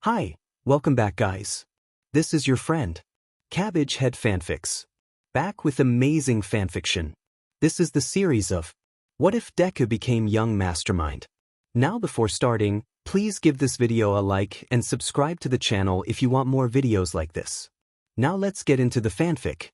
Hi, welcome back guys. This is your friend, Cabbage Head Fanfics. Back with amazing fanfiction. This is the series of What If Deku Became Young Mastermind. Now before starting, please give this video a like and subscribe to the channel if you want more videos like this. Now let's get into the fanfic.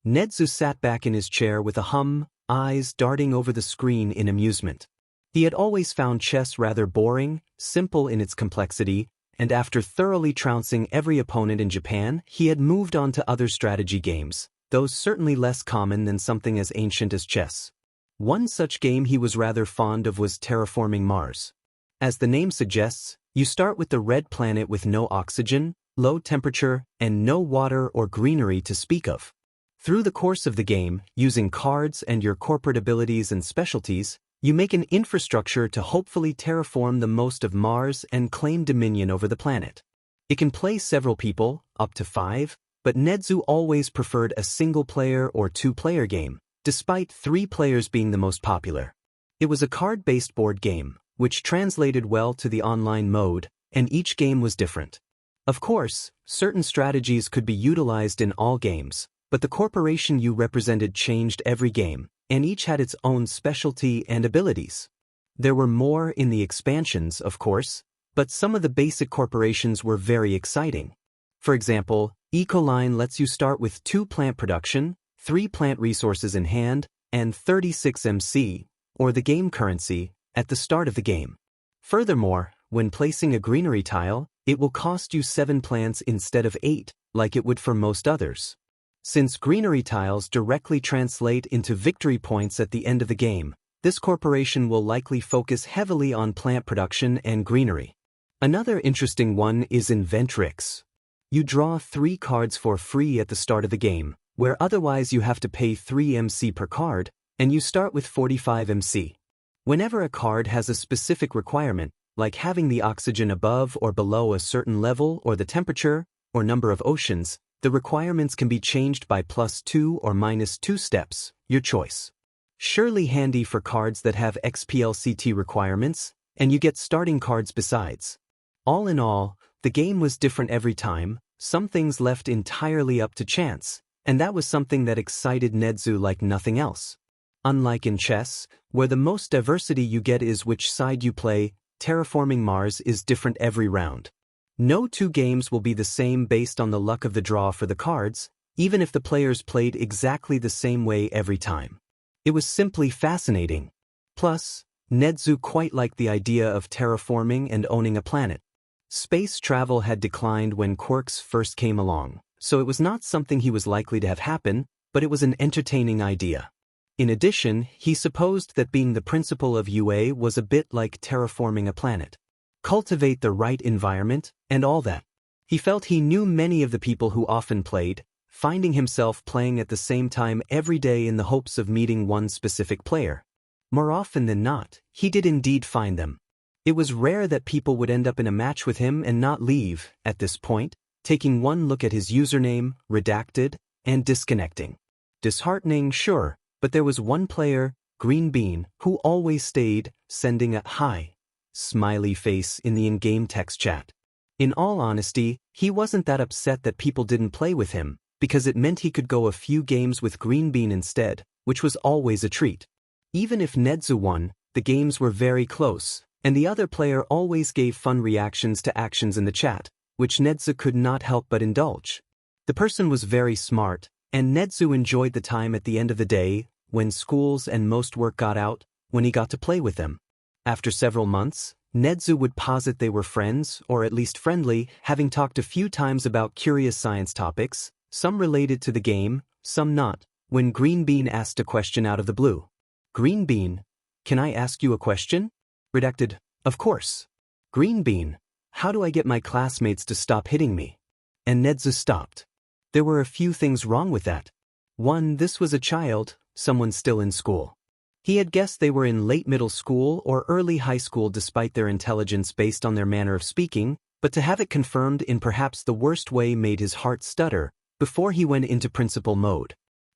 Nedzu sat back in his chair with a eyes darting over the screen in amusement. He had always found chess rather boring, simple in its complexity, and after thoroughly trouncing every opponent in Japan, he had moved on to other strategy games, those certainly less common than something as ancient as chess. One such game he was rather fond of was terraforming Mars. As the name suggests, you start with the red planet with no oxygen, low temperature, and no water or greenery to speak of. Through the course of the game, using cards and your corporate abilities and specialties, you make an infrastructure to hopefully terraform the most of Mars and claim dominion over the planet. It can play several people, up to 5, but Nedzu always preferred a single-player or 2-player game, despite 3 players being the most popular. It was a card-based board game, which translated well to the online mode, and each game was different. Of course, certain strategies could be utilized in all games, but the corporation you represented changed every game, and each had its own specialty and abilities. There were more in the expansions, of course, but some of the basic corporations were very exciting. For example, Ecoline lets you start with 2 plant production, 3 plant resources in hand, and 36 MC, or the game currency, at the start of the game. Furthermore, when placing a greenery tile, it will cost you 7 plants instead of 8, like it would for most others. Since greenery tiles directly translate into victory points at the end of the game, this corporation will likely focus heavily on plant production and greenery. Another interesting one is Inventrix. You draw 3 cards for free at the start of the game, where otherwise you have to pay 3 MC per card, and you start with 45 MC. Whenever a card has a specific requirement, like having the oxygen above or below a certain level or the temperature or number of oceans, the requirements can be changed by +2 or -2 steps, your choice. Surely handy for cards that have XPLCT requirements, and you get starting cards besides. All in all, the game was different every time, some things left entirely up to chance, and that was something that excited Nedzu like nothing else. Unlike in chess, where the most diversity you get is which side you play, terraforming Mars is different every round. No 2 games will be the same based on the luck of the draw for the cards, even if the players played exactly the same way every time. It was simply fascinating. Plus, Nedzu quite liked the idea of terraforming and owning a planet. Space travel had declined when quirks first came along, so it was not something he was likely to have happen, but it was an entertaining idea. In addition, he supposed that being the principal of UA was a bit like terraforming a planet. Cultivate the right environment, and all that. He felt he knew many of the people who often played, finding himself playing at the same time every day in the hopes of meeting one specific player. More often than not, he did indeed find them. It was rare that people would end up in a match with him and not leave, at this point, taking one look at his username, redacted, and disconnecting. Disheartening, sure, but there was one player, Greenbean, who always stayed, sending a hi smiley face in the in-game text chat. In all honesty, he wasn't that upset that people didn't play with him, because it meant he could go a few games with Greenbean instead, which was always a treat. Even if Nedzu won, the games were very close, and the other player always gave fun reactions to actions in the chat, which Nedzu could not help but indulge. The person was very smart, and Nedzu enjoyed the time at the end of the day, when schools and most work got out, when he got to play with them. After several months, Nedzu would posit they were friends, or at least friendly, having talked a few times about curious science topics, some related to the game, some not, when Greenbean asked a question out of the blue. Greenbean, can I ask you a question? Redacted, of course. Greenbean, how do I get my classmates to stop hitting me? And Nedzu stopped. There were a few things wrong with that. 1, this was a child, someone still in school. He had guessed they were in late middle school or early high school despite their intelligence based on their manner of speaking, but to have it confirmed in perhaps the worst way made his heart stutter before he went into principal mode.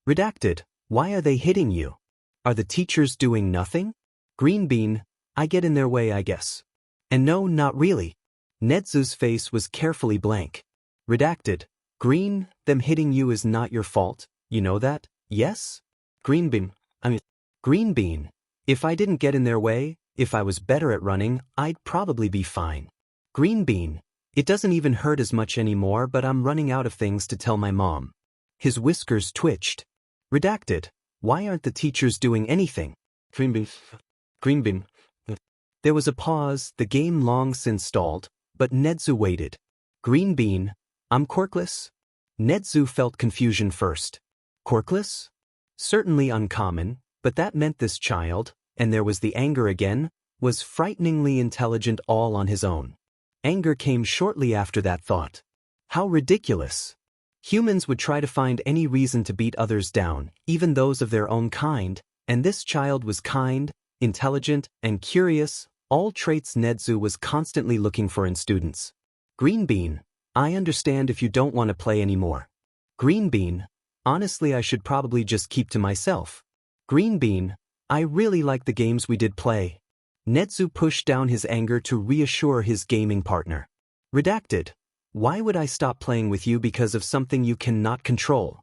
Redacted, why are they hitting you? Are the teachers doing nothing? Greenbean, I get in their way I guess. And no, not really. Nedzu's face was carefully blank. Redacted. Green, them hitting you is not your fault, you know that, yes? Greenbean. Greenbean. If I didn't get in their way, if I was better at running, I'd probably be fine. Greenbean. It doesn't even hurt as much anymore, but I'm running out of things to tell my mom. His whiskers twitched. Redacted. Why aren't the teachers doing anything? Greenbean. There was a pause, the game long since stalled, but Nedzu waited. Greenbean. I'm quirkless? Nedzu felt confusion first. Quirkless? Certainly uncommon, but that meant this child, and there was the anger again, was frighteningly intelligent all on his own. Anger came shortly after that thought. How ridiculous. Humans would try to find any reason to beat others down, even those of their own kind, and this child was kind, intelligent, and curious, all traits Nedzu was constantly looking for in students. Greenbean. I understand if you don't want to play anymore. Greenbean. Honestly, I should probably just keep to myself. Greenbean. I really like the games we did play. Nedzu pushed down his anger to reassure his gaming partner. Redacted. Why would I stop playing with you because of something you cannot control?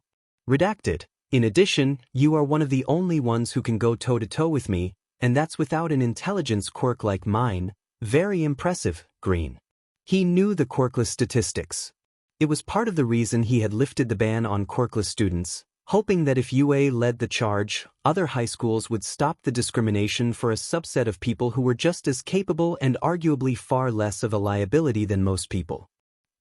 Redacted. In addition, you are one of the only ones who can go toe-to-toe with me, and that's without an intelligence quirk like mine. Very impressive, Green. He knew the quirkless statistics. It was part of the reason he had lifted the ban on quirkless students, hoping that if UA led the charge, other high schools would stop the discrimination for a subset of people who were just as capable and arguably far less of a liability than most people.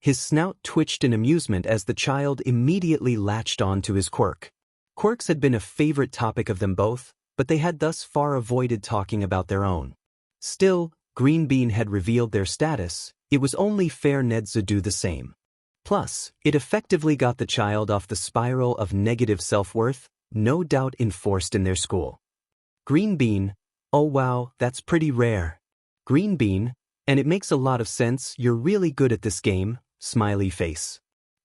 His snout twitched in amusement as the child immediately latched on to his quirk. Quirks had been a favorite topic of them both, but they had thus far avoided talking about their own. Still, Greenbean had revealed their status. It was only fair Nedzu do the same. Plus, it effectively got the child off the spiral of negative self-worth, no doubt enforced in their school. Greenbean. Oh wow, that's pretty rare. Greenbean. And it makes a lot of sense, you're really good at this game, smiley face.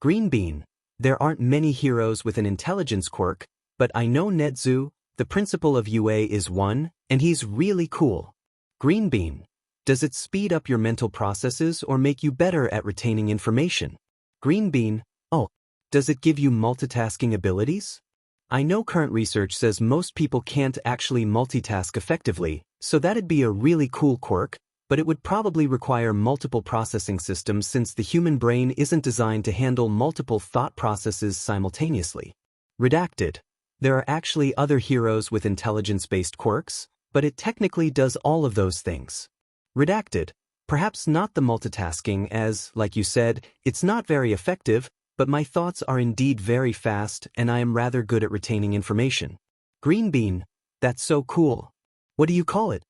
Greenbean. There aren't many heroes with an intelligence quirk, but I know Nedzu, the principal of UA is one, and he's really cool. Greenbean. Does it speed up your mental processes or make you better at retaining information? Greenbean. Oh, does it give you multitasking abilities? I know current research says most people can't actually multitask effectively, so that'd be a really cool quirk, but it would probably require multiple processing systems since the human brain isn't designed to handle multiple thought processes simultaneously. Redacted. There are actually other heroes with intelligence-based quirks, but it technically does all of those things. Redacted. Perhaps not the multitasking as, like you said, it's not very effective, but my thoughts are indeed very fast and I am rather good at retaining information. Greenbean. That's so cool. What do you call it?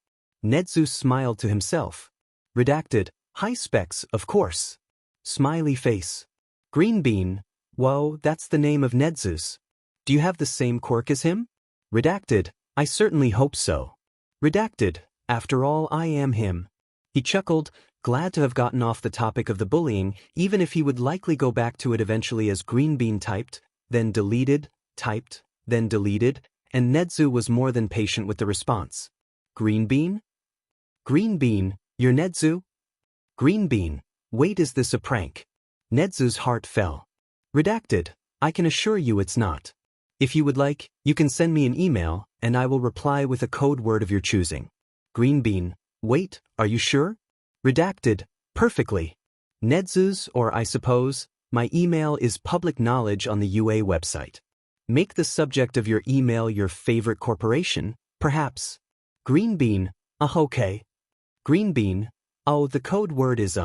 Nedzu smiled to himself. Redacted. High specs, of course. Smiley face. Greenbean. Whoa, that's the name of Nedzu's. Do you have the same quirk as him? Redacted. I certainly hope so. Redacted. After all, I am him. He chuckled, glad to have gotten off the topic of the bullying, even if he would likely go back to it eventually as Greenbean typed, then deleted, typed, then deleted, and Nedzu was more than patient with the response. Greenbean? Greenbean, you're Nedzu? Greenbean, wait, is this a prank? Nedzu's heart fell. Redacted. I can assure you it's not. If you would like, you can send me an email, and I will reply with a code word of your choosing. Greenbean. Wait, are you sure? Redacted. Perfectly. Nedzu's, or I suppose, my email is public knowledge on the UA website. Make the subject of your email your favorite corporation, perhaps. Greenbean. Okay. Greenbean. Oh, the code word is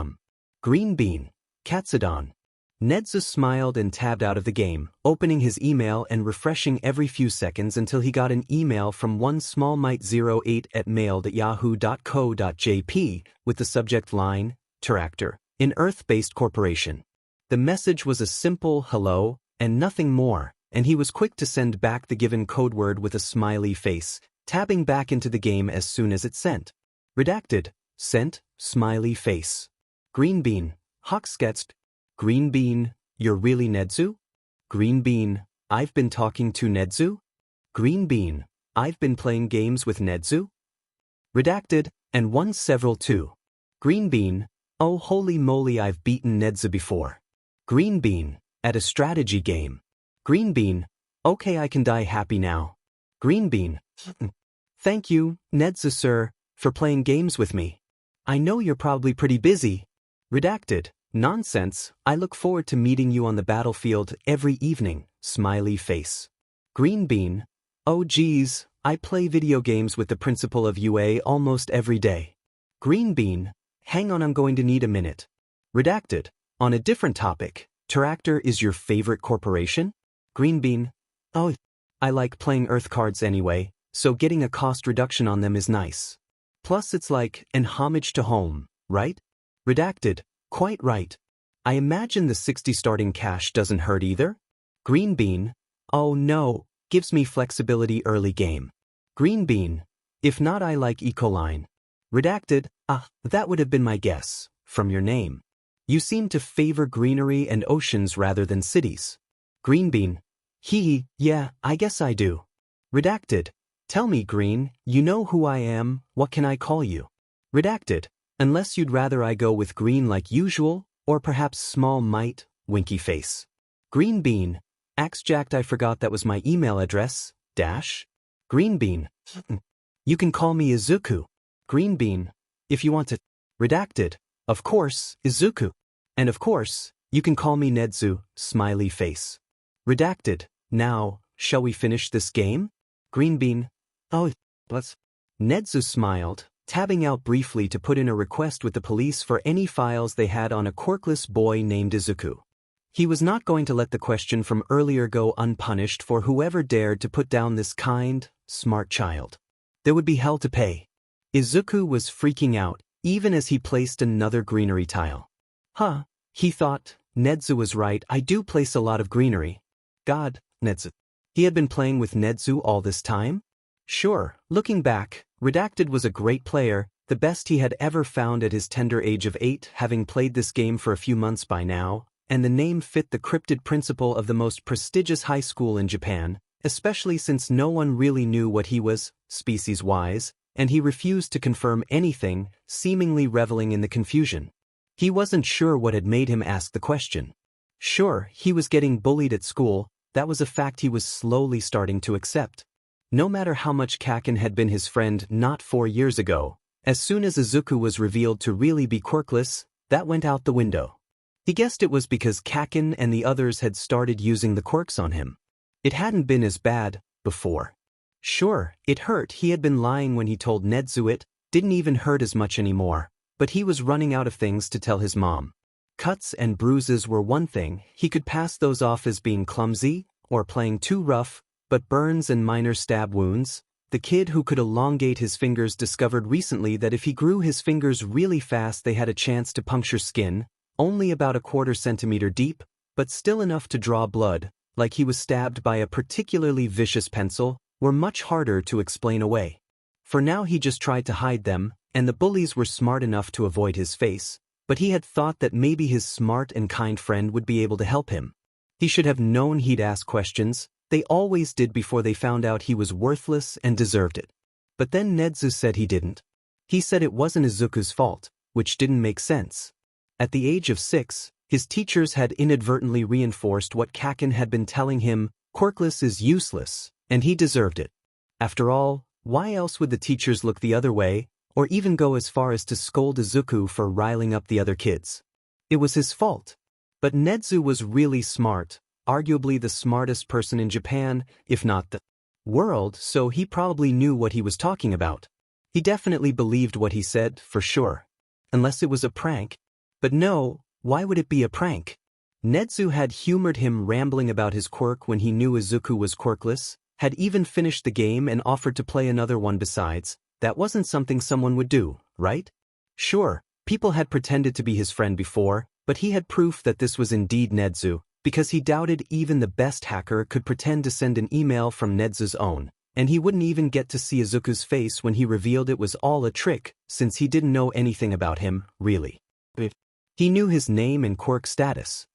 Greenbean. Katsudon. Nedzu smiled and tabbed out of the game, opening his email and refreshing every few seconds until he got an email from one smallmite08@mail.yahoo.co.jp with the subject line, Teractor, an Earth-based corporation. The message was a simple hello and nothing more, and he was quick to send back the given code word with a smiley face, tabbing back into the game as soon as it's sent. Redacted. Sent, smiley face. Greenbean. Hocksketzt. Greenbean, you're really Nedzu? Greenbean, I've been talking to Nedzu? Greenbean, I've been playing games with Nedzu? Redacted, and won several too. Greenbean, Oh holy moly, I've beaten Nedzu before. Greenbean, at a strategy game. Greenbean, okay, I can die happy now. Greenbean, thank you, Nedzu sir, for playing games with me. I know you're probably pretty busy. Redacted, nonsense, I look forward to meeting you on the battlefield every evening, smiley face. Greenbean, oh geez, I play video games with the principal of UA almost every day. Greenbean, hang on, I'm going to need a minute. Redacted, on a different topic, Teractor is your favorite corporation? Greenbean, oh, I like playing Earth cards anyway, so getting a cost reduction on them is nice. Plus it's like an homage to home, right? Redacted, quite right. I imagine the 60 starting cash doesn't hurt either? Greenbean, oh no, gives me flexibility early game. Greenbean, if not I like Ecoline. Redacted, that would have been my guess, from your name. You seem to favor greenery and oceans rather than cities. Greenbean, yeah, I guess I do. Redacted, tell me Green, you know who I am, what can I call you? Redacted, unless you'd rather I go with Green like usual, or perhaps Small Might, winky face. Greenbean, Axjacked, I forgot that was my email address, dash. Greenbean, you can call me Izuku. Greenbean, if you want to. Redacted, of course, Izuku. And of course, you can call me Nedzu, smiley face. Redacted, now, shall we finish this game? Greenbean, oh, let's. Nedzu smiled, tabbing out briefly to put in a request with the police for any files they had on a quirkless boy named Izuku. He was not going to let the question from earlier go unpunished for whoever dared to put down this kind, smart child. There would be hell to pay. Izuku was freaking out, even as he placed another greenery tile. He thought, Nedzu was right, I do place a lot of greenery. God, Nedzu. He had been playing with Nedzu all this time? Sure, looking back, Redacted was a great player, the best he had ever found at his tender age of 8, having played this game for a few months by now, and the name fit the cryptid principal of the most prestigious high school in Japan, especially since no one really knew what he was, species-wise, and he refused to confirm anything, seemingly reveling in the confusion. He wasn't sure what had made him ask the question. Sure, he was getting bullied at school, that was a fact he was slowly starting to accept. No matter how much Kaken had been his friend not 4 years ago, as soon as Izuku was revealed to really be quirkless, that went out the window. He guessed it was because Kaken and the others had started using the quirks on him. It hadn't been as bad before. Sure, it hurt, he had been lying when he told Nedzu it didn't even hurt as much anymore, but he was running out of things to tell his mom. Cuts and bruises were one thing, he could pass those off as being clumsy, or playing too rough, but burns and minor stab wounds, the kid who could elongate his fingers discovered recently that if he grew his fingers really fast they had a chance to puncture skin, only about 1/4 centimeter deep, but still enough to draw blood, like he was stabbed by a particularly vicious pencil, were much harder to explain away. For now he just tried to hide them, and the bullies were smart enough to avoid his face, but he had thought that maybe his smart and kind friend would be able to help him. He should have known he'd ask questions, they always did before they found out he was worthless and deserved it. But then Nedzu said he didn't. He said it wasn't Izuku's fault, which didn't make sense. At the age of 6, his teachers had inadvertently reinforced what Kaken had been telling him, quirkless is useless, and he deserved it. After all, why else would the teachers look the other way, or even go as far as to scold Izuku for riling up the other kids? It was his fault. But Nedzu was really smart, arguably the smartest person in Japan, if not the world, so he probably knew what he was talking about. He definitely believed what he said, for sure. Unless it was a prank. But no, why would it be a prank? Nedzu had humored him rambling about his quirk when he knew Izuku was quirkless, had even finished the game and offered to play another one besides. That wasn't something someone would do, right? Sure, people had pretended to be his friend before, but he had proof that this was indeed Nedzu, because he doubted even the best hacker could pretend to send an email from Nedzu's own, and he wouldn't even get to see Izuku's face when he revealed it was all a trick, since he didn't know anything about him, really. He knew his name and quirk status.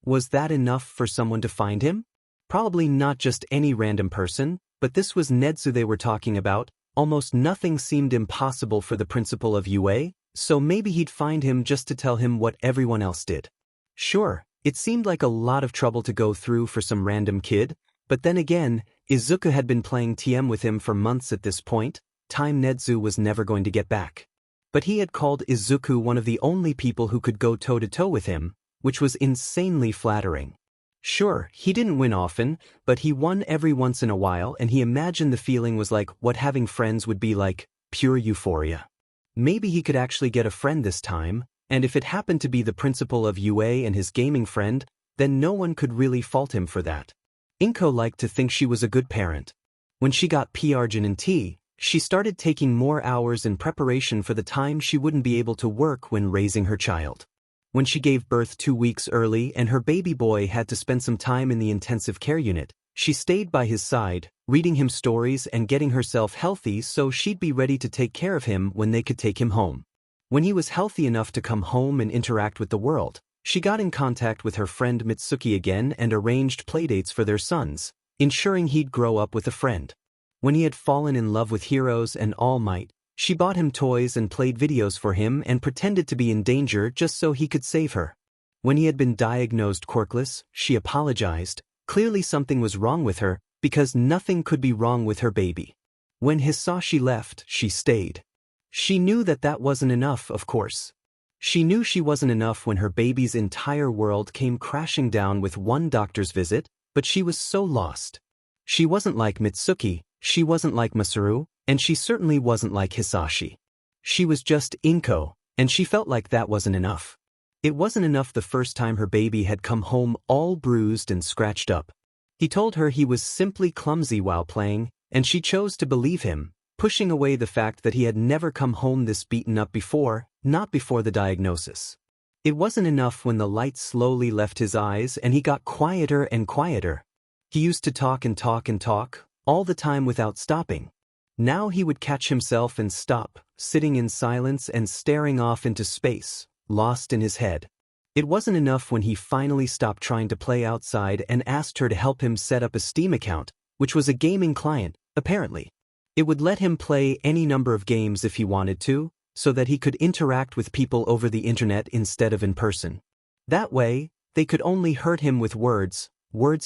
Was that enough for someone to find him? Probably not just any random person, but this was Nedzu they were talking about. Almost nothing seemed impossible for the principal of UA, so maybe he'd find him just to tell him what everyone else did. Sure, it seemed like a lot of trouble to go through for some random kid, but then again, Izuku had been playing TM with him for months at this point, time Nedzu was never going to get back. But he had called Izuku one of the only people who could go toe-to-toe with him, which was insanely flattering. Sure, he didn't win often, but he won every once in a while and he imagined the feeling was like what having friends would be like, pure euphoria. Maybe he could actually get a friend this time, and if it happened to be the principal of UA and his gaming friend, then no one could really fault him for that. Inko liked to think she was a good parent. When she got P-Arjun and T, she started taking more hours in preparation for the time she wouldn't be able to work when raising her child. When she gave birth 2 weeks early and her baby boy had to spend some time in the intensive care unit, she stayed by his side, reading him stories and getting herself healthy so she'd be ready to take care of him when they could take him home. When he was healthy enough to come home and interact with the world, she got in contact with her friend Mitsuki again and arranged playdates for their sons, ensuring he'd grow up with a friend. When he had fallen in love with Heroes and All Might, she bought him toys and played videos for him and pretended to be in danger just so he could save her. When he had been diagnosed quirkless, she apologized. Clearly something was wrong with her, because nothing could be wrong with her baby. When Hisashi left, she stayed. She knew that that wasn't enough, of course. She knew she wasn't enough when her baby's entire world came crashing down with one doctor's visit, but she was so lost. She wasn't like Mitsuki, she wasn't like Masaru, and she certainly wasn't like Hisashi. She was just Inko, and she felt like that wasn't enough. It wasn't enough the first time her baby had come home all bruised and scratched up. He told her he was simply clumsy while playing, and she chose to believe him, pushing away the fact that he had never come home this beaten up before, not before the diagnosis. It wasn't enough when the light slowly left his eyes and he got quieter and quieter. He used to talk and talk and talk, all the time without stopping. Now he would catch himself and stop, sitting in silence and staring off into space, lost in his head. It wasn't enough when he finally stopped trying to play outside and asked her to help him set up a Steam account, which was a gaming client, apparently. It would let him play any number of games if he wanted to, so that he could interact with people over the internet instead of in person. That way, they could only hurt him with words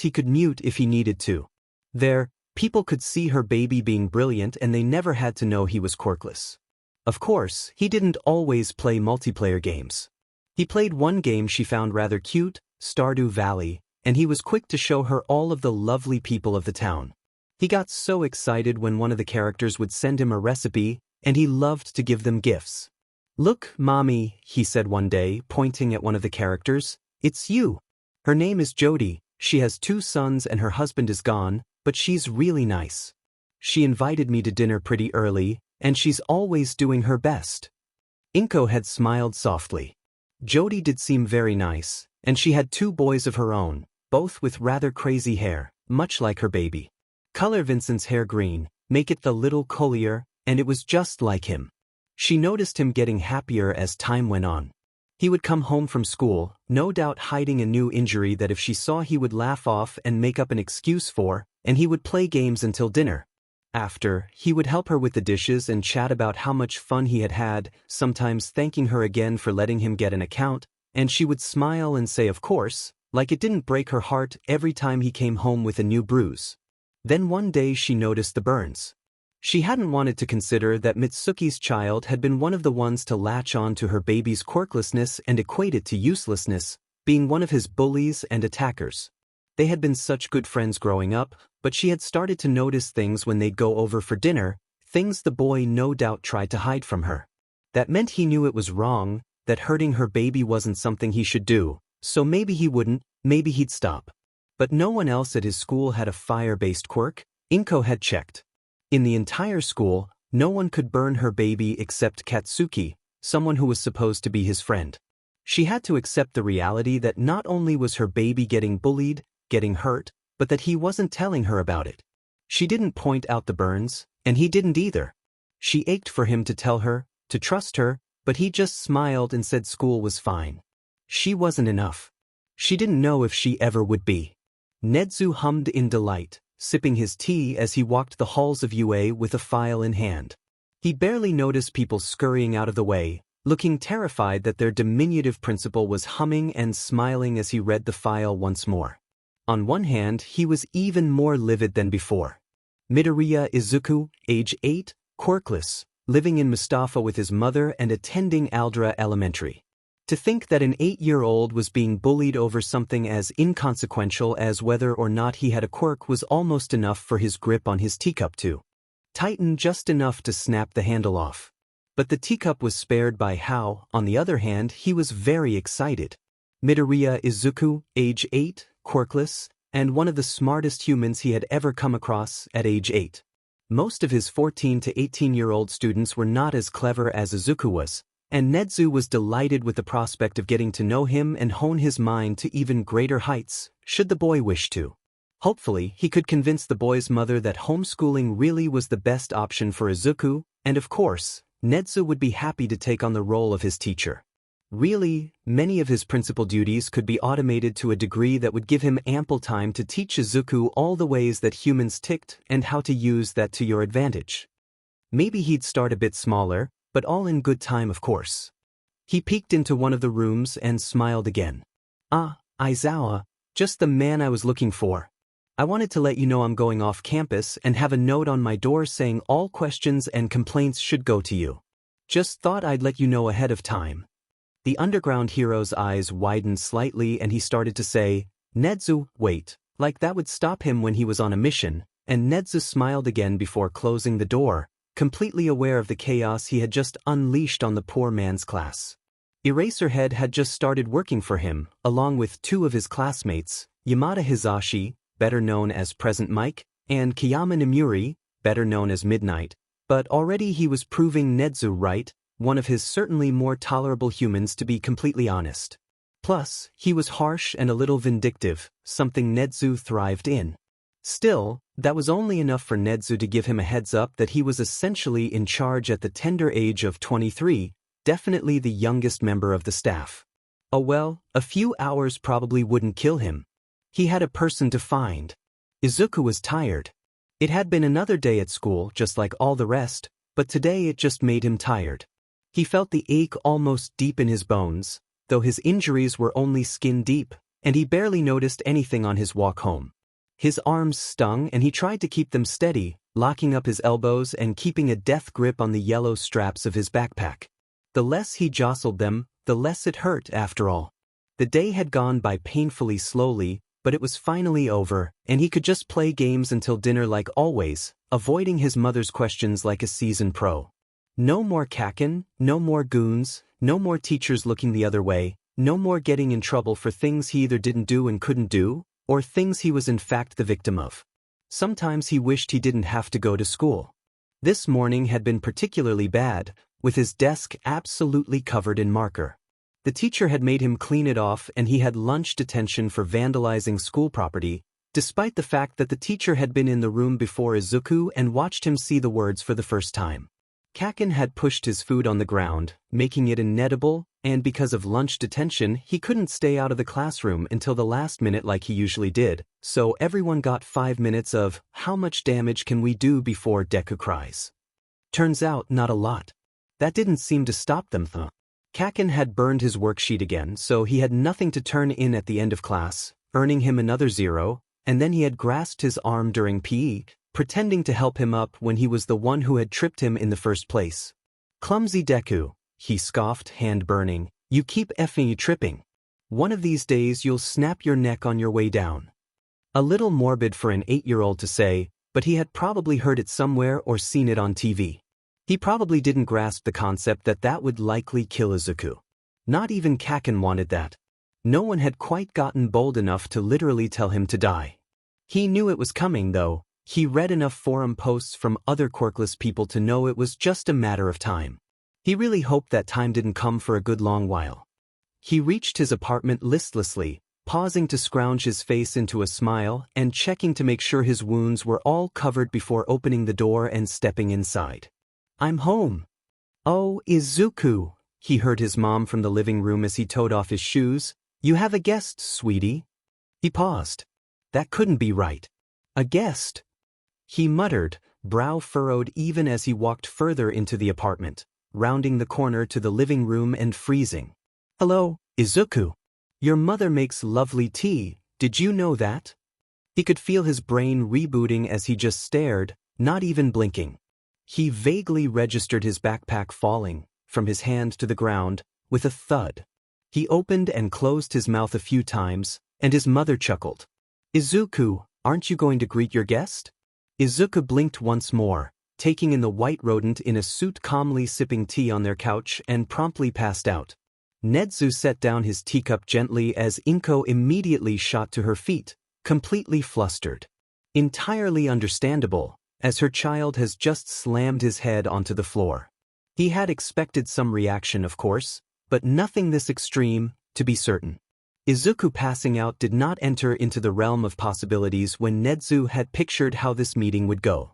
he could mute if he needed to. There, people could see her baby being brilliant and they never had to know he was quirkless. Of course, he didn't always play multiplayer games. He played one game she found rather cute, Stardew Valley, and he was quick to show her all of the lovely people of the town. He got so excited when one of the characters would send him a recipe, and he loved to give them gifts. "Look, Mommy," he said one day, pointing at one of the characters, "it's you. Her name is Jody, she has 2 sons and her husband is gone, but she's really nice. She invited me to dinner pretty early, and she's always doing her best." Inko had smiled softly. Jody did seem very nice, and she had 2 boys of her own, both with rather crazy hair, much like her baby. Color Vincent's hair green, make it the little collier, and it was just like him. She noticed him getting happier as time went on. He would come home from school, no doubt hiding a new injury that if she saw he would laugh off and make up an excuse for, and he would play games until dinner. After, he would help her with the dishes and chat about how much fun he had had, sometimes thanking her again for letting him get an account, and she would smile and say of course, like it didn't break her heart every time he came home with a new bruise. Then one day she noticed the burns. She hadn't wanted to consider that Mitsuki's child had been one of the ones to latch on to her baby's quirklessness and equate it to uselessness, being one of his bullies and attackers. They had been such good friends growing up, but she had started to notice things when they'd go over for dinner, things the boy no doubt tried to hide from her. That meant he knew it was wrong, that hurting her baby wasn't something he should do, so maybe he wouldn't, maybe he'd stop. But no one else at his school had a fire-based quirk. Inko had checked. In the entire school, no one could burn her baby except Katsuki, someone who was supposed to be his friend. She had to accept the reality that not only was her baby getting bullied, getting hurt, but that he wasn't telling her about it. She didn't point out the burns, and he didn't either. She ached for him to tell her, to trust her, but he just smiled and said school was fine. She wasn't enough. She didn't know if she ever would be. Nedzu hummed in delight, sipping his tea as he walked the halls of UA with a file in hand. He barely noticed people scurrying out of the way, looking terrified that their diminutive principal was humming and smiling as he read the file once more. On one hand, he was even more livid than before. Midoriya Izuku, age 8, quirkless, living in Mustafa with his mother and attending Aldra Elementary. To think that an 8-year-old was being bullied over something as inconsequential as whether or not he had a quirk was almost enough for his grip on his teacup to tighten just enough to snap the handle off. But the teacup was spared by how, on the other hand, he was very excited. Midoriya Izuku, age 8, quirkless, and one of the smartest humans he had ever come across at age 8. Most of his 14 to 18-year-old students were not as clever as Izuku was, and Nedzu was delighted with the prospect of getting to know him and hone his mind to even greater heights, should the boy wish to. Hopefully, he could convince the boy's mother that homeschooling really was the best option for Izuku, and of course, Nedzu would be happy to take on the role of his teacher. Really, many of his principal duties could be automated to a degree that would give him ample time to teach Izuku all the ways that humans ticked and how to use that to your advantage. Maybe he'd start a bit smaller, but all in good time, of course. He peeked into one of the rooms and smiled again. "Ah, Aizawa, just the man I was looking for. I wanted to let you know I'm going off campus and have a note on my door saying all questions and complaints should go to you. Just thought I'd let you know ahead of time." The underground hero's eyes widened slightly and he started to say, "Nedzu, wait," like that would stop him when he was on a mission, and Nedzu smiled again before closing the door, completely aware of the chaos he had just unleashed on the poor man's class. Eraserhead had just started working for him, along with 2 of his classmates, Yamada Hizashi, better known as Present Mike, and Kiyama Nimuri, better known as Midnight, but already he was proving Nedzu right, one of his certainly more tolerable humans to be completely honest. Plus, he was harsh and a little vindictive, something Nedzu thrived in. Still, that was only enough for Nedzu to give him a heads up that he was essentially in charge at the tender age of 23, definitely the youngest member of the staff. Oh well, a few hours probably wouldn't kill him. He had a person to find. Izuku was tired. It had been another day at school, just like all the rest, but today it just made him tired. He felt the ache almost deep in his bones, though his injuries were only skin deep, and he barely noticed anything on his walk home. His arms stung and he tried to keep them steady, locking up his elbows and keeping a death grip on the yellow straps of his backpack. The less he jostled them, the less it hurt after all. The day had gone by painfully slowly, but it was finally over, and he could just play games until dinner like always, avoiding his mother's questions like a seasoned pro. No more Kaken, no more goons, no more teachers looking the other way, no more getting in trouble for things he either didn't do and couldn't do, or things he was in fact the victim of. Sometimes he wished he didn't have to go to school. This morning had been particularly bad, with his desk absolutely covered in marker. The teacher had made him clean it off and he had lunch detention for vandalizing school property, despite the fact that the teacher had been in the room before Izuku and watched him see the words for the first time. Kaken had pushed his food on the ground, making it inedible, and because of lunch detention he couldn't stay out of the classroom until the last minute like he usually did, so everyone got 5 minutes of, "How much damage can we do before Deku cries?" Turns out, not a lot. That didn't seem to stop them though. Kaken had burned his worksheet again, so he had nothing to turn in at the end of class, earning him another 0, and then he had grasped his arm during PE, pretending to help him up when he was the one who had tripped him in the first place. "Clumsy Deku," he scoffed, hand burning, "you keep effing tripping. One of these days you'll snap your neck on your way down." A little morbid for an 8-year-old to say, but he had probably heard it somewhere or seen it on TV. He probably didn't grasp the concept that that would likely kill Izuku. Not even Kaken wanted that. No one had quite gotten bold enough to literally tell him to die. He knew it was coming though. He read enough forum posts from other quirkless people to know it was just a matter of time. He really hoped that time didn't come for a good long while. He reached his apartment listlessly, pausing to scrounge his face into a smile and checking to make sure his wounds were all covered before opening the door and stepping inside. "I'm home." "Oh, Izuku," he heard his mom from the living room as he toed off his shoes. "You have a guest, sweetie." He paused. That couldn't be right. A guest? He muttered, brow furrowed even as he walked further into the apartment. rounding the corner to the living room and freezing. "Hello, Izuku. Your mother makes lovely tea, did you know that?" He could feel his brain rebooting as he just stared, not even blinking. He vaguely registered his backpack falling, from his hand to the ground, with a thud. He opened and closed his mouth a few times, and his mother chuckled. "Izuku, aren't you going to greet your guest?" Izuku blinked once more, taking in the white rodent in a suit calmly sipping tea on their couch and promptly passed out. Nedzu set down his teacup gently as Inko immediately shot to her feet, completely flustered. Entirely understandable, as her child has just slammed his head onto the floor. He had expected some reaction, of course, but nothing this extreme, to be certain. Izuku passing out did not enter into the realm of possibilities when Nedzu had pictured how this meeting would go.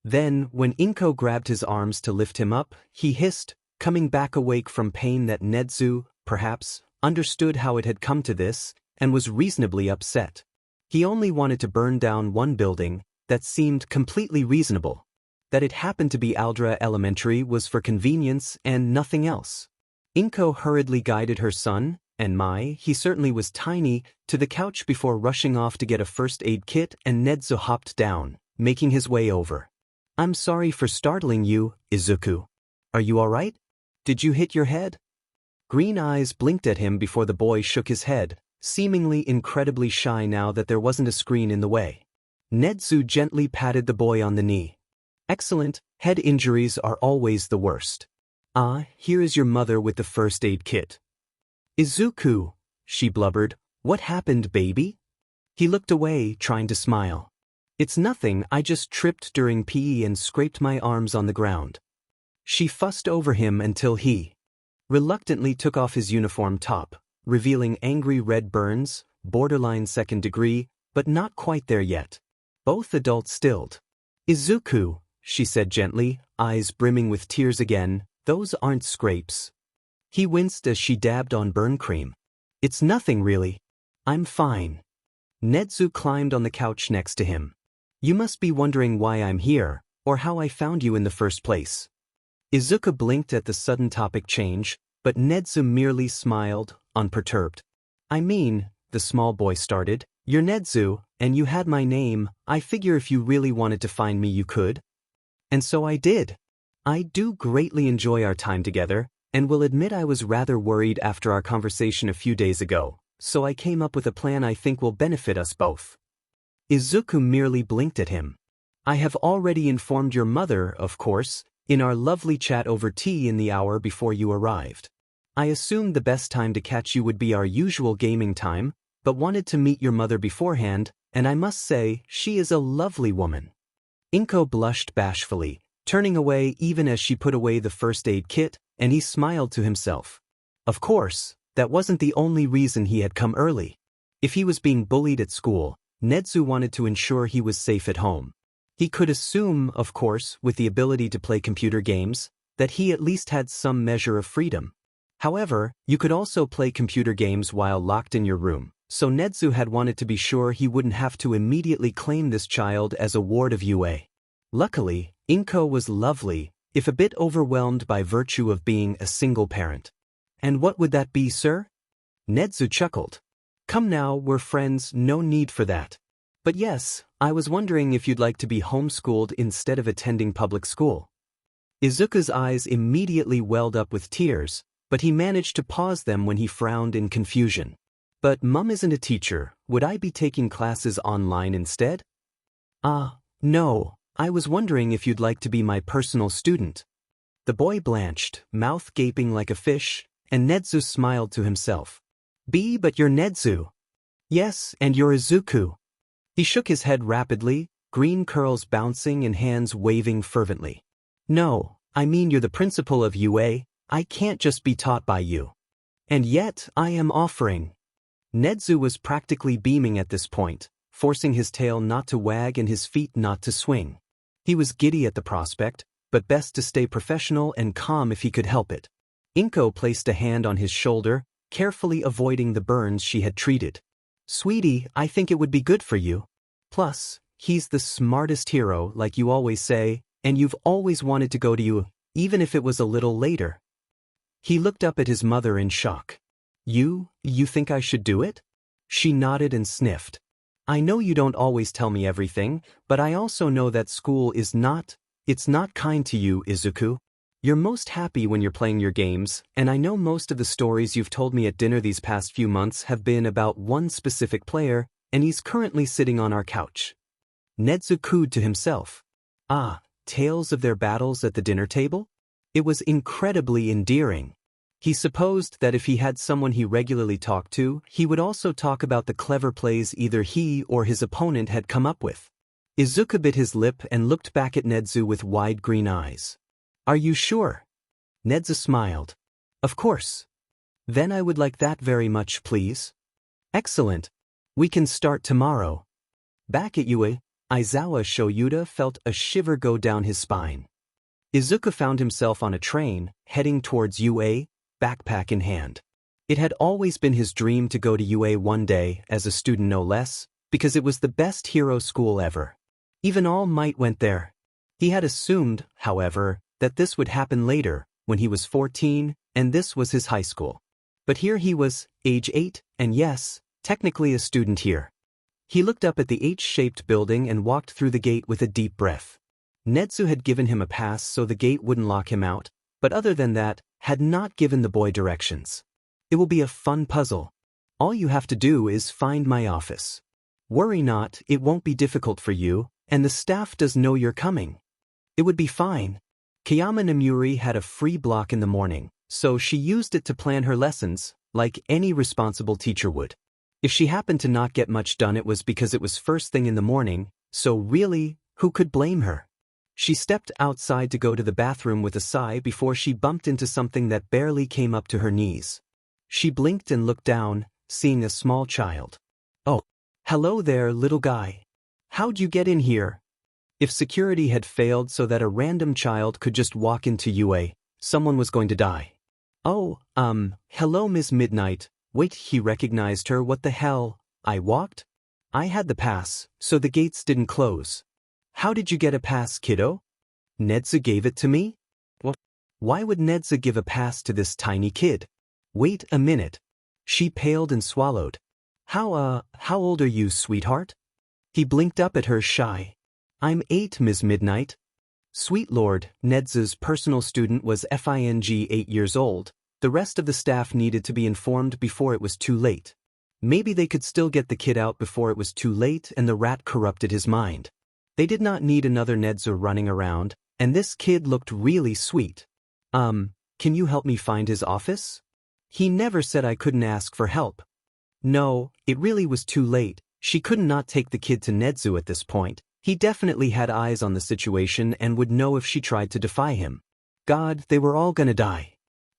Then, when Inko grabbed his arms to lift him up, he hissed, coming back awake from pain that Nedzu, perhaps, understood how it had come to this, and was reasonably upset. He only wanted to burn down one building, that seemed completely reasonable. That it happened to be Aldra Elementary was for convenience and nothing else. Inko hurriedly guided her son, and he certainly was tiny, to the couch before rushing off to get a first aid kit, and Nedzu hopped down, making his way over. "I'm sorry for startling you, Izuku. Are you all right? Did you hit your head?" Green eyes blinked at him before the boy shook his head, seemingly incredibly shy now that there wasn't a screen in the way. Nedzu gently patted the boy on the knee. "Excellent, head injuries are always the worst. Here is your mother with the first aid kit." "Izuku," she blubbered, "what happened, baby?" He looked away, trying to smile. "It's nothing, I just tripped during PE and scraped my arms on the ground." She fussed over him until he reluctantly took off his uniform top, revealing angry red burns, borderline second degree, but not quite there yet. Both adults stilled. "Izuku," she said gently, eyes brimming with tears again, "those aren't scrapes." He winced as she dabbed on burn cream. "It's nothing really. I'm fine." Nedzu climbed on the couch next to him. "You must be wondering why I'm here, or how I found you in the first place." Izuku blinked at the sudden topic change, but Nedzu merely smiled, unperturbed. "I mean," the small boy started, "you're Nedzu, and you had my name, I figure if you really wanted to find me you could." And so I did. I do greatly enjoy our time together, and will admit I was rather worried after our conversation a few days ago, so I came up with a plan I think will benefit us both. Izuku merely blinked at him. "I have already informed your mother, of course, in our lovely chat over tea in the hour before you arrived. I assumed the best time to catch you would be our usual gaming time, but wanted to meet your mother beforehand, and I must say, she is a lovely woman." Inko blushed bashfully, turning away even as she put away the first aid kit, and he smiled to himself. Of course, that wasn't the only reason he had come early. If he was being bullied at school, Nedzu wanted to ensure he was safe at home. He could assume, of course, with the ability to play computer games, that he at least had some measure of freedom. However, you could also play computer games while locked in your room, so Nedzu had wanted to be sure he wouldn't have to immediately claim this child as a ward of UA. Luckily, Inko was lovely, if a bit overwhelmed by virtue of being a single parent. "And what would that be, sir?" Nedzu chuckled. "Come now, we're friends, no need for that. But yes, I was wondering if you'd like to be homeschooled instead of attending public school." Izuku's eyes immediately welled up with tears, but he managed to pause them when he frowned in confusion. "But Mum isn't a teacher, would I be taking classes online instead?" No, I was wondering if you'd like to be my personal student." The boy blanched, mouth gaping like a fish, and Nedzu smiled to himself. But you're Nedzu." "Yes, and you're Izuku." He shook his head rapidly, green curls bouncing and hands waving fervently. "No, I mean you're the principal of UA, I can't just be taught by you. And yet, I am offering." Nedzu was practically beaming at this point, forcing his tail not to wag and his feet not to swing. He was giddy at the prospect, but best to stay professional and calm if he could help it. Inko placed a hand on his shoulder, carefully avoiding the burns she had treated. "Sweetie, I think it would be good for you. Plus, he's the smartest hero, like you always say, and you've always wanted to go to even if it was a little later. He looked up at his mother in shock. You think I should do it? She nodded and sniffed. I know you don't always tell me everything, but I also know that school it's not kind to you, Izuku. You're most happy when you're playing your games, and I know most of the stories you've told me at dinner these past few months have been about one specific player, and he's currently sitting on our couch. Nedzu cooed to himself. Ah, tales of their battles at the dinner table? It was incredibly endearing. He supposed that if he had someone he regularly talked to, he would also talk about the clever plays either he or his opponent had come up with. Izuku bit his lip and looked back at Nedzu with wide green eyes. Are you sure? Nedzu smiled. Of course. Then I would like that very much, please. Excellent. We can start tomorrow. Back at Ue, Aizawa Shoyuda felt a shiver go down his spine. Izuku found himself on a train, heading towards Ue, backpack in hand. It had always been his dream to go to Ue one day, as a student no less, because it was the best hero school ever. Even All Might went there. He had assumed, however, that this would happen later, when he was 14, and this was his high school. But here he was, age 8, and yes, technically a student here. He looked up at the H-shaped building and walked through the gate with a deep breath. Nedzu had given him a pass so the gate wouldn't lock him out, but other than that, had not given the boy directions. It will be a fun puzzle. All you have to do is find my office. Worry not, it won't be difficult for you, and the staff does know you're coming. It would be fine. Kayama Namuri had a free block in the morning, so she used it to plan her lessons, like any responsible teacher would. If she happened to not get much done, it was because it was first thing in the morning, so really, who could blame her? She stepped outside to go to the bathroom with a sigh before she bumped into something that barely came up to her knees. She blinked and looked down, seeing a small child. Oh, hello there, little guy. How'd you get in here? If security had failed so that a random child could just walk into UA, someone was going to die. Oh, hello Miss Midnight. Wait, he recognized her. What the hell? I walked? I had the pass, so the gates didn't close. How did you get a pass, kiddo? Nedzu gave it to me? What? Why would Nedzu give a pass to this tiny kid? Wait a minute. She paled and swallowed. How old are you, sweetheart? He blinked up at her shy. I'm 8, Ms. Midnight. Sweet Lord, Nedzu's personal student was FING 8 years old. The rest of the staff needed to be informed before it was too late. Maybe they could still get the kid out before it was too late and the rat corrupted his mind. They did not need another Nedzu running around, and this kid looked really sweet. Can you help me find his office? He never said I couldn't ask for help. No, it really was too late. She could not take the kid to Nedzu at this point. He definitely had eyes on the situation and would know if she tried to defy him. God, they were all gonna die.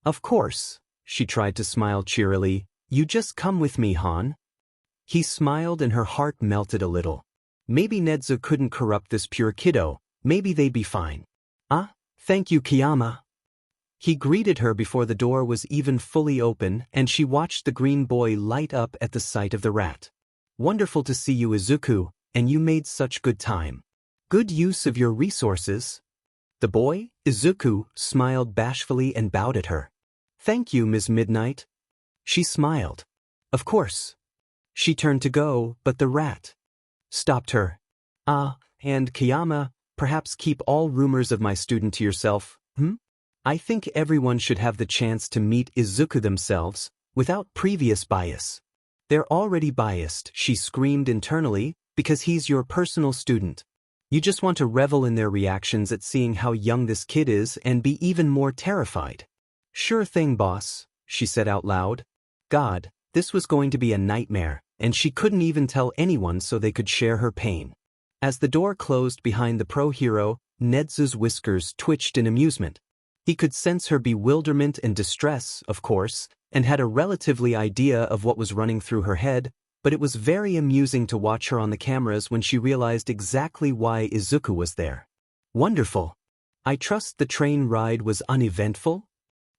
Of course, she tried to smile cheerily. You just come with me, Han. He smiled and her heart melted a little. Maybe Nedzu couldn't corrupt this pure kiddo. Maybe they'd be fine. Ah, thank you, Kiyama. He greeted her before the door was even fully open, and she watched the green boy light up at the sight of the rat. Wonderful to see you, Izuku, and you made such good time. Good use of your resources. The boy, Izuku, smiled bashfully and bowed at her. Thank you, Ms. Midnight. She smiled. Of course. She turned to go, but the rat stopped her. And Kiyama, perhaps keep all rumors of my student to yourself, I think everyone should have the chance to meet Izuku themselves, without previous bias. They're already biased, she screamed internally, because he's your personal student. You just want to revel in their reactions at seeing how young this kid is and be even more terrified. Sure thing, boss, she said out loud. God, this was going to be a nightmare, and she couldn't even tell anyone so they could share her pain. As the door closed behind the pro-hero, Nedzu's whiskers twitched in amusement. He could sense her bewilderment and distress, of course, and had a relatively idea of what was running through her head, but it was very amusing to watch her on the cameras when she realized exactly why Izuku was there. Wonderful. I trust the train ride was uneventful?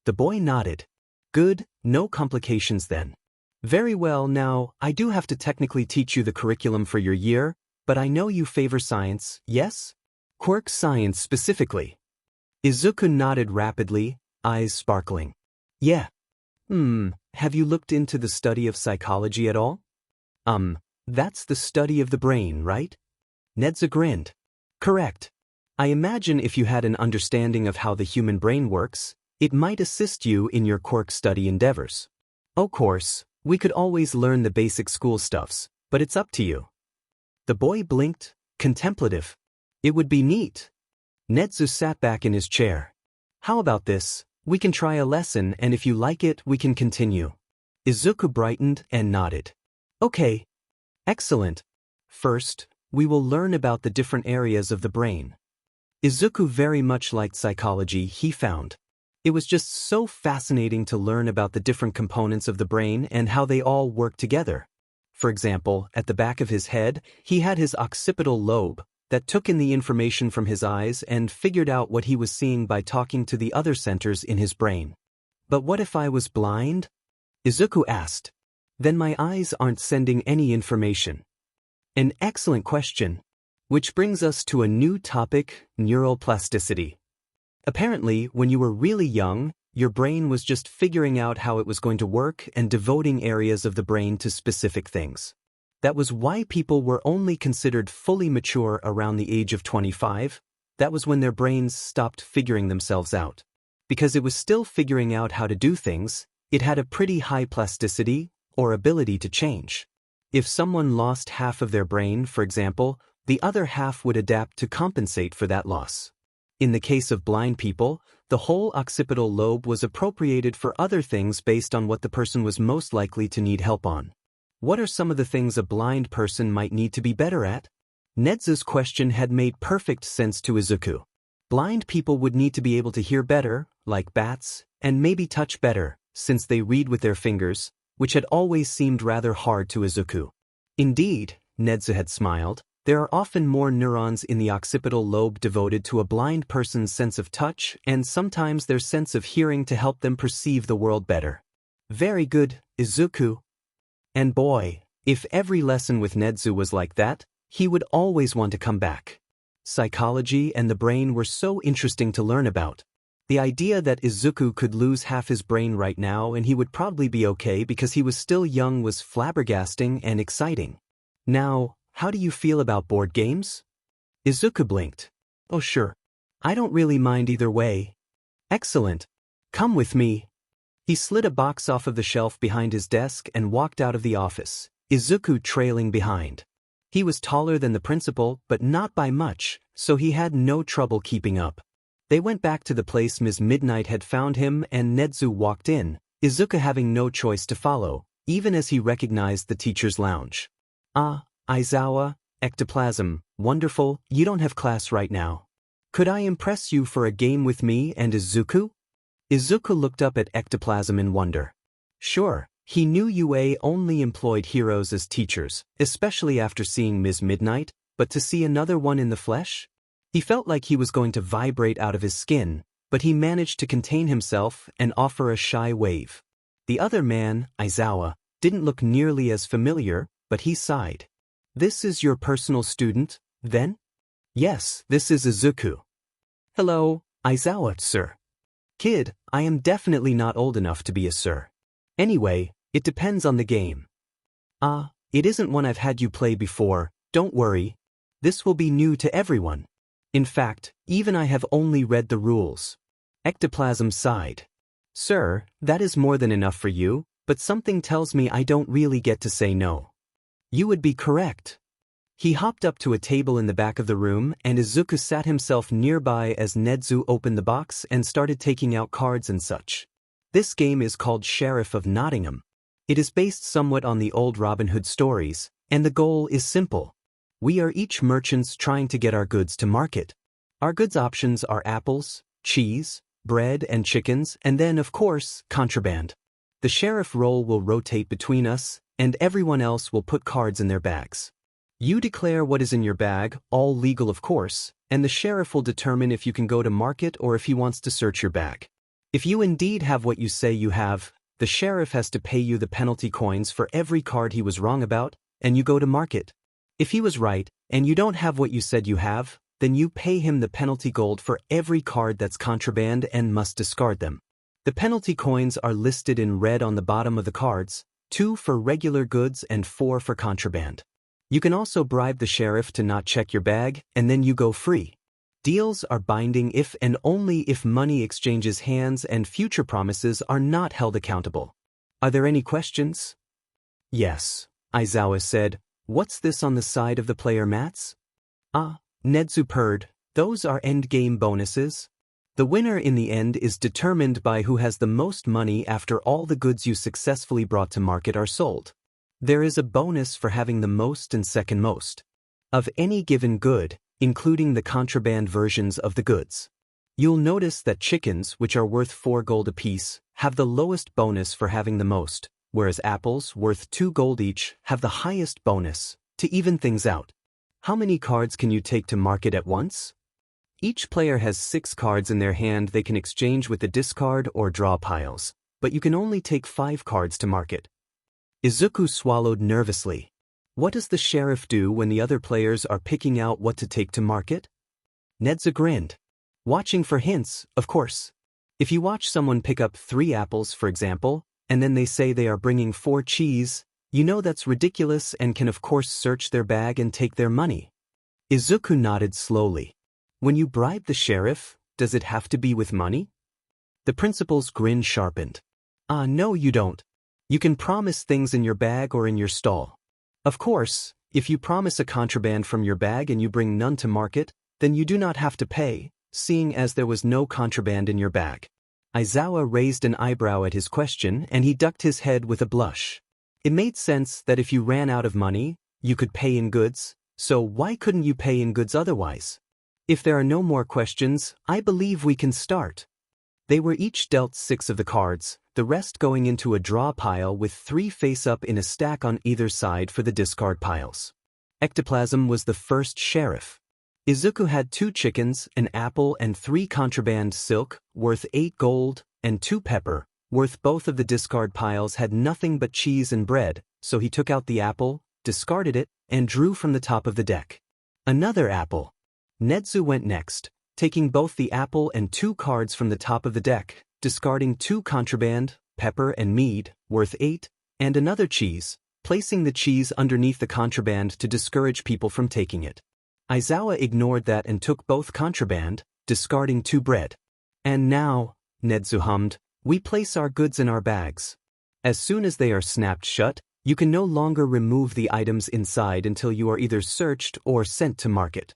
The boy nodded. Good, no complications then. Very well, now, I do have to technically teach you the curriculum for your year, but I know you favor science, yes? Quirk science specifically. Izuku nodded rapidly, eyes sparkling. Yeah. Have you looked into the study of psychology at all? That's the study of the brain, right? Nedzu grinned. Correct. I imagine if you had an understanding of how the human brain works, it might assist you in your quirk study endeavors. Of course, we could always learn the basic school stuffs, but it's up to you. The boy blinked, contemplative. It would be neat. Nedzu sat back in his chair. How about this? We can try a lesson, and if you like it, we can continue. Izuku brightened and nodded. Okay. Excellent. First, we will learn about the different areas of the brain. Izuku very much liked psychology, he found. It was just so fascinating to learn about the different components of the brain and how they all work together. For example, at the back of his head, he had his occipital lobe that took in the information from his eyes and figured out what he was seeing by talking to the other centers in his brain. But what if I was blind? Izuku asked. Then my eyes aren't sending any information. An excellent question. Which brings us to a new topic, neural plasticity. Apparently, when you were really young, your brain was just figuring out how it was going to work and devoting areas of the brain to specific things. That was why people were only considered fully mature around the age of 25. That was when their brains stopped figuring themselves out. Because it was still figuring out how to do things, it had a pretty high plasticity, or ability to change. If someone lost half of their brain, for example, the other half would adapt to compensate for that loss. In the case of blind people, the whole occipital lobe was appropriated for other things based on what the person was most likely to need help on. What are some of the things a blind person might need to be better at? Nedzu's question had made perfect sense to Izuku. Blind people would need to be able to hear better, like bats, and maybe touch better, since they read with their fingers, which had always seemed rather hard to Izuku. Indeed, Nedzu had smiled, there are often more neurons in the occipital lobe devoted to a blind person's sense of touch and sometimes their sense of hearing to help them perceive the world better. Very good, Izuku. And boy, if every lesson with Nedzu was like that, he would always want to come back. Psychology and the brain were so interesting to learn about. The idea that Izuku could lose half his brain right now and he would probably be okay because he was still young was flabbergasting and exciting. Now, how do you feel about board games? Izuku blinked. Oh sure. I don't really mind either way. Excellent. Come with me. He slid a box off of the shelf behind his desk and walked out of the office, Izuku trailing behind. He was taller than the principal, but not by much, so he had no trouble keeping up. They went back to the place Ms. Midnight had found him and Nedzu walked in, Izuku having no choice to follow, even as he recognized the teacher's lounge. Ah, Aizawa, ectoplasm, wonderful, you don't have class right now. Could I impress you for a game with me and Izuku? Izuku looked up at ectoplasm in wonder. Sure, he knew UA only employed heroes as teachers, especially after seeing Ms. Midnight, but to see another one in the flesh? He felt like he was going to vibrate out of his skin, but he managed to contain himself and offer a shy wave. The other man, Aizawa, didn't look nearly as familiar, but he sighed. This is your personal student, then? Yes, this is Izuku. Hello, Aizawa, sir. Kid, I am definitely not old enough to be a sir. Anyway, it depends on the game. It isn't one I've had you play before, don't worry. This will be new to everyone. In fact, even I have only read the rules. Ectoplasm sighed. Sir, that is more than enough for you, but something tells me I don't really get to say no. You would be correct. He hopped up to a table in the back of the room and Izuku sat himself nearby as Nedzu opened the box and started taking out cards and such. This game is called Sheriff of Nottingham. It is based somewhat on the old Robin Hood stories, and the goal is simple. We are each merchants trying to get our goods to market. Our goods options are apples, cheese, bread and chickens, and then, of course, contraband. The sheriff role will rotate between us, and everyone else will put cards in their bags. You declare what is in your bag, all legal of course, and the sheriff will determine if you can go to market or if he wants to search your bag. If you indeed have what you say you have, the sheriff has to pay you the penalty coins for every card he was wrong about, and you go to market. If he was right, and you don't have what you said you have, then you pay him the penalty gold for every card that's contraband and must discard them. The penalty coins are listed in red on the bottom of the cards, 2 for regular goods and 4 for contraband. You can also bribe the sheriff to not check your bag, and then you go free. Deals are binding if and only if money exchanges hands and future promises are not held accountable. Are there any questions? Yes, Aizawa said. What's this on the side of the player mats? Ah, Nedzu purred. Those are endgame bonuses. The winner in the end is determined by who has the most money after all the goods you successfully brought to market are sold. There is a bonus for having the most and second most of any given good, including the contraband versions of the goods. You'll notice that chickens, which are worth 4 gold apiece, have the lowest bonus for having the most, whereas apples, worth 2 gold each, have the highest bonus, to even things out. How many cards can you take to market at once? Each player has 6 cards in their hand they can exchange with the discard or draw piles, but you can only take 5 cards to market. Izuku swallowed nervously. What does the sheriff do when the other players are picking out what to take to market? Nedzu grinned. Watching for hints, of course. If you watch someone pick up 3 apples, for example, and then they say they are bringing 4 cheese, you know that's ridiculous and can of course search their bag and take their money. Izuku nodded slowly. When you bribe the sheriff, does it have to be with money? The principal's grin sharpened. Ah, no you don't. You can promise things in your bag or in your stall. Of course, if you promise a contraband from your bag and you bring none to market, then you do not have to pay, seeing as there was no contraband in your bag. Aizawa raised an eyebrow at his question and he ducked his head with a blush. It made sense that if you ran out of money, you could pay in goods, so why couldn't you pay in goods otherwise? If there are no more questions, I believe we can start. They were each dealt 6 of the cards, the rest going into a draw pile with 3 face-up in a stack on either side for the discard piles. Ectoplasm was the first sheriff. Izuku had 2 chickens, an apple and 3 contraband silk, worth 8 gold, and 2 pepper, worth both of the discard piles had nothing but cheese and bread, so he took out the apple, discarded it, and drew from the top of the deck. Another apple. Nedzu went next, taking both the apple and 2 cards from the top of the deck, discarding 2 contraband, pepper and mead, worth 8, and another cheese, placing the cheese underneath the contraband to discourage people from taking it. Aizawa ignored that and took both contraband, discarding 2 bread. And now, Nedzu hummed, we place our goods in our bags. As soon as they are snapped shut, you can no longer remove the items inside until you are either searched or sent to market.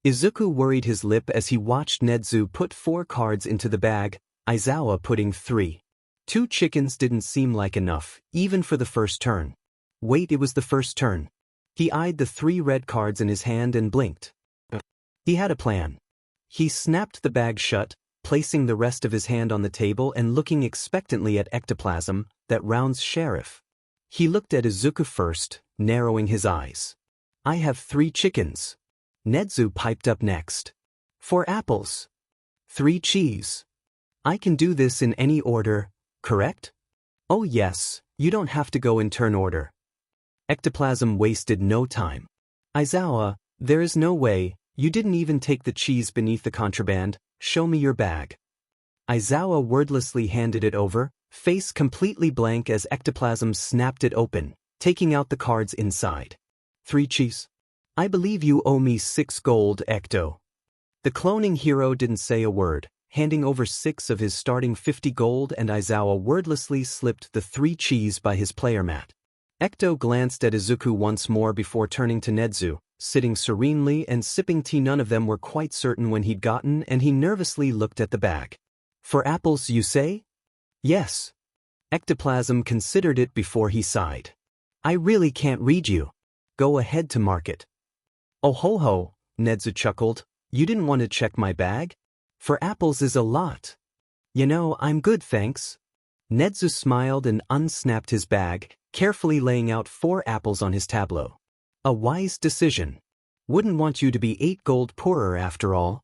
Izuku worried his lip as he watched Nedzu put 4 cards into the bag, Aizawa putting 3. 2 chickens didn't seem like enough, even for the first turn. Wait, it was the first turn. He eyed the 3 red cards in his hand and blinked. He had a plan. He snapped the bag shut, placing the rest of his hand on the table and looking expectantly at Ectoplasm, that round's sheriff. He looked at Izuku first, narrowing his eyes. I have 3 chickens. Nedzu piped up next. 4 apples. 3 cheese. I can do this in any order, correct? Oh yes, you don't have to go in turn order. Ectoplasm wasted no time. Aizawa, there is no way, you didn't even take the cheese beneath the contraband, show me your bag. Aizawa wordlessly handed it over, face completely blank as Ectoplasm snapped it open, taking out the cards inside. 3 cheese. I believe you owe me 6 gold, Ecto. The cloning hero didn't say a word, handing over 6 of his starting 50 gold, and Aizawa wordlessly slipped the 3 cheese by his player mat. Ecto glanced at Izuku once more before turning to Nedzu, sitting serenely and sipping tea. None of them were quite certain when he'd gotten, and he nervously looked at the bag. For apples, you say? Yes. Ectoplasm considered it before he sighed. I really can't read you. Go ahead to market. Oh ho ho, Nedzu chuckled. You didn't want to check my bag? For apples is a lot. You know, I'm good, thanks. Nedzu smiled and unsnapped his bag, carefully laying out 4 apples on his tableau. A wise decision. Wouldn't want you to be 8 gold poorer after all.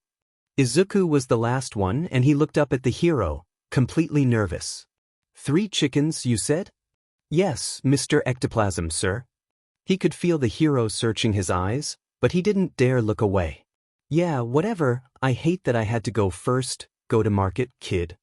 Izuku was the last one and he looked up at the hero, completely nervous. 3 chickens, you said? Yes, Mr. Ectoplasm, sir. He could feel the hero searching his eyes, but he didn't dare look away. Yeah, whatever, I hate that I had to go first. Go to market, kid.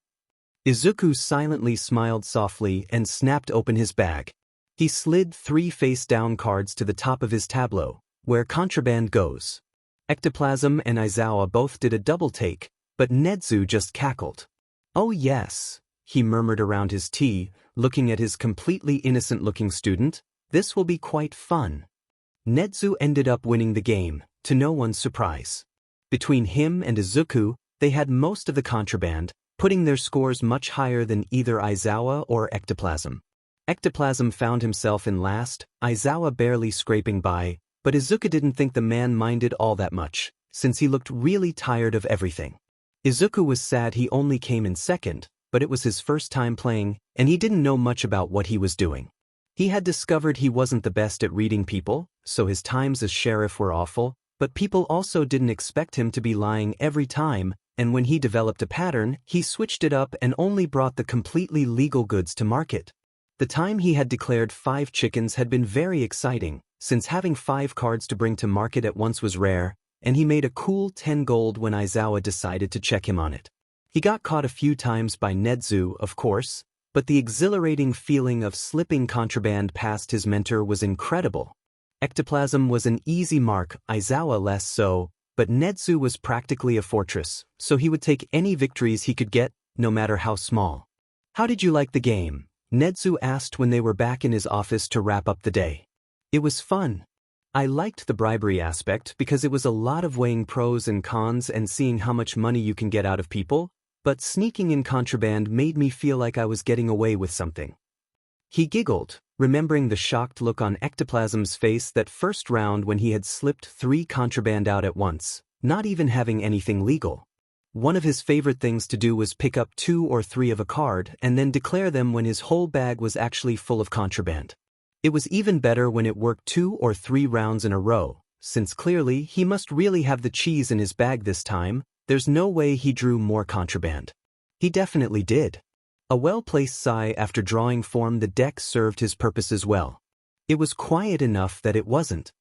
Izuku silently smiled softly and snapped open his bag. He slid 3 face-down cards to the top of his tableau, where contraband goes. Ectoplasm and Aizawa both did a double take, but Nedzu just cackled. Oh yes, he murmured around his tea, looking at his completely innocent-looking student. This will be quite fun. Nedzu ended up winning the game, to no one's surprise. Between him and Izuku, they had most of the contraband, putting their scores much higher than either Aizawa or Ectoplasm. Ectoplasm found himself in last, Aizawa barely scraping by, but Izuku didn't think the man minded all that much, since he looked really tired of everything. Izuku was sad he only came in second, but it was his first time playing, and he didn't know much about what he was doing. He had discovered he wasn't the best at reading people, so his times as sheriff were awful, but people also didn't expect him to be lying every time, and when he developed a pattern, he switched it up and only brought the completely legal goods to market. The time he had declared 5 chickens had been very exciting, since having 5 cards to bring to market at once was rare, and he made a cool 10 gold when Aizawa decided to check him on it. He got caught a few times by Nedzu, of course, but the exhilarating feeling of slipping contraband past his mentor was incredible. Ectoplasm was an easy mark, Aizawa less so, but Nedzu was practically a fortress, so he would take any victories he could get, no matter how small. How did you like the game? Nedzu asked when they were back in his office to wrap up the day. It was fun. I liked the bribery aspect because it was a lot of weighing pros and cons and seeing how much money you can get out of people, but sneaking in contraband made me feel like I was getting away with something. He giggled, remembering the shocked look on Ectoplasm's face that first round when he had slipped 3 contraband out at once, not even having anything legal. One of his favorite things to do was pick up 2 or 3 of a card and then declare them when his whole bag was actually full of contraband. It was even better when it worked 2 or 3 rounds in a row, since clearly he must really have the cheese in his bag this time. There's no way he drew more contraband. He definitely did. A well-placed sigh after drawing form. The deck served his purposes well. It was quiet enough that it wasn't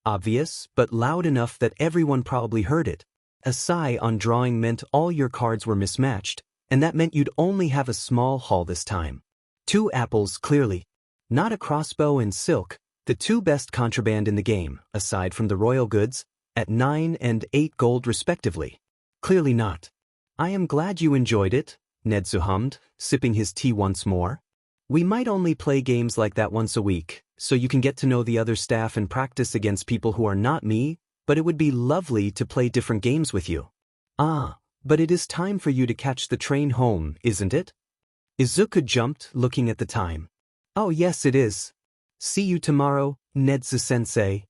obvious, but loud enough that everyone probably heard it. A sigh on drawing meant all your cards were mismatched, and that meant you'd only have a small haul this time. 2 apples, clearly. Not a crossbow and silk, the 2 best contraband in the game, aside from the royal goods, at 9 and 8 gold respectively. Clearly not. I am glad you enjoyed it, Nedzu hummed, sipping his tea once more. We might only play games like that once a week, so you can get to know the other staff and practice against people who are not me, but it would be lovely to play different games with you. Ah, but it is time for you to catch the train home, isn't it? Izuku jumped, looking at the time. Oh yes, it is. See you tomorrow, Nedzu-sensei.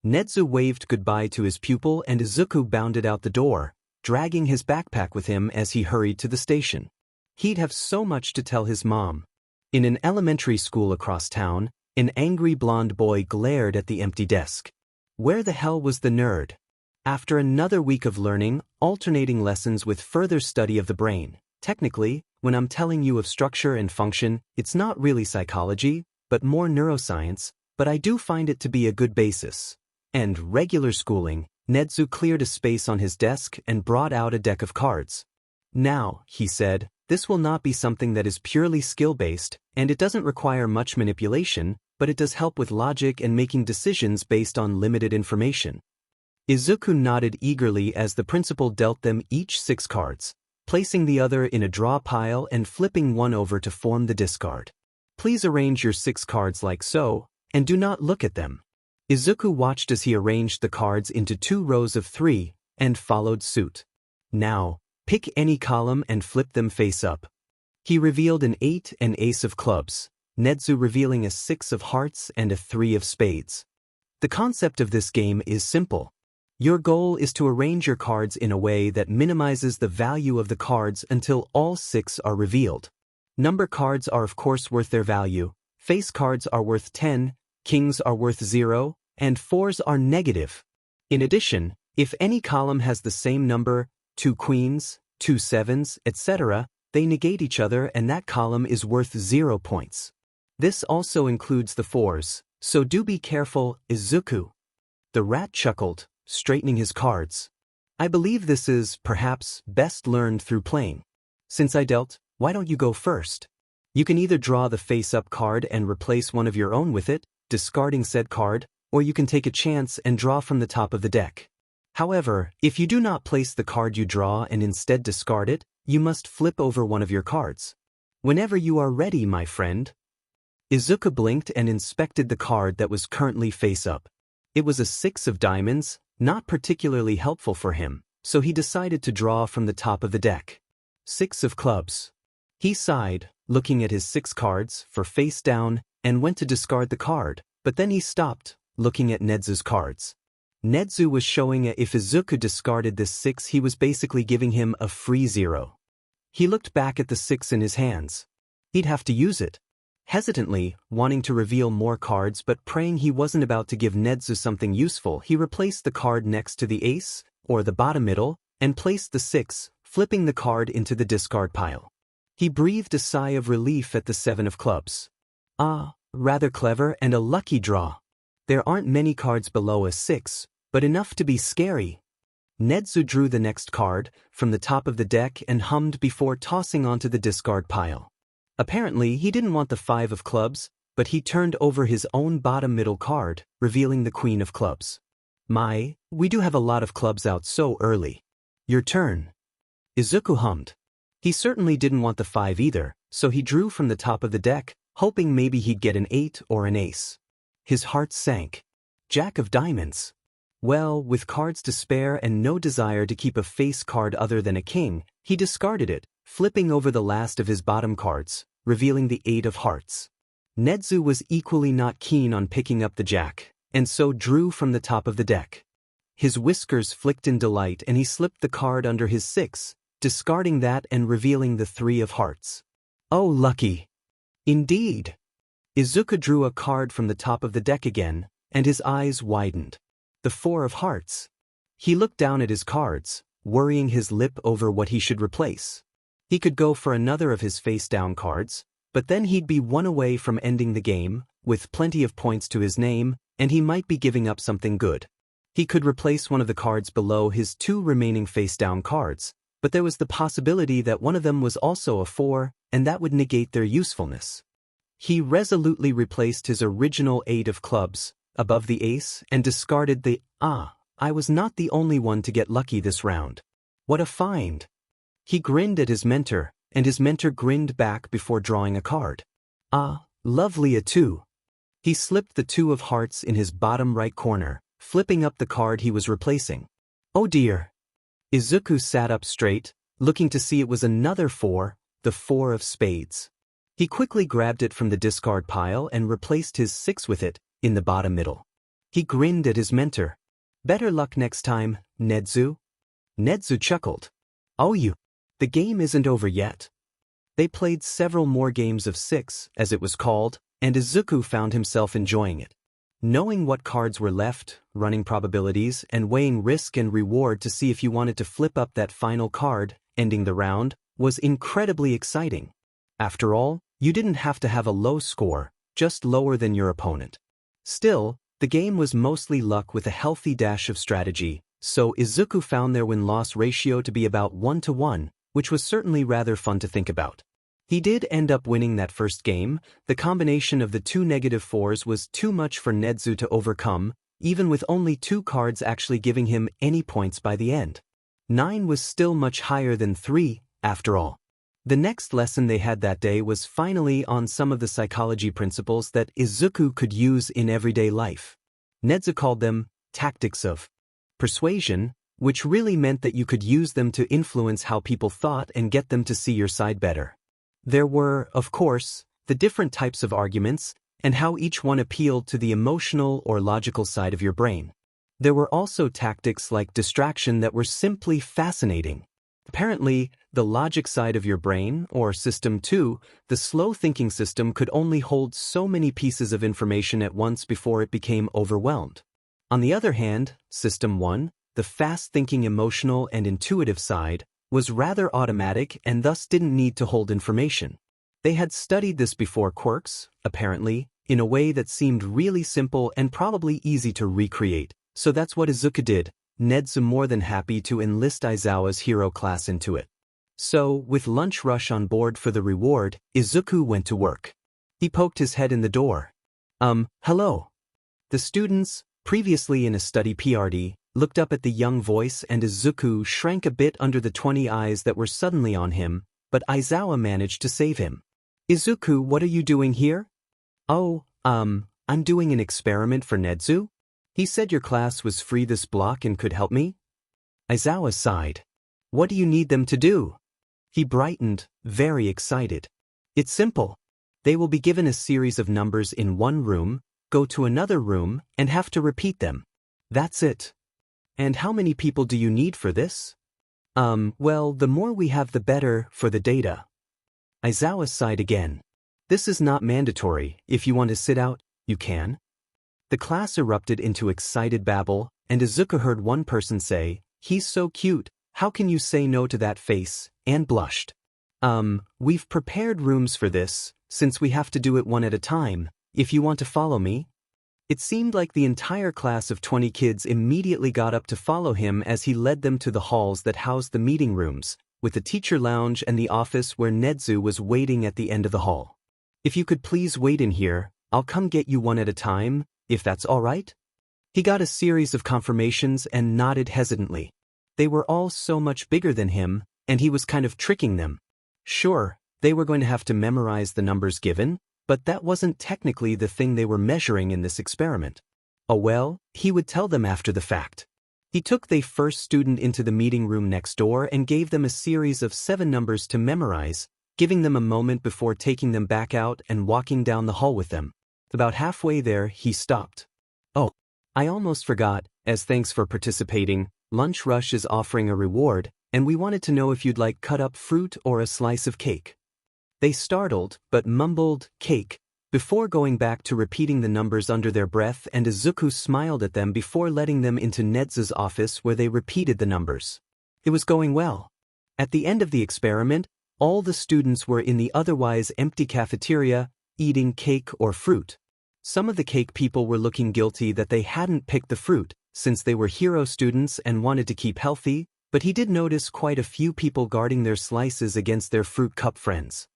Nedzu waved goodbye to his pupil and Izuku bounded out the door, dragging his backpack with him as he hurried to the station. He'd have so much to tell his mom. In an elementary school across town, an angry blonde boy glared at the empty desk. Where the hell was the nerd? After another week of learning, alternating lessons with further study of the brain, technically, when I'm telling you of structure and function, it's not really psychology, but more neuroscience, but I do find it to be a good basis. And regular schooling, Nedzu cleared a space on his desk and brought out a deck of cards. Now, he said, this will not be something that is purely skill-based, and it doesn't require much manipulation, but it does help with logic and making decisions based on limited information. Izuku nodded eagerly as the principal dealt them each 6 cards, placing the other in a draw pile and flipping one over to form the discard. Please arrange your 6 cards like so, and do not look at them. Izuku watched as he arranged the cards into 2 rows of 3, and followed suit. Now, pick any column and flip them face up. He revealed an 8 and ace of clubs, Nedzu revealing a 6 of hearts and a 3 of spades. The concept of this game is simple. Your goal is to arrange your cards in a way that minimizes the value of the cards until all 6 are revealed. Number cards are of course worth their value, face cards are worth 10, kings are worth 0, and 4s are negative. In addition, if any column has the same number, 2 queens, 2 sevens, etc., they negate each other and that column is worth 0 points. This also includes the 4s, so do be careful, Izuku. The rat chuckled, straightening his cards. I believe this is, perhaps, best learned through playing. Since I dealt, why don't you go first? You can either draw the face-up card and replace one of your own with it, discarding said card, or you can take a chance and draw from the top of the deck. However, if you do not place the card you draw and instead discard it, you must flip over one of your cards. Whenever you are ready, my friend. Izuku blinked and inspected the card that was currently face-up. It was a 6 of diamonds, not particularly helpful for him, so he decided to draw from the top of the deck. 6 of clubs. He sighed, looking at his 6 cards for face down, and went to discard the card, but then he stopped, looking at Nedzu's cards. Nedzu was showing if Izuku discarded this 6, he was basically giving him a free 0. He looked back at the 6 in his hands. He'd have to use it. Hesitantly, wanting to reveal more cards but praying he wasn't about to give Nedzu something useful, he replaced the card next to the ace, or the bottom middle, and placed the 6, flipping the card into the discard pile. He breathed a sigh of relief at the 7 of clubs. Ah, rather clever and a lucky draw. There aren't many cards below a 6, but enough to be scary. Nedzu drew the next card from the top of the deck and hummed before tossing onto the discard pile. Apparently, he didn't want the 5 of clubs, but he turned over his own bottom middle card, revealing the queen of clubs. We do have a lot of clubs out so early. Your turn. Izuku hummed. He certainly didn't want the 5 either, so he drew from the top of the deck, hoping maybe he'd get an 8 or an ace. His heart sank. Jack of diamonds. Well, with cards to spare and no desire to keep a face card other than a king, he discarded it, flipping over the last of his bottom cards, revealing the 8 of hearts. Nedzu was equally not keen on picking up the jack, and so drew from the top of the deck. His whiskers flicked in delight and he slipped the card under his 6, discarding that and revealing the 3 of hearts. Oh, lucky. Indeed. Izuku drew a card from the top of the deck again, and his eyes widened. The 4 of hearts. He looked down at his cards, worrying his lip over what he should replace. He could go for another of his face-down cards, but then he'd be one away from ending the game, with plenty of points to his name, and he might be giving up something good. He could replace one of the cards below his 2 remaining face-down cards, but there was the possibility that one of them was also a 4, and that would negate their usefulness. He resolutely replaced his original 8 of clubs, above the ace, and discarded the, I was not the only one to get lucky this round. What a find! He grinned at his mentor, and his mentor grinned back before drawing a card. Lovely a 2. He slipped the 2 of hearts in his bottom right corner, flipping up the card he was replacing. Oh dear! Izuku sat up straight, looking to see it was another 4, the 4 of spades. He quickly grabbed it from the discard pile and replaced his 6 with it, in the bottom middle. He grinned at his mentor. Better luck next time, Nedzu. Nedzu chuckled. Oh, the game isn't over yet. They played several more games of 6, as it was called, and Izuku found himself enjoying it. Knowing what cards were left, running probabilities, and weighing risk and reward to see if you wanted to flip up that final card, ending the round, was incredibly exciting. After all, you didn't have to have a low score, just lower than your opponent. Still, the game was mostly luck with a healthy dash of strategy, so Izuku found their win-loss ratio to be about 1-to-1, which was certainly rather fun to think about. He did end up winning that first game. The combination of the 2 -4s was too much for Nedzu to overcome, even with only 2 cards actually giving him any points by the end. 9 was still much higher than 3, after all. The next lesson they had that day was finally on some of the psychology principles that Izuku could use in everyday life. Nedzu called them tactics of persuasion, which really meant that you could use them to influence how people thought and get them to see your side better. There were, of course, the different types of arguments and how each one appealed to the emotional or logical side of your brain. There were also tactics like distraction that were simply fascinating. Apparently, the logic side of your brain, or System 2, the slow thinking system could only hold so many pieces of information at once before it became overwhelmed. On the other hand, System 1, the fast-thinking emotional and intuitive side, was rather automatic and thus didn't need to hold information. They had studied this before quirks, apparently, in a way that seemed really simple and probably easy to recreate, so that's what Izuku did, Nedzu more than happy to enlist Aizawa's hero class into it. So, with lunch rush on board for the reward, Izuku went to work. He poked his head in the door. Hello. The students, previously in a study PRD, looked up at the young voice and Izuku shrank a bit under the 20 eyes that were suddenly on him, but Aizawa managed to save him. Izuku, what are you doing here? Oh, I'm doing an experiment for Nedzu. He said your class was free this block and could help me? Aizawa sighed. What do you need them to do? He brightened, very excited. It's simple. They will be given a series of numbers in one room, go to another room, and have to repeat them. That's it. And how many people do you need for this? Well, the more we have the better for the data. Aizawa sighed again. This is not mandatory. If you want to sit out, you can. The class erupted into excited babble, and Izuku heard one person say, "He's so cute, how can you say no to that face?" and blushed. We've prepared rooms for this, since we have to do it one at a time, if you want to follow me. It seemed like the entire class of 20 kids immediately got up to follow him as he led them to the halls that housed the meeting rooms, with the teacher lounge and the office where Nedzu was waiting at the end of the hall. If you could please wait in here, I'll come get you one at a time, if that's all right? He got a series of confirmations and nodded hesitantly. They were all so much bigger than him, and he was kind of tricking them. Sure, they were going to have to memorize the numbers given, but that wasn't technically the thing they were measuring in this experiment. Oh well, he would tell them after the fact. He took the first student into the meeting room next door and gave them a series of 7 numbers to memorize, giving them a moment before taking them back out and walking down the hall with them. About halfway there, he stopped. Oh, I almost forgot, as thanks for participating, Lunch Rush is offering a reward, and we wanted to know if you'd like cut up fruit or a slice of cake. They startled, but mumbled, cake, before going back to repeating the numbers under their breath, and Izuku smiled at them before letting them into Nedzu's office where they repeated the numbers. It was going well. At the end of the experiment, all the students were in the otherwise empty cafeteria, eating cake or fruit. Some of the cake people were looking guilty that they hadn't picked the fruit, since they were hero students and wanted to keep healthy, but he did notice quite a few people guarding their slices against their fruit cup friends.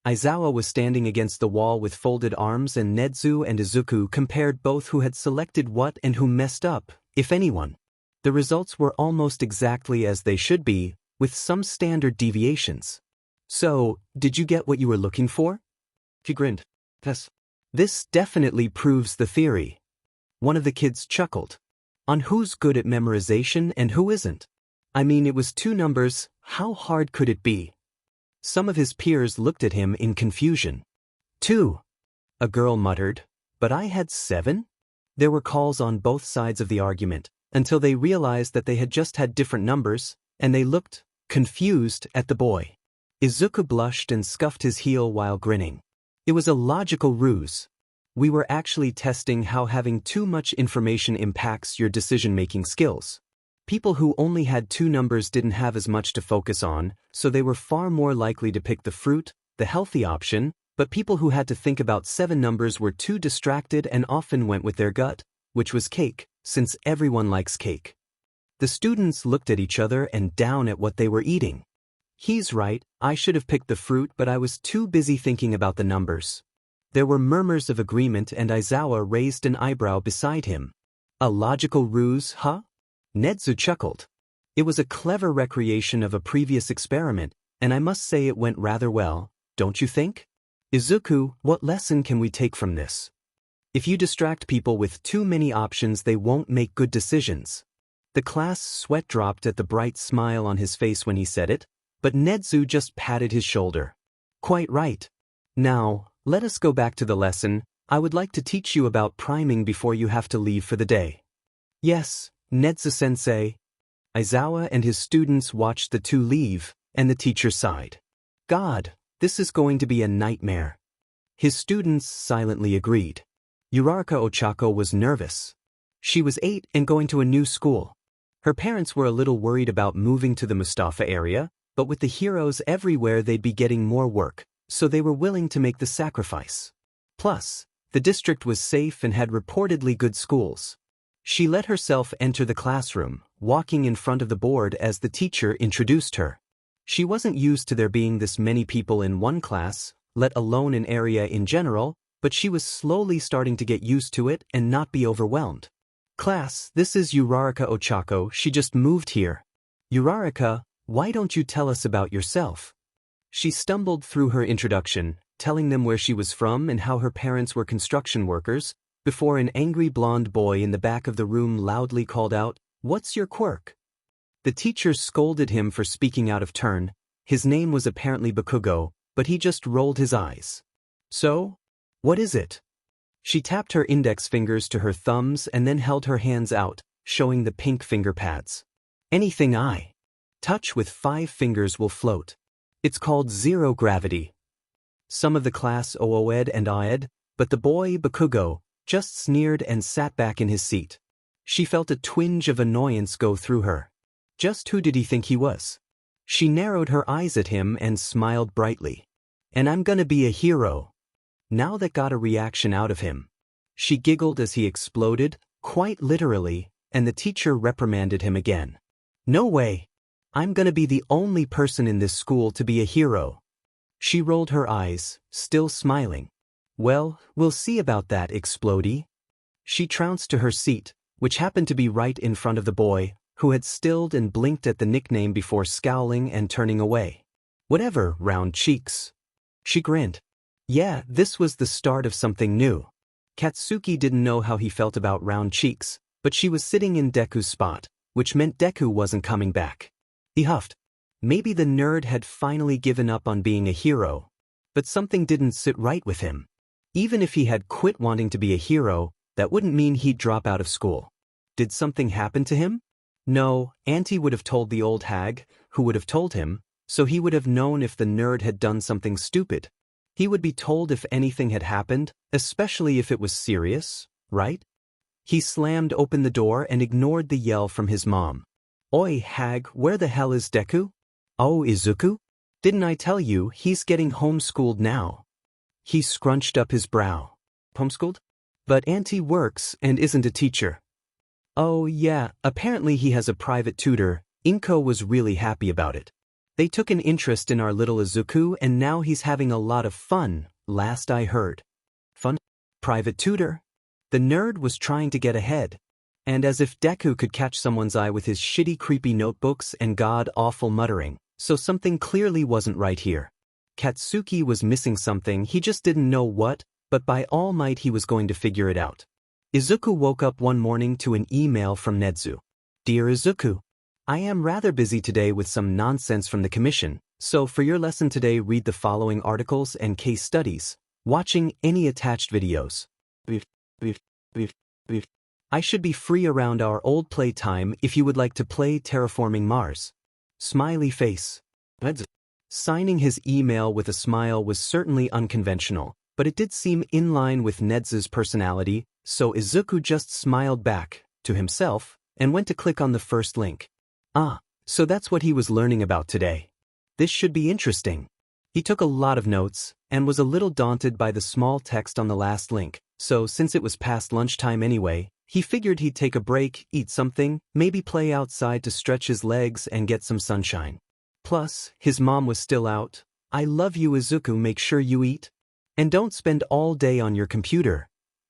Aizawa was standing against the wall with folded arms, and Nedzu and Izuku compared both who had selected what and who messed up, if anyone. The results were almost exactly as they should be, with some standard deviations. So, did you get what you were looking for? He grinned. Yes. This definitely proves the theory. One of the kids chuckled. On who's good at memorization and who isn't? I mean, it was 2 numbers, how hard could it be? Some of his peers looked at him in confusion. 2. A girl muttered, but I had 7? There were calls on both sides of the argument, until they realized that they had just had different numbers, and they looked, confused, at the boy. Izuku blushed and scuffed his heel while grinning. It was a logical ruse. We were actually testing how having too much information impacts your decision-making skills. People who only had 2 numbers didn't have as much to focus on, so they were far more likely to pick the fruit, the healthy option, but people who had to think about 7 numbers were too distracted and often went with their gut, which was cake, since everyone likes cake. The students looked at each other and down at what they were eating. He's right, I should have picked the fruit, but I was too busy thinking about the numbers. There were murmurs of agreement, and Aizawa raised an eyebrow beside him. A logical ruse, huh? Nedzu chuckled. It was a clever recreation of a previous experiment, and I must say it went rather well, don't you think? Izuku, what lesson can we take from this? If you distract people with too many options, they won't make good decisions. The class sweat dropped at the bright smile on his face when he said it, but Nedzu just patted his shoulder. Quite right. Now, let us go back to the lesson. I would like to teach you about priming before you have to leave for the day. Yes, Nedzu-sensei. Aizawa and his students watched the 2 leave, and the teacher sighed. God, this is going to be a nightmare. His students silently agreed. Uraraka Ochako was nervous. She was 8 and going to a new school. Her parents were a little worried about moving to the Mustafa area, but with the heroes everywhere they'd be getting more work, so they were willing to make the sacrifice. Plus, the district was safe and had reportedly good schools. She let herself enter the classroom, walking in front of the board as the teacher introduced her. She wasn't used to there being this many people in one class, let alone an area in general, but she was slowly starting to get used to it and not be overwhelmed. Class, this is Urarika Ochako, she just moved here. Urarika, why don't you tell us about yourself? She stumbled through her introduction, telling them where she was from and how her parents were construction workers, before an angry blonde boy in the back of the room loudly called out, "What's your quirk?" The teacher scolded him for speaking out of turn. His name was apparently Bakugo, but he just rolled his eyes. So? What is it? She tapped her index fingers to her thumbs and then held her hands out, showing the pink finger pads. Anything I touch with 5 fingers will float. It's called zero gravity. Some of the class ooed and ahed, but the boy, Bakugo, just sneered and sat back in his seat. She felt a twinge of annoyance go through her. Just who did he think he was? She narrowed her eyes at him and smiled brightly. And I'm gonna be a hero. Now that got a reaction out of him. She giggled as he exploded, quite literally, and the teacher reprimanded him again. No way. I'm gonna be the only person in this school to be a hero. She rolled her eyes, still smiling. Well, we'll see about that, Explodey. She trounced to her seat, which happened to be right in front of the boy, who had stilled and blinked at the nickname before scowling and turning away. Whatever, round cheeks. She grinned. Yeah, this was the start of something new. Katsuki didn't know how he felt about round cheeks, but she was sitting in Deku's spot, which meant Deku wasn't coming back. He huffed. Maybe the nerd had finally given up on being a hero. But something didn't sit right with him. Even if he had quit wanting to be a hero, that wouldn't mean he'd drop out of school. Did something happen to him? No, Auntie would have told the old hag, who would have told him, so he would have known if the nerd had done something stupid. He would be told if anything had happened, especially if it was serious, right? He slammed open the door and ignored the yell from his mom. Oi, hag, where the hell is Deku? Oh, Izuku? Didn't I tell you he's getting homeschooled now? He scrunched up his brow. Homeschooled? But Auntie works and isn't a teacher. Oh yeah, apparently he has a private tutor. Inko was really happy about it. They took an interest in our little Izuku and now he's having a lot of fun, last I heard. Fun? Private tutor? The nerd was trying to get ahead. And as if Deku could catch someone's eye with his shitty creepy notebooks and god-awful muttering, so something clearly wasn't right here. Katsuki was missing something, he just didn't know what, but by all might he was going to figure it out. Izuku woke up one morning to an email from Nedzu. Dear Izuku, I am rather busy today with some nonsense from the commission, so for your lesson today read the following articles and case studies, watching any attached videos. I should be free around our old playtime if you would like to play Terraforming Mars. Smiley face. Signing his email with a smile was certainly unconventional, but it did seem in line with Nedzu's personality, so Izuku just smiled back, to himself, and went to click on the first link. Ah, so that's what he was learning about today. This should be interesting. He took a lot of notes, and was a little daunted by the small text on the last link, so since it was past lunchtime anyway, he figured he'd take a break, eat something, maybe play outside to stretch his legs and get some sunshine. Plus, his mom was still out. I love you, Izuku, make sure you eat. And don't spend all day on your computer.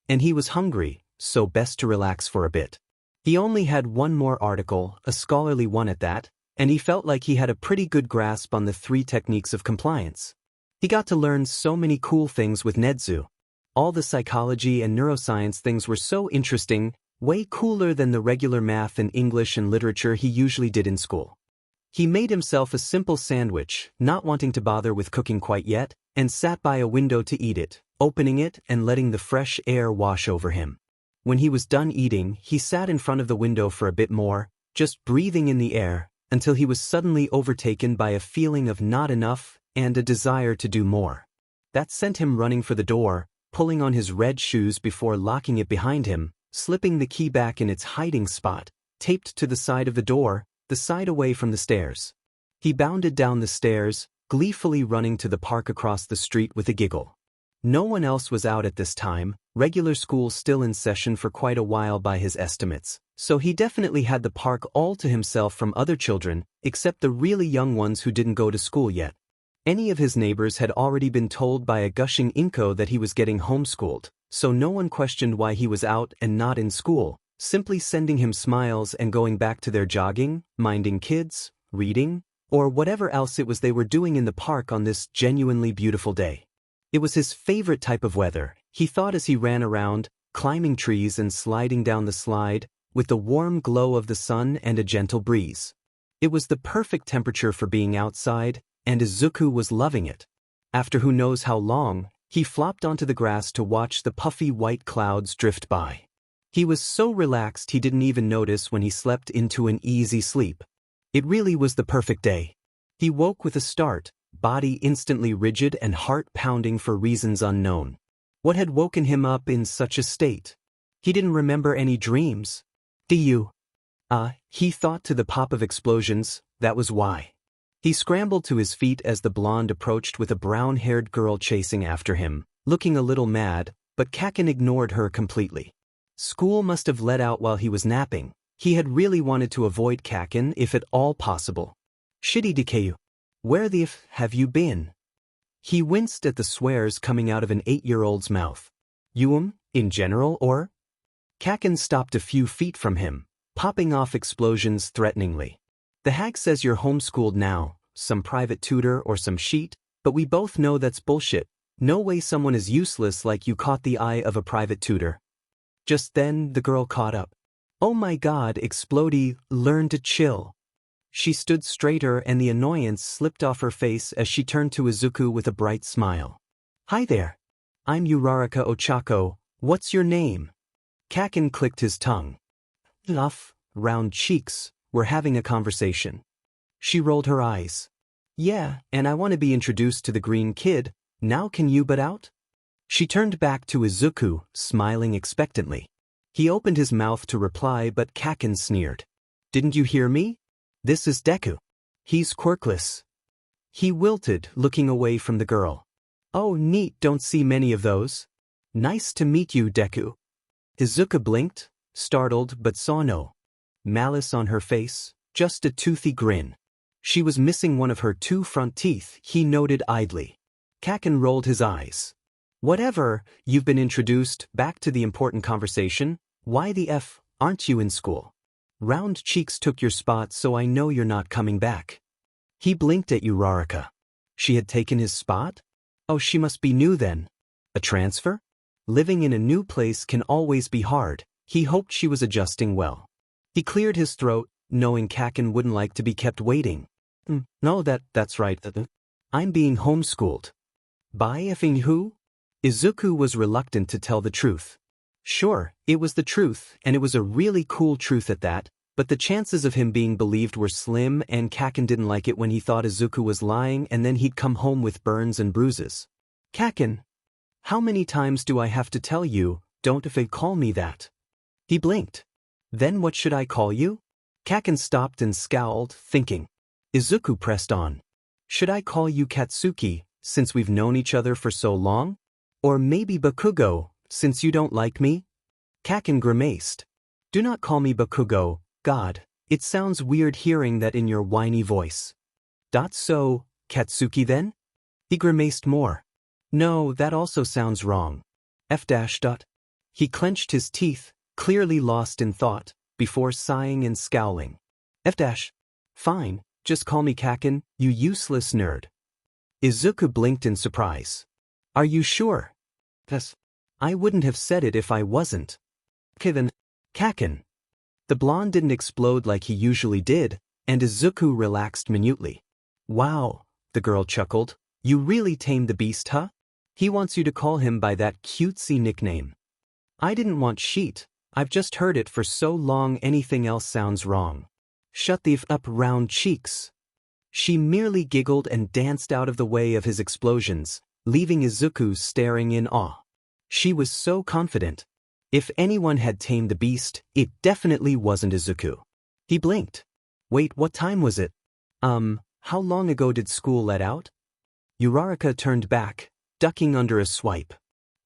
And he was hungry, so best to relax for a bit. He only had one more article, a scholarly one at that, and he felt like he had a pretty good grasp on the 3 techniques of compliance. He got to learn so many cool things with Nedzu. All the psychology and neuroscience things were so interesting, way cooler than the regular math and English and literature he usually did in school. He made himself a simple sandwich, not wanting to bother with cooking quite yet, and sat by a window to eat it, opening it and letting the fresh air wash over him. When he was done eating, he sat in front of the window for a bit more, just breathing in the air, until he was suddenly overtaken by a feeling of not enough and a desire to do more. That sent him running for the door, pulling on his red shoes before locking it behind him, slipping the key back in its hiding spot, taped to the side of the door, the side away from the stairs. He bounded down the stairs, gleefully running to the park across the street with a giggle. No one else was out at this time, regular school still in session for quite a while by his estimates, so he definitely had the park all to himself from other children, except the really young ones who didn't go to school yet. Any of his neighbors had already been told by a gushing Inko that he was getting homeschooled, so no one questioned why he was out and not in school, simply sending him smiles and going back to their jogging, minding kids, reading, or whatever else it was they were doing in the park on this genuinely beautiful day. It was his favorite type of weather, he thought as he ran around, climbing trees and sliding down the slide, with the warm glow of the sun and a gentle breeze. It was the perfect temperature for being outside, and Izuku was loving it. After who knows how long, he flopped onto the grass to watch the puffy white clouds drift by. He was so relaxed he didn't even notice when he slept into an easy sleep. It really was the perfect day. He woke with a start, body instantly rigid and heart pounding for reasons unknown. What had woken him up in such a state? He didn't remember any dreams. He thought to the pop of explosions, that was why. He scrambled to his feet as the blonde approached with a brown-haired girl chasing after him, looking a little mad, but Kaken ignored her completely. School must have let out while he was napping. He had really wanted to avoid Kaken if at all possible. Shitty Deku. Where the f have you been? He winced at the swears coming out of an 8-year-old's mouth. In general, or? Kaken stopped a few feet from him, popping off explosions threateningly. The hag says you're homeschooled now, some private tutor or some sheet, but we both know that's bullshit. No way someone is useless like you caught the eye of a private tutor. Just then, the girl caught up. Oh my god, Explodey, learn to chill. She stood straighter and the annoyance slipped off her face as she turned to Izuku with a bright smile. Hi there. I'm Uraraka Ochako, what's your name? Kaken clicked his tongue. Round cheeks, we're having a conversation. She rolled her eyes. Yeah, and I want to be introduced to the green kid, now can you butt out? She turned back to Izuku, smiling expectantly. He opened his mouth to reply but Kaken sneered. Didn't you hear me? This is Deku. He's quirkless. He wilted, looking away from the girl. Oh neat, don't see many of those. Nice to meet you, Deku. Izuku blinked, startled but saw no malice on her face, just a toothy grin. She was missing one of her 2 front teeth, he noted idly. Kaken rolled his eyes. Whatever, you've been introduced, back to the important conversation. Why the f aren't you in school? Round cheeks took your spot so I know you're not coming back. He blinked at Uraraka. She had taken his spot? Oh, she must be new then. A transfer? Living in a new place can always be hard. He hoped she was adjusting well. He cleared his throat, knowing Kaken wouldn't like to be kept waiting. No, that's right. I'm being homeschooled. By effing who? Izuku was reluctant to tell the truth. Sure, it was the truth, and it was a really cool truth at that, but the chances of him being believed were slim and Kaken didn't like it when he thought Izuku was lying and then he'd come home with burns and bruises. Kaken, how many times do I have to tell you, don't if they call me that? He blinked. Then what should I call you? Kaken stopped and scowled, thinking. Izuku pressed on. Should I call you Katsuki, since we've known each other for so long? Or maybe Bakugo, since you don't like me? Kaken grimaced. Do not call me Bakugo, God, it sounds weird hearing that in your whiny voice. So, Katsuki then? He grimaced more. No, that also sounds wrong. He clenched his teeth, clearly lost in thought, before sighing and scowling. Fine, just call me Kaken, you useless nerd. Izuku blinked in surprise. Are you sure? Yes. I wouldn't have said it if I wasn't. Kaken. The blonde didn't explode like he usually did, and Izuku relaxed minutely. Wow, the girl chuckled. You really tamed the beast, huh? He wants you to call him by that cutesy nickname. I didn't want sheet. I've just heard it for so long anything else sounds wrong. Shut the f up, round cheeks. She merely giggled and danced out of the way of his explosions, leaving Izuku staring in awe. She was so confident. If anyone had tamed the beast, it definitely wasn't Izuku. He blinked. Wait, what time was it? How long ago did school let out? Uraraka turned back. ducking under a swipe.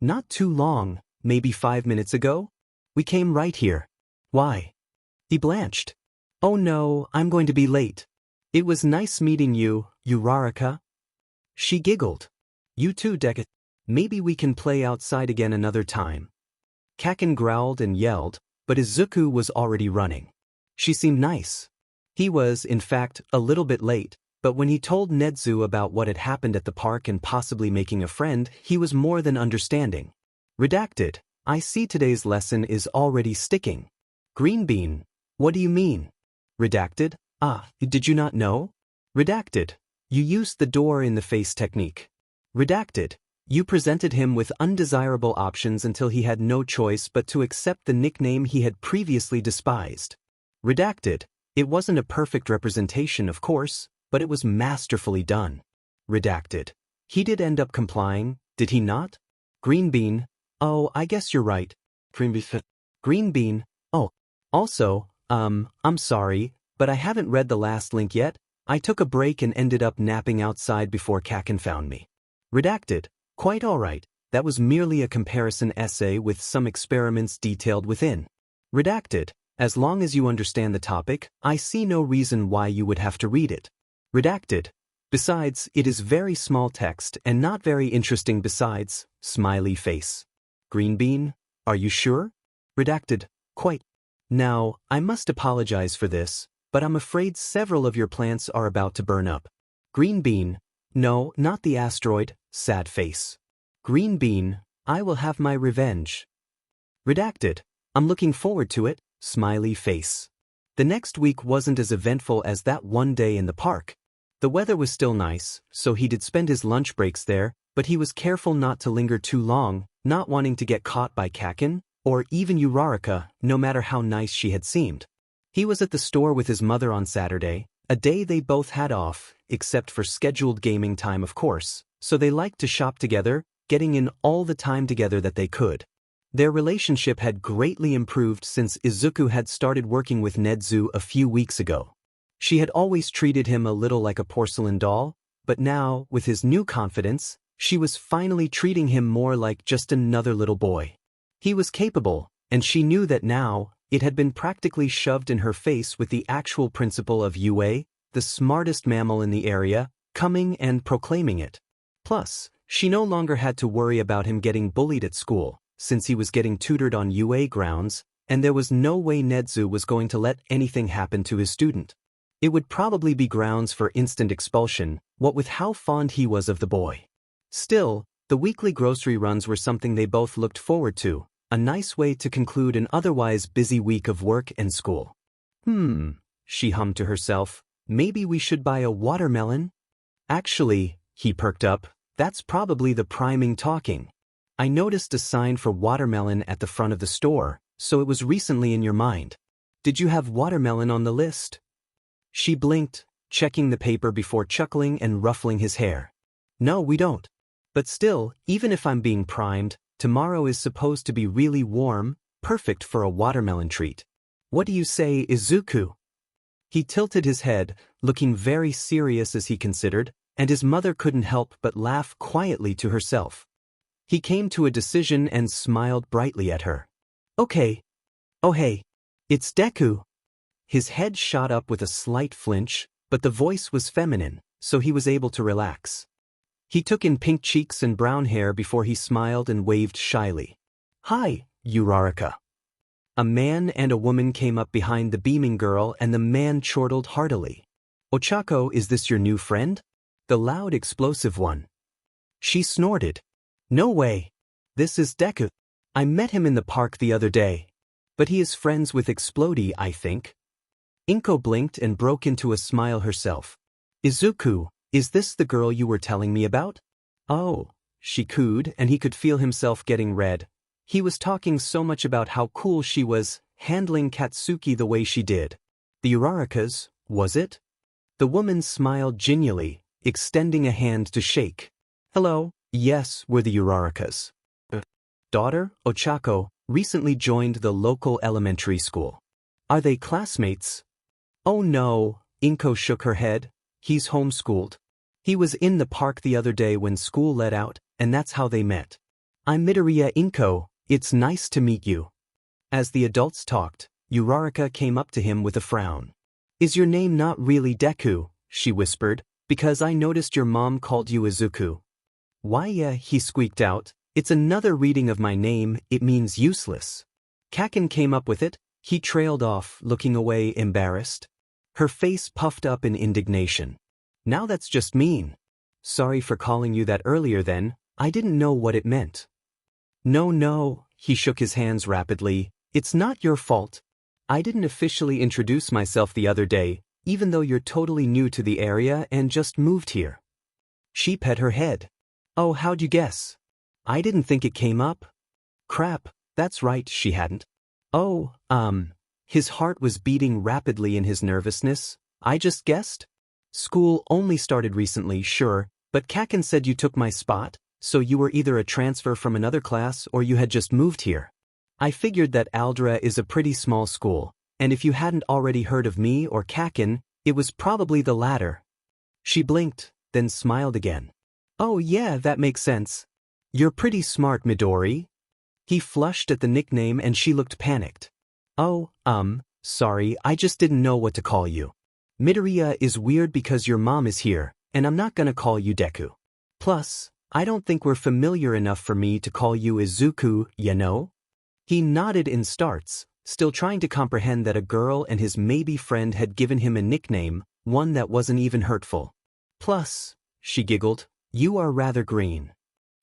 Not too long, maybe 5 minutes ago? We came right here. Why? He blanched. Oh no, I'm going to be late. It was nice meeting you, Uraraka. She giggled. You too, Deku. Maybe we can play outside again another time. Kaken growled and yelled, but Izuku was already running. She seemed nice. He was, in fact, a little bit late, but when he told Nedzu about what had happened at the park and possibly making a friend, he was more than understanding. Redacted. I see today's lesson is already sticking. Greenbean. What do you mean? Redacted. Ah, did you not know? Redacted. You used the door in the face technique. Redacted. You presented him with undesirable options until he had no choice but to accept the nickname he had previously despised. Redacted. It wasn't a perfect representation, of course, but it was masterfully done. Redacted. He did end up complying, did he not? Greenbean. Oh, I guess you're right. Greenbean. Oh, also, I'm sorry, but I haven't read the last link yet. I took a break and ended up napping outside before Kaken found me. Redacted. Quite all right, that was merely a comparison essay with some experiments detailed within. Redacted. As long as you understand the topic, I see no reason why you would have to read it. Redacted. Besides, it is very small text and not very interesting besides, smiley face. Greenbean, are you sure? Redacted. Quite. Now, I must apologize for this, but I'm afraid several of your plants are about to burn up. Greenbean. No, not the asteroid, sad face. Greenbean, I will have my revenge. Redacted. I'm looking forward to it, smiley face. The next week wasn't as eventful as that one day in the park. The weather was still nice, so he did spend his lunch breaks there, but he was careful not to linger too long, not wanting to get caught by Kaken, or even Uraraka, no matter how nice she had seemed. He was at the store with his mother on Saturday, a day they both had off, except for scheduled gaming time of course, so they liked to shop together, getting in all the time together that they could. Their relationship had greatly improved since Izuku had started working with Nedzu a few weeks ago. She had always treated him a little like a porcelain doll, but now, with his new confidence, she was finally treating him more like just another little boy. He was capable, and she knew that now, it had been practically shoved in her face with the actual principle of UA, the smartest mammal in the area, coming and proclaiming it. Plus, she no longer had to worry about him getting bullied at school, since he was getting tutored on UA grounds, and there was no way Nedzu was going to let anything happen to his student. It would probably be grounds for instant expulsion, what with how fond he was of the boy. Still, the weekly grocery runs were something they both looked forward to, a nice way to conclude an otherwise busy week of work and school. She hummed to herself, maybe we should buy a watermelon? Actually, he perked up, that's probably the priming talking. I noticed a sign for watermelon at the front of the store, so it was recently in your mind. Did you have watermelon on the list? She blinked, checking the paper before chuckling and ruffling his hair. No, we don't. But still, even if I'm being primed, tomorrow is supposed to be really warm, perfect for a watermelon treat. What do you say, Izuku? He tilted his head, looking very serious as he considered, and his mother couldn't help but laugh quietly to herself. He came to a decision and smiled brightly at her. Okay. Oh hey. It's Deku. His head shot up with a slight flinch, but the voice was feminine, so he was able to relax. He took in pink cheeks and brown hair before he smiled and waved shyly. Hi, Uraraka. A man and a woman came up behind the beaming girl and the man chortled heartily. Ochako, is this your new friend? The loud explosive one. She snorted. No way. This is Deku. I met him in the park the other day. But he is friends with Explodey, I think. Inko blinked and broke into a smile herself. Izuku, is this the girl you were telling me about? Oh, she cooed, and he could feel himself getting red. He was talking so much about how cool she was, handling Katsuki the way she did. The Urarakas, was it? The woman smiled genially, extending a hand to shake. Hello, yes, we're the Urarakas. Daughter, Ochako, recently joined the local elementary school. Are they classmates? Oh no, Inko shook her head. He's homeschooled. He was in the park the other day when school let out, and that's how they met. I'm Midoriya Inko, it's nice to meet you. As the adults talked, Uraraka came up to him with a frown. Is your name not really Deku, she whispered, because I noticed your mom called you Izuku. Why he squeaked out, it's another reading of my name, it means useless. Kaken came up with it, he trailed off, looking away embarrassed. Her face puffed up in indignation. Now that's just mean. Sorry for calling you that earlier then, I didn't know what it meant. No, he shook his hands rapidly, it's not your fault. I didn't officially introduce myself the other day, even though you're totally new to the area and just moved here. She pet her head. Oh, how'd you guess? I didn't think it came up. Crap, that's right, she hadn't. Oh, his heart was beating rapidly in his nervousness. I just guessed? School only started recently, sure, but Kaken said you took my spot, so you were either a transfer from another class or you had just moved here. I figured that Aldra is a pretty small school, and if you hadn't already heard of me or Kaken, it was probably the latter. She blinked, then smiled again. Oh yeah, that makes sense. You're pretty smart, Midori. He flushed at the nickname and she looked panicked. Oh, sorry, I just didn't know what to call you. Midoriya is weird because your mom is here, and I'm not gonna call you Deku. Plus, I don't think we're familiar enough for me to call you Izuku, you know? He nodded in starts, still trying to comprehend that a girl and his maybe friend had given him a nickname, one that wasn't even hurtful. Plus, she giggled, you are rather green.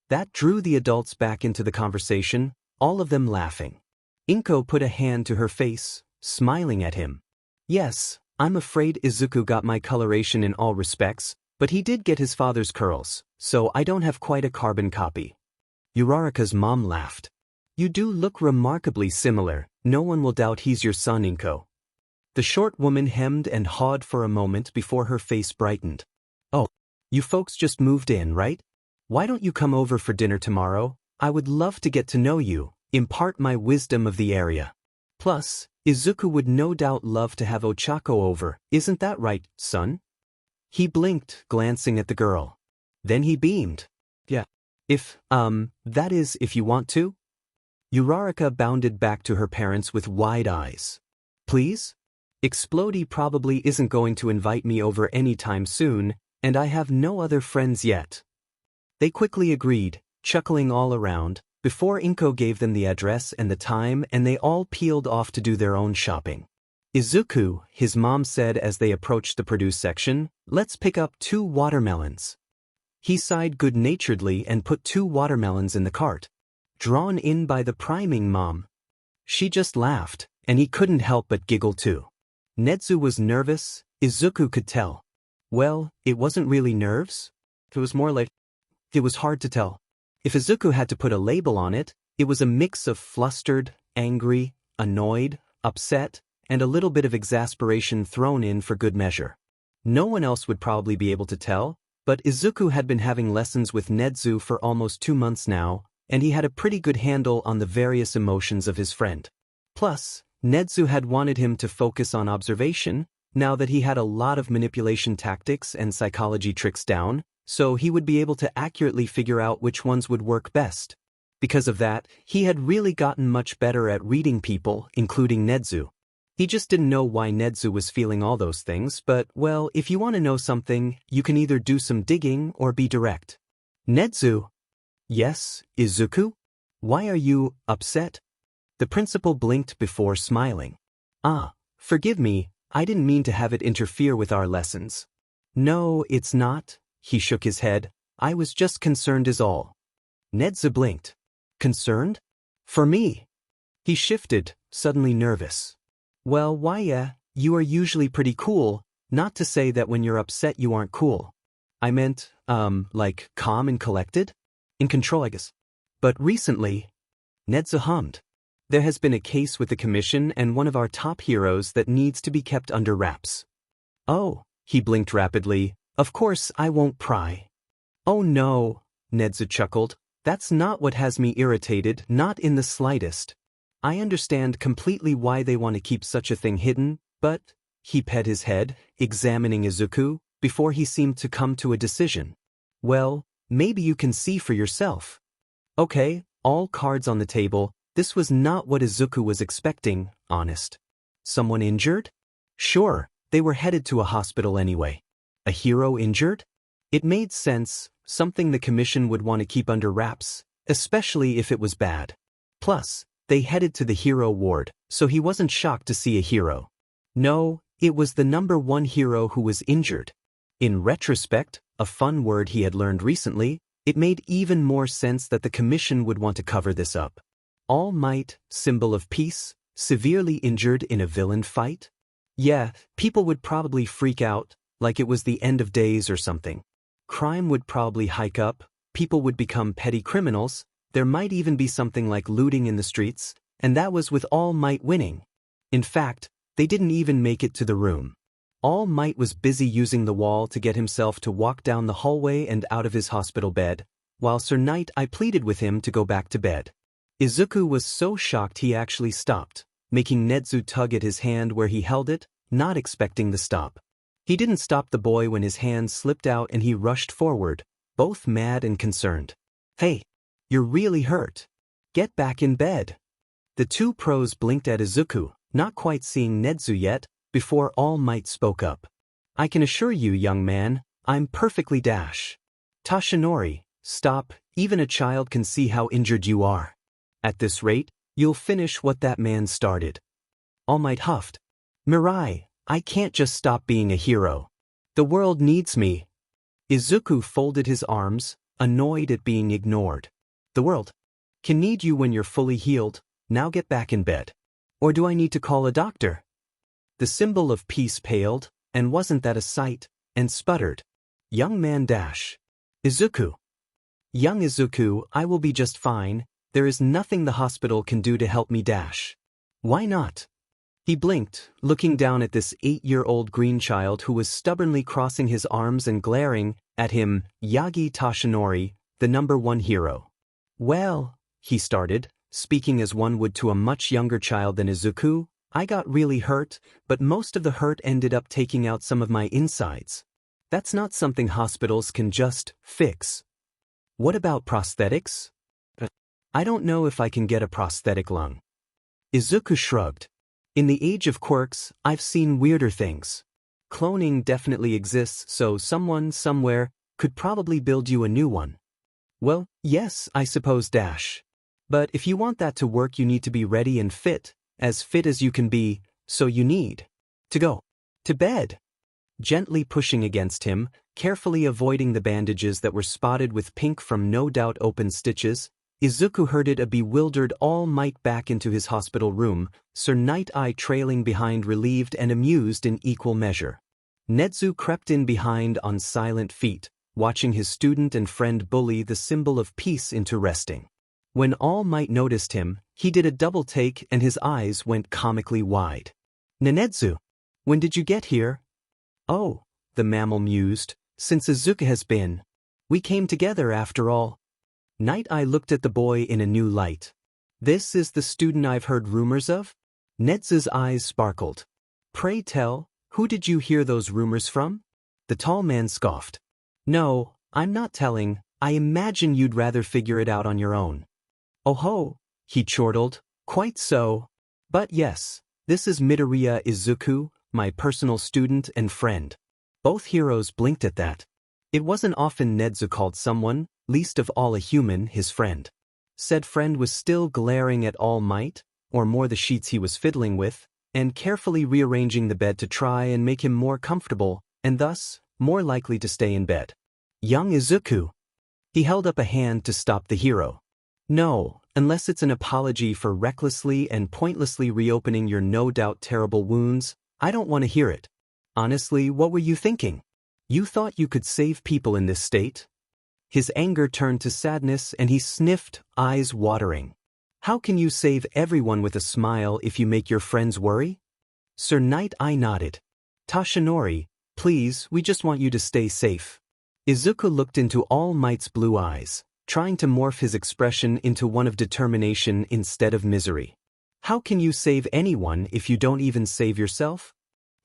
That drew the adults back into the conversation, all of them laughing. Inko put a hand to her face, smiling at him. Yes, I'm afraid Izuku got my coloration in all respects, but he did get his father's curls, so I don't have quite a carbon copy. Uraraka's mom laughed. You do look remarkably similar, no one will doubt he's your son, Inko. The short woman hemmed and hawed for a moment before her face brightened. Oh, you folks just moved in, right? Why don't you come over for dinner tomorrow? I would love to get to know you, impart my wisdom of the area. Plus, Izuku would no doubt love to have Ochako over, isn't that right, son? He blinked, glancing at the girl. Then he beamed. Yeah. That is, if you want to? Uraraka bounded back to her parents with wide eyes. Please? Explodey probably isn't going to invite me over anytime soon, and I have no other friends yet. They quickly agreed, chuckling all around, before Inko gave them the address and the time, and they all peeled off to do their own shopping. Izuku, his mom said as they approached the produce section, let's pick up 2 watermelons. He sighed good-naturedly and put 2 watermelons in the cart. Drawn in by the priming mom. She just laughed, and he couldn't help but giggle too. Nedzu was nervous, Izuku could tell. Well, it wasn't really nerves. It was more like... It was hard to tell. If Izuku had to put a label on it, it was a mix of flustered, angry, annoyed, upset, and a little bit of exasperation thrown in for good measure. No one else would probably be able to tell, but Izuku had been having lessons with Nedzu for almost 2 months now, and he had a pretty good handle on the various emotions of his friend. Plus, Nedzu had wanted him to focus on observation, now that he had a lot of manipulation tactics and psychology tricks down, so he would be able to accurately figure out which ones would work best. Because of that, he had really gotten much better at reading people, including Nedzu. He just didn't know why Nedzu was feeling all those things, but, well, if you want to know something, you can either do some digging or be direct. Nedzu? Yes, Izuku? Why are you upset? The principal blinked before smiling. Forgive me, I didn't mean to have it interfere with our lessons. No, it's not, he shook his head. I was just concerned is all. Nedzu blinked. Concerned? For me? He shifted, suddenly nervous. Well, why, you are usually pretty cool, not to say that when you're upset you aren't cool. I meant, like calm and collected? In control, I guess. But recently, Nedzu hummed. There has been a case with the commission and one of our top heroes that needs to be kept under wraps. Oh, he blinked rapidly. Of course I won't pry. Oh no, Nedzu chuckled. That's not what has me irritated, not in the slightest. I understand completely why they want to keep such a thing hidden, but, he pet his head, examining Izuku, before he seemed to come to a decision. Well, Maybe you can see for yourself. Okay, all cards on the table. This was not what Izuku was expecting, honest. Someone injured? Sure, they were headed to a hospital anyway. A hero injured? It made sense, something the commission would want to keep under wraps, especially if it was bad. Plus, they headed to the hero ward, so he wasn't shocked to see a hero. No, it was the #1 hero who was injured. In retrospect, a fun word he had learned recently, it made even more sense that the commission would want to cover this up. All Might, symbol of peace, severely injured in a villain fight? Yeah, people would probably freak out, like it was the end of days or something. Crime would probably hike up, people would become petty criminals, there might even be something like looting in the streets, and that was with All Might winning. In fact, they didn't even make it to the room. All Might was busy using the wall to get himself to walk down the hallway and out of his hospital bed, while Sir Knight I pleaded with him to go back to bed. Izuku was so shocked he actually stopped, making Nedzu tug at his hand where he held it, not expecting the stop. He didn't stop the boy when his hand slipped out and he rushed forward, both mad and concerned. Hey, you're really hurt. Get back in bed. The two pros blinked at Izuku, not quite seeing Nedzu yet, before All Might spoke up. I can assure you, young man, I'm perfectly dash. Tashinori, stop, even a child can see how injured you are. At this rate, you'll finish what that man started. All Might huffed. Mirai, I can't just stop being a hero. The world needs me. Izuku folded his arms, annoyed at being ignored. The world can need you when you're fully healed, now get back in bed. Or do I need to call a doctor? The symbol of peace paled, and wasn't that a sight, and sputtered. Young man dash. Izuku. Young Izuku, I will be just fine, there is nothing the hospital can do to help me dash. Why not? He blinked, looking down at this 8-year-old green child who was stubbornly crossing his arms and glaring at him, Yagi Tashinori, the #1 hero. Well, he started, speaking as one would to a much younger child than Izuku, I got really hurt, but most of the hurt ended up taking out some of my insides. That's not something hospitals can just fix. What about prosthetics? I don't know if I can get a prosthetic lung. Izuku shrugged. In the age of quirks, I've seen weirder things. Cloning definitely exists, so someone, somewhere, could probably build you a new one. Well, yes, I suppose dash. But if you want that to work you need to be ready and fit as you can be, so you need to go to bed. Gently pushing against him, carefully avoiding the bandages that were spotted with pink from no doubt open stitches, Izuku herded a bewildered All Might back into his hospital room, Sir Knight Eye trailing behind relieved and amused in equal measure. Nedzu crept in behind on silent feet, watching his student and friend bully the symbol of peace into resting. When All Might noticed him, he did a double take and his eyes went comically wide. Nedzu, when did you get here? Oh, the mammal mused, since Izuku has been. We came together after all. Night Eye looked at the boy in a new light. This is the student I've heard rumors of? Nedzu's eyes sparkled. Pray tell, who did you hear those rumors from? The tall man scoffed. No, I'm not telling, I imagine you'd rather figure it out on your own. Oh ho, he chortled, quite so. But yes, this is Midoriya Izuku, my personal student and friend. Both heroes blinked at that. It wasn't often Nedzu called someone, least of all a human, his friend. Said friend was still glaring at All Might, or more the sheets he was fiddling with, and carefully rearranging the bed to try and make him more comfortable, and thus, more likely to stay in bed. Young Izuku. He held up a hand to stop the hero. No, unless it's an apology for recklessly and pointlessly reopening your no doubt terrible wounds, I don't want to hear it. Honestly, what were you thinking? You thought you could save people in this state? His anger turned to sadness and he sniffed, eyes watering. How can you save everyone with a smile if you make your friends worry? Sir Knight Eye nodded. Tashinori, please, we just want you to stay safe. Izuku looked into All Might's blue eyes, trying to morph his expression into one of determination instead of misery. How can you save anyone if you don't even save yourself?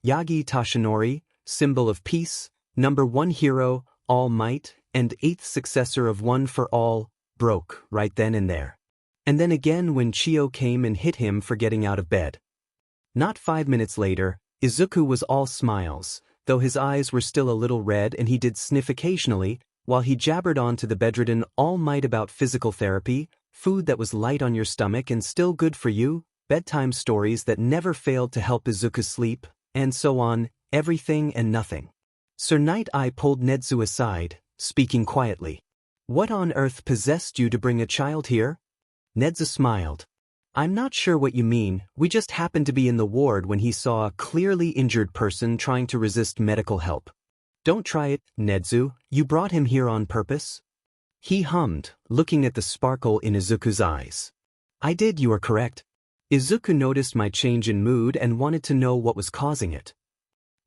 Yagi Tashinori, symbol of peace, #1 hero, All Might, and 8th successor of One for All, broke right then and there. And then again when Chio came and hit him for getting out of bed. Not 5 minutes later, Izuku was all smiles, though his eyes were still a little red and he did sniff occasionally, while he jabbered on to the bedridden all might about physical therapy, food that was light on your stomach and still good for you, bedtime stories that never failed to help Izuku sleep, and so on, everything and nothing. Sir Night-Eye pulled Nedzu aside, speaking quietly. "What on earth possessed you to bring a child here?" Nedzu smiled. "I'm not sure what you mean, we just happened to be in the ward when he saw a clearly injured person trying to resist medical help." "Don't try it, Nedzu, you brought him here on purpose?" He hummed, looking at the sparkle in Izuku's eyes. "I did, you are correct." Izuku noticed my change in mood and wanted to know what was causing it.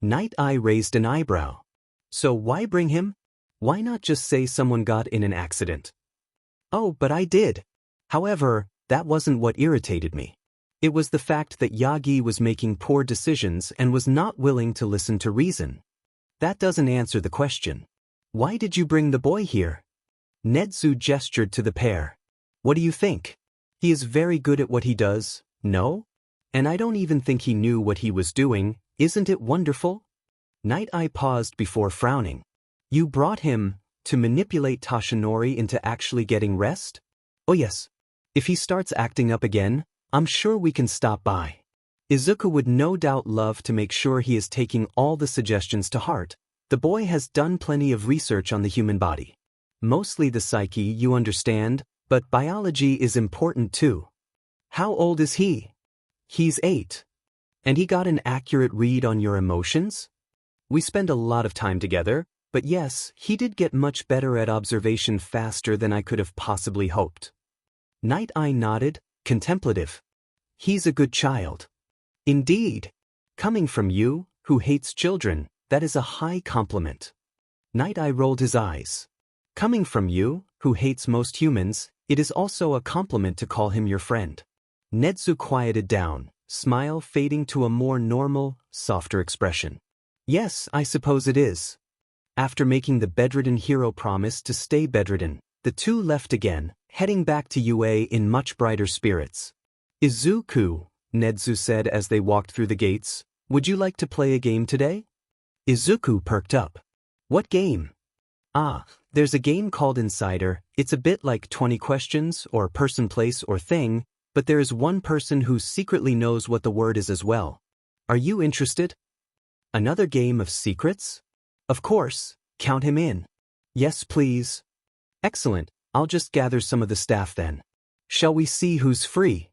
Night-Eye raised an eyebrow. "So why bring him? Why not just say someone got in an accident?" "Oh, but I did. However, that wasn't what irritated me. It was the fact that Yagi was making poor decisions and was not willing to listen to reason." "That doesn't answer the question. Why did you bring the boy here?" Nedzu gestured to the pair. "What do you think? He is very good at what he does, no? And I don't even think he knew what he was doing, isn't it wonderful?" Night-Eye paused before frowning. "You brought him to manipulate Tashinori into actually getting rest?" "Oh yes. If he starts acting up again, I'm sure we can stop by." Izuku would no doubt love to make sure he is taking all the suggestions to heart. The boy has done plenty of research on the human body. Mostly the psyche, you understand, but biology is important too. "How old is he?" "He's 8. And he got an accurate read on your emotions?" "We spend a lot of time together, but yes, he did get much better at observation faster than I could have possibly hoped." Night-Eye nodded, contemplative. "He's a good child." "Indeed. Coming from you, who hates children, that is a high compliment." Night-Eye rolled his eyes. "Coming from you, who hates most humans, it is also a compliment to call him your friend." Nedzu quieted down, smile fading to a more normal, softer expression. "Yes, I suppose it is." After making the bedridden hero promise to stay bedridden, the two left again, heading back to UA in much brighter spirits. "Izuku," Nedzu said as they walked through the gates, "would you like to play a game today?" Izuku perked up. "What game?" "Ah, there's a game called Insider. It's a bit like 20 questions, or person, place, or thing, but there is one person who secretly knows what the word is as well. Are you interested?" "Another game of secrets?" "Of course, count him in." "Yes, please." "Excellent, I'll just gather some of the staff then. Shall we see who's free?"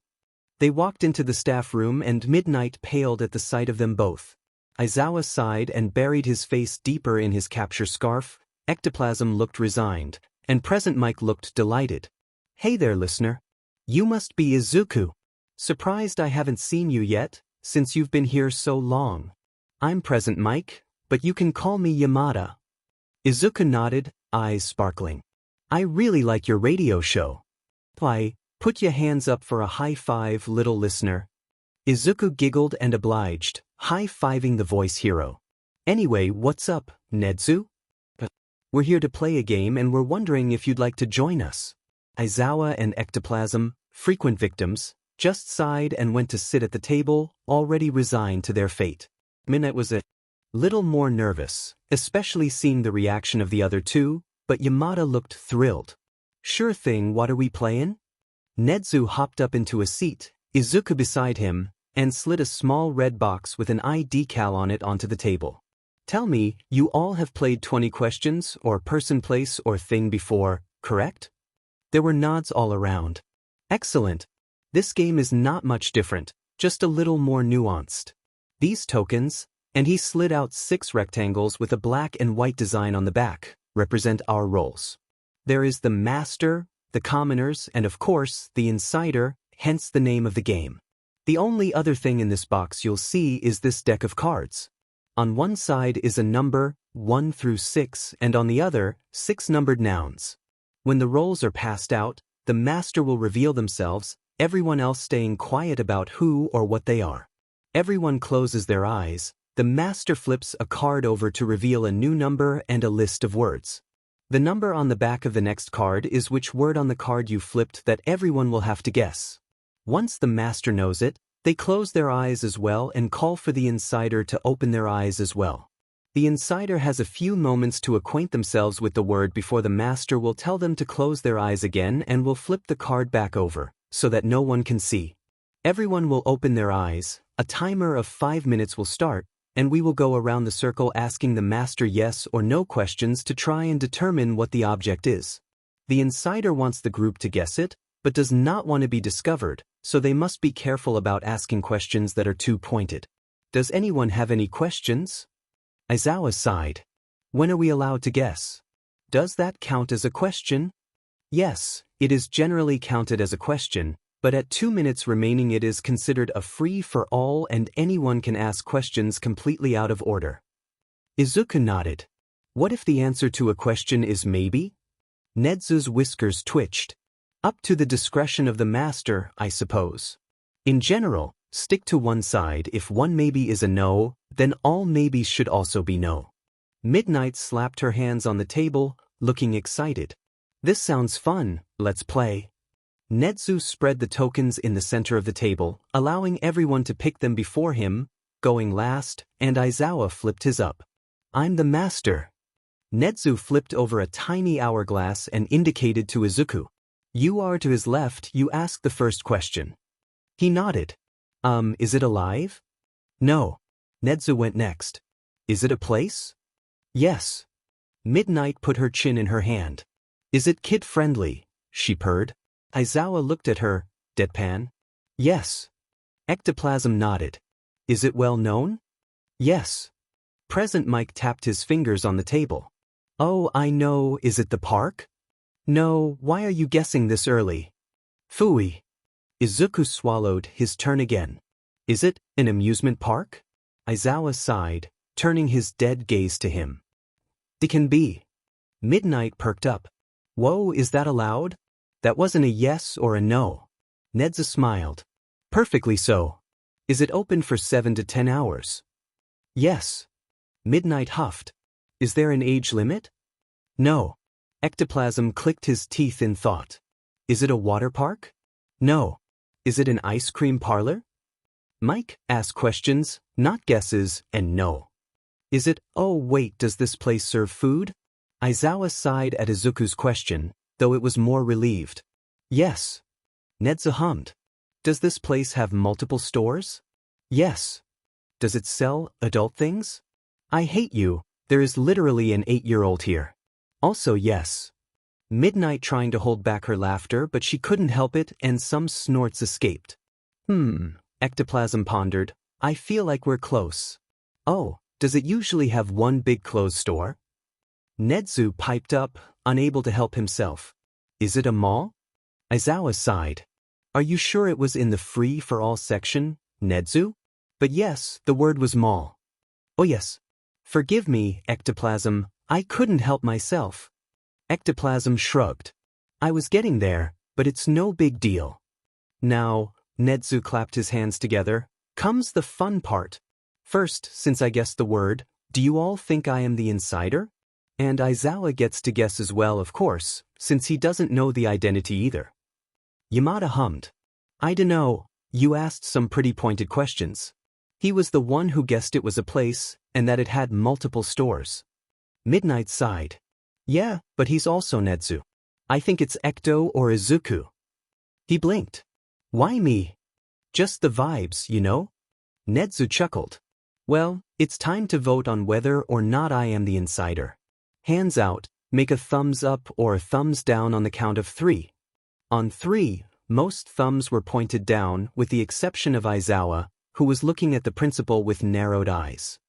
They walked into the staff room and Midnight paled at the sight of them both. Aizawa sighed and buried his face deeper in his capture scarf. Ectoplasm looked resigned, and Present Mike looked delighted. "Hey there, listener. You must be Izuku. Surprised I haven't seen you yet, since you've been here so long. I'm Present Mike, but you can call me Yamada." Izuku nodded, eyes sparkling. "I really like your radio show. Why, put your hands up for a high five, little listener." Izuku giggled and obliged, high-fiving the voice hero. "Anyway, what's up, Nedzu?" "We're here to play a game and we're wondering if you'd like to join us." Aizawa and Ectoplasm, frequent victims, just sighed and went to sit at the table, already resigned to their fate. Midnight was a little more nervous, especially seeing the reaction of the other two, but Yamada looked thrilled. "Sure thing, what are we playing?" Nedzu hopped up into a seat, Izuku beside him, and slid a small red box with an eye decal on it onto the table. "Tell me, you all have played 20 questions or person, place, or thing before, correct?" There were nods all around. "Excellent. This game is not much different, just a little more nuanced. These tokens," and he slid out 6 rectangles with a black and white design on the back, "represent our roles. There is the Master, the Commoners, and of course, the Insider, hence the name of the game. The only other thing in this box you'll see is this deck of cards. On one side is a number, 1 through 6, and on the other, 6 numbered nouns. When the roles are passed out, the Master will reveal themselves, everyone else staying quiet about who or what they are. Everyone closes their eyes. The Master flips a card over to reveal a new number and a list of words. The number on the back of the next card is which word on the card you flipped that everyone will have to guess. Once the master knows it, they close their eyes as well and call for the insider to open their eyes as well. The insider has a few moments to acquaint themselves with the word before the master will tell them to close their eyes again and will flip the card back over, so that no one can see. Everyone will open their eyes, a timer of 5 minutes will start, and we will go around the circle asking the master yes or no questions to try and determine what the object is. The insider wants the group to guess it, but does not want to be discovered, so they must be careful about asking questions that are too pointed. Does anyone have any questions? Aizawa sighed. When are we allowed to guess? Does that count as a question? Yes, it is generally counted as a question, but at 2 minutes remaining it is considered a free-for-all and anyone can ask questions completely out of order. Izuku nodded. What if the answer to a question is maybe? Nedzu's whiskers twitched. Up to the discretion of the master, I suppose. In general, stick to one side. If one maybe is a no, then all maybes should also be no. Midnight slapped her hands on the table, looking excited. This sounds fun, let's play. Nedzu spread the tokens in the center of the table, allowing everyone to pick them before him, going last, and Aizawa flipped his up. I'm the master. Nedzu flipped over a tiny hourglass and indicated to Izuku. You are to his left, you ask the first question. He nodded. Is it alive? No. Nedzu went next. Is it a place? Yes. Midnight put her chin in her hand. Is it kid-friendly? She purred. Aizawa looked at her, deadpan. Yes. Ectoplasm nodded. Is it well known? Yes. Present Mike tapped his fingers on the table. Oh, I know, is it the park? No, why are you guessing this early? Phooey. Izuku swallowed, his turn again. Is it an amusement park? Aizawa sighed, turning his dead gaze to him. It can be. Midnight perked up. Whoa, is that allowed? That wasn't a yes or a no. Nedzu smiled. Perfectly so. Is it open for 7 to 10 hours? Yes. Midnight huffed. Is there an age limit? No. Ectoplasm clicked his teeth in thought. Is it a water park? No. Is it an ice cream parlor? Mike asked questions, not guesses, and no. Is it, oh wait, does this place serve food? Aizawa sighed at Izuku's question, though it was more relieved. Yes. Nedzu hummed. Does this place have multiple stores? Yes. Does it sell adult things? I hate you, there is literally an 8-year-old here. Also yes. Midnight trying to hold back her laughter, but she couldn't help it and some snorts escaped. Ectoplasm pondered. I feel like we're close. Oh, does it usually have one big clothes store? Nedzu piped up, unable to help himself. Is it a mall? Aizawa sighed. Are you sure it was in the free-for-all section, Nedzu? But yes, the word was mall. Oh yes. Forgive me, Ectoplasm, I couldn't help myself. Ectoplasm shrugged. I was getting there, but it's no big deal. Now, Nedzu clapped his hands together, comes the fun part. First, since I guessed the word, do you all think I am the insider? And Aizawa gets to guess as well, of course, since he doesn't know the identity either. Yamada hummed. I dunno, you asked some pretty pointed questions. He was the one who guessed it was a place, and that it had multiple stores. Midnight sighed. Yeah, but he's also Nedzu. I think it's Ecto or Izuku. He blinked. Why me? Just the vibes, you know? Nedzu chuckled. Well, it's time to vote on whether or not I am the insider. Hands out, make a thumbs up or a thumbs down on the count of 3. On 3, most thumbs were pointed down with the exception of Aizawa, who was looking at the principal with narrowed eyes.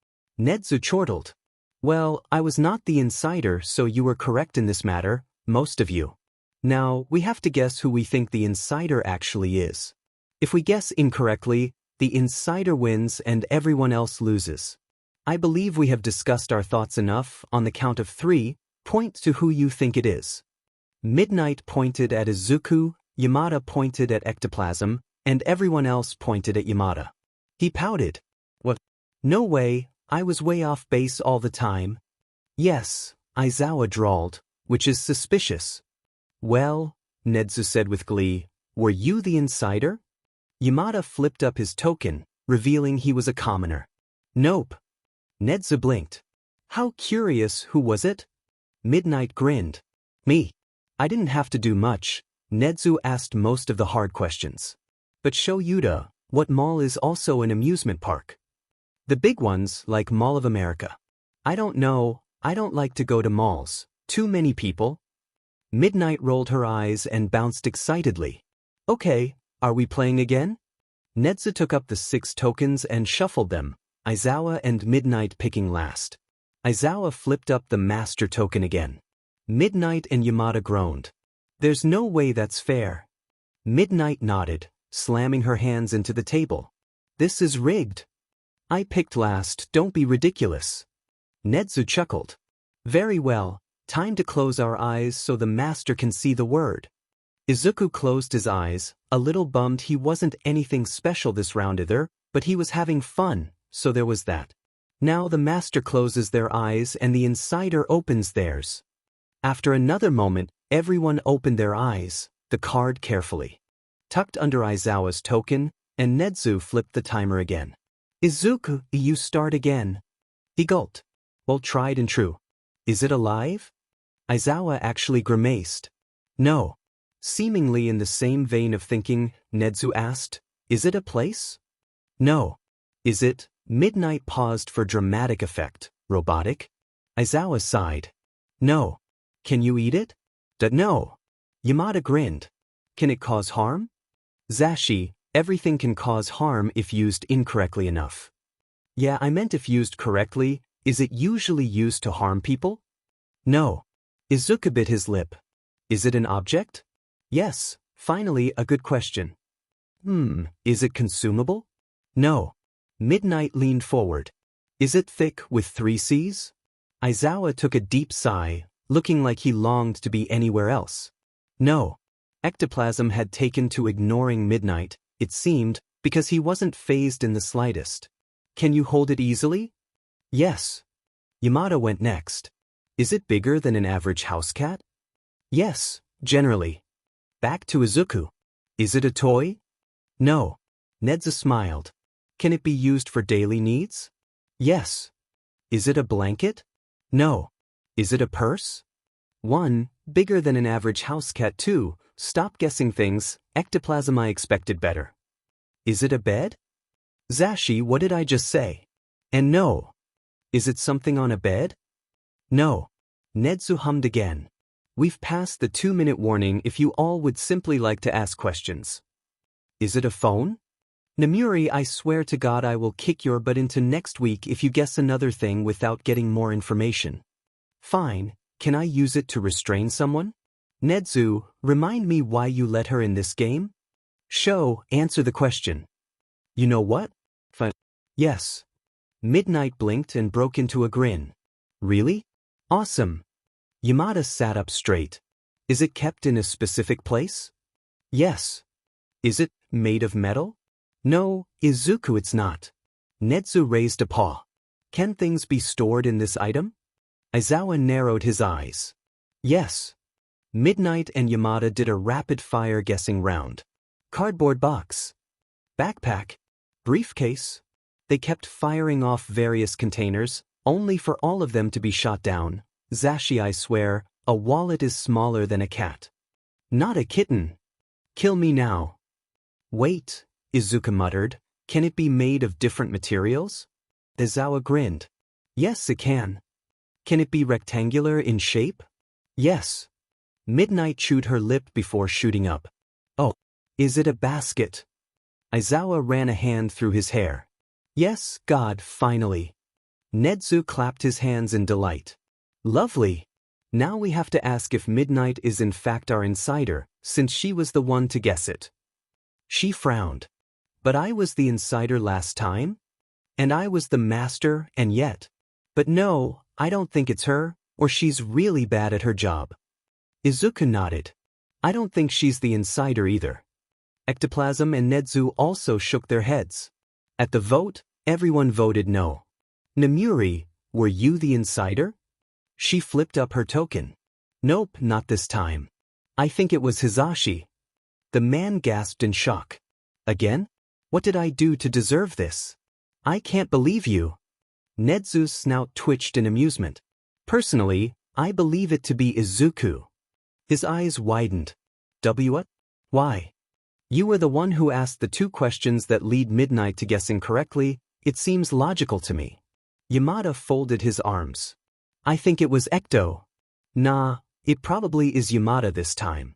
Nedzu chortled. Well, I was not the insider, so you were correct in this matter, most of you. Now, we have to guess who we think the insider actually is. If we guess incorrectly, the insider wins and everyone else loses. I believe we have discussed our thoughts enough. On the count of 3, point to who you think it is. Midnight pointed at Izuku, Yamada pointed at Ectoplasm, and everyone else pointed at Yamada. He pouted. What? No way, I was way off base all the time. Yes, Aizawa drawled. which is suspicious. Well, Nedzu said with glee, were you the insider? Yamada flipped up his token, revealing he was a commoner. Nope. Nedzu blinked. How curious, who was it? Midnight grinned. Me. I didn't have to do much. Nedzu asked most of the hard questions. But show Yuta, what mall is also an amusement park? The big ones, like Mall of America. I don't know, I don't like to go to malls. Too many people. Midnight rolled her eyes and bounced excitedly. Okay, are we playing again? Nedzu took up the 6 tokens and shuffled them, Aizawa and Midnight picking last. Aizawa flipped up the master token again. Midnight and Yamada groaned. There's no way that's fair. Midnight nodded, slamming her hands into the table. This is rigged. I picked last, don't be ridiculous. Nedzu chuckled. Very well, time to close our eyes so the master can see the word. Izuku closed his eyes, a little bummed he wasn't anything special this round either, but he was having fun, so there was that. Now the master closes their eyes and the insider opens theirs. After another moment, everyone opened their eyes, the card carefully tucked under Aizawa's token, and Nedzu flipped the timer again. Izuku, you start again. He gulped. Well, tried and true. Is it alive? Aizawa actually grimaced. No. Seemingly in the same vein of thinking, Nedzu asked, is it a place? No. Is it? Midnight paused for dramatic effect. Robotic? Aizawa sighed. No. Can you eat it? No. Yamada grinned. Can it cause harm? Zashi, everything can cause harm if used incorrectly enough. Yeah, I meant if used correctly, is it usually used to harm people? No. Izuku bit his lip. Is it an object? Yes, finally a good question. Is it consumable? No. Midnight leaned forward. Is it thick with 3 C's? Aizawa took a deep sigh, looking like he longed to be anywhere else. No. Ectoplasm had taken to ignoring Midnight, it seemed, because he wasn't fazed in the slightest. Can you hold it easily? Yes. Yamada went next. Is it bigger than an average house cat? Yes, generally. Back to Izuku. Is it a toy? No. Nedzu smiled. Can it be used for daily needs? Yes. Is it a blanket? No. Is it a purse? 1, bigger than an average house cat. 2, stop guessing things, ectoplasm. I expected better. Is it a bed? Zashi, what did I just say? And no. Is it something on a bed? No. Nedzu hummed again. We've passed the 2-minute warning if you all would simply like to ask questions. Is it a phone? Namuri, I swear to God I will kick your butt into next week if you guess another thing without getting more information. Fine, can I use it to restrain someone? Nedzu, remind me why you let her in this game? Sho, answer the question. You know what? Yes. Midnight blinked and broke into a grin. Really? Awesome. Yamada sat up straight. Is it kept in a specific place? Yes. Is it made of metal? No, Izuku, it's not. Nedzu raised a paw. Can things be stored in this item? Aizawa narrowed his eyes. Yes. Midnight and Yamada did a rapid-fire guessing round. Cardboard box. Backpack. Briefcase. They kept firing off various containers, only for all of them to be shot down. Zashi, I swear, a wallet is smaller than a cat. Not a kitten. Kill me now. Wait, Izuku muttered. Can it be made of different materials? Aizawa grinned. Yes, it can. Can it be rectangular in shape? Yes. Midnight chewed her lip before shooting up. Oh, is it a basket? Aizawa ran a hand through his hair. Yes, God, finally. Nedzu clapped his hands in delight. Lovely. Now we have to ask if Midnight is in fact our insider, since she was the one to guess it. She frowned. But I was the insider last time? And I was the master, and yet. But no, I don't think it's her, or she's really bad at her job. Izuku nodded. I don't think she's the insider either. Ectoplasm and Nedzu also shook their heads. At the vote, everyone voted no. Namuri, were you the insider? She flipped up her token. Nope, not this time. I think it was Hisashi. The man gasped in shock. Again? What did I do to deserve this? I can't believe you. Nedzu's snout twitched in amusement. Personally, I believe it to be Izuku. His eyes widened. What? Why? You were the one who asked the 2 questions that lead Midnight to guessing correctly. It seems logical to me. Yamada folded his arms. I think it was Ecto. Nah, it probably is Yamada this time.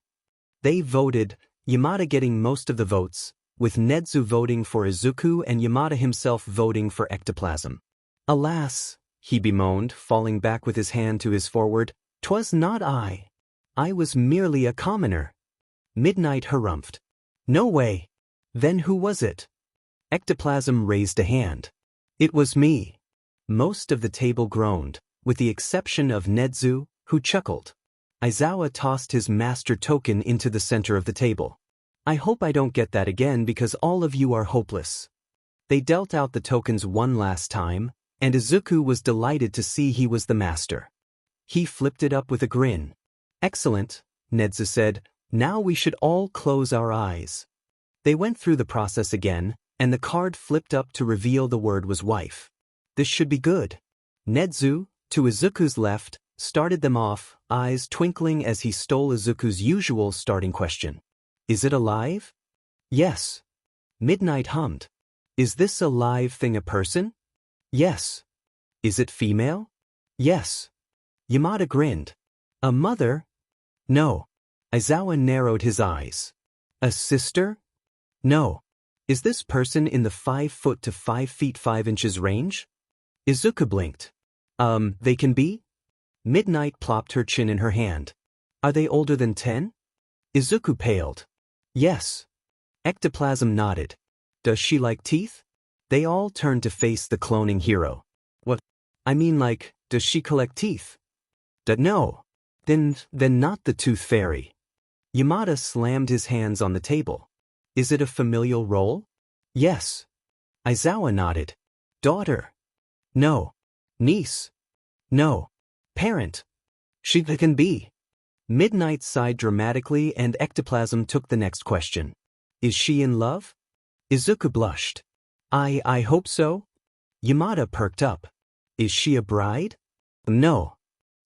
They voted, Yamada getting most of the votes, with Nedzu voting for Izuku and Yamada himself voting for ectoplasm. Alas, he bemoaned, falling back with his hand to his forehead, 'twas not I. I was merely a commoner. Midnight harumphed. No way. Then who was it? Ectoplasm raised a hand. It was me. Most of the table groaned, with the exception of Nedzu, who chuckled. Aizawa tossed his master token into the center of the table. I hope I don't get that again because all of you are hopeless. They dealt out the tokens one last time, and Izuku was delighted to see he was the master. He flipped it up with a grin. Excellent, Nedzu said. Now we should all close our eyes. They went through the process again, and the card flipped up to reveal the word was wife. This should be good. Nedzu, to Izuku's left, started them off, eyes twinkling as he stole Izuku's usual starting question. Is it alive? Yes. Midnight hummed. Is this a live thing, a person? Yes. Is it female? Yes. Yamada grinned. A mother? No. Aizawa narrowed his eyes. A sister? No. Is this person in the 5 foot to 5 feet 5 inches range? Izuku blinked. They can be? Midnight plopped her chin in her hand. Are they older than 10? Izuku paled. Yes. Ectoplasm nodded. Does she like teeth? They all turned to face the cloning hero. What? I mean, like, does she collect teeth? No. Then not the tooth fairy. Yamada slammed his hands on the table. Is it a familial role? Yes. Aizawa nodded. Daughter? No. Niece? No. Parent? She can be. Midnight sighed dramatically and Ectoplasm took the next question. Is she in love? Izuku blushed. I hope so. Yamada perked up. Is she a bride? No.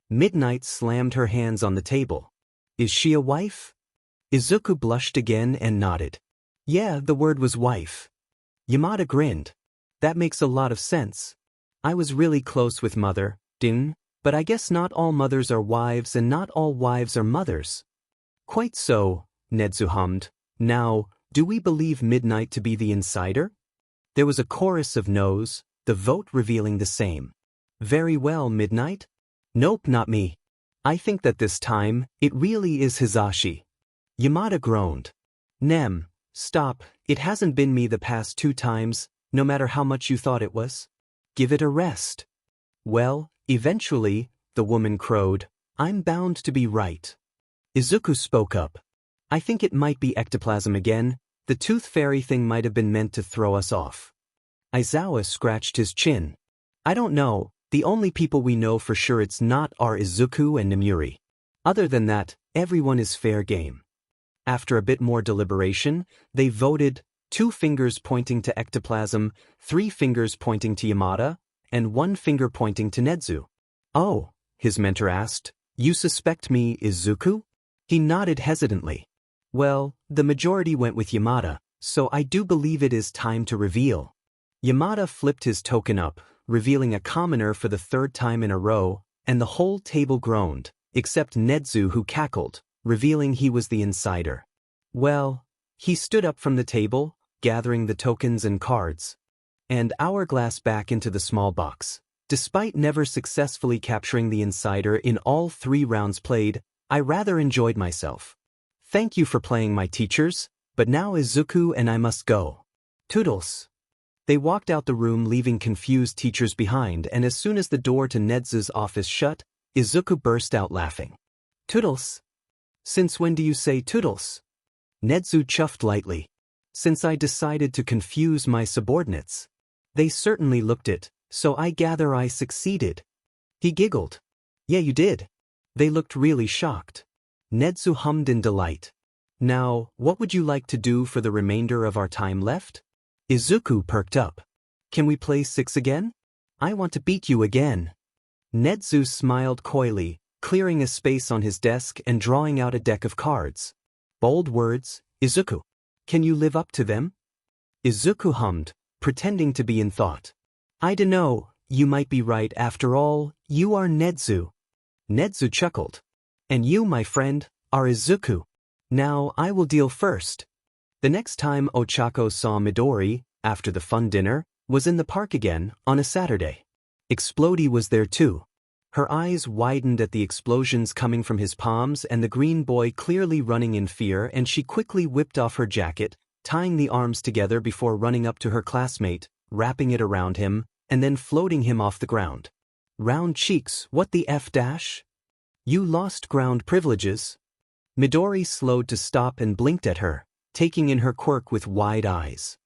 Midnight slammed her hands on the table. Is she a wife? Izuku blushed again and nodded. Yeah, the word was wife. Yamada grinned. That makes a lot of sense. I was really close with mother, but I guess not all mothers are wives and not all wives are mothers. Quite so, Nedzu hummed. Now, do we believe Midnight to be the insider? There was a chorus of no's, the vote revealing the same. Very well, Midnight. Nope, not me. I think that this time, it really is Hisashi. Yamada groaned. Nem, stop, it hasn't been me the past 2 times, no matter how much you thought it was. Give it a rest. Well, eventually, the woman crowed, I'm bound to be right. Izuku spoke up. I think it might be ectoplasm again. The tooth fairy thing might have been meant to throw us off. Aizawa scratched his chin. I don't know, the only people we know for sure it's not are Izuku and Nemuri. Other than that, everyone is fair game. After a bit more deliberation, they voted, 2 fingers pointing to ectoplasm, 3 fingers pointing to Yamada, and 1 finger pointing to Nedzu. Oh, his mentor asked, you suspect me, Izuku? He nodded hesitantly. Well, the majority went with Yamada, so I do believe it is time to reveal. Yamada flipped his token up, revealing a commoner for the 3rd time in a row, and the whole table groaned, except Nedzu who cackled, revealing he was the insider. Well, he stood up from the table, gathering the tokens and cards, and hourglass back into the small box. Despite never successfully capturing the insider in all 3 rounds played, I rather enjoyed myself. Thank you for playing, my teachers, but now Izuku and I must go. Toodles. They walked out the room leaving confused teachers behind, and as soon as the door to Nedzu's office shut, Izuku burst out laughing. Toodles. Since when do you say toodles? Nedzu chuffed lightly. Since I decided to confuse my subordinates. They certainly looked it, so I gather I succeeded. He giggled. Yeah, you did. They looked really shocked. Nedzu hummed in delight. Now, what would you like to do for the remainder of our time left? Izuku perked up. Can we play 6 again? I want to beat you again. Nedzu smiled coyly, clearing a space on his desk and drawing out a deck of cards. Bold words, Izuku. Can you live up to them? Izuku hummed, pretending to be in thought. I dunno, you might be right after all, you are Nedzu. Nedzu chuckled. And you, my friend, are Izuku. Now I will deal first. The next time Ochako saw Midori, after the fun dinner, was in the park again, on a Saturday. Explody was there too. Her eyes widened at the explosions coming from his palms and the green boy clearly running in fear, and she quickly whipped off her jacket, tying the arms together before running up to her classmate, wrapping it around him, and then floating him off the ground. Round cheeks, what the F dash? You lost ground privileges. Midori slowed to stop and blinked at her, taking in her quirk with wide eyes.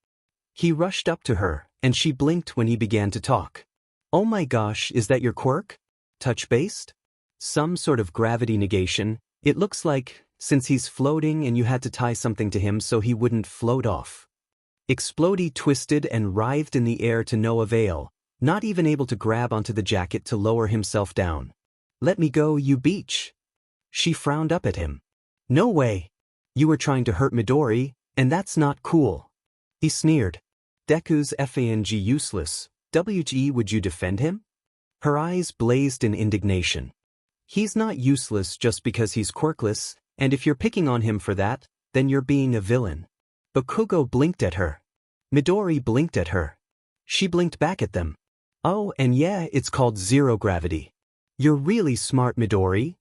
He rushed up to her, and she blinked when he began to talk. Oh my gosh, is that your quirk? Touch-based? Some sort of gravity negation, it looks like, since he's floating and you had to tie something to him so he wouldn't float off. Explody twisted and writhed in the air to no avail, not even able to grab onto the jacket to lower himself down. Let me go, you beach. She frowned up at him. No way. You were trying to hurt Midori, and that's not cool. He sneered. Deku's FANG useless. WG, would you defend him? Her eyes blazed in indignation. He's not useless just because he's quirkless, and if you're picking on him for that, then you're being a villain. Bakugo blinked at her. Midori blinked at her. She blinked back at them. Oh, and yeah, it's called zero gravity. You're really smart, Midori.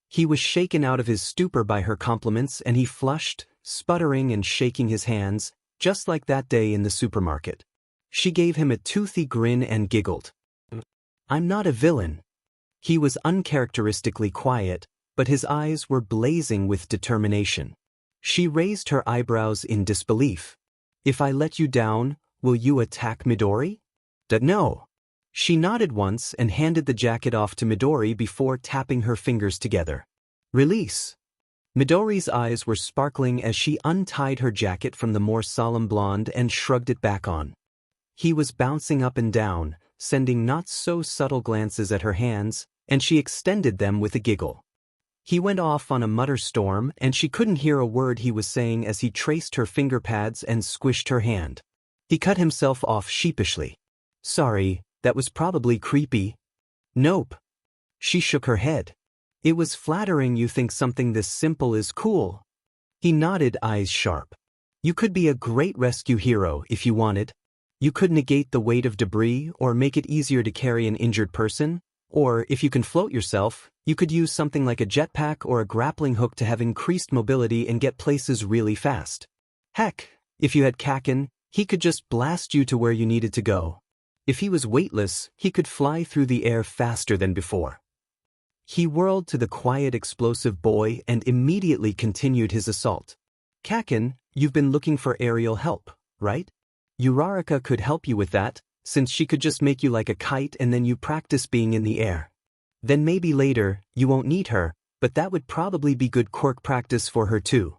He was shaken out of his stupor by her compliments, and he flushed, sputtering and shaking his hands, just like that day in the supermarket. She gave him a toothy grin and giggled. I'm not a villain. He was uncharacteristically quiet, but his eyes were blazing with determination. She raised her eyebrows in disbelief. If I let you down, will you attack Midori? No. She nodded once and handed the jacket off to Midori before tapping her fingers together. Release. Midori's eyes were sparkling as she untied her jacket from the more solemn blonde and shrugged it back on. He was bouncing up and down, sending not-so-subtle glances at her hands, and she extended them with a giggle. He went off on a mutter storm, and she couldn't hear a word he was saying as he traced her finger pads and squished her hand. He cut himself off sheepishly. Sorry, that was probably creepy. Nope. She shook her head. It was flattering you think something this simple is cool. He nodded, eyes sharp. You could be a great rescue hero if you wanted. You could negate the weight of debris or make it easier to carry an injured person, or if you can float yourself, you could use something like a jetpack or a grappling hook to have increased mobility and get places really fast. Heck, if you had Kaken, he could just blast you to where you needed to go. If he was weightless, he could fly through the air faster than before. He whirled to the quiet, explosive boy and immediately continued his assault. Kaken, you've been looking for aerial help, right? Uraraka could help you with that, since she could just make you like a kite and then you practice being in the air. Then maybe later, you won't need her, but that would probably be good quirk practice for her too.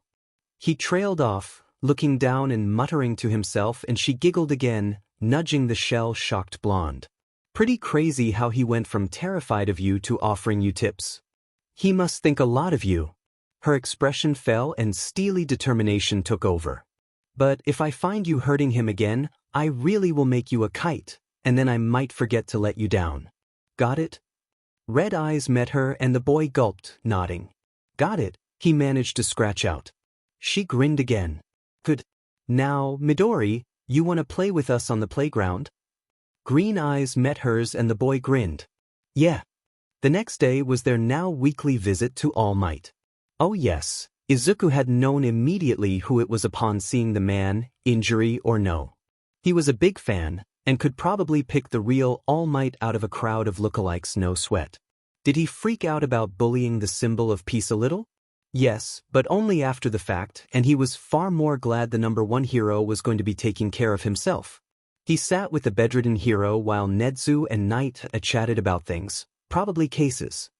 He trailed off, looking down and muttering to himself, and she giggled again, nudging the shell-shocked blonde. Pretty crazy how he went from terrified of you to offering you tips. He must think a lot of you. Her expression fell and steely determination took over. But if I find you hurting him again, I really will make you a kite, and then I might forget to let you down. Got it? Red eyes met her and the boy gulped, nodding. Got it, he managed to scratch out. She grinned again. Good. Now, Midori, you want to play with us on the playground? Green eyes met hers and the boy grinned. Yeah. The next day was their now weekly visit to All Might. Oh yes, Izuku had known immediately who it was upon seeing the man, injury or no. He was a big fan, and could probably pick the real All Might out of a crowd of lookalikes no sweat. Did he freak out about bullying the symbol of peace a little? Yes, but only after the fact, and he was far more glad the #1 hero was going to be taking care of himself. He sat with the bedridden hero while Nedzu and Knight chatted about things, probably cases.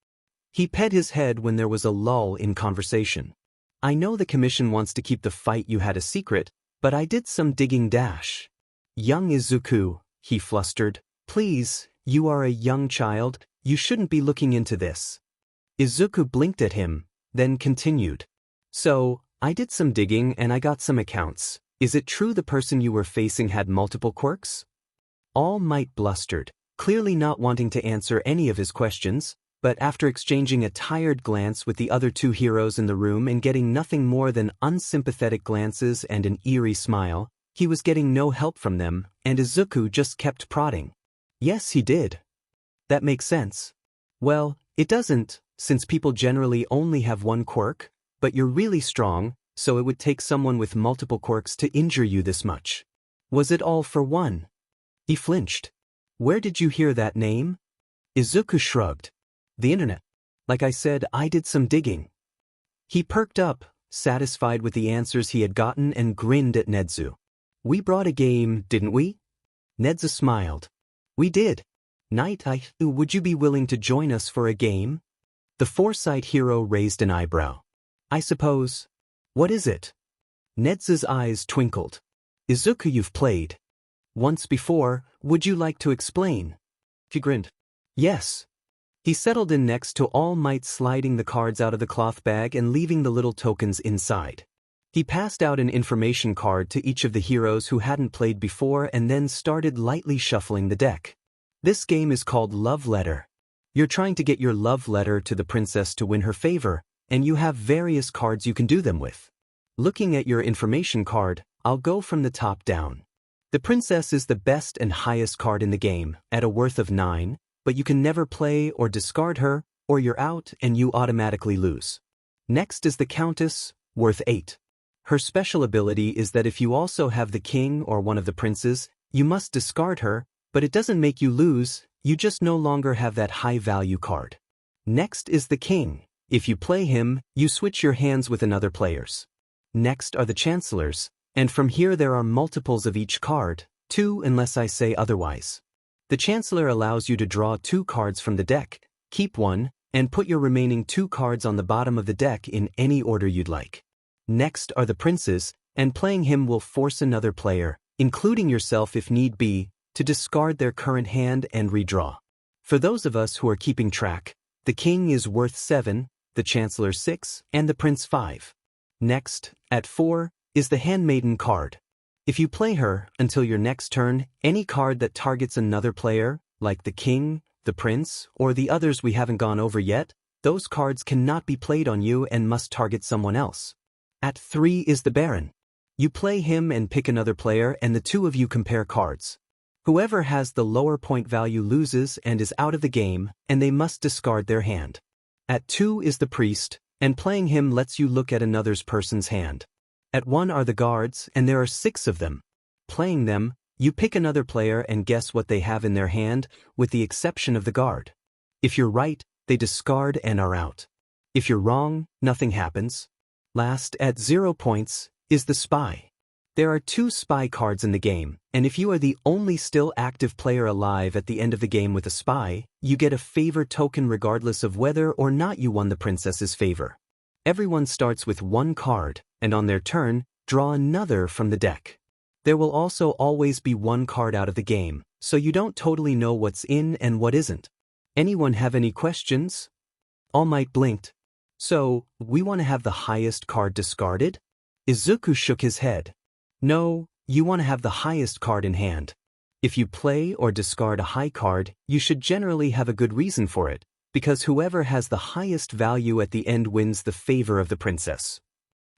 He pet his head when there was a lull in conversation. I know the commission wants to keep the fight you had a secret, but I did some digging dash. Young Izuku, he flustered. Please, you are a young child, you shouldn't be looking into this. Izuku blinked at him, then continued. So, I did some digging and I got some accounts. Is it true the person you were facing had multiple quirks? All Might blustered, clearly not wanting to answer any of his questions, but after exchanging a tired glance with the other two heroes in the room and getting nothing more than unsympathetic glances and an eerie smile, he was getting no help from them, and Izuku just kept prodding. Yes, he did. That makes sense. Well, it doesn't, since people generally only have one quirk, but you're really strong, so it would take someone with multiple quirks to injure you this much. Was it all for one? He flinched. Where did you hear that name? Izuku shrugged. The internet. Like I said, I did some digging. He perked up, satisfied with the answers he had gotten, and grinned at Nedzu. We brought a game, didn't we? Nedzu smiled. We did. Knight, would you be willing to join us for a game? The Foresight hero raised an eyebrow. I suppose. What is it? Nedzu's eyes twinkled. Izuku, you've played once before, would you like to explain? He grinned. Yes. He settled in next to All Might, sliding the cards out of the cloth bag and leaving the little tokens inside. He passed out an information card to each of the heroes who hadn't played before and then started lightly shuffling the deck. This game is called Love Letter. You're trying to get your love letter to the princess to win her favor, and you have various cards you can do them with. Looking at your information card, I'll go from the top down. The princess is the best and highest card in the game, at a worth of 9, but you can never play or discard her, or you're out and you automatically lose. Next is the countess, worth 8. Her special ability is that if you also have the king or one of the princes, you must discard her, but it doesn't make you lose, you just no longer have that high-value card. Next is the king. If you play him, you switch your hands with another player's. Next are the chancellors, and from here there are multiples of each card, 2 unless I say otherwise. The chancellor allows you to draw 2 cards from the deck, keep one, and put your remaining 2 cards on the bottom of the deck in any order you'd like. Next are the princes, and playing him will force another player, including yourself if need be, to discard their current hand and redraw. For those of us who are keeping track, the king is worth 7, the chancellor 6, and the prince 5. Next, at 4, is the handmaiden card. If you play her, until your next turn, any card that targets another player, like the king, the prince, or the others we haven't gone over yet, those cards cannot be played on you and must target someone else. At 3 is the baron. You play him and pick another player and the two of you compare cards. Whoever has the lower point value loses and is out of the game, and they must discard their hand. At 2 is the priest, and playing him lets you look at another person's hand. At 1 are the guards, and there are 6 of them. Playing them, you pick another player and guess what they have in their hand, with the exception of the guard. If you're right, they discard and are out. If you're wrong, nothing happens. Last, at 0 points, is the spy. There are 2 spy cards in the game, and if you are the only still active player alive at the end of the game with a spy, you get a favor token regardless of whether or not you won the princess's favor. Everyone starts with 1 card, and on their turn, draw another from the deck. There will also always be 1 card out of the game, so you don't totally know what's in and what isn't. Anyone have any questions? All Might blinked. So, we want to have the highest card discarded? Izuku shook his head. No, you want to have the highest card in hand. If you play or discard a high card, you should generally have a good reason for it, because whoever has the highest value at the end wins the favor of the princess.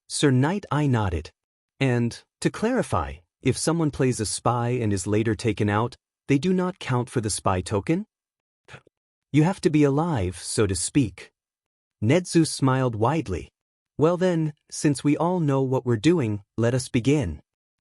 Sir Knight I nodded. And, to clarify, if someone plays a spy and is later taken out, they do not count for the spy token? You have to be alive, so to speak. Nedzu smiled widely. Well then, since we all know what we're doing, let us begin.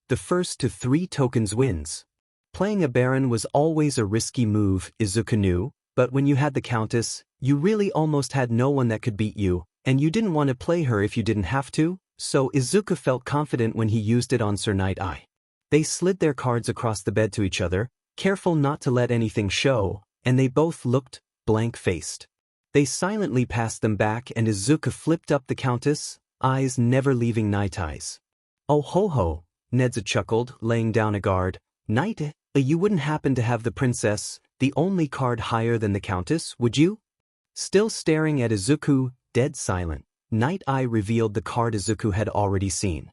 The first to 3 tokens wins. Playing a baron was always a risky move, Izuku knew, but when you had the countess, you really almost had no one that could beat you, and you didn't want to play her if you didn't have to, so Izuku felt confident when he used it on Sir Knight I. They slid their cards across the bed to each other, careful not to let anything show, and they both looked blank-faced. They silently passed them back and Izuku flipped up the countess, eyes never leaving Night Eyes. Oh ho ho, Nedzu chuckled, laying down a guard. Night, you wouldn't happen to have the princess, the only card higher than the countess, would you? Still staring at Izuku, dead silent, Night Eye revealed the card Izuku had already seen.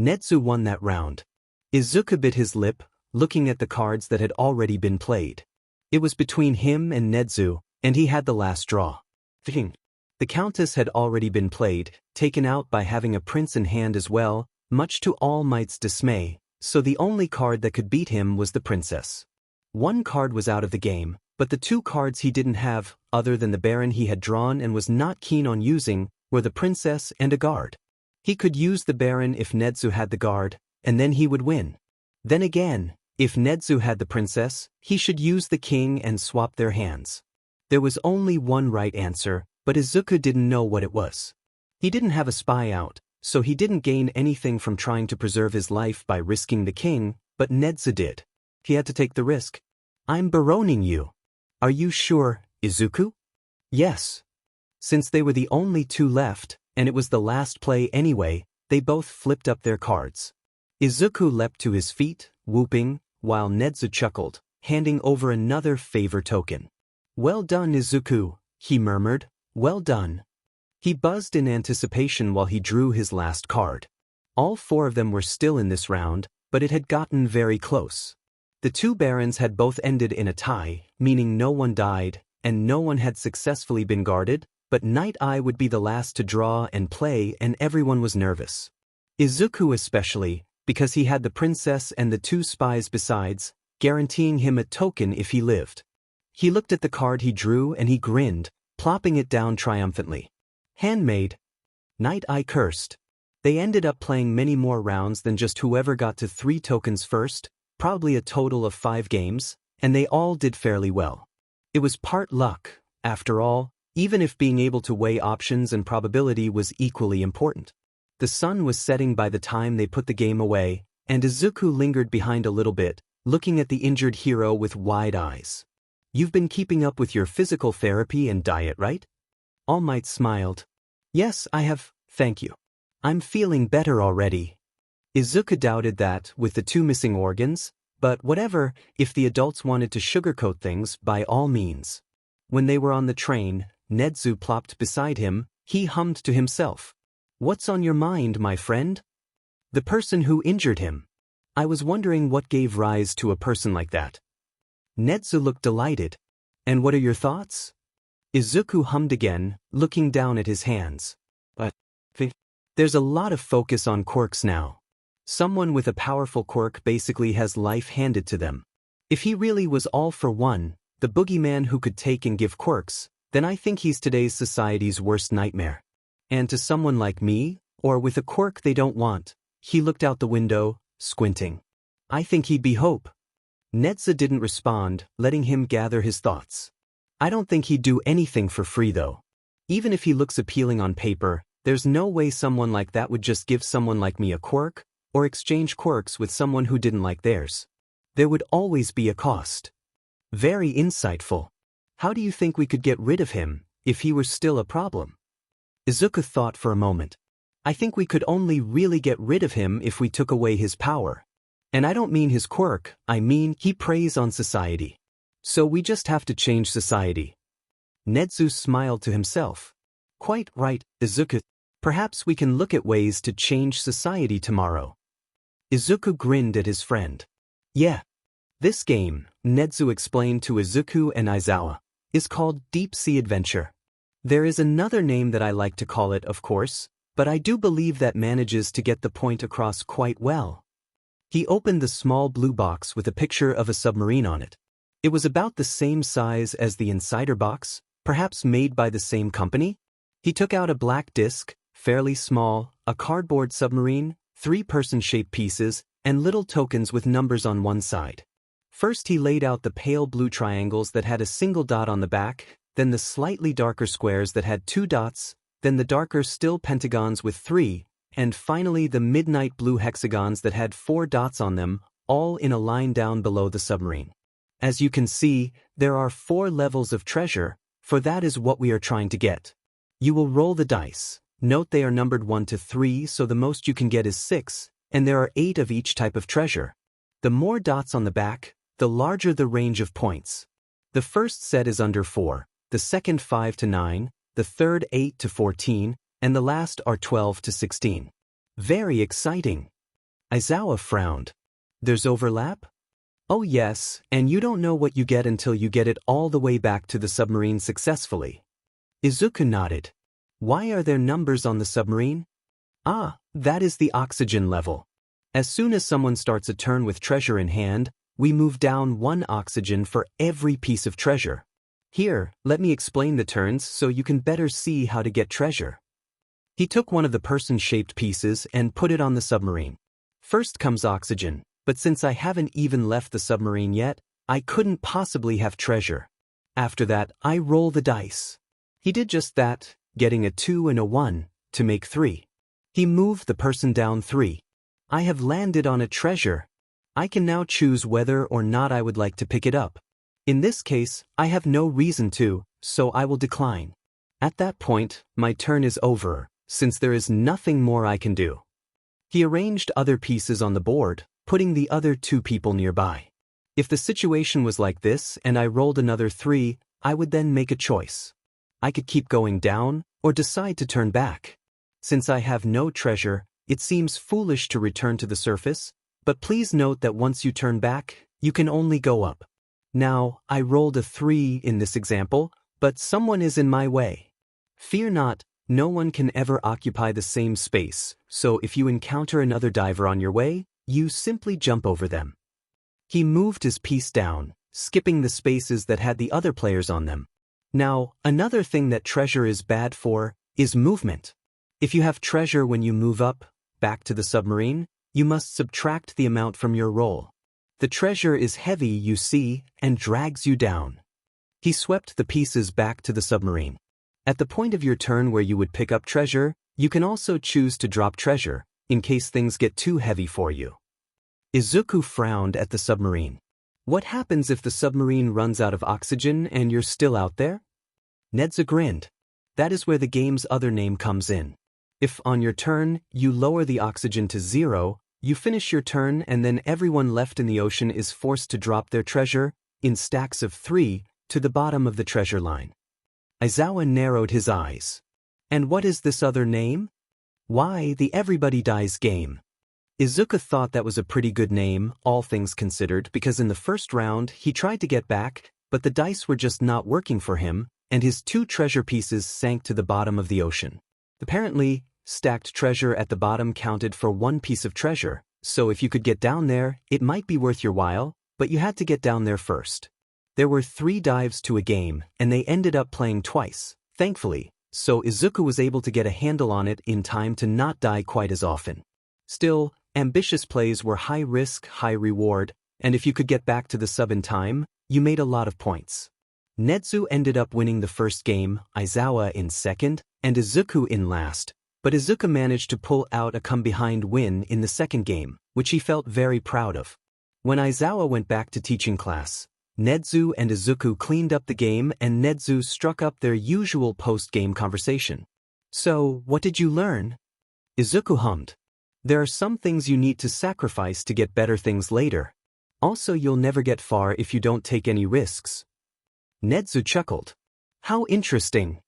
Nedzu won that round. Izuku bit his lip, looking at the cards that had already been played. It was between him and Nedzu, and he had the last draw. The countess had already been played, taken out by having a prince in hand as well, much to All Might's dismay, so the only card that could beat him was the princess. One card was out of the game, but the two cards he didn't have, other than the Baron he had drawn and was not keen on using, were the princess and a guard. He could use the Baron if Nedzu had the guard, and then he would win. Then again, if Nedzu had the princess, he should use the king and swap their hands. There was only one right answer, but Izuku didn't know what it was. He didn't have a spy out, so he didn't gain anything from trying to preserve his life by risking the king, but Nedzu did. He had to take the risk. I'm baroning you. Are you sure, Izuku? Yes. Since they were the only two left, and it was the last play anyway, they both flipped up their cards. Izuku leapt to his feet, whooping, while Nedzu chuckled, handing over another favor token. Well done, Izuku, he murmured. Well done. He buzzed in anticipation while he drew his last card. All four of them were still in this round, but it had gotten very close. The two barons had both ended in a tie, meaning no one died, and no one had successfully been guarded, but Night Eye would be the last to draw and play, and everyone was nervous. Izuku especially, because he had the princess and the two spies besides, guaranteeing him a token if he lived. He looked at the card he drew and he grinned, plopping it down triumphantly. Handmade. Night Eye cursed. They ended up playing many more rounds than just whoever got to 3 tokens first, probably a total of 5 games, and they all did fairly well. It was part luck, after all, even if being able to weigh options and probability was equally important. The sun was setting by the time they put the game away, and Izuku lingered behind a little bit, looking at the injured hero with wide eyes. You've been keeping up with your physical therapy and diet, right? All Might smiled. Yes, I have, thank you. I'm feeling better already. Izuku doubted that, with the 2 missing organs, but whatever, if the adults wanted to sugarcoat things, by all means. When they were on the train, Nedzu plopped beside him, he hummed to himself. What's on your mind, my friend? The person who injured him. I was wondering what gave rise to a person like that. Nedzu looked delighted. And what are your thoughts? Izuku hummed again, looking down at his hands. But there's a lot of focus on quirks now. Someone with a powerful quirk basically has life handed to them. If he really was all for one, the boogeyman who could take and give quirks, then I think he's today's society's worst nightmare. And to someone like me, or with a quirk they don't want, he looked out the window, squinting. I think he'd be hope. Nedzu didn't respond, letting him gather his thoughts. I don't think he'd do anything for free though. Even if he looks appealing on paper, there's no way someone like that would just give someone like me a quirk, or exchange quirks with someone who didn't like theirs. There would always be a cost. Very insightful. How do you think we could get rid of him, if he were still a problem? Izuku thought for a moment. I think we could only really get rid of him if we took away his power. And I don't mean his quirk, I mean he preys on society. So we just have to change society. Nedzu smiled to himself. Quite right, Izuku. Perhaps we can look at ways to change society tomorrow. Izuku grinned at his friend. Yeah. This game, Nedzu explained to Izuku and Aizawa, is called Deep Sea Adventure. There is another name that I like to call it, of course, but I do believe that manages to get the point across quite well. He opened the small blue box with a picture of a submarine on it. It was about the same size as the Insider box, perhaps made by the same company. He took out a black disc, fairly small, a cardboard submarine, 3 person-shaped pieces, and little tokens with numbers on one side. First he laid out the pale blue triangles that had a single dot on the back, then the slightly darker squares that had 2 dots, then the darker still pentagons with 3, and finally the midnight blue hexagons that had 4 dots on them, all in a line down below the submarine. As you can see, there are 4 levels of treasure, for that is what we are trying to get. You will roll the dice. Note they are numbered 1 to 3, so the most you can get is 6, and there are 8 of each type of treasure. The more dots on the back, the larger the range of points. The first set is under 4, the second 5 to 9, the third 8 to 14, and the last are 12 to 16. Very exciting. Aizawa frowned. There's overlap? Oh yes, and you don't know what you get until you get it all the way back to the submarine successfully. Izuku nodded. Why are there numbers on the submarine? Ah, that is the oxygen level. As soon as someone starts a turn with treasure in hand, we move down 1 oxygen for every piece of treasure. Here, let me explain the turns so you can better see how to get treasure. He took one of the person-shaped pieces and put it on the submarine. First comes oxygen, but since I haven't even left the submarine yet, I couldn't possibly have treasure. After that, I roll the dice. He did just that, getting a 2 and a 1, to make 3. He moved the person down 3. I have landed on a treasure. I can now choose whether or not I would like to pick it up. In this case, I have no reason to, so I will decline. At that point, my turn is over, since there is nothing more I can do. He arranged other pieces on the board, putting the other 2 people nearby. If the situation was like this and I rolled another 3, I would then make a choice. I could keep going down, or decide to turn back. Since I have no treasure, it seems foolish to return to the surface, but please note that once you turn back, you can only go up. Now, I rolled a 3 in this example, but someone is in my way. Fear not, no one can ever occupy the same space, so if you encounter another diver on your way, you simply jump over them. He moved his piece down, skipping the spaces that had the other players on them. Now, another thing that treasure is bad for is movement. If you have treasure when you move up, back to the submarine, you must subtract the amount from your roll. The treasure is heavy, you see, and drags you down. He swept the pieces back to the submarine. At the point of your turn where you would pick up treasure, you can also choose to drop treasure, in case things get too heavy for you. Izuku frowned at the submarine. What happens if the submarine runs out of oxygen and you're still out there? Nedzu grinned. That is where the game's other name comes in. If, on your turn, you lower the oxygen to 0, you finish your turn and then everyone left in the ocean is forced to drop their treasure, in stacks of 3, to the bottom of the treasure line. Aizawa narrowed his eyes. And what is this other name? Why, the Everybody Dies game. Izuku thought that was a pretty good name, all things considered, because in the first round he tried to get back, but the dice were just not working for him, and his 2 treasure pieces sank to the bottom of the ocean. Apparently, stacked treasure at the bottom counted for 1 piece of treasure, so if you could get down there, it might be worth your while, but you had to get down there first. There were 3 dives to a game, and they ended up playing twice, thankfully, so Izuku was able to get a handle on it in time to not die quite as often. Still, ambitious plays were high risk, high reward, and if you could get back to the sub in time, you made a lot of points. Nedzu ended up winning the first game, Aizawa in second, and Izuku in last, but Izuku managed to pull out a come-behind win in the second game, which he felt very proud of. When Aizawa went back to teaching class, Nedzu and Izuku cleaned up the game and Nedzu struck up their usual post-game conversation. So, what did you learn? Izuku hummed. There are some things you need to sacrifice to get better things later. Also, you'll never get far if you don't take any risks. Nedzu chuckled. How interesting.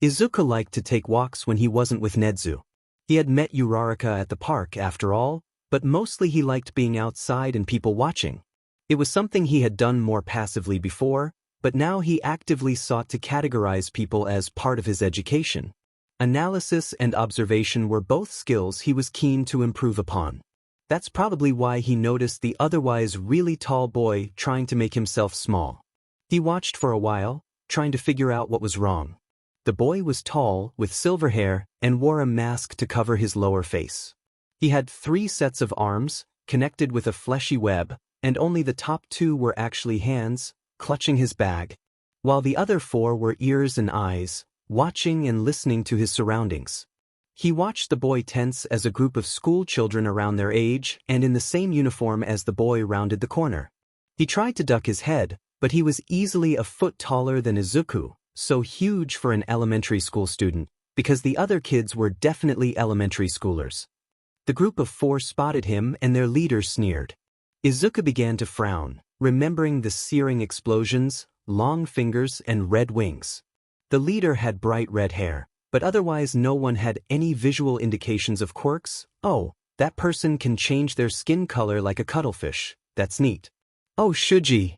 Izuku liked to take walks when he wasn't with Nedzu. He had met Uraraka at the park after all, but mostly he liked being outside and people watching. It was something he had done more passively before, but now he actively sought to categorize people as part of his education. Analysis and observation were both skills he was keen to improve upon. That's probably why he noticed the otherwise really tall boy trying to make himself small. He watched for a while, trying to figure out what was wrong. The boy was tall, with silver hair, and wore a mask to cover his lower face. He had 3 sets of arms, connected with a fleshy web, and only the top 2 were actually hands, clutching his bag, while the other 4 were ears and eyes, watching and listening to his surroundings. He watched the boy tense as a group of school children around their age and in the same uniform as the boy rounded the corner. He tried to duck his head, but he was easily a foot taller than Izuku, so huge for an elementary school student, because the other kids were definitely elementary schoolers. The group of 4 spotted him and their leader sneered. Izuku began to frown, remembering the searing explosions, long fingers, and red wings. The leader had bright red hair, but otherwise no one had any visual indications of quirks. Oh, that person can change their skin color like a cuttlefish. That's neat. Oh, Shuji!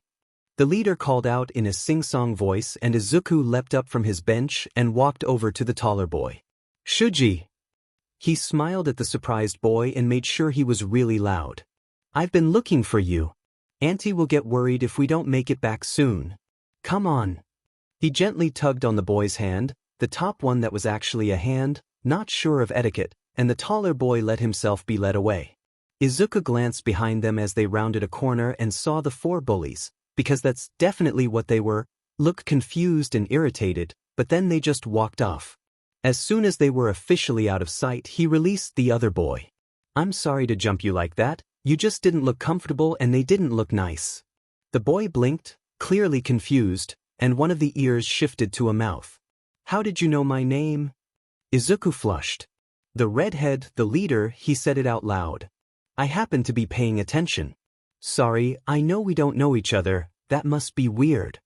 The leader called out in a sing-song voice, and Izuku leapt up from his bench and walked over to the taller boy. Shuji! He smiled at the surprised boy and made sure he was really loud. I've been looking for you. Auntie will get worried if we don't make it back soon. Come on. He gently tugged on the boy's hand, the top one that was actually a hand, not sure of etiquette, and the taller boy let himself be led away. Izuku glanced behind them as they rounded a corner and saw the 4 bullies, because that's definitely what they were, look confused and irritated, but then they just walked off. As soon as they were officially out of sight, he released the other boy. I'm sorry to jump you like that. You just didn't look comfortable and they didn't look nice. The boy blinked, clearly confused, and one of the ears shifted to a mouth. How did you know my name? Izuku flushed. The redhead, the leader, he said it out loud. I happened to be paying attention. Sorry, I know we don't know each other, that must be weird.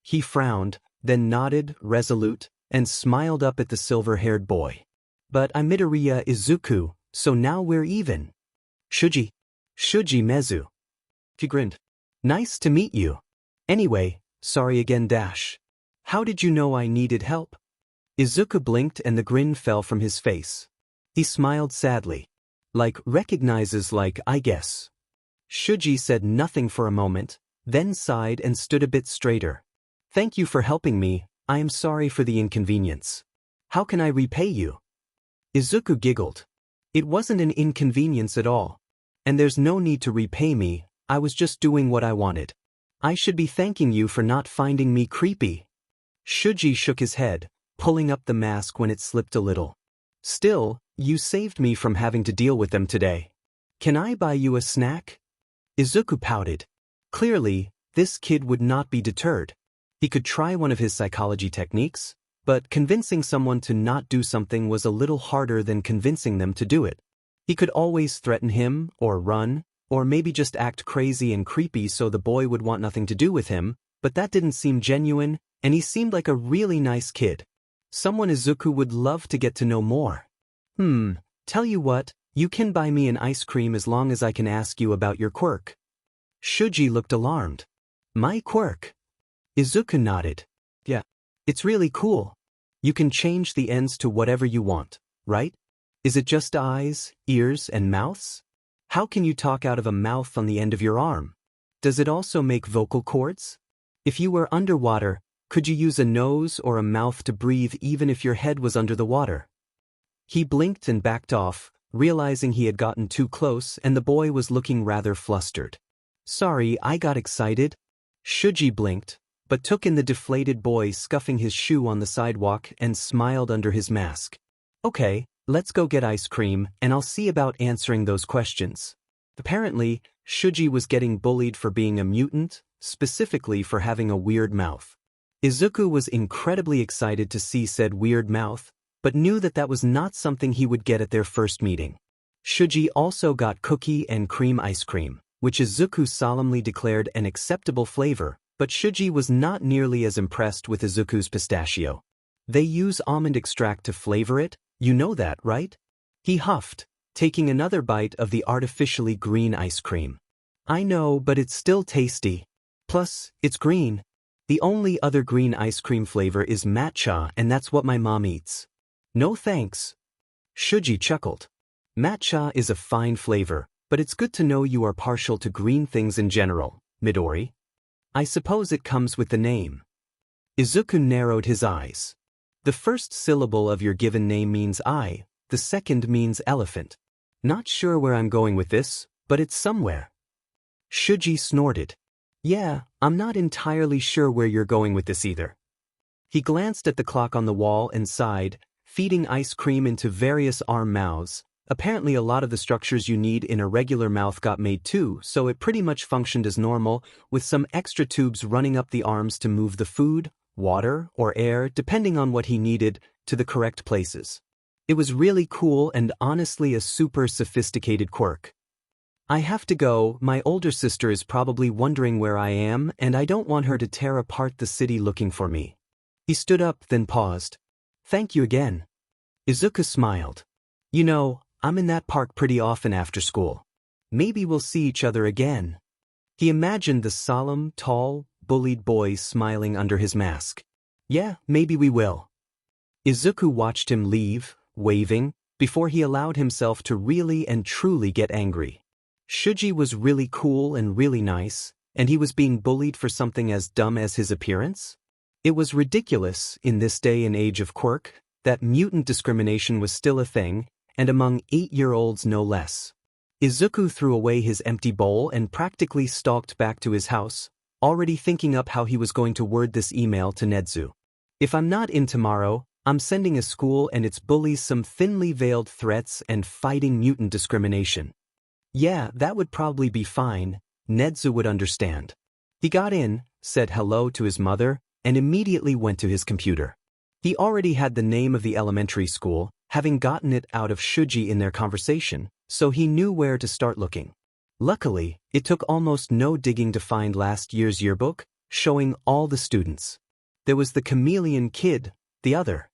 He frowned, then nodded, resolute, and smiled up at the silver-haired boy. But I'm Midoriya Izuku, so now we're even. Shuji Mezu. He grinned. Nice to meet you. Anyway, sorry again dash. How did you know I needed help? Izuku blinked and the grin fell from his face. He smiled sadly. Like recognizes like, I guess. Shuji said nothing for a moment, then sighed and stood a bit straighter. Thank you for helping me, I am sorry for the inconvenience. How can I repay you? Izuku giggled. It wasn't an inconvenience at all. And there's no need to repay me, I was just doing what I wanted. I should be thanking you for not finding me creepy. Shuji shook his head, pulling up the mask when it slipped a little. Still, you saved me from having to deal with them today. Can I buy you a snack? Izuku pouted. Clearly, this kid would not be deterred. He could try one of his psychology techniques, but convincing someone to not do something was a little harder than convincing them to do it. He could always threaten him, or run, or maybe just act crazy and creepy so the boy would want nothing to do with him, but that didn't seem genuine, and he seemed like a really nice kid. Someone Izuku would love to get to know more. Tell you what, you can buy me an ice cream as long as I can ask you about your quirk. Shuji looked alarmed. My quirk? Izuku nodded. Yeah, it's really cool. You can change the ends to whatever you want, right? Is it just eyes, ears, and mouths? How can you talk out of a mouth on the end of your arm? Does it also make vocal cords? If you were underwater, could you use a nose or a mouth to breathe even if your head was under the water? He blinked and backed off, realizing he had gotten too close and the boy was looking rather flustered. Sorry, I got excited. Shuji blinked, but took in the deflated boy scuffing his shoe on the sidewalk and smiled under his mask. Okay, let's go get ice cream, and I'll see about answering those questions. Apparently, Shuji was getting bullied for being a mutant, specifically for having a weird mouth. Izuku was incredibly excited to see said weird mouth, but knew that that was not something he would get at their first meeting. Shuji also got cookie and cream ice cream, which Izuku solemnly declared an acceptable flavor, but Shuji was not nearly as impressed with Izuku's pistachio. They use almond extract to flavor it, you know that, right? He huffed, taking another bite of the artificially green ice cream. I know, but it's still tasty. Plus, it's green. The only other green ice cream flavor is matcha, and that's what my mom eats. No thanks. Shuji chuckled. Matcha is a fine flavor, but it's good to know you are partial to green things in general, Midori. I suppose it comes with the name. Izuku narrowed his eyes. The first syllable of your given name means I, the second means elephant. Not sure where I'm going with this, but it's somewhere. Shuji snorted. Yeah, I'm not entirely sure where you're going with this either. He glanced at the clock on the wall and sighed, feeding ice cream into various arm mouths. Apparently a lot of the structures you need in a regular mouth got made too, so it pretty much functioned as normal, with some extra tubes running up the arms to move the food, water, or air depending on what he needed, to the correct places. It was really cool and honestly a super sophisticated quirk. I have to go, my older sister is probably wondering where I am and I don't want her to tear apart the city looking for me. He stood up then paused. Thank you again. Izuku smiled. You know, I'm in that park pretty often after school. Maybe we'll see each other again. He imagined the solemn, tall, bullied boy smiling under his mask. Yeah, maybe we will. Izuku watched him leave, waving, before he allowed himself to really and truly get angry. Shuji was really cool and really nice, and he was being bullied for something as dumb as his appearance? It was ridiculous, in this day and age of quirk, that mutant discrimination was still a thing, and among 8-year-olds no less. Izuku threw away his empty bowl and practically stalked back to his house, already thinking up how he was going to word this email to Nedzu. If I'm not in tomorrow, I'm sending a school and its bullies some thinly veiled threats and fighting mutant discrimination. Yeah, that would probably be fine, Nedzu would understand. He got in, said hello to his mother, and immediately went to his computer. He already had the name of the elementary school, having gotten it out of Shuji in their conversation, so he knew where to start looking. Luckily, it took almost no digging to find last year's yearbook, showing all the students. There was the chameleon kid, the other.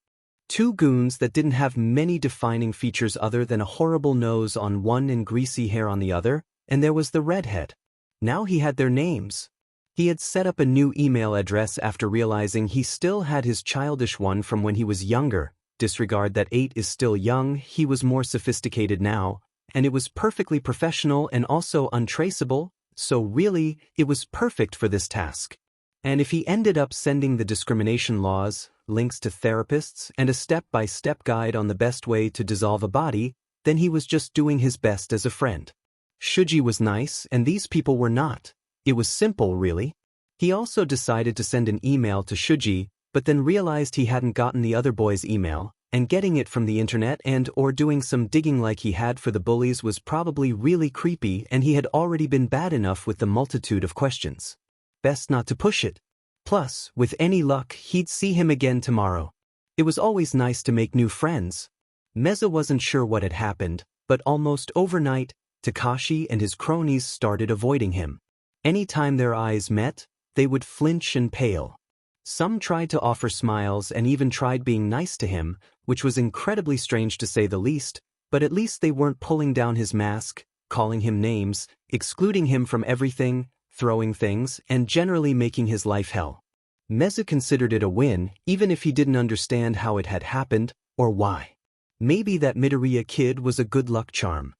Two goons that didn't have many defining features other than a horrible nose on one and greasy hair on the other, and there was the redhead. Now he had their names. He had set up a new email address after realizing he still had his childish one from when he was younger. Disregard that 8 is still young, he was more sophisticated now, and it was perfectly professional and also untraceable, so really, it was perfect for this task. And if he ended up sending the discrimination laws, links to therapists, and a step-by-step guide on the best way to dissolve a body, then he was just doing his best as a friend. Shuji was nice, and these people were not. It was simple, really. He also decided to send an email to Shuji, but then realized he hadn't gotten the other boy's email, and getting it from the internet or doing some digging like he had for the bullies was probably really creepy, and he had already been bad enough with the multitude of questions. Best not to push it. Plus, with any luck, he'd see him again tomorrow. It was always nice to make new friends. Meza wasn't sure what had happened, but almost overnight, Takashi and his cronies started avoiding him. Any time their eyes met, they would flinch and pale. Some tried to offer smiles and even tried being nice to him, which was incredibly strange to say the least, but at least they weren't pulling down his mask, calling him names, excluding him from everything, throwing things, and generally making his life hell. Meza considered it a win, even if he didn't understand how it had happened, or why. Maybe that Midoriya kid was a good luck charm.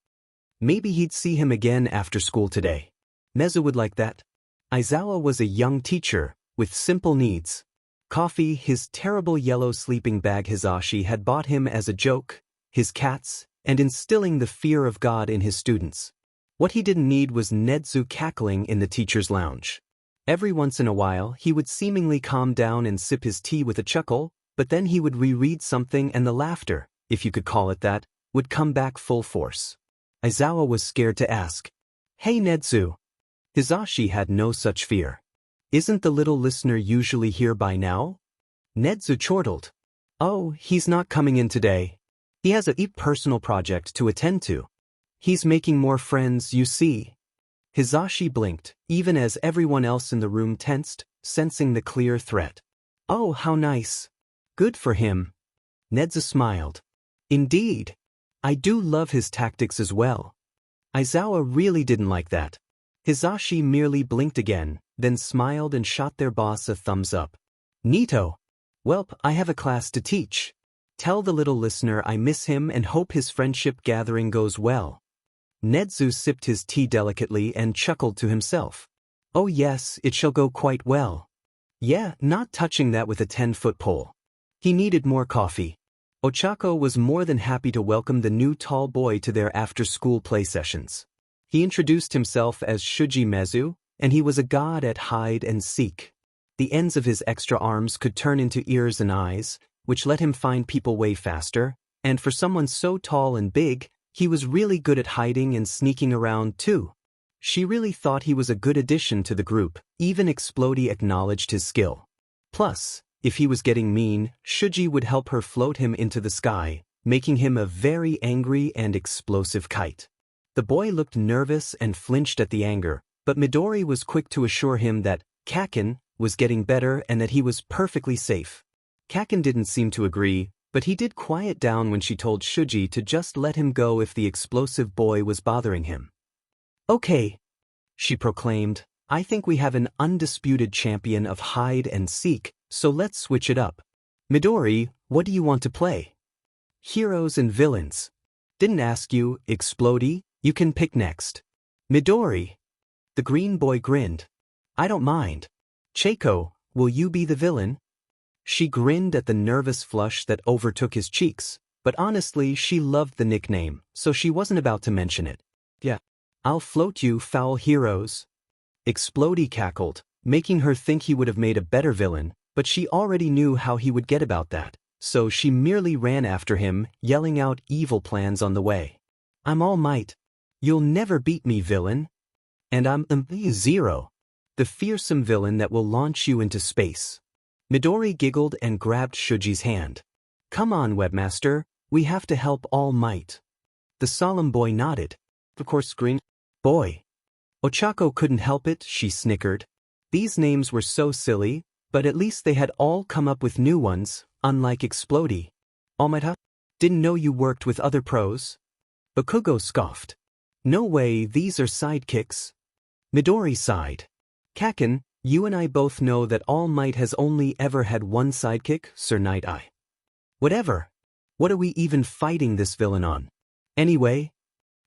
Maybe he'd see him again after school today. Meza would like that. Aizawa was a young teacher, with simple needs. Coffee, his terrible yellow sleeping bag Hisashi had bought him as a joke, his cats, and instilling the fear of God in his students. What he didn't need was Nedzu cackling in the teacher's lounge. Every once in a while, he would seemingly calm down and sip his tea with a chuckle, but then he would reread something and the laughter, if you could call it that, would come back full force. Aizawa was scared to ask, "Hey Nedzu." Hisashi had no such fear. "Isn't the little listener usually here by now?" Nedzu chortled. "Oh, he's not coming in today. He has a personal project to attend to. He's making more friends, you see." Hisashi blinked, even as everyone else in the room tensed, sensing the clear threat. "Oh, how nice. Good for him." Nedzu smiled. "Indeed. I do love his tactics as well." Aizawa really didn't like that. Hisashi merely blinked again, then smiled and shot their boss a thumbs up. "Neato. Welp, I have a class to teach. Tell the little listener I miss him and hope his friendship gathering goes well." Nedzu sipped his tea delicately and chuckled to himself. "Oh yes, it shall go quite well. Yeah, not touching that with a 10-foot pole." He needed more coffee. Ochako was more than happy to welcome the new tall boy to their after-school play sessions. He introduced himself as Shuji Mezu, and he was a god at hide and seek. The ends of his extra arms could turn into ears and eyes, which let him find people way faster, and for someone so tall and big, he was really good at hiding and sneaking around too. She really thought he was a good addition to the group, even Explodey acknowledged his skill. Plus, If he was getting mean, Shuji would help her float him into the sky, making him a very angry and explosive kite. The boy looked nervous and flinched at the anger, but Midori was quick to assure him that Kaken was getting better and that he was perfectly safe. Kaken didn't seem to agree, but he did quiet down when she told Shuji to just let him go if the explosive boy was bothering him. "Okay," she proclaimed, "I think we have an undisputed champion of hide and seek, so let's switch it up. Midori, what do you want to play?" "Heroes and villains." "Didn't ask you, Explodey, you can pick next." "Midori." The green boy grinned. "I don't mind. Cheiko, will you be the villain?" She grinned at the nervous flush that overtook his cheeks, but honestly she loved the nickname, so she wasn't about to mention it. "Yeah. I'll float you, foul heroes." Explodey cackled, making her think he would have made a better villain, but she already knew how he would get about that, so she merely ran after him, yelling out evil plans on the way. "I'm All Might. You'll never beat me, villain. And I'm Zero, the fearsome villain that will launch you into space." Midori giggled and grabbed Shuji's hand. "Come on, Webmaster, we have to help All Might." The solemn boy nodded. "Of course, Green Boy." Ochako couldn't help it, she snickered. These names were so silly, but at least they had all come up with new ones, unlike Explodey. "All Might, huh? Didn't know you worked with other pros?" Bakugo scoffed. "No way, these are sidekicks." Midori sighed. "Kaken, you and I both know that All Might has only ever had one sidekick, Sir Night-Eye." "Whatever. What are we even fighting this villain on? Anyway?"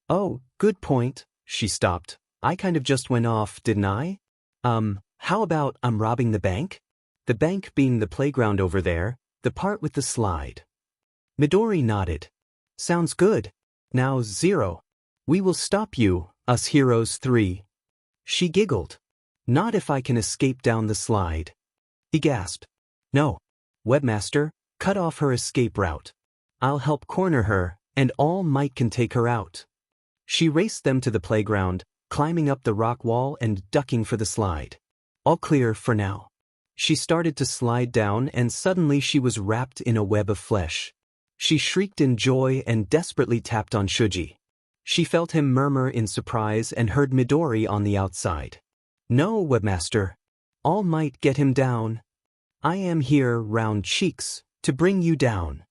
"Oh, good point." She stopped. "I kind of just went off, didn't I? How about I'm robbing the bank?" The bank being the playground over there, the part with the slide. Midori nodded. "Sounds good. Now, Zero. We will stop you, us heroes 3. She giggled. "Not if I can escape down the slide." He gasped. "No. Webmaster, cut off her escape route. I'll help corner her, and All Might can take her out." She raced them to the playground, climbing up the rock wall and ducking for the slide. "All clear for now." She started to slide down and suddenly she was wrapped in a web of flesh. She shrieked in joy and desperately tapped on Shuji. She felt him murmur in surprise and heard Midori on the outside. "No, Webmaster. All Might, get him down. I am here, round cheeks, to bring you down."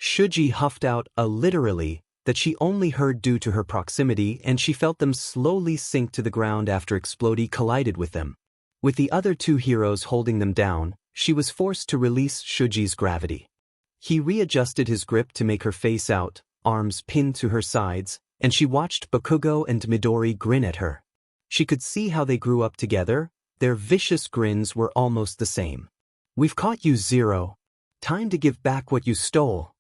Shuji huffed out a literally that she only heard due to her proximity, and she felt them slowly sink to the ground after Explodey collided with them. With the other 2 heroes holding them down, she was forced to release Shuji's gravity. He readjusted his grip to make her face out, arms pinned to her sides, and she watched Bakugo and Midori grin at her. She could see how they grew up together, their vicious grins were almost the same. "We've caught you, Zero. Time to give back what you stole."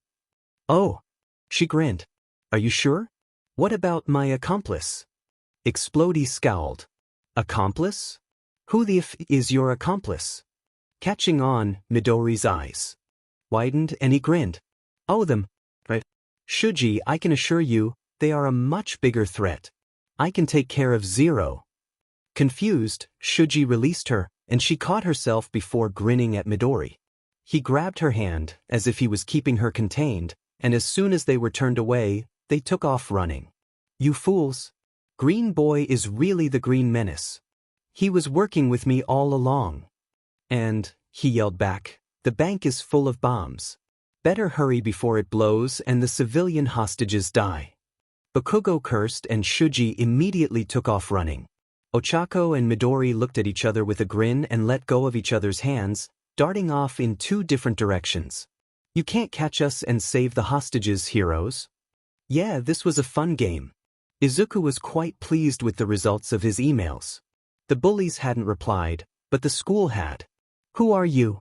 "Oh." She grinned. "Are you sure? What about my accomplice?" Explodey scowled. "Accomplice? Who the f is your accomplice?" Catching on, Midori's eyes widened and he grinned. "Oh, them. Right. Shuji, I can assure you, they are a much bigger threat. I can take care of Zero." Confused, Shuji released her, and she caught herself before grinning at Midori. He grabbed her hand, as if he was keeping her contained, and as soon as they were turned away, they took off running. "You fools. Green Boy is really the Green Menace. He was working with me all along." "And," he yelled back, "the bank is full of bombs. Better hurry before it blows and the civilian hostages die." Bakugo cursed and Shuji immediately took off running. Ochako and Midori looked at each other with a grin and let go of each other's hands, darting off in 2 different directions. "You can't catch us and save the hostages, heroes." Yeah, this was a fun game. Izuku was quite pleased with the results of his emails. The bullies hadn't replied, but the school had. "Who are you?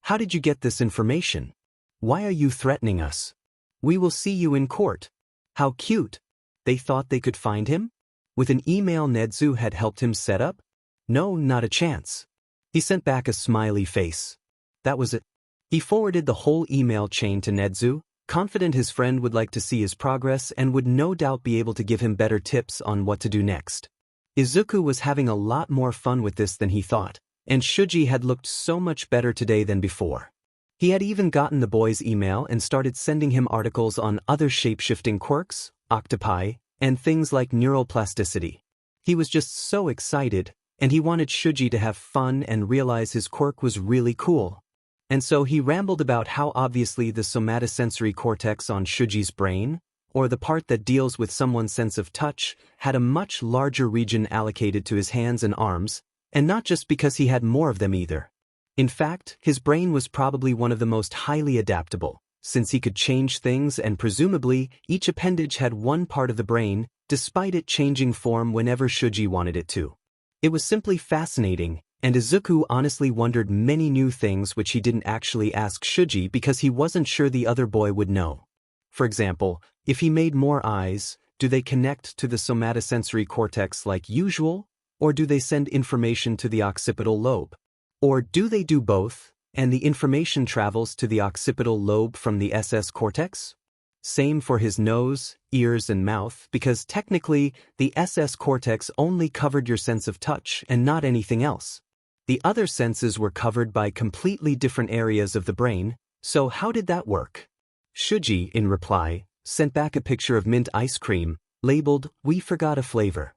How did you get this information? Why are you threatening us? We will see you in court." How cute. They thought they could find him? With an email Nedzu had helped him set up? No, not a chance. He sent back a smiley face. That was it. He forwarded the whole email chain to Nedzu, confident his friend would like to see his progress and would no doubt be able to give him better tips on what to do next. Izuku was having a lot more fun with this than he thought, and Shuji had looked so much better today than before. He had even gotten the boy's email and started sending him articles on other shape-shifting quirks, octopi, and things like neural plasticity. He was just so excited, and he wanted Shuji to have fun and realize his quirk was really cool. And so he rambled about how obviously the somatosensory cortex on Shuji's brain, or the part that deals with someone's sense of touch, had a much larger region allocated to his hands and arms, and not just because he had more of them either. In fact, his brain was probably one of the most highly adaptable, since he could change things and presumably each appendage had one part of the brain, despite it changing form whenever Shuji wanted it to. It was simply fascinating, and Izuku honestly wondered many new things which he didn't actually ask Shuji because he wasn't sure the other boy would know. For example, if he made more eyes, do they connect to the somatosensory cortex like usual, or do they send information to the occipital lobe? Or do they do both, and the information travels to the occipital lobe from the SS cortex? Same for his nose, ears, and mouth, because technically, the SS cortex only covered your sense of touch and not anything else. The other senses were covered by completely different areas of the brain, so how did that work? Shuji, in reply, sent back a picture of mint ice cream, labeled, "We forgot a flavor."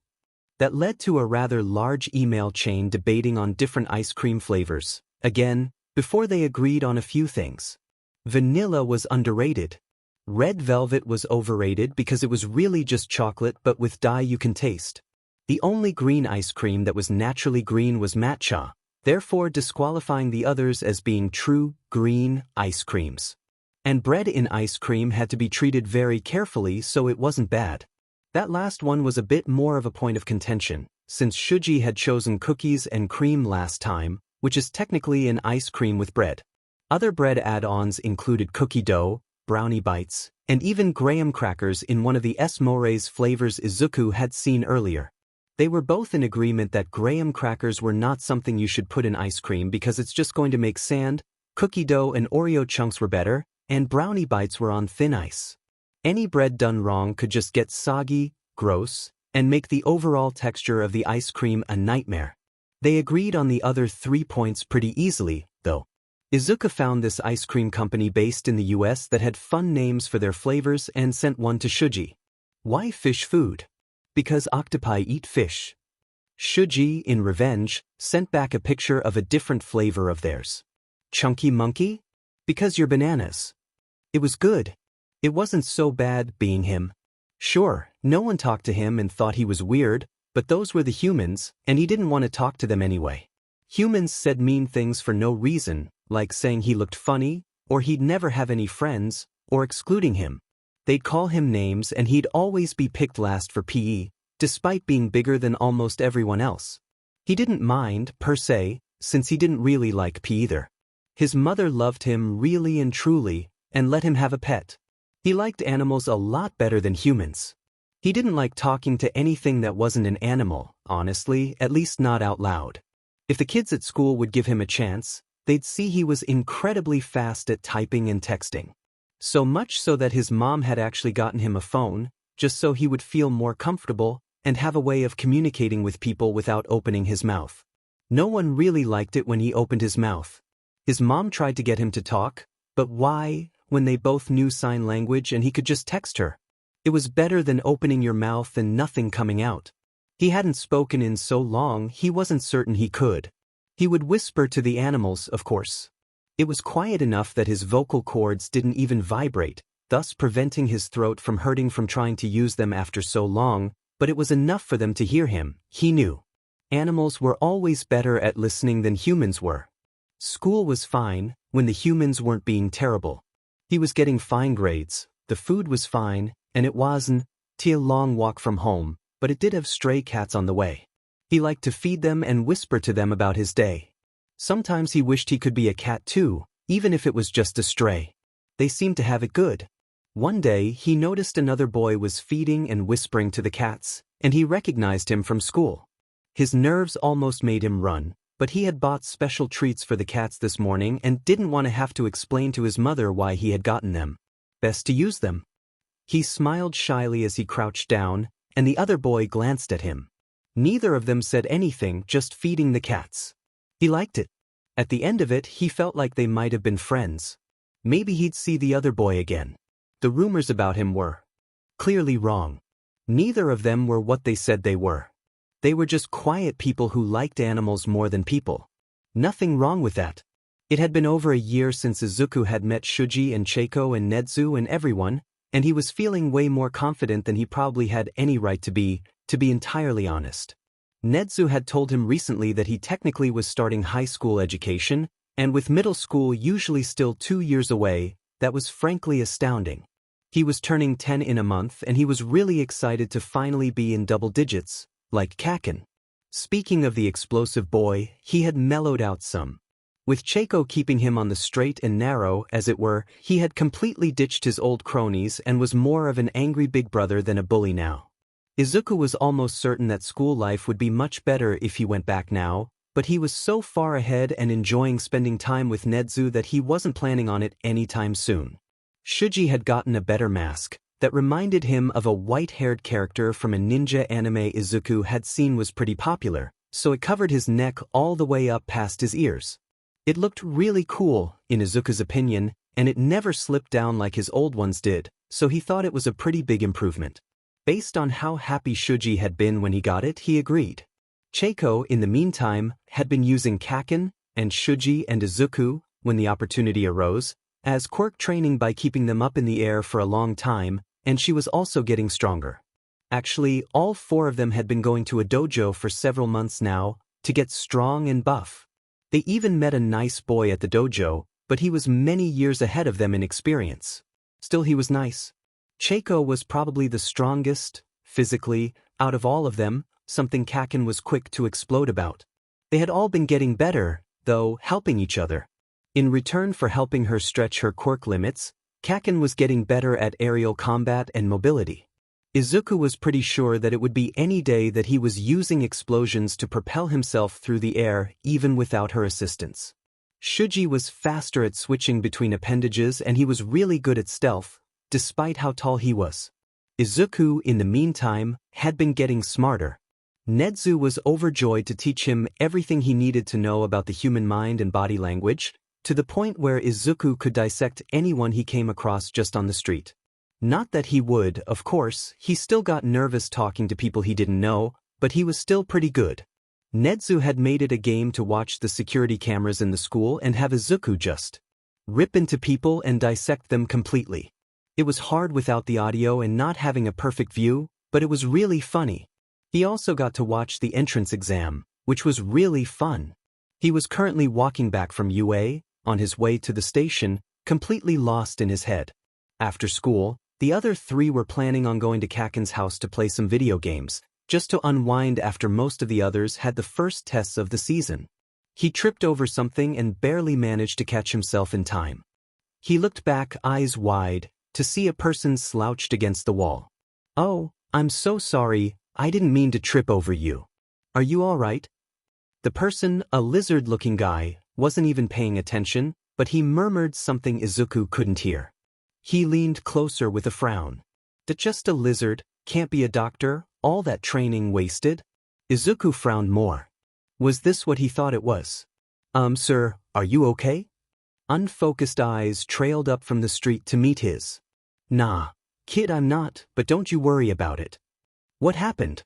That led to a rather large email chain debating on different ice cream flavors, again, before they agreed on a few things. Vanilla was underrated. Red velvet was overrated because it was really just chocolate but with dye you can taste. The only green ice cream that was naturally green was matcha, therefore disqualifying the others as being true, green ice creams. And bread in ice cream had to be treated very carefully so it wasn't bad. That last one was a bit more of a point of contention, since Shuji had chosen cookies and cream last time, which is technically an ice cream with bread. Other bread add-ons included cookie dough, brownie bites, and even graham crackers in one of the S-More's flavors Izuku had seen earlier. They were both in agreement that graham crackers were not something you should put in ice cream because it's just going to make sand, cookie dough and Oreo chunks were better, and brownie bites were on thin ice. Any bread done wrong could just get soggy, gross, and make the overall texture of the ice cream a nightmare. They agreed on the other 3 points pretty easily, though. Izuku found this ice cream company based in the US that had fun names for their flavors and sent one to Shuji. Why fish food? Because octopi eat fish. Shuji, in revenge, sent back a picture of a different flavor of theirs. Chunky monkey? Because you're bananas. It was good. It wasn't so bad being him. Sure, no one talked to him and thought he was weird, but those were the humans, and he didn't want to talk to them anyway. Humans said mean things for no reason, like saying he looked funny, or he'd never have any friends, or excluding him. They'd call him names and he'd always be picked last for PE, despite being bigger than almost everyone else. He didn't mind, per se, since he didn't really like PE either. His mother loved him really and truly, and let him have a pet. He liked animals a lot better than humans. He didn't like talking to anything that wasn't an animal, honestly, at least not out loud. If the kids at school would give him a chance, they'd see he was incredibly fast at typing and texting. So much so that his mom had actually gotten him a phone, just so he would feel more comfortable and have a way of communicating with people without opening his mouth. No one really liked it when he opened his mouth. His mom tried to get him to talk, but why, when they both knew sign language and he could just text her? It was better than opening your mouth and nothing coming out. He hadn't spoken in so long he wasn't certain he could. He would whisper to the animals, of course. It was quiet enough that his vocal cords didn't even vibrate, thus preventing his throat from hurting from trying to use them after so long, but it was enough for them to hear him, he knew. Animals were always better at listening than humans were. School was fine, when the humans weren't being terrible. He was getting fine grades, the food was fine, and it wasn't a long walk from home, but it did have stray cats on the way. He liked to feed them and whisper to them about his day. Sometimes he wished he could be a cat too, even if it was just a stray. They seemed to have it good. One day, he noticed another boy was feeding and whispering to the cats, and he recognized him from school. His nerves almost made him run, but he had bought special treats for the cats this morning and didn't want to have to explain to his mother why he had gotten them. Best to use them. He smiled shyly as he crouched down, and the other boy glanced at him. Neither of them said anything, just feeding the cats. He liked it. At the end of it, he felt like they might have been friends. Maybe he'd see the other boy again. The rumors about him were clearly wrong. Neither of them were what they said they were. They were just quiet people who liked animals more than people. Nothing wrong with that. It had been over a year since Izuku had met Shuji and Cheiko and Nedzu and everyone, and he was feeling way more confident than he probably had any right to be entirely honest. Nedzu had told him recently that he technically was starting high school education, and with middle school usually still 2 years away, that was frankly astounding. He was turning 10 in a month and he was really excited to finally be in double digits, like Kaken. Speaking of the explosive boy, he had mellowed out some. With Cheiko keeping him on the straight and narrow, as it were, he had completely ditched his old cronies and was more of an angry big brother than a bully now. Izuku was almost certain that school life would be much better if he went back now, but he was so far ahead and enjoying spending time with Nedzu that he wasn't planning on it anytime soon. Shuji had gotten a better mask that reminded him of a white-haired character from a ninja anime Izuku had seen was pretty popular, so it covered his neck all the way up past his ears. It looked really cool, in Izuku's opinion, and it never slipped down like his old ones did, so he thought it was a pretty big improvement. Based on how happy Shuji had been when he got it, he agreed. Cheiko, in the meantime, had been using Kaken, and Shuji and Izuku, when the opportunity arose, as quirk training by keeping them up in the air for a long time, and she was also getting stronger. Actually, all 4 of them had been going to a dojo for several months now, to get strong and buff. They even met a nice boy at the dojo, but he was many years ahead of them in experience. Still, he was nice. Cheiko was probably the strongest, physically, out of all of them, something Kaken was quick to explode about. They had all been getting better, though, helping each other. In return for helping her stretch her quirk limits, Kaken was getting better at aerial combat and mobility. Izuku was pretty sure that it would be any day that he was using explosions to propel himself through the air even without her assistance. Shuji was faster at switching between appendages and he was really good at stealth, despite how tall he was. Izuku, in the meantime, had been getting smarter. Nedzu was overjoyed to teach him everything he needed to know about the human mind and body language, to the point where Izuku could dissect anyone he came across just on the street. Not that he would, of course, he still got nervous talking to people he didn't know, but he was still pretty good. Nedzu had made it a game to watch the security cameras in the school and have Izuku just rip into people and dissect them completely. It was hard without the audio and not having a perfect view, but it was really funny. He also got to watch the entrance exam, which was really fun. He was currently walking back from UA, on his way to the station, completely lost in his head. After school, the other 3 were planning on going to Kaken's house to play some video games, just to unwind after most of the others had the first tests of the season. He tripped over something and barely managed to catch himself in time. He looked back, eyes wide, to see a person slouched against the wall. "Oh, I'm so sorry, I didn't mean to trip over you. Are you all right?" The person, a lizard-looking guy, wasn't even paying attention, but he murmured something Izuku couldn't hear. He leaned closer with a frown. Just a lizard, can't be a doctor, all that training wasted? Izuku frowned more. Was this what he thought it was? Sir, are you okay?" Unfocused eyes trailed up from the street to meet his. "Nah, kid, I'm not, but don't you worry about it." "What happened?"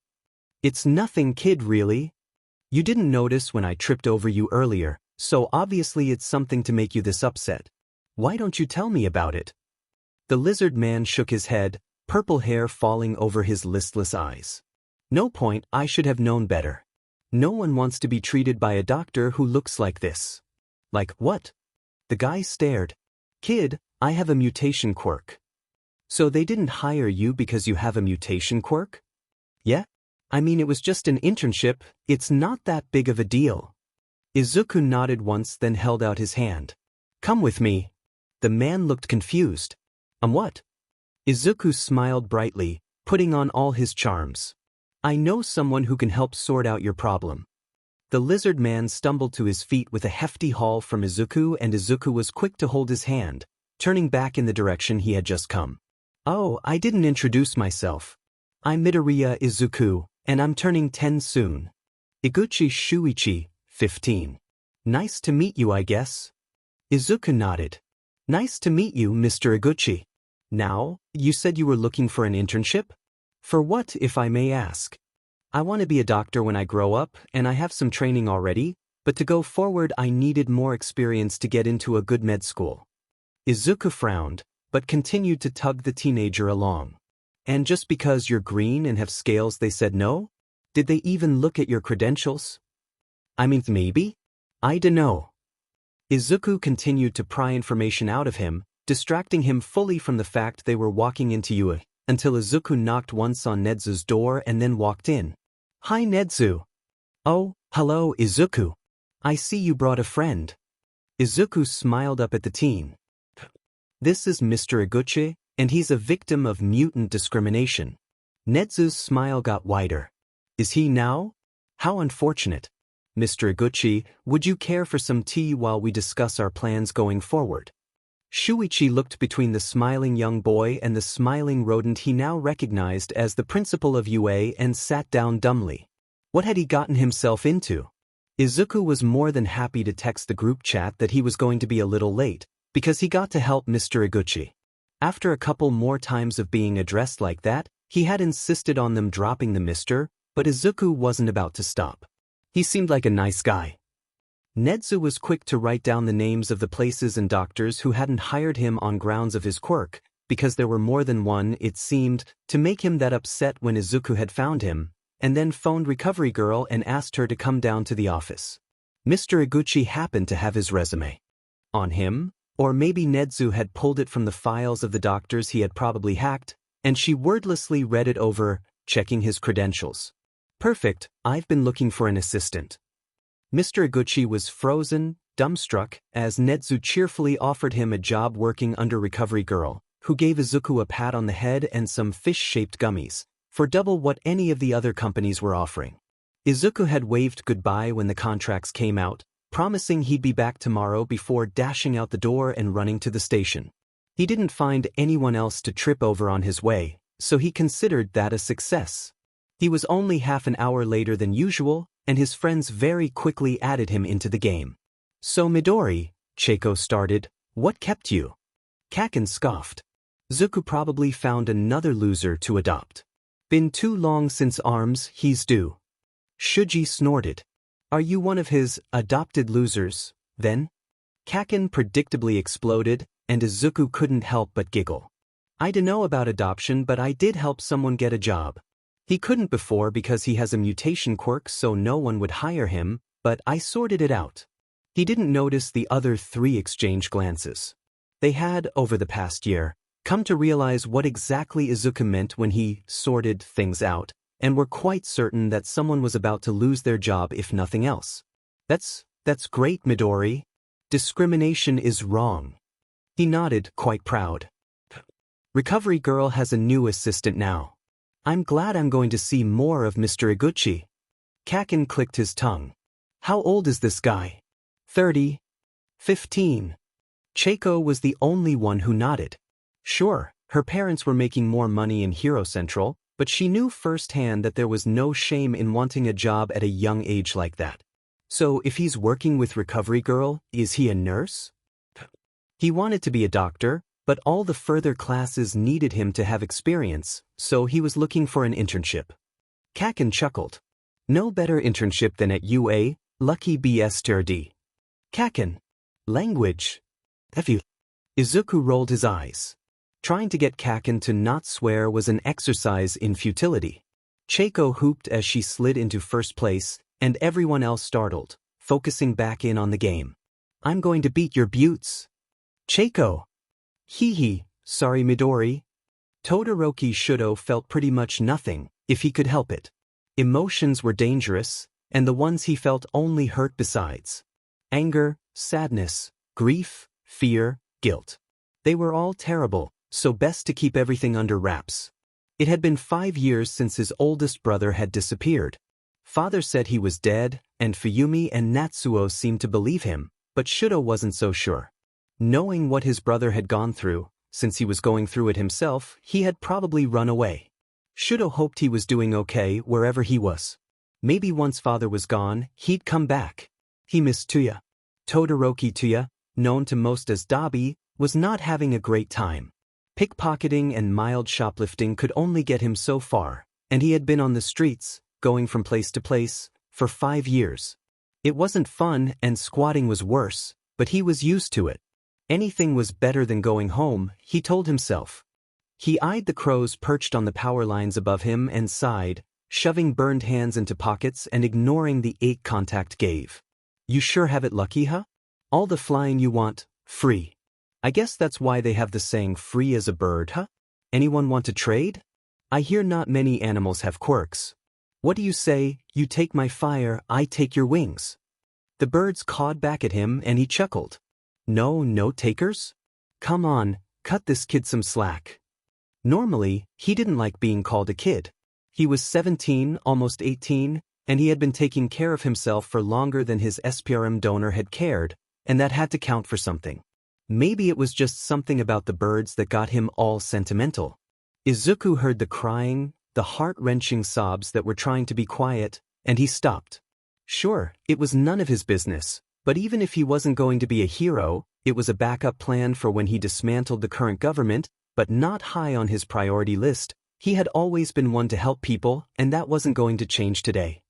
"It's nothing, kid, really. You didn't notice when I tripped over you earlier, so obviously it's something to make you this upset. Why don't you tell me about it?" The lizard man shook his head, purple hair falling over his listless eyes. "No point, I should have known better. No one wants to be treated by a doctor who looks like this." "Like what?" The guy stared. "Kid, I have a mutation quirk." "So they didn't hire you because you have a mutation quirk?" "Yeah. I mean, it was just an internship, it's not that big of a deal." Izuku nodded once, then held out his hand. "Come with me." The man looked confused. What?" Izuku smiled brightly, putting on all his charms. "I know someone who can help sort out your problem." The lizard man stumbled to his feet with a hefty haul from Izuku, and Izuku was quick to hold his hand, turning back in the direction he had just come. "Oh, I didn't introduce myself. I'm Midoriya Izuku, and I'm turning 10 soon. Iguchi Shuichi, 15. Nice to meet you, I guess. Izuku nodded. Nice to meet you, Mr. Iguchi. Now, you said you were looking for an internship? For what, if I may ask? I want to be a doctor when I grow up, and I have some training already, but to go forward I needed more experience to get into a good med school. Izuku frowned, but continued to tug the teenager along. And just because you're green and have scales they said no? Did they even look at your credentials? I mean, maybe? I dunno. Izuku continued to pry information out of him, distracting him fully from the fact they were walking into Yue, until Izuku knocked once on Nedzu's door and then walked in. Hi Nedzu. Oh, hello Izuku. I see you brought a friend. Izuku smiled up at the teen. This is Mr. Iguchi, and he's a victim of mutant discrimination. Nedzu's smile got wider. Is he now? How unfortunate. Mr. Iguchi, would you care for some tea while we discuss our plans going forward? Shuichi looked between the smiling young boy and the smiling rodent he now recognized as the principal of UA and sat down dumbly. What had he gotten himself into? Izuku was more than happy to text the group chat that he was going to be a little late, because he got to help Mr. Iguchi. After a couple more times of being addressed like that, he had insisted on them dropping the Mr., but Izuku wasn't about to stop. He seemed like a nice guy. Nedzu was quick to write down the names of the places and doctors who hadn't hired him on grounds of his quirk, because there were more than one, it seemed, to make him that upset when Izuku had found him, and then phoned Recovery Girl and asked her to come down to the office. Mr. Iguchi happened to have his resume on him, or maybe Nedzu had pulled it from the files of the doctors he had probably hacked, and she wordlessly read it over, checking his credentials. Perfect, I've been looking for an assistant. Mr. Iguchi was frozen, dumbstruck, as Nedzu cheerfully offered him a job working under Recovery Girl, who gave Izuku a pat on the head and some fish-shaped gummies, for double what any of the other companies were offering. Izuku had waved goodbye when the contracts came out, promising he'd be back tomorrow before dashing out the door and running to the station. He didn't find anyone else to trip over on his way, so he considered that a success. He was only half an hour later than usual, and his friends very quickly added him into the game. So Midori, Cheiko started, what kept you? Kaken scoffed. Zuku probably found another loser to adopt. Been too long since arms, he's due. Shuji snorted. Are you one of his adopted losers, then? Kaken predictably exploded, and Izuku couldn't help but giggle. I dunno about adoption, but I did help someone get a job. He couldn't before because he has a mutation quirk, so no one would hire him, but I sorted it out. He didn't notice the other three exchange glances. They had, over the past year, come to realize what exactly Izuku meant when he sorted things out, and were quite certain that someone was about to lose their job if nothing else. That's great, Midori. Discrimination is wrong. He nodded, quite proud. Recovery Girl has a new assistant now. I'm glad I'm going to see more of Mr. Iguchi. Kaken clicked his tongue. How old is this guy? 30. 15. Cheiko was the only one who nodded. Sure, her parents were making more money in Hero Central, but she knew firsthand that there was no shame in wanting a job at a young age like that. So if he's working with Recovery Girl, is he a nurse? He wanted to be a doctor, but all the further classes needed him to have experience, so he was looking for an internship. Kaken chuckled. No better internship than at UA, lucky BSTRD. Kaken. Language. Have you? Izuku rolled his eyes. Trying to get Kaken to not swear was an exercise in futility. Cheiko hooped as she slid into first place, and everyone else startled, focusing back in on the game. I'm going to beat your buttes. Cheiko. Hee, sorry Midori. Todoroki Shudo felt pretty much nothing, if he could help it. Emotions were dangerous, and the ones he felt only hurt besides. Anger, sadness, grief, fear, guilt. They were all terrible, so best to keep everything under wraps. It had been 5 years since his oldest brother had disappeared. Father said he was dead, and Fuyumi and Natsuo seemed to believe him, but Shudo wasn't so sure. Knowing what his brother had gone through, since he was going through it himself, he had probably run away. Shudo hoped he was doing okay wherever he was. Maybe once father was gone, he'd come back. He missed Tuya. Todoroki Tuya, known to most as Dabi, was not having a great time. Pickpocketing and mild shoplifting could only get him so far, and he had been on the streets, going from place to place, for 5 years. It wasn't fun and squatting was worse, but he was used to it. Anything was better than going home, he told himself. He eyed the crows perched on the power lines above him and sighed, shoving burned hands into pockets and ignoring the eye contact gave. You sure have it lucky, huh? All the flying you want, free. I guess that's why they have the saying free as a bird, huh? Anyone want to trade? I hear not many animals have quirks. What do you say, you take my fire, I take your wings? The birds cawed back at him and he chuckled. No takers? Come on, cut this kid some slack. Normally, he didn't like being called a kid. He was 17, almost 18, and he had been taking care of himself for longer than his SPRM donor had cared, and that had to count for something. Maybe it was just something about the birds that got him all sentimental. Izuku heard the crying, the heart-wrenching sobs that were trying to be quiet, and he stopped. Sure, it was none of his business, but even if he wasn't going to be a hero, it was a backup plan for when he dismantled the current government, but not high on his priority list. He had always been one to help people, and that wasn't going to change today.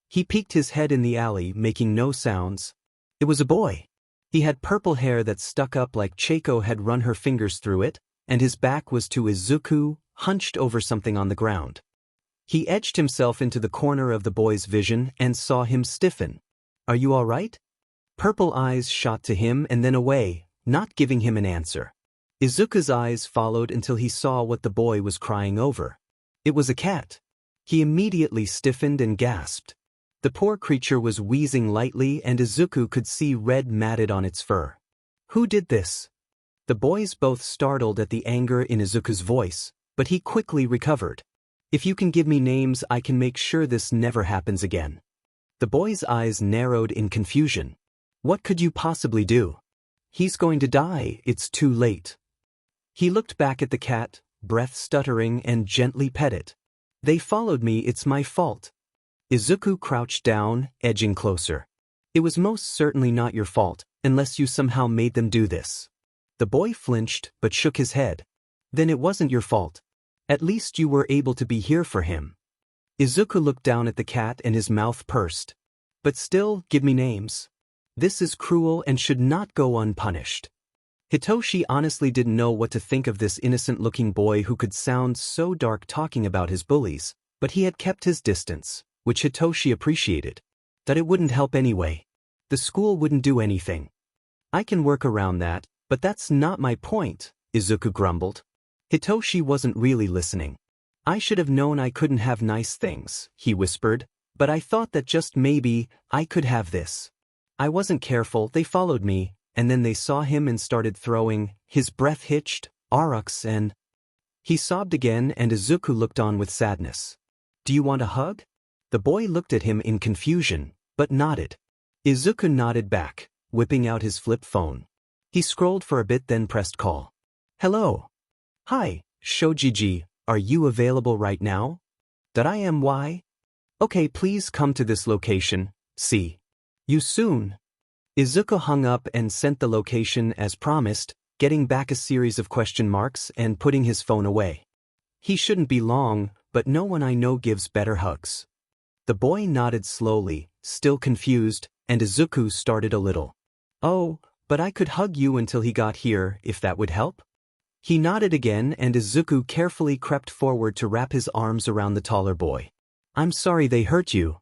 He peeked his head in the alley, making no sounds. It was a boy. He had purple hair that stuck up like Cheiko had run her fingers through it, and his back was to Izuku, hunched over something on the ground. He edged himself into the corner of the boy's vision and saw him stiffen. Are you all right? Purple eyes shot to him and then away, not giving him an answer. Izuku's eyes followed until he saw what the boy was crying over. It was a cat. He immediately stiffened and gasped. The poor creature was wheezing lightly and Izuku could see red matted on its fur. Who did this? The boys both startled at the anger in Izuku's voice, but he quickly recovered. If you can give me names, I can make sure this never happens again. The boy's eyes narrowed in confusion. What could you possibly do? He's going to die, it's too late. He looked back at the cat, breath stuttering, and gently pet it. They followed me, it's my fault. Izuku crouched down, edging closer. It was most certainly not your fault, unless you somehow made them do this. The boy flinched, but shook his head. Then it wasn't your fault. At least you were able to be here for him. Izuku looked down at the cat and his mouth pursed. But still, give me names. This is cruel and should not go unpunished. Hitoshi honestly didn't know what to think of this innocent-looking boy who could sound so dark talking about his bullies, but he had kept his distance, which Hitoshi appreciated. That it wouldn't help anyway. The school wouldn't do anything. I can work around that, but that's not my point, Izuku grumbled. Hitoshi wasn't really listening. I should have known I couldn't have nice things, he whispered, but I thought that just maybe, I could have this. I wasn't careful, they followed me, and then they saw him and started throwing, his breath hitched, Aurochs and... He sobbed again and Izuku looked on with sadness. Do you want a hug? The boy looked at him in confusion, but nodded. Izuku nodded back, whipping out his flip phone. He scrolled for a bit then pressed call. Hello. Hi, Shojiji, are you available right now? That I am why? Okay, please come to this location, see you soon. Izuku hung up and sent the location as promised, getting back a series of question marks and putting his phone away. He shouldn't be long, but no one I know gives better hugs. The boy nodded slowly, still confused, and Izuku started a little. Oh, but I could hug you until he got here, if that would help? He nodded again and Izuku carefully crept forward to wrap his arms around the taller boy. I'm sorry they hurt you.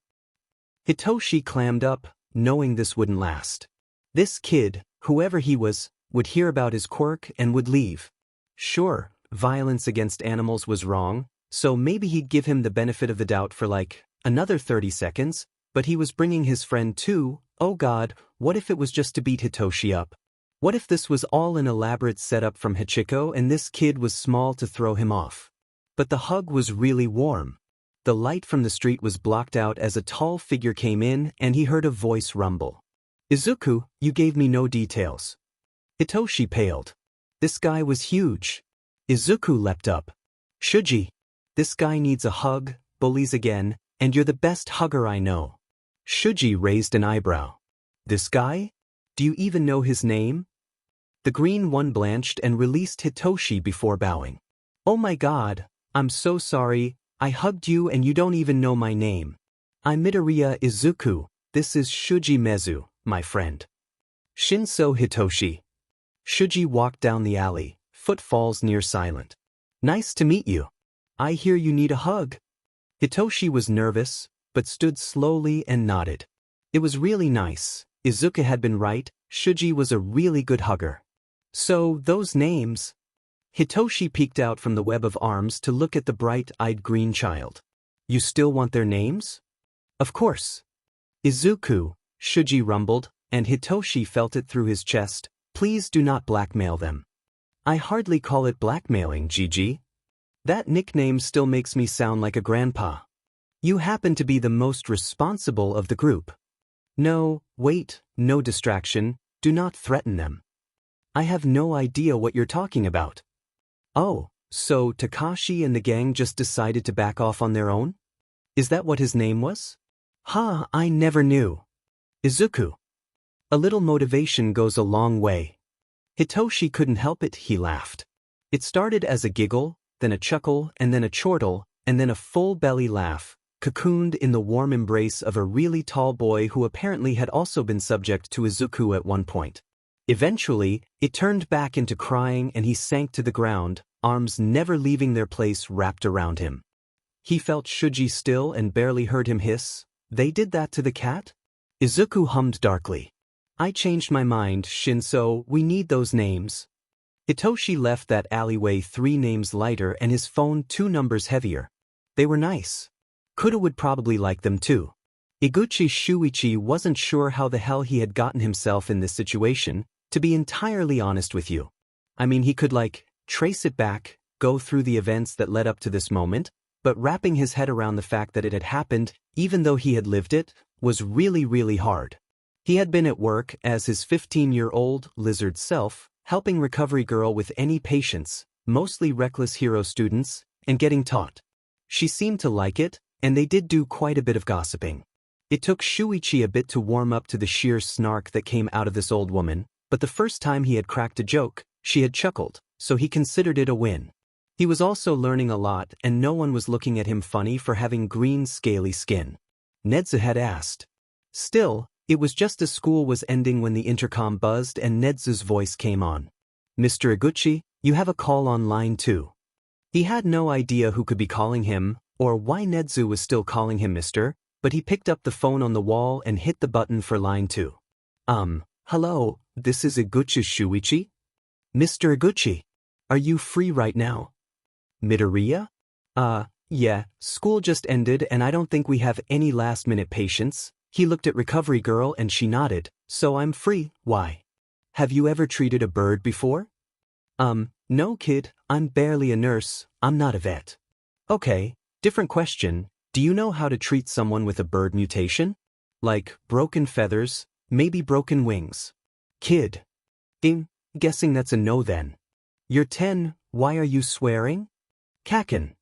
Hitoshi clammed up, knowing this wouldn't last. This kid, whoever he was, would hear about his quirk and would leave. Sure, violence against animals was wrong, so maybe he'd give him the benefit of the doubt for like, another 30 seconds, but he was bringing his friend too. Oh god, what if it was just to beat Hitoshi up? What if this was all an elaborate setup from Hachiko and this kid was small to throw him off? But the hug was really warm. The light from the street was blocked out as a tall figure came in and he heard a voice rumble. Izuku, you gave me no details. Hitoshi paled. This guy was huge. Izuku leapt up. Shuji. This guy needs a hug, bullies again, and you're the best hugger I know. Shuji raised an eyebrow. This guy? Do you even know his name? The green one blanched and released Hitoshi before bowing. Oh my god, I'm so sorry, I hugged you and you don't even know my name. I'm Midoriya Izuku, this is Shuji Mezu, my friend. Shinso Hitoshi. Shuji walked down the alley, footfalls near silent. Nice to meet you. I hear you need a hug. Hitoshi was nervous, but stood slowly and nodded. It was really nice. Izuku had been right, Shuji was a really good hugger. So, those names. Hitoshi peeked out from the web of arms to look at the bright-eyed green child. You still want their names? Of course. Izuku, Shuji rumbled, and Hitoshi felt it through his chest. Please do not blackmail them. I hardly call it blackmailing, Gigi. That nickname still makes me sound like a grandpa. You happen to be the most responsible of the group. No, wait, no distraction, do not threaten them. I have no idea what you're talking about. Oh, so Takashi and the gang just decided to back off on their own? Is that what his name was? I never knew. Izuku. A little motivation goes a long way. Hitoshi couldn't help it, he laughed. It started as a giggle, then a chuckle, and then a chortle, and then a full belly laugh, cocooned in the warm embrace of a really tall boy who apparently had also been subject to Izuku at one point. Eventually, it turned back into crying and he sank to the ground, arms never leaving their place wrapped around him. He felt Shuji still and barely heard him hiss. They did that to the cat? Izuku hummed darkly. I changed my mind, Shinso, we need those names. Hitoshi left that alleyway 3 names lighter and his phone 2 numbers heavier. They were nice. Kuda would probably like them too. Iguchi Shuichi wasn't sure how the hell he had gotten himself in this situation, to be entirely honest with you. I mean, he could trace it back, go through the events that led up to this moment, but wrapping his head around the fact that it had happened, even though he had lived it, was really, really hard. He had been at work as his 15-year-old lizard self, helping Recovery Girl with any patients, mostly reckless hero students, and getting taught. She seemed to like it, and they did do quite a bit of gossiping. It took Shuichi a bit to warm up to the sheer snark that came out of this old woman, but the first time he had cracked a joke, she had chuckled, so he considered it a win. He was also learning a lot and no one was looking at him funny for having green scaly skin. Nedzu had asked. Still, it was just as school was ending when the intercom buzzed and Nedzu's voice came on. Mr. Iguchi, you have a call on line 2. He had no idea who could be calling him, or why Nedzu was still calling him Mr., but he picked up the phone on the wall and hit the button for line 2. Hello, this is Iguchi Shuichi? Mr. Iguchi, are you free right now? Midoriya? Yeah, school just ended and I don't think we have any last-minute patients. He looked at Recovery Girl and she nodded, so I'm free, why? Have you ever treated a bird before? No kid, I'm barely a nurse, I'm not a vet. Okay, different question, do you know how to treat someone with a bird mutation? Like, broken feathers, maybe broken wings. Kid. Guessing that's a no then. You're 10, why are you swearing? Kaken.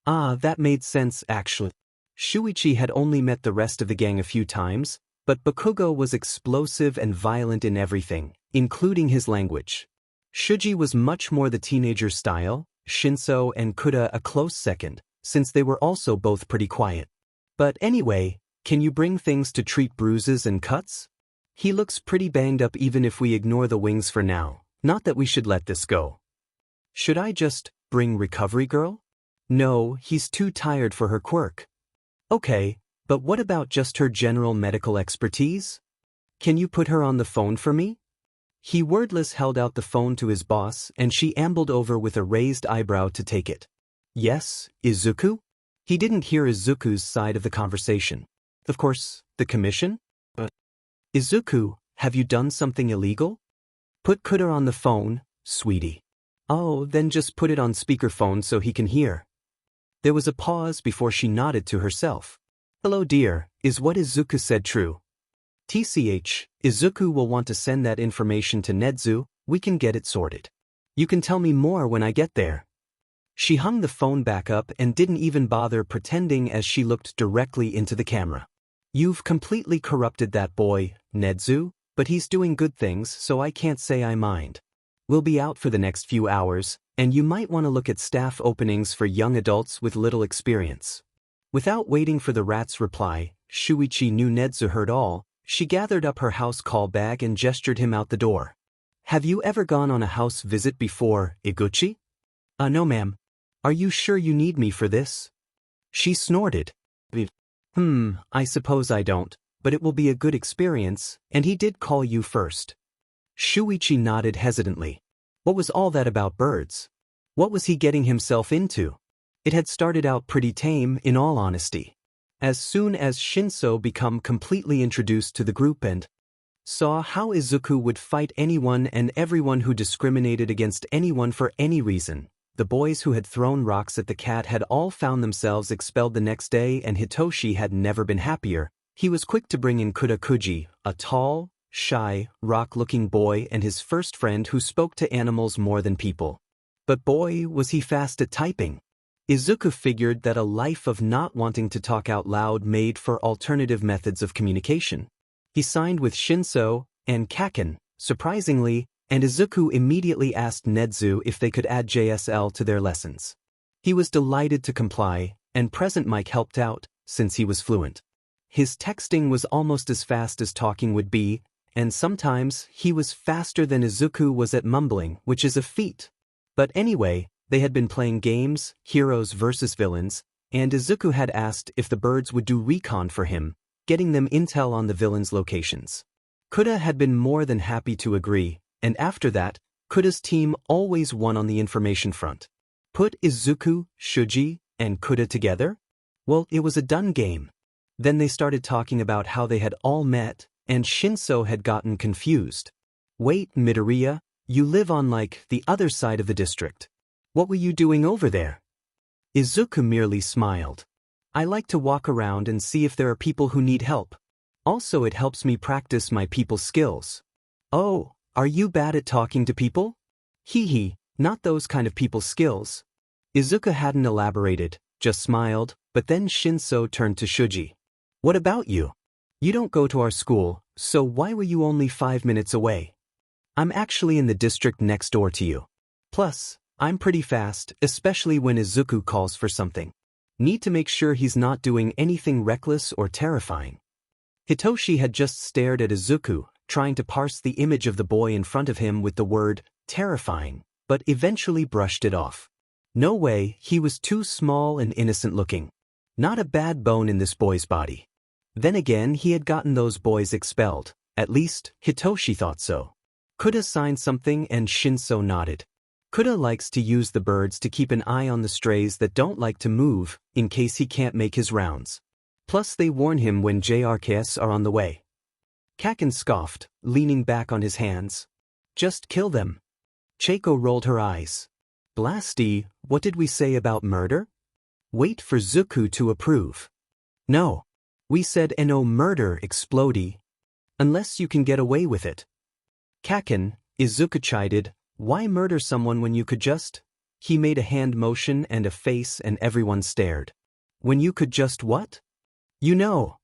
That made sense actually. Shuichi had only met the rest of the gang a few times, but Bakugo was explosive and violent in everything, including his language. Shuji was much more the teenager style, Shinso and Kuda a close second, since they were also both pretty quiet. But anyway, can you bring things to treat bruises and cuts? He looks pretty banged up even if we ignore the wings for now, not that we should let this go. Should I just bring Recovery Girl? No, he's too tired for her quirk. Okay, but what about just her general medical expertise? Can you put her on the phone for me? He wordless held out the phone to his boss and she ambled over with a raised eyebrow to take it. Yes, Izuku? He didn't hear Izuku's side of the conversation. Of course, the commission? But Izuku, have you done something illegal? Put Kuda on the phone, sweetie. Oh, then just put it on speakerphone so he can hear. There was a pause before she nodded to herself. Hello dear, is what Izuku said true? TCH, Izuku will want to send that information to Nedzu, we can get it sorted. You can tell me more when I get there. She hung the phone back up and didn't even bother pretending as she looked directly into the camera. You've completely corrupted that boy, Nedzu, But he's doing good things, so I can't say I mind. We'll be out for the next few hours, and you might want to look at staff openings for young adults with little experience. Without waiting for the rat's reply, Shuichi knew Nedzu heard all. She gathered up her house call bag and gestured him out the door. Have you ever gone on a house visit before, Iguchi? No ma'am. Are you sure you need me for this? She snorted. I suppose I don't, but it will be a good experience, and he did call you first. Shuichi nodded hesitantly. What was all that about birds? What was he getting himself into? It had started out pretty tame, in all honesty. As soon as Shinso became completely introduced to the group and saw how Izuku would fight anyone and everyone who discriminated against anyone for any reason, the boys who had thrown rocks at the cat had all found themselves expelled the next day, and Hitoshi had never been happier. He was quick to bring in Kuda-kuji, a tall, shy, rock-looking boy and his first friend who spoke to animals more than people. But boy, was he fast at typing. Izuku figured that a life of not wanting to talk out loud made for alternative methods of communication. He signed with Shinso and Kaken, surprisingly, and Izuku immediately asked Nedzu if they could add JSL to their lessons. He was delighted to comply, and Present Mike helped out, since he was fluent. His texting was almost as fast as talking would be, and sometimes he was faster than Izuku was at mumbling, which is a feat. But anyway, they had been playing games, heroes versus villains, and Izuku had asked if the birds would do recon for him, getting them intel on the villains' locations. Kuda had been more than happy to agree, and after that, Kuda's team always won on the information front. Put Izuku, Shuji, and Kuda together? Well, it was a done game. Then they started talking about how they had all met, and Shinso had gotten confused. Wait, Midoriya, you live on like the other side of the district. What were you doing over there? Izuku merely smiled. I like to walk around and see if there are people who need help. Also, it helps me practice my people skills. Oh, are you bad at talking to people? Hee, not those kind of people skills. Izuku hadn't elaborated, just smiled, but then Shinso turned to Shuji. What about you? You don't go to our school, so why were you only 5 minutes away? I'm actually in the district next door to you. Plus, I'm pretty fast, especially when Izuku calls for something. Need to make sure he's not doing anything reckless or terrifying. Hitoshi had just stared at Izuku, trying to parse the image of the boy in front of him with the word terrifying, but eventually brushed it off. No way, he was too small and innocent looking. Not a bad bone in this boy's body. Then again, he had gotten those boys expelled. At least, Hitoshi thought so. Kuda signed something and Shinso nodded. Kuda likes to use the birds to keep an eye on the strays that don't like to move, in case he can't make his rounds. Plus they warn him when JRKS are on the way. Kaken scoffed, leaning back on his hands. Just kill them. Cheiko rolled her eyes. Blasty, what did we say about murder? Wait for Zuku to approve. No. We said no murder, explodey. Unless you can get away with it. Kaken, Izuku chided. Why murder someone when you could just? He made a hand motion and a face and everyone stared. When you could just what? You know.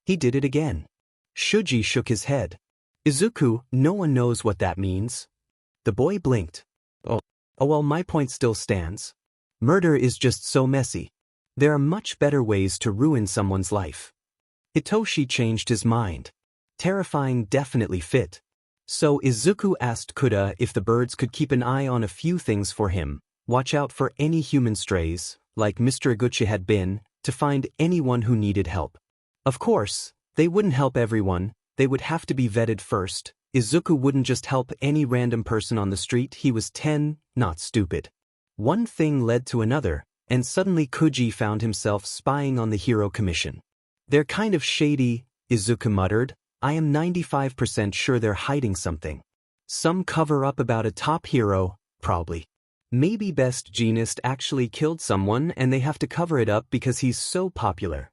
He did it again. Shuji shook his head. Izuku, no one knows what that means. The boy blinked. Oh well, my point still stands. Murder is just so messy. There are much better ways to ruin someone's life. Hitoshi changed his mind. Terrifying definitely fit. So Izuku asked Kuda if the birds could keep an eye on a few things for him, watch out for any human strays, like Mr. Iguchi had been, to find anyone who needed help. Of course, they wouldn't help everyone, they would have to be vetted first. Izuku wouldn't just help any random person on the street, he was 10, not stupid. One thing led to another, and suddenly Kuji found himself spying on the Hero Commission. They're kind of shady, Izuku muttered. I am 95% sure they're hiding something. Some cover-up about a top hero, probably. Maybe Best Jeanist actually killed someone and they have to cover it up because he's so popular.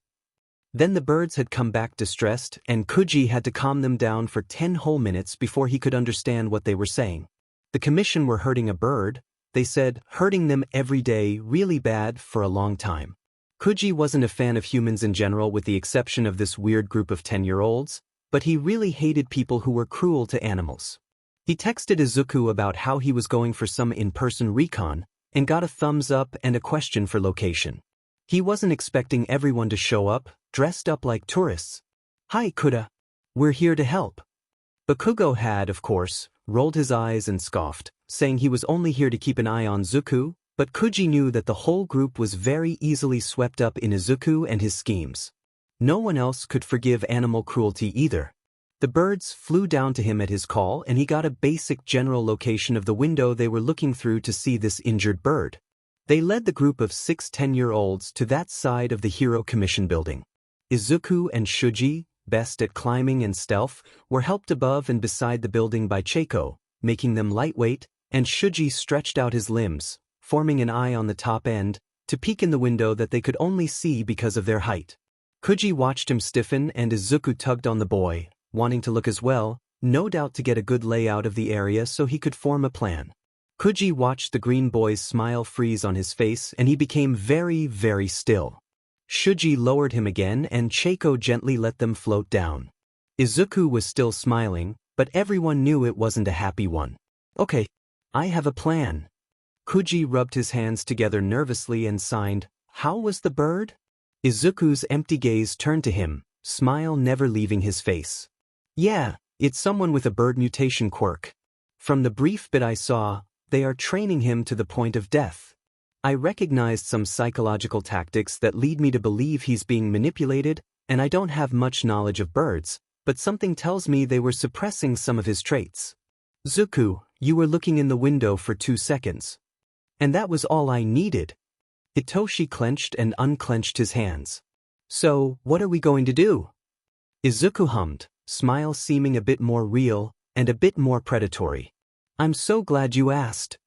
Then the birds had come back distressed and Kuji had to calm them down for 10 whole minutes before he could understand what they were saying. The commission were hurting a bird. They said hurting them every day really bad for a long time. Kuji wasn't a fan of humans in general with the exception of this weird group of 10-year-olds. but he really hated people who were cruel to animals. He texted Izuku about how he was going for some in-person recon, and got a thumbs up and a question for location. He wasn't expecting everyone to show up, dressed up like tourists. "Hi, Kuda. We're here to help." Bakugo had, of course, rolled his eyes and scoffed, saying he was only here to keep an eye on Zuku, but Kuji knew that the whole group was very easily swept up in Izuku and his schemes. No one else could forgive animal cruelty either. The birds flew down to him at his call, and he got a basic general location of the window they were looking through to see this injured bird. They led the group of 6 10-year-olds to that side of the Hero Commission building. Izuku and Shuji, best at climbing and stealth, were helped above and beside the building by Cheiko, making them lightweight, and Shuji stretched out his limbs, forming an eye on the top end, to peek in the window that they could only see because of their height. Kuji watched him stiffen, and Izuku tugged on the boy, wanting to look as well, no doubt to get a good layout of the area so he could form a plan. Kuji watched the green boy's smile freeze on his face, and he became very, very still. Shuji lowered him again, and Cheiko gently let them float down. Izuku was still smiling, but everyone knew it wasn't a happy one. "Okay, I have a plan." Kuji rubbed his hands together nervously and signed, "How was the bird?" Izuku's empty gaze turned to him, smile never leaving his face. "Yeah, it's someone with a bird mutation quirk. From the brief bit I saw, they are training him to the point of death. I recognized some psychological tactics that lead me to believe he's being manipulated, and I don't have much knowledge of birds, but something tells me they were suppressing some of his traits." "Zuku, you were looking in the window for 2 seconds. And that was all I needed." Hitoshi clenched and unclenched his hands. "So, what are we going to do?" Izuku hummed, smile seeming a bit more real, and a bit more predatory. "I'm so glad you asked."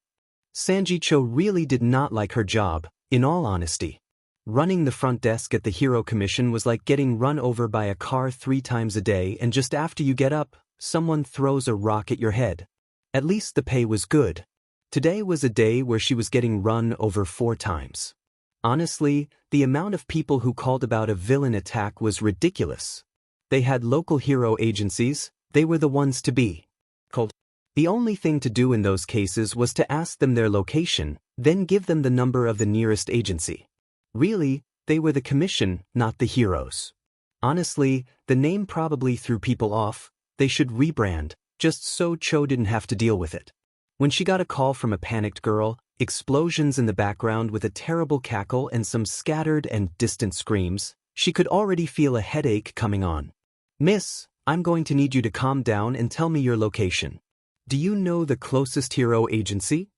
Sanjicho really did not like her job, in all honesty. Running the front desk at the Hero Commission was like getting run over by a car 3 times a day, and just after you get up, someone throws a rock at your head. At least the pay was good. Today was a day where she was getting run over 4 times. Honestly, the amount of people who called about a villain attack was ridiculous. They had local hero agencies, they were the ones to be called. The only thing to do in those cases was to ask them their location, then give them the number of the nearest agency. Really, they were the commission, not the heroes. Honestly, the name probably threw people off. They should rebrand, just so Cho didn't have to deal with it. When she got a call from a panicked girl, explosions in the background with a terrible cackle and some scattered and distant screams, she could already feel a headache coming on. "Miss, I'm going to need you to calm down and tell me your location. Do you know the closest hero agency?"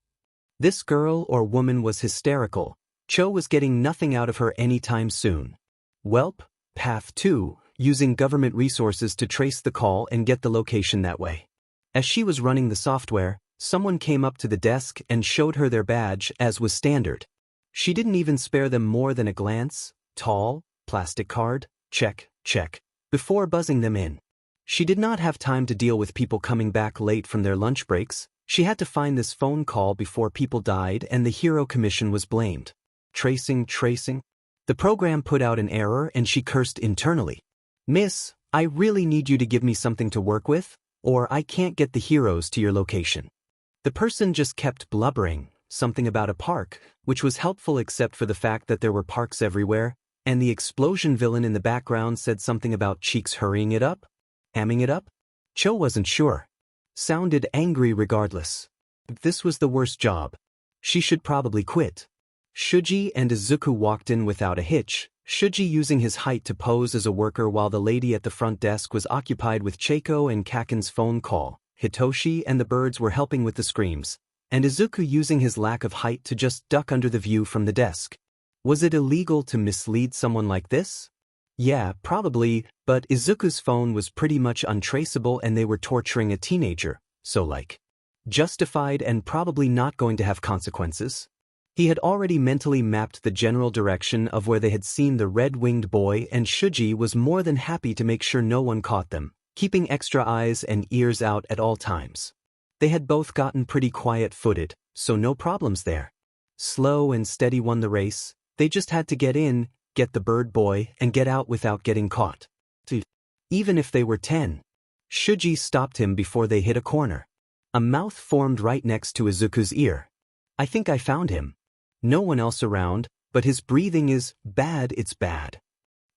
This girl or woman was hysterical. Cho was getting nothing out of her anytime soon. Welp, Path 2, using government resources to trace the call and get the location that way. As she was running the software, someone came up to the desk and showed her their badge, as was standard. She didn't even spare them more than a glance. Tall, plastic card, check, check, before buzzing them in. She did not have time to deal with people coming back late from their lunch breaks. She had to find this phone call before people died and the Hero Commission was blamed. Tracing. The program put out an error and she cursed internally. "Miss, I really need you to give me something to work with, or I can't get the heroes to your location." The person just kept blubbering, something about a park, which was helpful except for the fact that there were parks everywhere, and the explosion villain in the background said something about Cheeks hurrying it up? Hamming it up? Cho wasn't sure. Sounded angry regardless. This was the worst job. She should probably quit. Shuji and Izuku walked in without a hitch, Shuji using his height to pose as a worker while the lady at the front desk was occupied with Cheiko and Kaken's phone call. Hitoshi and the birds were helping with the screams, and Izuku using his lack of height to just duck under the view from the desk. Was it illegal to mislead someone like this? Yeah, probably, but Izuku's phone was pretty much untraceable and they were torturing a teenager, so justified and probably not going to have consequences. He had already mentally mapped the general direction of where they had seen the red-winged boy, and Shuji was more than happy to make sure no one caught them, keeping extra eyes and ears out at all times. They had both gotten pretty quiet-footed, so no problems there. Slow and steady won the race. They just had to get in, get the bird boy, and get out without getting caught. even if they were 10. Shuji stopped him before they hit a corner. A mouth formed right next to Izuku's ear. I think I found him. No one else around, but his breathing is bad, it's bad.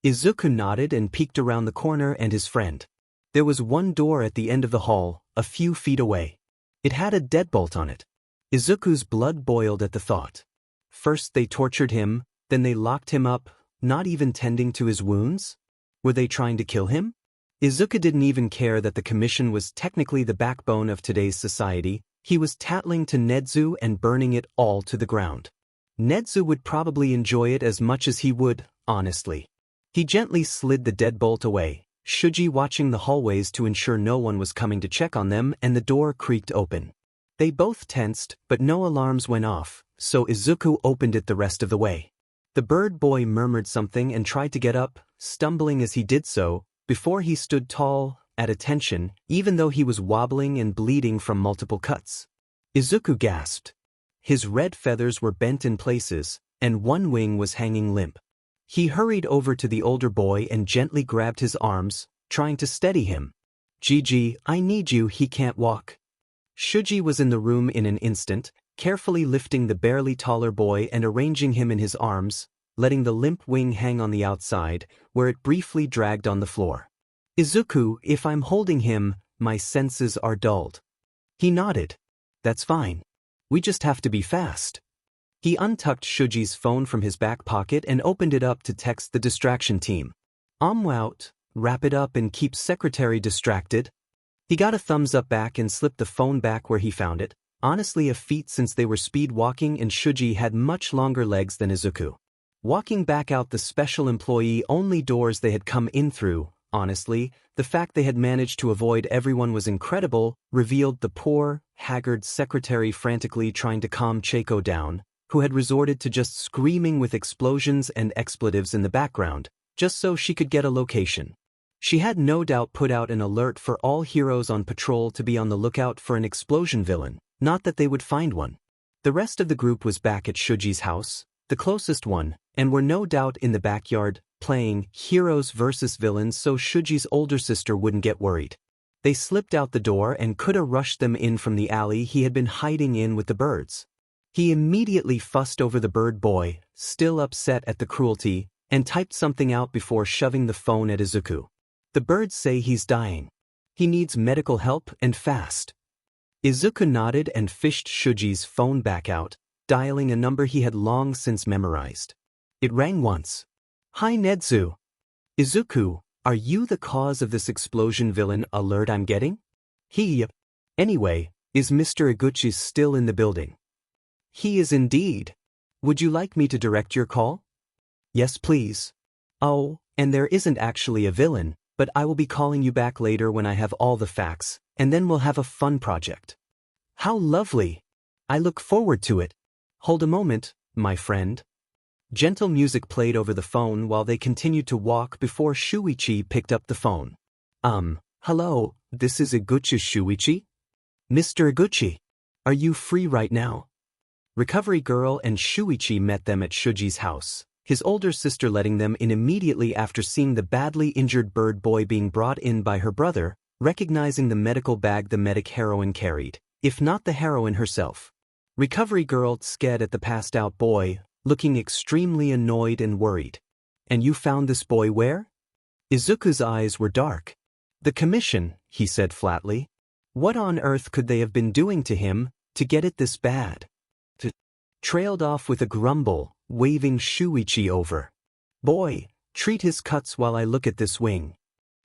Izuku nodded and peeked around the corner and his friend. There was one door at the end of the hall, a few feet away. It had a deadbolt on it. Izuku's blood boiled at the thought. First they tortured him, then they locked him up, not even tending to his wounds? Were they trying to kill him? Izuku didn't even care that the commission was technically the backbone of today's society. He was tattling to Nedzu and burning it all to the ground. Nedzu would probably enjoy it as much as he would, honestly. He gently slid the deadbolt away, Shuji watching the hallways to ensure no one was coming to check on them, and the door creaked open. They both tensed, but no alarms went off, so Izuku opened it the rest of the way. The bird boy murmured something and tried to get up, stumbling as he did so, before he stood tall, at attention, even though he was wobbling and bleeding from multiple cuts. Izuku gasped. His red feathers were bent in places, and one wing was hanging limp. He hurried over to the older boy and gently grabbed his arms, trying to steady him. Gigi, I need you, he can't walk. Shuji was in the room in an instant, carefully lifting the barely taller boy and arranging him in his arms, letting the limp wing hang on the outside, where it briefly dragged on the floor. Izuku, if I'm holding him, my senses are dulled. He nodded. That's fine. We just have to be fast. He untucked Shuji's phone from his back pocket and opened it up to text the distraction team. Out, wrap it up and keep secretary distracted. He got a thumbs up back and slipped the phone back where he found it, honestly a feat since they were speed walking and Shuji had much longer legs than Izuku. Walking back out the special employee-only doors they had come in through, honestly, the fact they had managed to avoid everyone was incredible, revealed the poor, haggard secretary frantically trying to calm Chaco down, who had resorted to just screaming with explosions and expletives in the background, just so she could get a location. She had no doubt put out an alert for all heroes on patrol to be on the lookout for an explosion villain, not that they would find one. The rest of the group was back at Shuji's house, the closest one, and were no doubt in the backyard, playing heroes versus villains so Shuji's older sister wouldn't get worried. They slipped out the door and could have rushed them in from the alley he had been hiding in with the birds. He immediately fussed over the bird boy, still upset at the cruelty, and typed something out before shoving the phone at Izuku. The birds say he's dying. He needs medical help and fast. Izuku nodded and fished Shuji's phone back out, dialing a number he had long since memorized. It rang once. Hi Nedzu. Izuku, are you the cause of this explosion villain alert I'm getting? Anyway, is Mr. Iguchi still in the building? He is indeed. Would you like me to direct your call? Yes please. Oh, and there isn't actually a villain, but I will be calling you back later when I have all the facts, and then we'll have a fun project. How lovely. I look forward to it. Hold a moment, my friend. Gentle music played over the phone while they continued to walk before Shuichi picked up the phone. Hello, this is Iguchi Shuichi? Mr. Iguchi, are you free right now? Recovery Girl and Shuichi met them at Shuji's house, his older sister letting them in immediately after seeing the badly injured bird boy being brought in by her brother, recognizing the medical bag the medic heroine carried, if not the heroine herself. Recovery Girl scared at the passed-out boy, looking extremely annoyed and worried. And you found this boy where? Izuku's eyes were dark. The commission, he said flatly. What on earth could they have been doing to him, to get it this bad? Trailed off with a grumble, waving Shuichi over. Boy, treat his cuts while I look at this wing.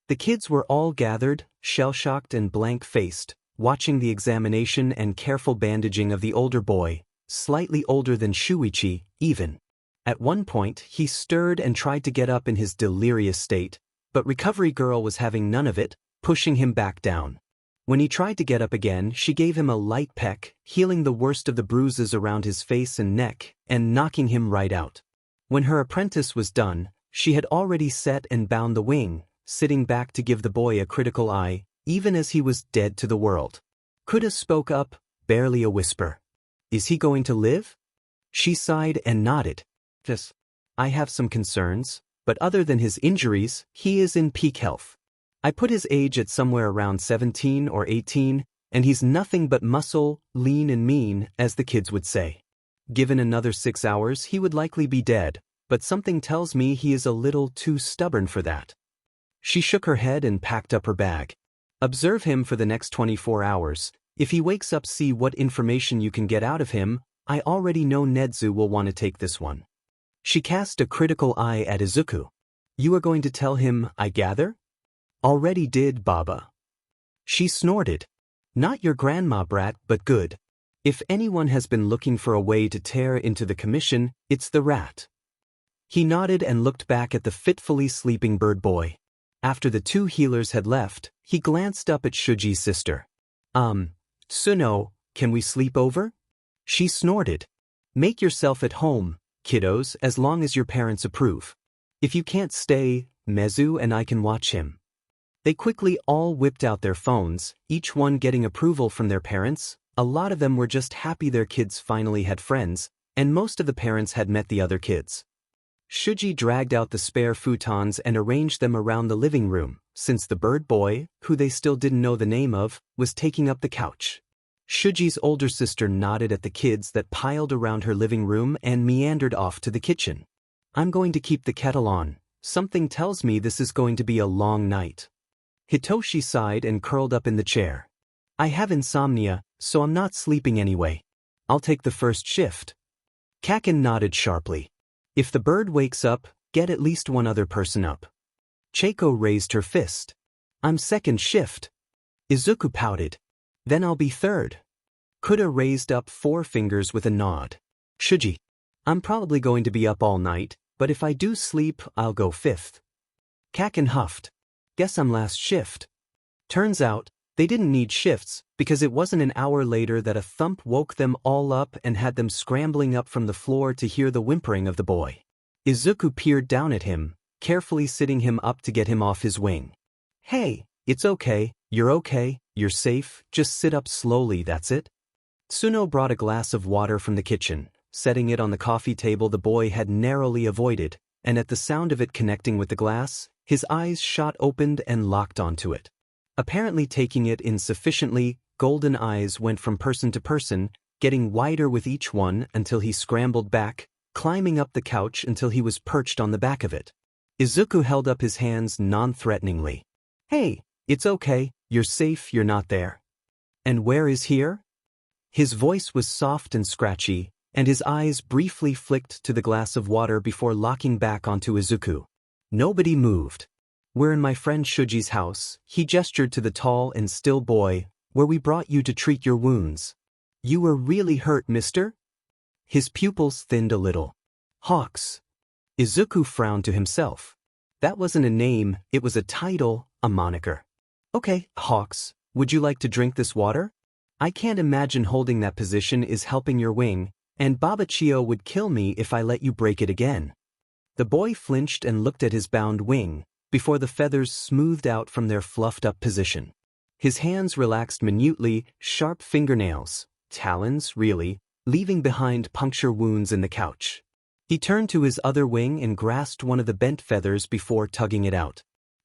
The kids were all gathered, shell-shocked and blank-faced, watching the examination and careful bandaging of the older boy, slightly older than Shuichi, even. At one point, he stirred and tried to get up in his delirious state, but Recovery Girl was having none of it, pushing him back down. When he tried to get up again, she gave him a light peck, healing the worst of the bruises around his face and neck, and knocking him right out. When her apprentice was done, she had already set and bound the wing, sitting back to give the boy a critical eye, even as he was dead to the world. Kuda spoke up, barely a whisper. Is he going to live? She sighed and nodded. Yes. I have some concerns, but other than his injuries, he is in peak health. I put his age at somewhere around 17 or 18, and he's nothing but muscle, lean and mean, as the kids would say. Given another 6 hours, he would likely be dead, but something tells me he is a little too stubborn for that. She shook her head and packed up her bag. Observe him for the next 24 hours. If he wakes up, see what information you can get out of him. I already know Nedzu will want to take this one. She cast a critical eye at Izuku. You are going to tell him, I gather? Already did, Baba. She snorted. Not your grandma, brat, but good. If anyone has been looking for a way to tear into the commission, it's the rat. He nodded and looked back at the fitfully sleeping bird boy. After the two healers had left, he glanced up at Shuji's sister. Suno, can we sleep over? She snorted. Make yourself at home, kiddos, as long as your parents approve. If you can't stay, Mezu and I can watch him. They quickly all whipped out their phones, each one getting approval from their parents. A lot of them were just happy their kids finally had friends, and most of the parents had met the other kids. Shuji dragged out the spare futons and arranged them around the living room, since the bird boy, who they still didn't know the name of, was taking up the couch. Shuji's older sister nodded at the kids that piled around her living room and meandered off to the kitchen. I'm going to keep the kettle on. Something tells me this is going to be a long night. Hitoshi sighed and curled up in the chair. I have insomnia, so I'm not sleeping anyway. I'll take the first shift. Kaken nodded sharply. If the bird wakes up, get at least one other person up. Cheiko raised her fist. I'm second shift. Izuku pouted. Then I'll be third. Kuda raised up 4 fingers with a nod. Shuji. I'm probably going to be up all night, but if I do sleep, I'll go 5th. Kaken huffed. Guess I'm last shift. Turns out, they didn't need shifts, because it wasn't an hour later that a thump woke them all up and had them scrambling up from the floor to hear the whimpering of the boy. Izuku peered down at him, carefully sitting him up to get him off his wing. Hey, it's okay, you're safe, just sit up slowly, that's it. Tsuno brought a glass of water from the kitchen, setting it on the coffee table the boy had narrowly avoided, and at the sound of it connecting with the glass, his eyes shot open and locked onto it. Apparently taking it in sufficiently, golden eyes went from person to person, getting wider with each one until he scrambled back, climbing up the couch until he was perched on the back of it. Izuku held up his hands non-threateningly. Hey, it's okay, you're safe, you're not there. And where is here? His voice was soft and scratchy, and his eyes briefly flicked to the glass of water before locking back onto Izuku. Nobody moved. We're in my friend Shuji's house, he gestured to the tall and still boy, where we brought you to treat your wounds. You were really hurt, mister? His pupils thinned a little. Hawks. Izuku frowned to himself. That wasn't a name, it was a title, a moniker. Okay, Hawks, would you like to drink this water? I can't imagine holding that position is helping your wing, and Baba Chio would kill me if I let you break it again. The boy flinched and looked at his bound wing, before the feathers smoothed out from their fluffed-up position. His hands relaxed minutely, sharp fingernails, talons, really, leaving behind puncture wounds in the couch. He turned to his other wing and grasped one of the bent feathers before tugging it out.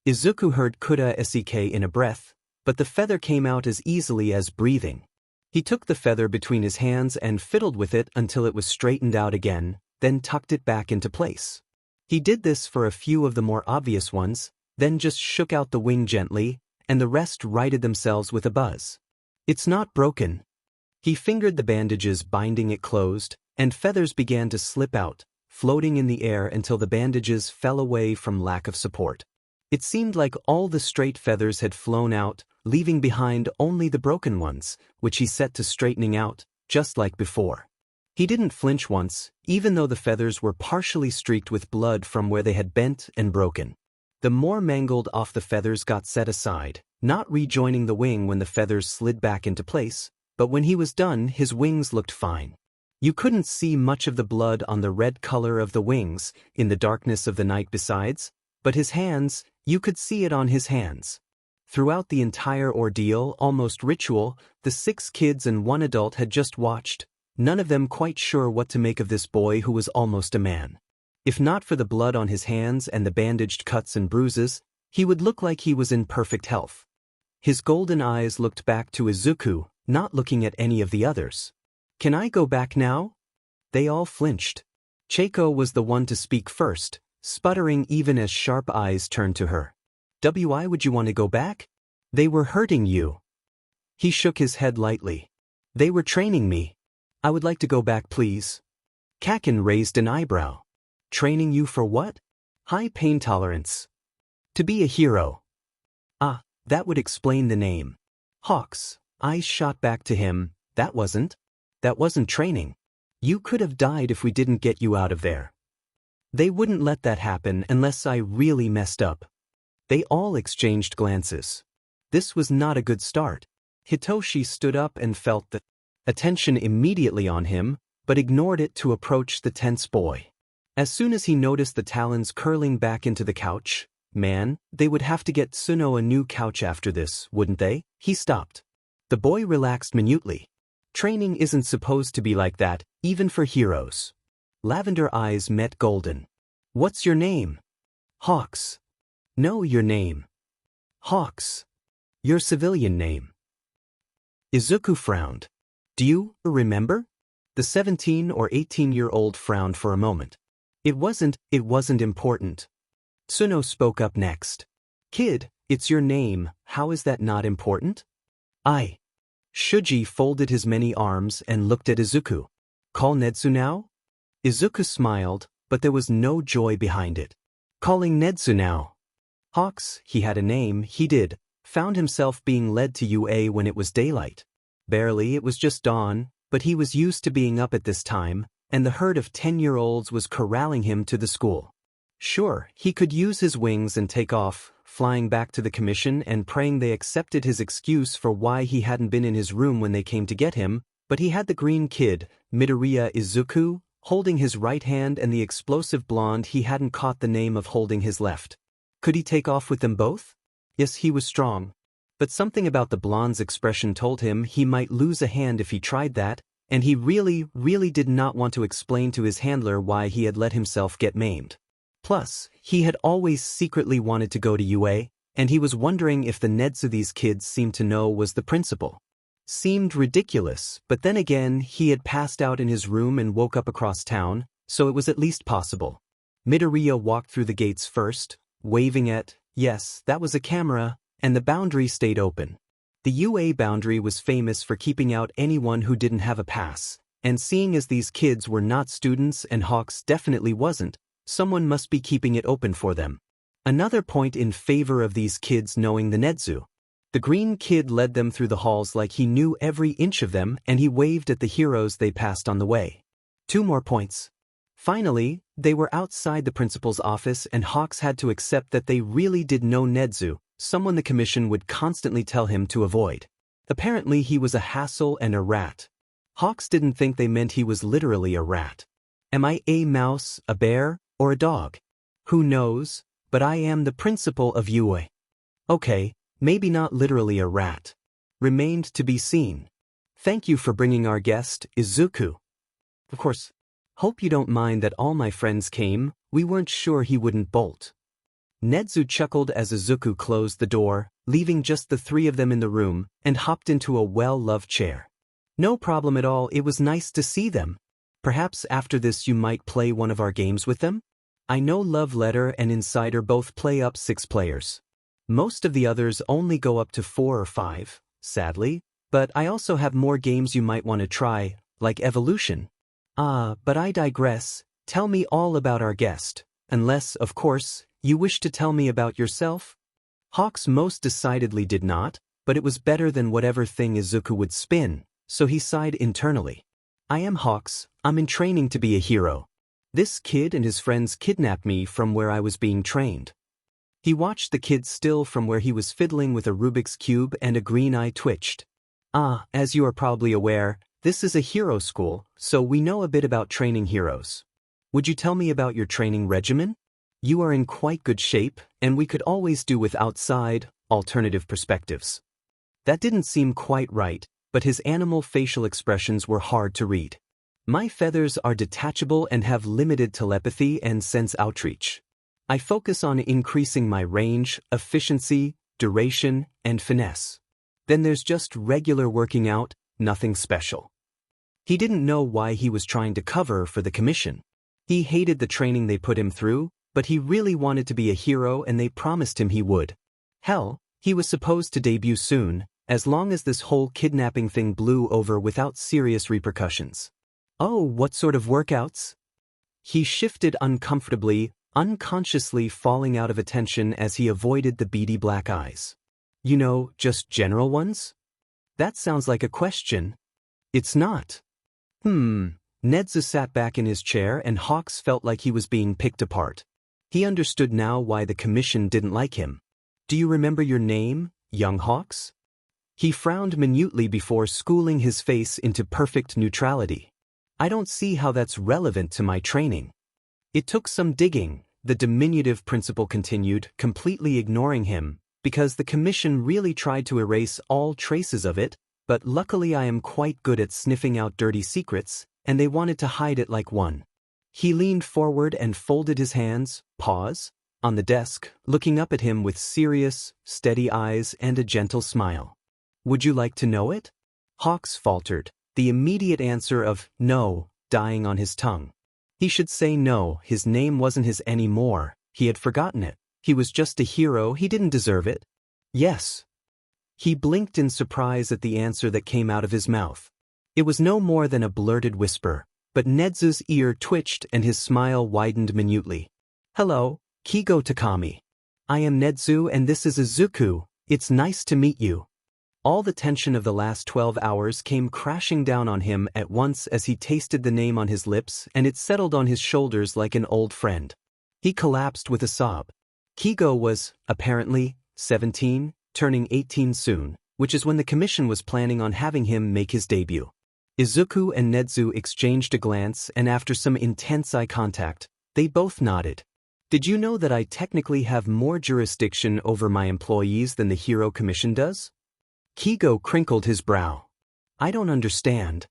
Izuku heard Kuda sek in a breath, but the feather came out as easily as breathing. He took the feather between his hands and fiddled with it until it was straightened out again, then tucked it back into place. He did this for a few of the more obvious ones, then just shook out the wing gently, and the rest righted themselves with a buzz. It's not broken. He fingered the bandages binding it closed, and feathers began to slip out, floating in the air until the bandages fell away from lack of support. It seemed like all the straight feathers had flown out, leaving behind only the broken ones, which he set to straightening out, just like before. He didn't flinch once, even though the feathers were partially streaked with blood from where they had bent and broken. The more mangled off the feathers got set aside, not rejoining the wing when the feathers slid back into place, but when he was done his wings looked fine. You couldn't see much of the blood on the red color of the wings, in the darkness of the night besides, but his hands, you could see it on his hands. Throughout the entire ordeal, almost ritual, the 6 kids and 1 adult had just watched, none of them quite sure what to make of this boy who was almost a man. If not for the blood on his hands and the bandaged cuts and bruises, He would look like he was in perfect health. His golden eyes looked back to Izuku, not looking at any of the others. Can I go back now? They all flinched. Cheiko was the one to speak first, sputtering even as sharp eyes turned to her. Why would you want to go back? They were hurting you. He shook his head lightly. They were training me. I would like to go back, please. Kaken raised an eyebrow. Training you for what? High pain tolerance. To be a hero. Ah, that would explain the name. Hawk's eyes shot back to him. That wasn't training. You could have died if we didn't get you out of there. They wouldn't let that happen unless I really messed up. They all exchanged glances. This was not a good start. Hitoshi stood up and felt the attention immediately on him, but ignored it to approach the tense boy. As soon as he noticed the talons curling back into the couch, man, they would have to get Tsuno a new couch after this, wouldn't they? He stopped. The boy relaxed minutely. Training isn't supposed to be like that, even for heroes. Lavender eyes met golden. What's your name? Hawks. No, your name. Hawks. Your civilian name. Izuku frowned. Do you remember? The 17 or 18-year-old frowned for a moment. It wasn't important. Tsuno spoke up next. Kid, it's your name, how is that not important? Shuji folded his many arms and looked at Izuku. Call Nedzu now? Izuku smiled, but there was no joy behind it. Calling Nedzu now. Hawks, he had a name, he did, found himself being led to UA when it was daylight. Barely, it was just dawn, but he was used to being up at this time, and the herd of 10-year-olds was corralling him to the school. Sure, he could use his wings and take off, flying back to the commission and praying they accepted his excuse for why he hadn't been in his room when they came to get him, but he had the green kid, Midoriya Izuku, holding his right hand and the explosive blonde he hadn't caught the name of holding his left. Could he take off with them both? Yes, he was strong. But something about the blonde's expression told him he might lose a hand if he tried that, and he really did not want to explain to his handler why he had let himself get maimed. Plus, he had always secretly wanted to go to UA, and he was wondering if the Nedzu these kids seemed to know was the principal. Seemed ridiculous, but then again he had passed out in his room and woke up across town, so it was at least possible. Midoriya walked through the gates first, waving at, yes, that was a camera, and the boundary stayed open. The UA boundary was famous for keeping out anyone who didn't have a pass, and seeing as these kids were not students and Hawks definitely wasn't, someone must be keeping it open for them. Another point in favor of these kids knowing the Nedzu. The green kid led them through the halls like he knew every inch of them, and he waved at the heroes they passed on the way. 2 more points. Finally, they were outside the principal's office and Hawks had to accept that they really did know Nedzu, someone the commission would constantly tell him to avoid. Apparently he was a hassle and a rat. Hawks didn't think they meant he was literally a rat. Am I a mouse, a bear, or a dog? Who knows, but I am the principal of UA. Okay, maybe not literally a rat. Remained to be seen. Thank you for bringing our guest, Izuku. Of course, hope you don't mind that all my friends came, we weren't sure he wouldn't bolt. Nedzu chuckled as Izuku closed the door, leaving just the 3 of them in the room, and hopped into a well-loved chair. No problem at all, it was nice to see them. Perhaps after this you might play one of our games with them? I know Love Letter and Insider both play up 6 players. Most of the others only go up to 4 or 5, sadly, but I also have more games you might want to try, like Evolution. But I digress, tell me all about our guest, unless, of course, you wish to tell me about yourself? Hawks most decidedly did not, but it was better than whatever thing Izuku would spin, so he sighed internally. I am Hawks, I'm in training to be a hero. This kid and his friends kidnapped me from where I was being trained. He watched the kid still from where he was fiddling with a Rubik's Cube and a green eye twitched. As you are probably aware, this is a hero school, so we know a bit about training heroes. Would you tell me about your training regimen? You are in quite good shape, and we could always do with outside, alternative perspectives. That didn't seem quite right, but his animal facial expressions were hard to read. My feathers are detachable and have limited telepathy and sense outreach. I focus on increasing my range, efficiency, duration, and finesse. Then there's just regular working out, nothing special. He didn't know why he was trying to cover for the commission. He hated the training they put him through, but he really wanted to be a hero and they promised him he would. Hell, he was supposed to debut soon, as long as this whole kidnapping thing blew over without serious repercussions. Oh, what sort of workouts? He shifted uncomfortably, unconsciously falling out of attention as he avoided the beady black eyes. You know, just general ones? That sounds like a question. It's not. Nedzu sat back in his chair and Hawks felt like he was being picked apart. He understood now why the commission didn't like him. Do you remember your name, young Hawks? He frowned minutely before schooling his face into perfect neutrality. I don't see how that's relevant to my training. It took some digging, the diminutive principal continued, completely ignoring him, because the commission really tried to erase all traces of it, but luckily I am quite good at sniffing out dirty secrets, and they wanted to hide it like one. He leaned forward and folded his hands, on the desk, looking up at him with serious, steady eyes and a gentle smile. Would you like to know it? Hawks faltered, the immediate answer of no dying on his tongue. He should say no, his name wasn't his anymore, he had forgotten it. He was just a hero, he didn't deserve it. Yes. He blinked in surprise at the answer that came out of his mouth. It was no more than a blurted whisper, but Nedzu's ear twitched and his smile widened minutely. Hello, Kigo Takami. I am Nedzu and this is Izuku, it's nice to meet you. All the tension of the last 12 hours came crashing down on him at once as he tasted the name on his lips and it settled on his shoulders like an old friend. He collapsed with a sob. Kigo was, apparently, 17, turning 18 soon, which is when the commission was planning on having him make his debut. Izuku and Nedzu exchanged a glance and after some intense eye contact, they both nodded. Did you know that I technically have more jurisdiction over my employees than the Hero Commission does? Kigo crinkled his brow. I don't understand.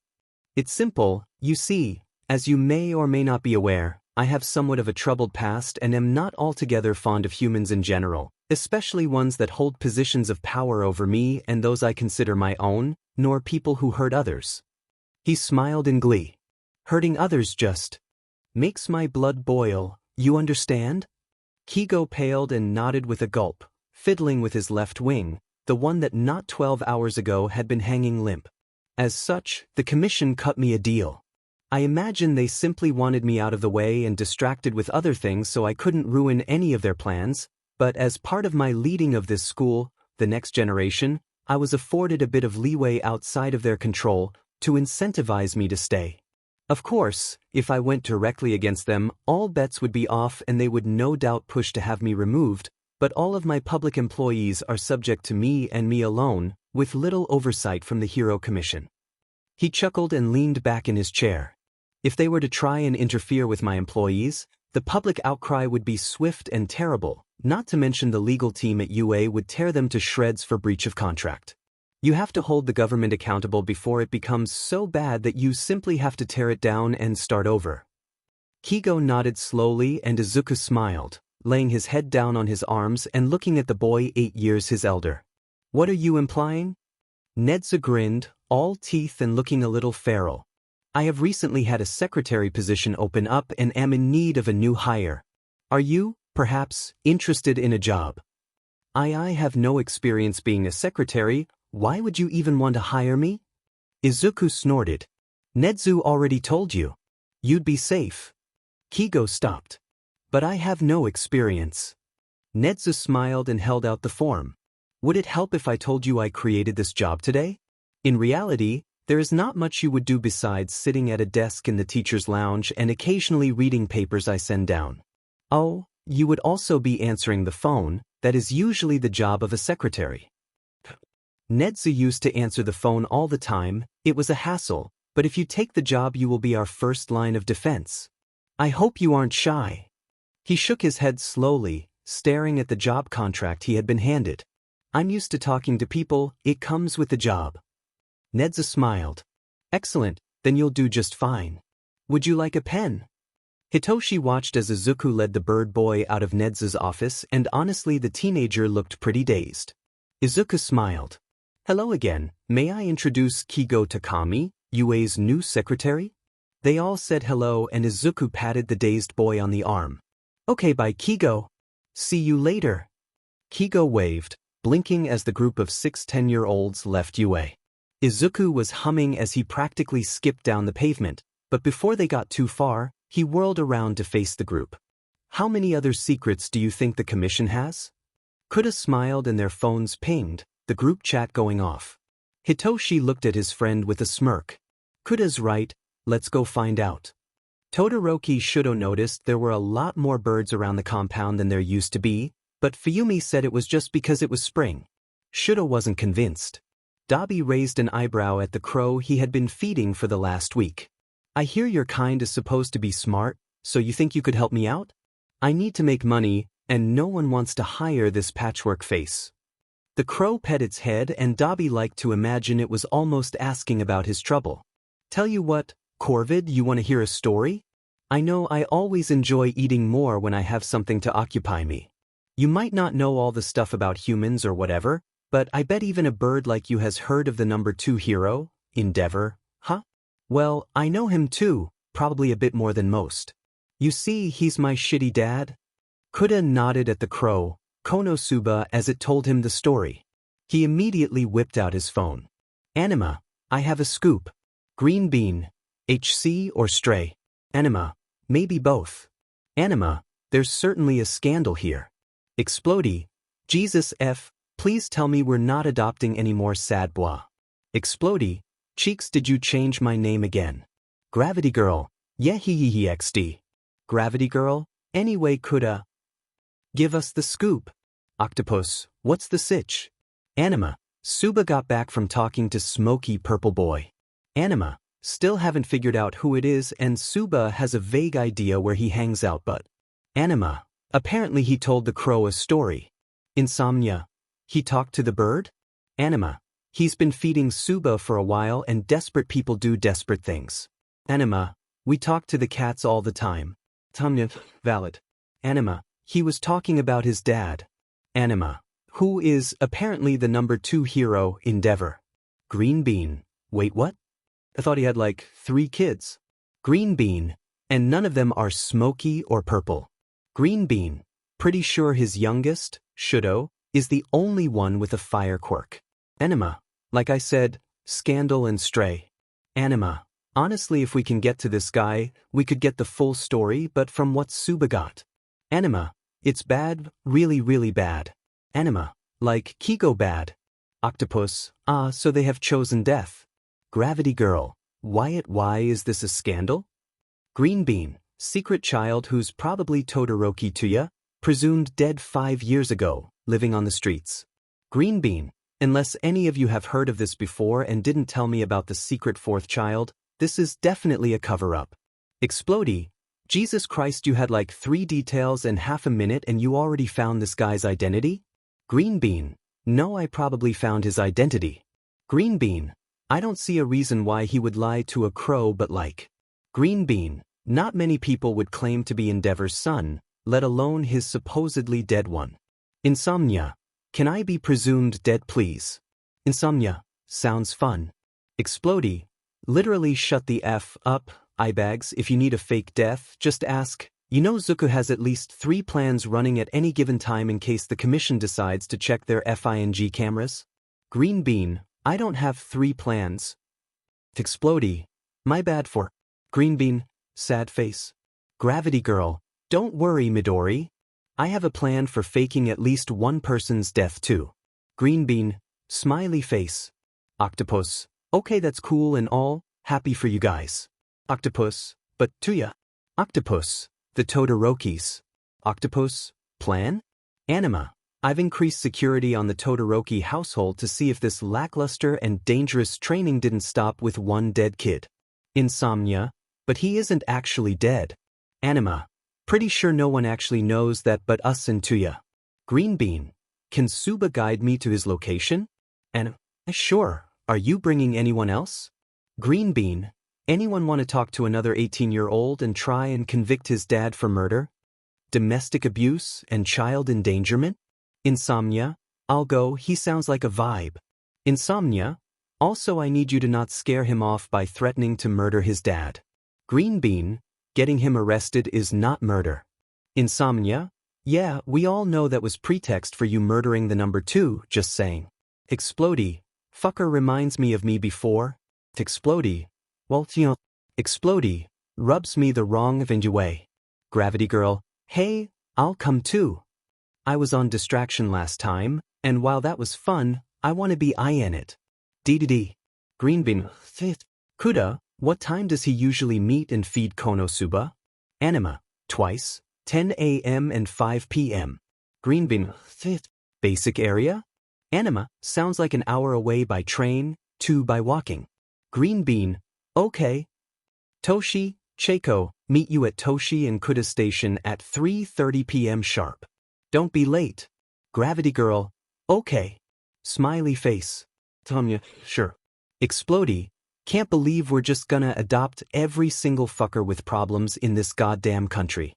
It's simple, you see, as you may or may not be aware, I have somewhat of a troubled past and am not altogether fond of humans in general, especially ones that hold positions of power over me and those I consider my own, nor people who hurt others. He smiled in glee. Hurting others just makes my blood boil, you understand? Kigo paled and nodded with a gulp, fiddling with his left wing, the one that not 12 hours ago had been hanging limp. As such, the commission cut me a deal. I imagine they simply wanted me out of the way and distracted with other things so I couldn't ruin any of their plans, but as part of my leading of this school, the next generation, I was afforded a bit of leeway outside of their control to incentivize me to stay. Of course, if I went directly against them, all bets would be off and they would no doubt push to have me removed, but all of my public employees are subject to me and me alone, with little oversight from the Hero Commission. He chuckled and leaned back in his chair. If they were to try and interfere with my employees, the public outcry would be swift and terrible, not to mention the legal team at UA would tear them to shreds for breach of contract. You have to hold the government accountable before it becomes so bad that you simply have to tear it down and start over. Kigo nodded slowly and Izuku smiled, laying his head down on his arms and looking at the boy 8 years his elder. What are you implying? Nedzu grinned, all teeth and looking a little feral. I have recently had a secretary position open up and am in need of a new hire. Are you, perhaps, interested in a job? I have no experience being a secretary, why would you even want to hire me? Izuku snorted. Nedzu already told you. You'd be safe. Kigo stopped. But I have no experience. Nedzu smiled and held out the form. Would it help if I told you I created this job today? In reality, there is not much you would do besides sitting at a desk in the teacher's lounge and occasionally reading papers I send down. Oh, you would also be answering the phone, that is usually the job of a secretary. Nedzu used to answer the phone all the time, it was a hassle, but if you take the job you will be our first line of defense. I hope you aren't shy. He shook his head slowly, staring at the job contract he had been handed. I'm used to talking to people, it comes with the job. Nedzu smiled. Excellent, then you'll do just fine. Would you like a pen? Hitoshi watched as Izuku led the bird boy out of Nedzu's office, and honestly the teenager looked pretty dazed. Izuku smiled. Hello again, may I introduce Kigo Takami, UA's new secretary? They all said hello and Izuku patted the dazed boy on the arm. Okay, bye Kigo. See you later. Kigo waved, blinking as the group of 6 10-year-olds left UA. Izuku was humming as he practically skipped down the pavement, but before they got too far, he whirled around to face the group. How many other secrets do you think the commission has? Kuda smiled and their phones pinged, the group chat going off. Hitoshi looked at his friend with a smirk. Kuda's right, let's go find out. Todoroki Shudo noticed there were a lot more birds around the compound than there used to be, but Fuyumi said it was just because it was spring. Shudo wasn't convinced. Dabi raised an eyebrow at the crow he had been feeding for the last week. I hear your kind is supposed to be smart, so you think you could help me out? I need to make money, and no one wants to hire this patchwork face. The crow pet its head and Dabi liked to imagine it was almost asking about his trouble. Tell you what, Corvid, you want to hear a story? I know I always enjoy eating more when I have something to occupy me. You might not know all the stuff about humans or whatever, but I bet even a bird like you has heard of the number 2 hero, Endeavor, huh? Well, I know him too, probably a bit more than most. You see, he's my shitty dad? Kuda nodded at the crow, Konosuba, as it told him the story. He immediately whipped out his phone. Anima, I have a scoop. Greenbean, HC or Stray? Anima, maybe both. Anima, there's certainly a scandal here. Explodey, Jesus F, please tell me we're not adopting any more sad bois. Explodey, Cheeks, did you change my name again? Gravity Girl, yeah he XD. Gravity Girl, anyway Kuda. Give us the scoop. Octopus, what's the sitch? Anima, Suba got back from talking to Smoky Purple Boy. Anima, still haven't figured out who it is and Suba has a vague idea where he hangs out but. Anima, apparently he told the crow a story. Insomnia, he talked to the bird? Anima, he's been feeding Suba for a while and desperate people do desperate things. Anima, we talk to the cats all the time. Tamnya, valid. Anima, he was talking about his dad. Anima, who is apparently the number 2 hero, Endeavor. Greenbean, wait what? I thought he had like 3 kids. Greenbean, and none of them are smoky or purple. Greenbean, pretty sure his youngest, Shudo, is the only one with a fire quirk. Anima, like I said, Scandal and Stray. Anima, honestly if we can get to this guy, we could get the full story, but from what Suba got. Anima, it's bad, really really bad. Anima, like Kigo bad. Octopus, so they have chosen death. Gravity Girl, Wyatt, why is this a scandal? Greenbean, secret child who's probably Todoroki Tuya, presumed dead 5 years ago, living on the streets. Greenbean, unless any of you have heard of this before and didn't tell me about the secret 4th child, this is definitely a cover-up. Explodey, Jesus Christ, you had like 3 details and half a minute and you already found this guy's identity? Greenbean, no, I probably found his identity. Greenbean, I don't see a reason why he would lie to a crow but like. Greenbean, not many people would claim to be Endeavor's son, let alone his supposedly dead one. Insomnia, can I be presumed dead please? Insomnia, sounds fun. Explodey, literally shut the F up, eyebags, if you need a fake death, just ask. You know Zuko has at least 3 plans running at any given time in case the commission decides to check their FING cameras? Greenbean, I don't have 3 plans. Explodey, my bad for. Greenbean, sad face. Gravity Girl, don't worry Midori. I have a plan for faking at least one person's death too. Greenbean, smiley face. Octopus, okay that's cool and all, happy for you guys. Octopus, but Tuya. Octopus, the Todorokis. Octopus, plan? Anima, I've increased security on the Todoroki household to see if this lackluster and dangerous training didn't stop with one dead kid. Insomnia, but he isn't actually dead. Anima, pretty sure no one actually knows that but us and Tuya. Greenbean, can Suba guide me to his location? Anima, sure, are you bringing anyone else? Greenbean, Anyone want to talk to another 18-year-old and try and convict his dad for murder? Domestic abuse and child endangerment? Insomnia? I'll go, he sounds like a vibe. Insomnia? Also, I need you to not scare him off by threatening to murder his dad. Greenbean? Getting him arrested is not murder. Insomnia? Yeah, we all know that was pretext for you murdering the number 2, just saying. Explodey? Fucker reminds me of me before. Explodey? Well, Explodey rubs me the wrong way. Gravity girl? Hey, I'll come too. I was on distraction last time, and while that was fun, I want to be in it. DDD. Greenbean. Kuda, what time does he usually meet and feed Konosuba? Anima. Twice, 10 a.m. and 5 p.m. Greenbean. Basic area? Anima, sounds like an hour away by train, 2 by walking. Greenbean. Okay. Toshi, Cheiko, meet you at Toshi and Kuda Station at 3:30 p.m. sharp. Don't be late. Gravity girl. Okay. Smiley face. Tanya, sure. Explodey, can't believe we're just gonna adopt every single fucker with problems in this goddamn country.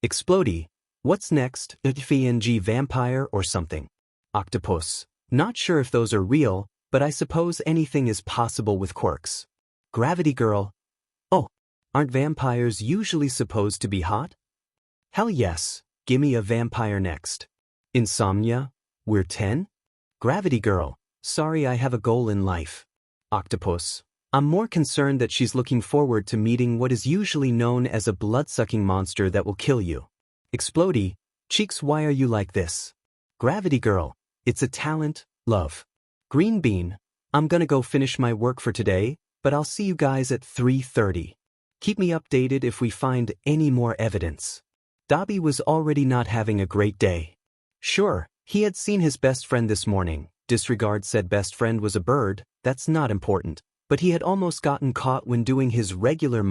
Explodey, what's next? FNG vampire or something? Octopus, not sure if those are real, but I suppose anything is possible with quirks. Gravity girl, oh, aren't vampires usually supposed to be hot? Hell yes, gimme a vampire next. Insomnia, we're 10? Gravity girl, sorry I have a goal in life. Octopus, I'm more concerned that she's looking forward to meeting what is usually known as a blood-sucking monster that will kill you. Explodey, Cheeks, why are you like this? Gravity girl, it's a talent, love. Greenbean, I'm gonna go finish my work for today, but I'll see you guys at 3:30. Keep me updated if we find any more evidence. Dobby was already not having a great day. Sure, he had seen his best friend this morning. Disregard said best friend was a bird, that's not important. But he had almost gotten caught when doing his regular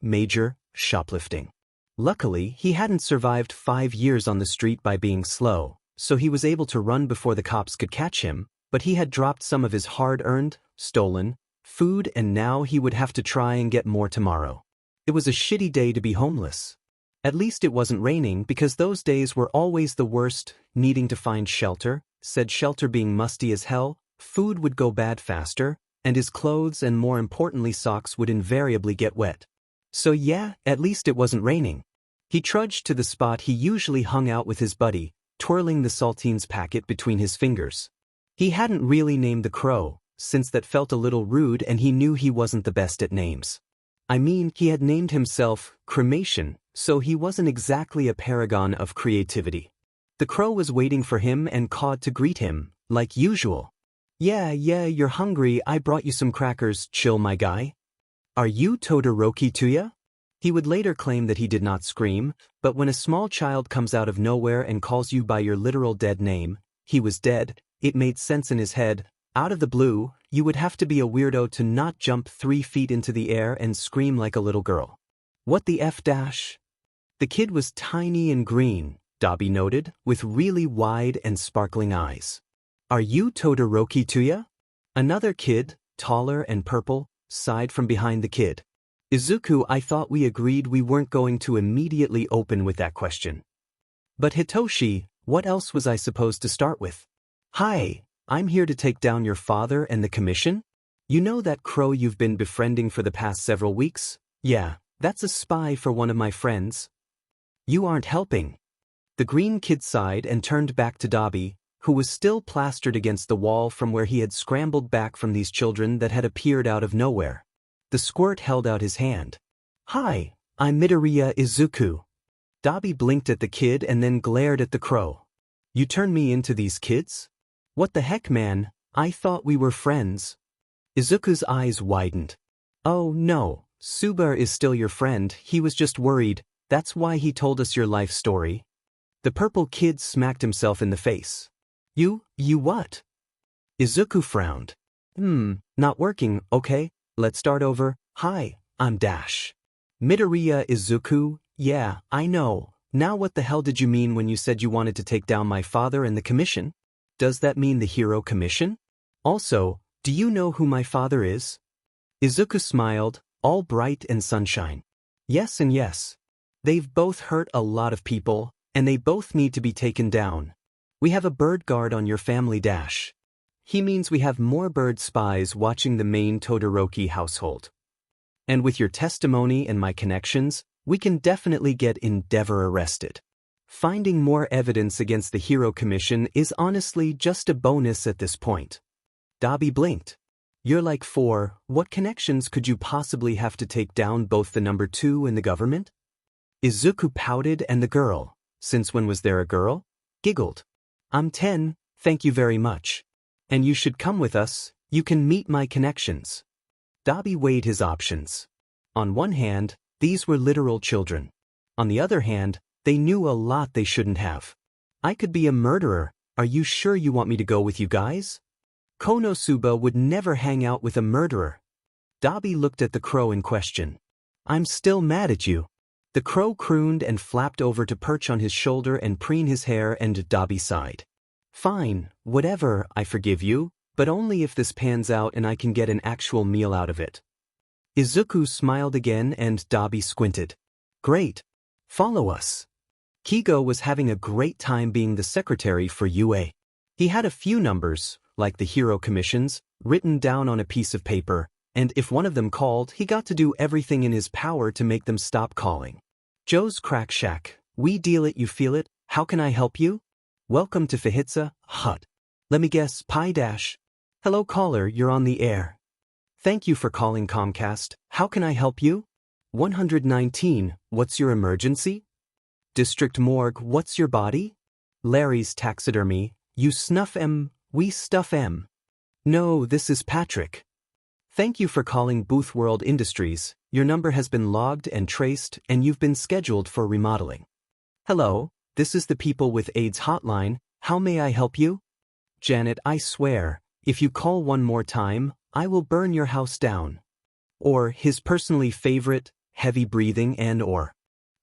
major, shoplifting. Luckily, he hadn't survived 5 years on the street by being slow, so he was able to run before the cops could catch him, but he had dropped some of his hard-earned, stolen, food and now he would have to try and get more tomorrow. It was a shitty day to be homeless. At least it wasn't raining because those days were always the worst, needing to find shelter, said shelter being musty as hell, food would go bad faster, and his clothes and more importantly socks would invariably get wet. So yeah, at least it wasn't raining. He trudged to the spot he usually hung out with his buddy, twirling the saltines packet between his fingers. He hadn't really named the crow, since that felt a little rude and he knew he wasn't the best at names. I mean, he had named himself Cremation, so he wasn't exactly a paragon of creativity. The crow was waiting for him and cawed to greet him, like usual. Yeah, you're hungry, I brought you some crackers, chill my guy. Are you Todoroki Tuya? He would later claim that he did not scream, but when a small child comes out of nowhere and calls you by your literal dead name, he was dead, it made sense in his head. Out of the blue, you would have to be a weirdo to not jump 3 feet into the air and scream like a little girl. What the F dash? The kid was tiny and green, Dobby noted, with really wide and sparkling eyes. Are you Todoroki Tuya? Another kid, taller and purple, sighed from behind the kid. Izuku, I thought we agreed we weren't going to immediately open with that question. But Hitoshi, what else was I supposed to start with? Hi, I'm here to take down your father and the commission? You know that crow you've been befriending for the past several weeks? Yeah, that's a spy for one of my friends. You aren't helping. The green kid sighed and turned back to Dobby, who was still plastered against the wall from where he had scrambled back from these children that had appeared out of nowhere. The squirt held out his hand. Hi, I'm Midoriya Izuku. Dobby blinked at the kid and then glared at the crow. You turned me into these kids? What the heck, man, I thought we were friends. Izuku's eyes widened. Oh no, Suba is still your friend, he was just worried, that's why he told us your life story. The purple kid smacked himself in the face. You what? Izuku frowned. Not working, okay, let's start over. Hi, I'm Dash. Midoriya Izuku, yeah, I know. Now what the hell did you mean when you said you wanted to take down my father and the commission? Does that mean the Hero Commission? Also, do you know who my father is? Izuku smiled, all bright and sunshine. Yes and yes. They've both hurt a lot of people, and they both need to be taken down. We have a bird guard on your family dash. He means we have more bird spies watching the main Todoroki household. And with your testimony and my connections, we can definitely get Endeavor arrested. Finding more evidence against the Hero Commission is honestly just a bonus at this point. Dabi blinked. You're like 4, what connections could you possibly have to take down both the number 2 and the government? Izuku pouted and the girl, since when was there a girl? Giggled. I'm 10, thank you very much. And you should come with us, you can meet my connections. Dabi weighed his options. On one hand, these were literal children. On the other hand, they knew a lot they shouldn't have. I could be a murderer, are you sure you want me to go with you guys? Konosuba would never hang out with a murderer. Dabi looked at the crow in question. I'm still mad at you. The crow crooned and flapped over to perch on his shoulder and preen his hair, and Dabi sighed. Fine, whatever, I forgive you, but only if this pans out and I can get an actual meal out of it. Izuku smiled again and Dabi squinted. Great. Follow us. Kigo was having a great time being the secretary for UA. He had a few numbers, like the Hero Commissions, written down on a piece of paper, and if one of them called, he got to do everything in his power to make them stop calling. Joe's Crack Shack, we deal it, you feel it, how can I help you? Welcome to Fahitsa, Hut. Let me guess, Pi Dash. Hello caller, you're on the air. Thank you for calling Comcast, how can I help you? 119, what's your emergency? District Morgue, what's your body? Larry's Taxidermy, you snuff M, we stuff M. No, this is Patrick. Thank you for calling Booth World Industries, your number has been logged and traced and you've been scheduled for remodeling. Hello, this is the People with AIDS hotline, how may I help you? Janet, I swear, if you call one more time, I will burn your house down. Or his personally favorite, heavy breathing and or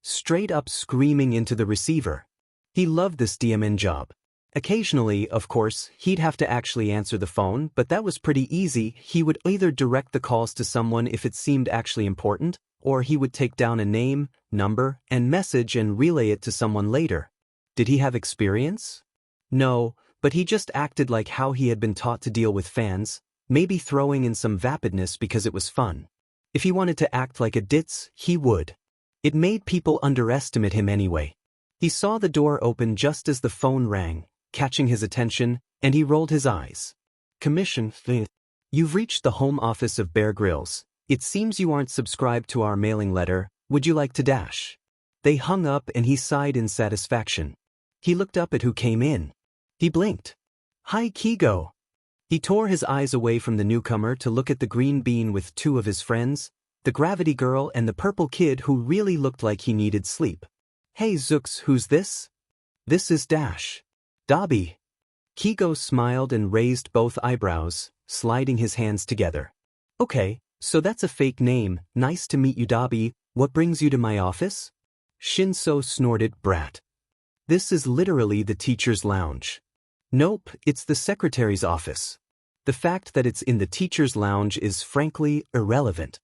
straight up screaming into the receiver. He loved this DMN job. Occasionally, of course, he'd have to actually answer the phone, but that was pretty easy. He would either direct the calls to someone if it seemed actually important, or he would take down a name, number, and message and relay it to someone later. Did he have experience? No, but he just acted like how he had been taught to deal with fans, maybe throwing in some vapidness because it was fun. If he wanted to act like a ditz, he would. It made people underestimate him anyway. He saw the door open just as the phone rang, catching his attention, and he rolled his eyes. Commission, you've reached the home office of Bear Grylls. It seems you aren't subscribed to our mailing letter. Would you like to dash? They hung up and he sighed in satisfaction. He looked up at who came in. He blinked. Hi, Kigo. He tore his eyes away from the newcomer to look at the Greenbean with 2 of his friends, the Gravity Girl and the Purple Kid who really looked like he needed sleep. Hey Zooks, who's this? This is Dash. Dabi. Kigo smiled and raised both eyebrows, sliding his hands together. Okay, so that's a fake name, nice to meet you Dabi, what brings you to my office? Shinso snorted, brat. This is literally the teacher's lounge. Nope, it's the secretary's office. The fact that it's in the teacher's lounge is frankly irrelevant.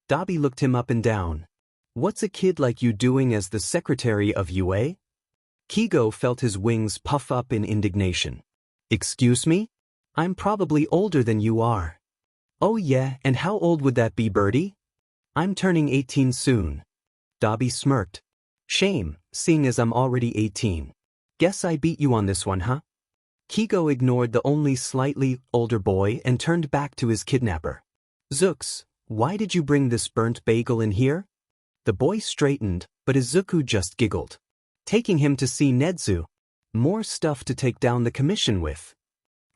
Dabi looked him up and down. What's a kid like you doing as the secretary of UA? Kigo felt his wings puff up in indignation. Excuse me? I'm probably older than you are. Oh yeah, and how old would that be, Birdie? I'm turning 18 soon. Dabi smirked. Shame, seeing as I'm already 18. Guess I beat you on this one, huh? Kigo ignored the only slightly older boy and turned back to his kidnapper. Zooks, why did you bring this burnt bagel in here? The boy straightened, but Izuku just giggled. Taking him to see Nedzu. More stuff to take down the commission with.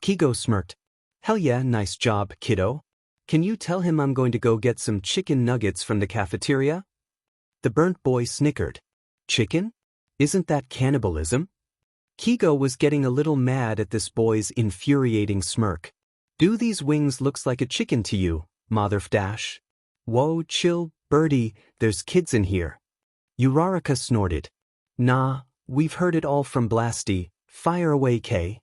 Kigo smirked. Hell yeah, nice job, kiddo. Can you tell him I'm going to go get some chicken nuggets from the cafeteria? The burnt boy snickered. Chicken? Isn't that cannibalism? Kigo was getting a little mad at this boy's infuriating smirk. Do these wings looks like a chicken to you, Motherf Dash? Whoa, chill, Birdie, there's kids in here. Uraraka snorted. Nah, we've heard it all from Blasty, fire away K.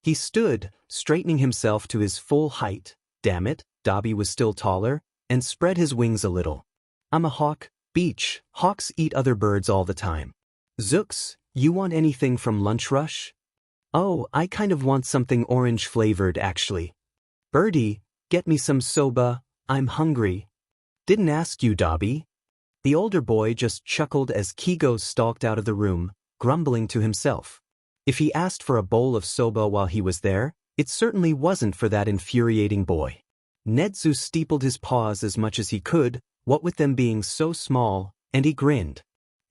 He stood, straightening himself to his full height. Damn it, Dabi was still taller, and spread his wings a little. I'm a hawk, beach, hawks eat other birds all the time. Zooks, you want anything from Lunch Rush? Oh, I kind of want something orange flavored actually. Birdie, get me some soba, I'm hungry. Didn't ask you, Dobby. The older boy just chuckled as Kigo stalked out of the room, grumbling to himself. If he asked for a bowl of soba while he was there, it certainly wasn't for that infuriating boy. Nedzu steepled his paws as much as he could, what with them being so small, and he grinned.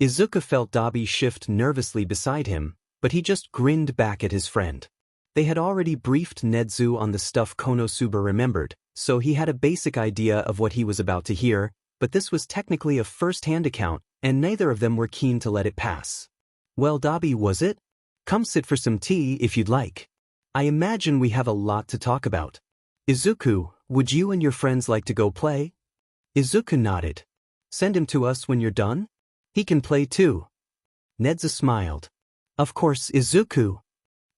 Izuku felt Dobby shift nervously beside him, but he just grinned back at his friend. They had already briefed Nedzu on the stuff Konosuba remembered, so he had a basic idea of what he was about to hear, but this was technically a first-hand account, and neither of them were keen to let it pass. Well, Dobby, was it? Come sit for some tea if you'd like. I imagine we have a lot to talk about. Izuku, would you and your friends like to go play? Izuku nodded. Send him to us when you're done? He can play too. Nedzu smiled. Of course, Izuku.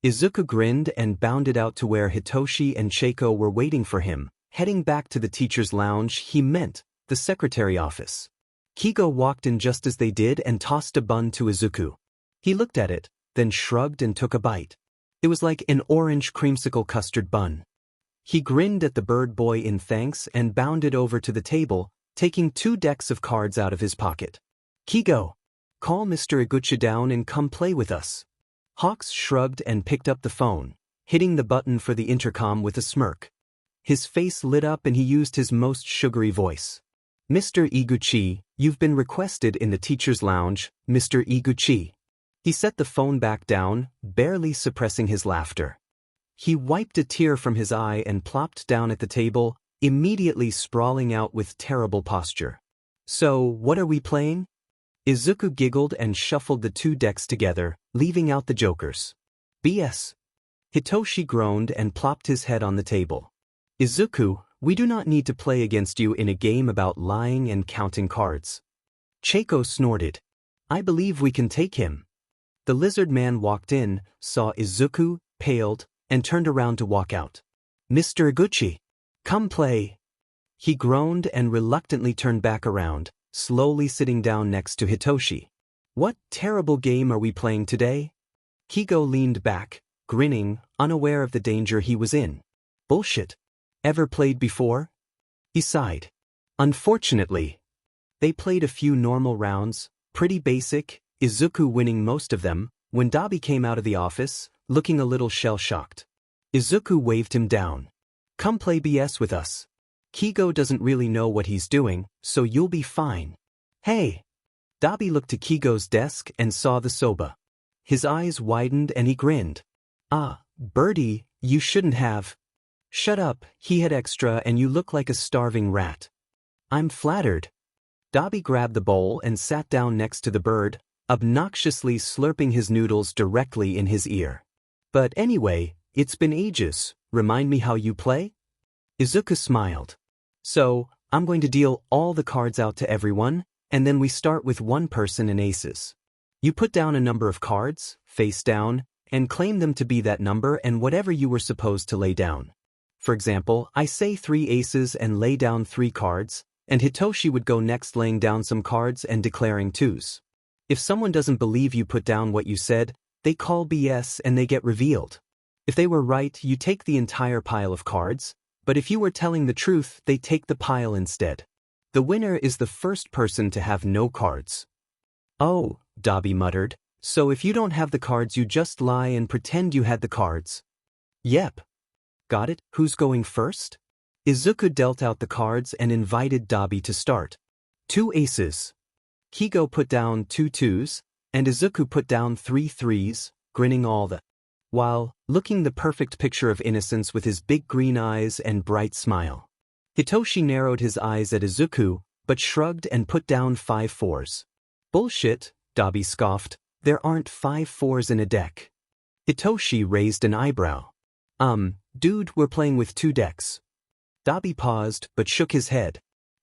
Izuku grinned and bounded out to where Hitoshi and Cheiko were waiting for him, heading back to the teacher's lounge, he meant, the secretary office. Kigo walked in just as they did and tossed a bun to Izuku. He looked at it, then shrugged and took a bite. It was like an orange creamsicle custard bun. He grinned at the bird boy in thanks and bounded over to the table, taking 2 decks of cards out of his pocket. Kigo, call Mr. Iguchi down and come play with us. Hawks shrugged and picked up the phone, hitting the button for the intercom with a smirk. His face lit up and he used his most sugary voice. Mr. Iguchi, you've been requested in the teacher's lounge, Mr. Iguchi. He set the phone back down, barely suppressing his laughter. He wiped a tear from his eye and plopped down at the table, immediately sprawling out with terrible posture. So, what are we playing? Izuku giggled and shuffled the 2 decks together, leaving out the jokers. BS. Hitoshi groaned and plopped his head on the table. Izuku, we do not need to play against you in a game about lying and counting cards. Cheiko snorted. I believe we can take him. The lizard man walked in, saw Izuku, paled, and turned around to walk out. Mr. Iguchi, come play. He groaned and reluctantly turned back around, slowly sitting down next to Hitoshi. What terrible game are we playing today? Kigo leaned back, grinning, unaware of the danger he was in. Bullshit. Ever played before? He sighed. Unfortunately. They played a few normal rounds, pretty basic, Izuku winning most of them, when Dobby came out of the office, looking a little shell-shocked. Izuku waved him down. Come play BS with us. Kigo doesn't really know what he's doing, so you'll be fine. Hey! Dobby looked to Kigo's desk and saw the soba. His eyes widened and he grinned. Ah, Birdie, you shouldn't have. Shut up, he had extra and you look like a starving rat. I'm flattered. Dobby grabbed the bowl and sat down next to the bird, obnoxiously slurping his noodles directly in his ear. But anyway, it's been ages, remind me how you play? Izuku smiled. So, I'm going to deal all the cards out to everyone, and then we start with one person and aces. You put down a number of cards, face down, and claim them to be that number and whatever you were supposed to lay down. For example, I say 3 aces and lay down 3 cards, and Hitoshi would go next laying down some cards and declaring 2s. If someone doesn't believe you put down what you said, they call BS and they get revealed. If they were right, you take the entire pile of cards, but if you were telling the truth, they take the pile instead. The winner is the first person to have no cards. Oh, Dobby muttered, so if you don't have the cards you just lie and pretend you had the cards. Yep. Got it, who's going first? Izuku dealt out the cards and invited Dobby to start. 2 aces. Kigo put down 2 2s, and Izuku put down 3 3s, grinning all the while looking the perfect picture of innocence with his big green eyes and bright smile. Hitoshi narrowed his eyes at Izuku, but shrugged and put down 5 4s. Bullshit, Dobby scoffed, there aren't 5 4s in a deck. Hitoshi raised an eyebrow. Dude, we're playing with 2 decks. Dobby paused, but shook his head.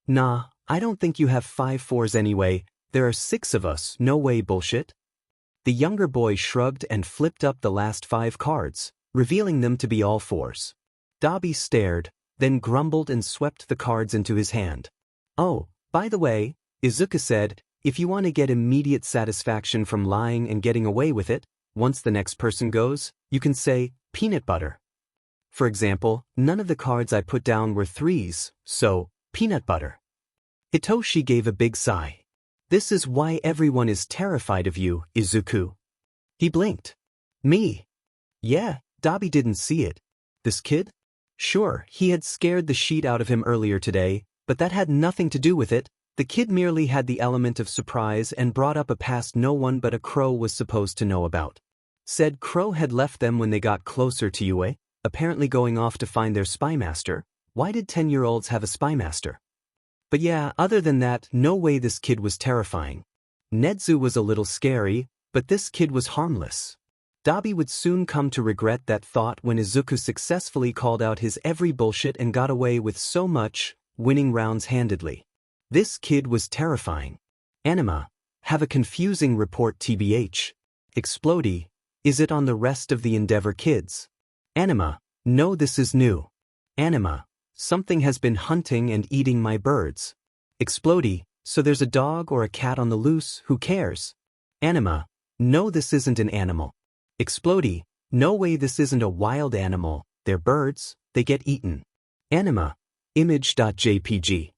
Nah, I don't think you have 5 4s anyway, there are 6 of us, no way bullshit. The younger boy shrugged and flipped up the last 5 cards, revealing them to be all 4s. Dobby stared, then grumbled and swept the cards into his hand. Oh, by the way, Izuku said, if you want to get immediate satisfaction from lying and getting away with it, once the next person goes, you can say, peanut butter. For example, none of the cards I put down were threes, so, peanut butter. Hitoshi gave a big sigh. This is why everyone is terrified of you, Izuku. He blinked. Me? Yeah, Dabi didn't see it. This kid? Sure, he had scared the sheet out of him earlier today, but that had nothing to do with it. The kid merely had the element of surprise and brought up a past no one but a crow was supposed to know about. Said Crow had left them when they got closer to Yue, apparently going off to find their spymaster. Why did 10-year-olds have a spymaster? But yeah, other than that, no way this kid was terrifying. Nedzu was a little scary, but this kid was harmless. Dabi would soon come to regret that thought when Izuku successfully called out his every bullshit and got away with so much, winning rounds handedly. This kid was terrifying. Anima, have a confusing report tbh. Explodey, is it on the rest of the Endeavor kids? Anima, no, this is new. Anima, something has been hunting and eating my birds. Explodey, so there's a dog or a cat on the loose, who cares? Anima, no, this isn't an animal. Explodey, no way, this isn't a wild animal, they're birds, they get eaten. Anima, image.jpg.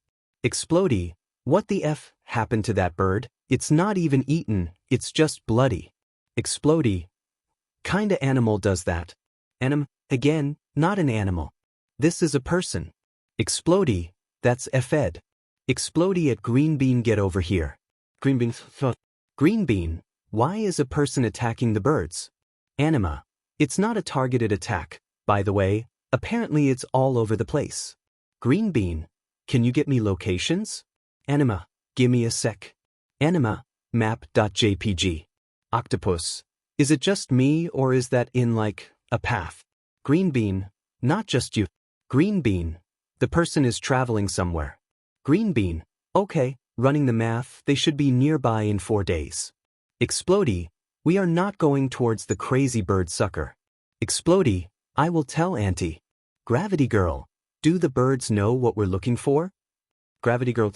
Explodey, what the F happened to that bird? It's not even eaten, it's just bloody. Explodey, kinda animal does that. Anim, again, not an animal. This is a person. Explodey, that's Fed. Explodey at Greenbean, get over here. Greenbean, why is a person attacking the birds? Anima, it's not a targeted attack, by the way, apparently it's all over the place. Greenbean, can you get me locations? Anima, gimme a sec. Anima, map.jpg. Octopus, is it just me or is that in like, a path? Greenbean, not just you. Greenbean, the person is traveling somewhere. Greenbean, okay, running the math, they should be nearby in 4 days. Explodey, we are not going towards the crazy bird sucker. Explodey, I will tell Auntie. Gravity Girl, do the birds know what we're looking for? Gravity Girl,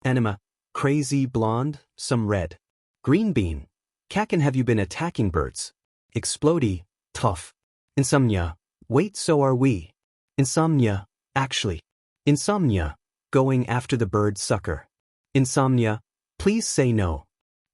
Anima, crazy blonde, some red. Greenbean, Kaken, have you been attacking birds? Explodey, tough. Insomnia, wait, so are we. Insomnia, actually. Insomnia, going after the bird sucker. Insomnia, please say no.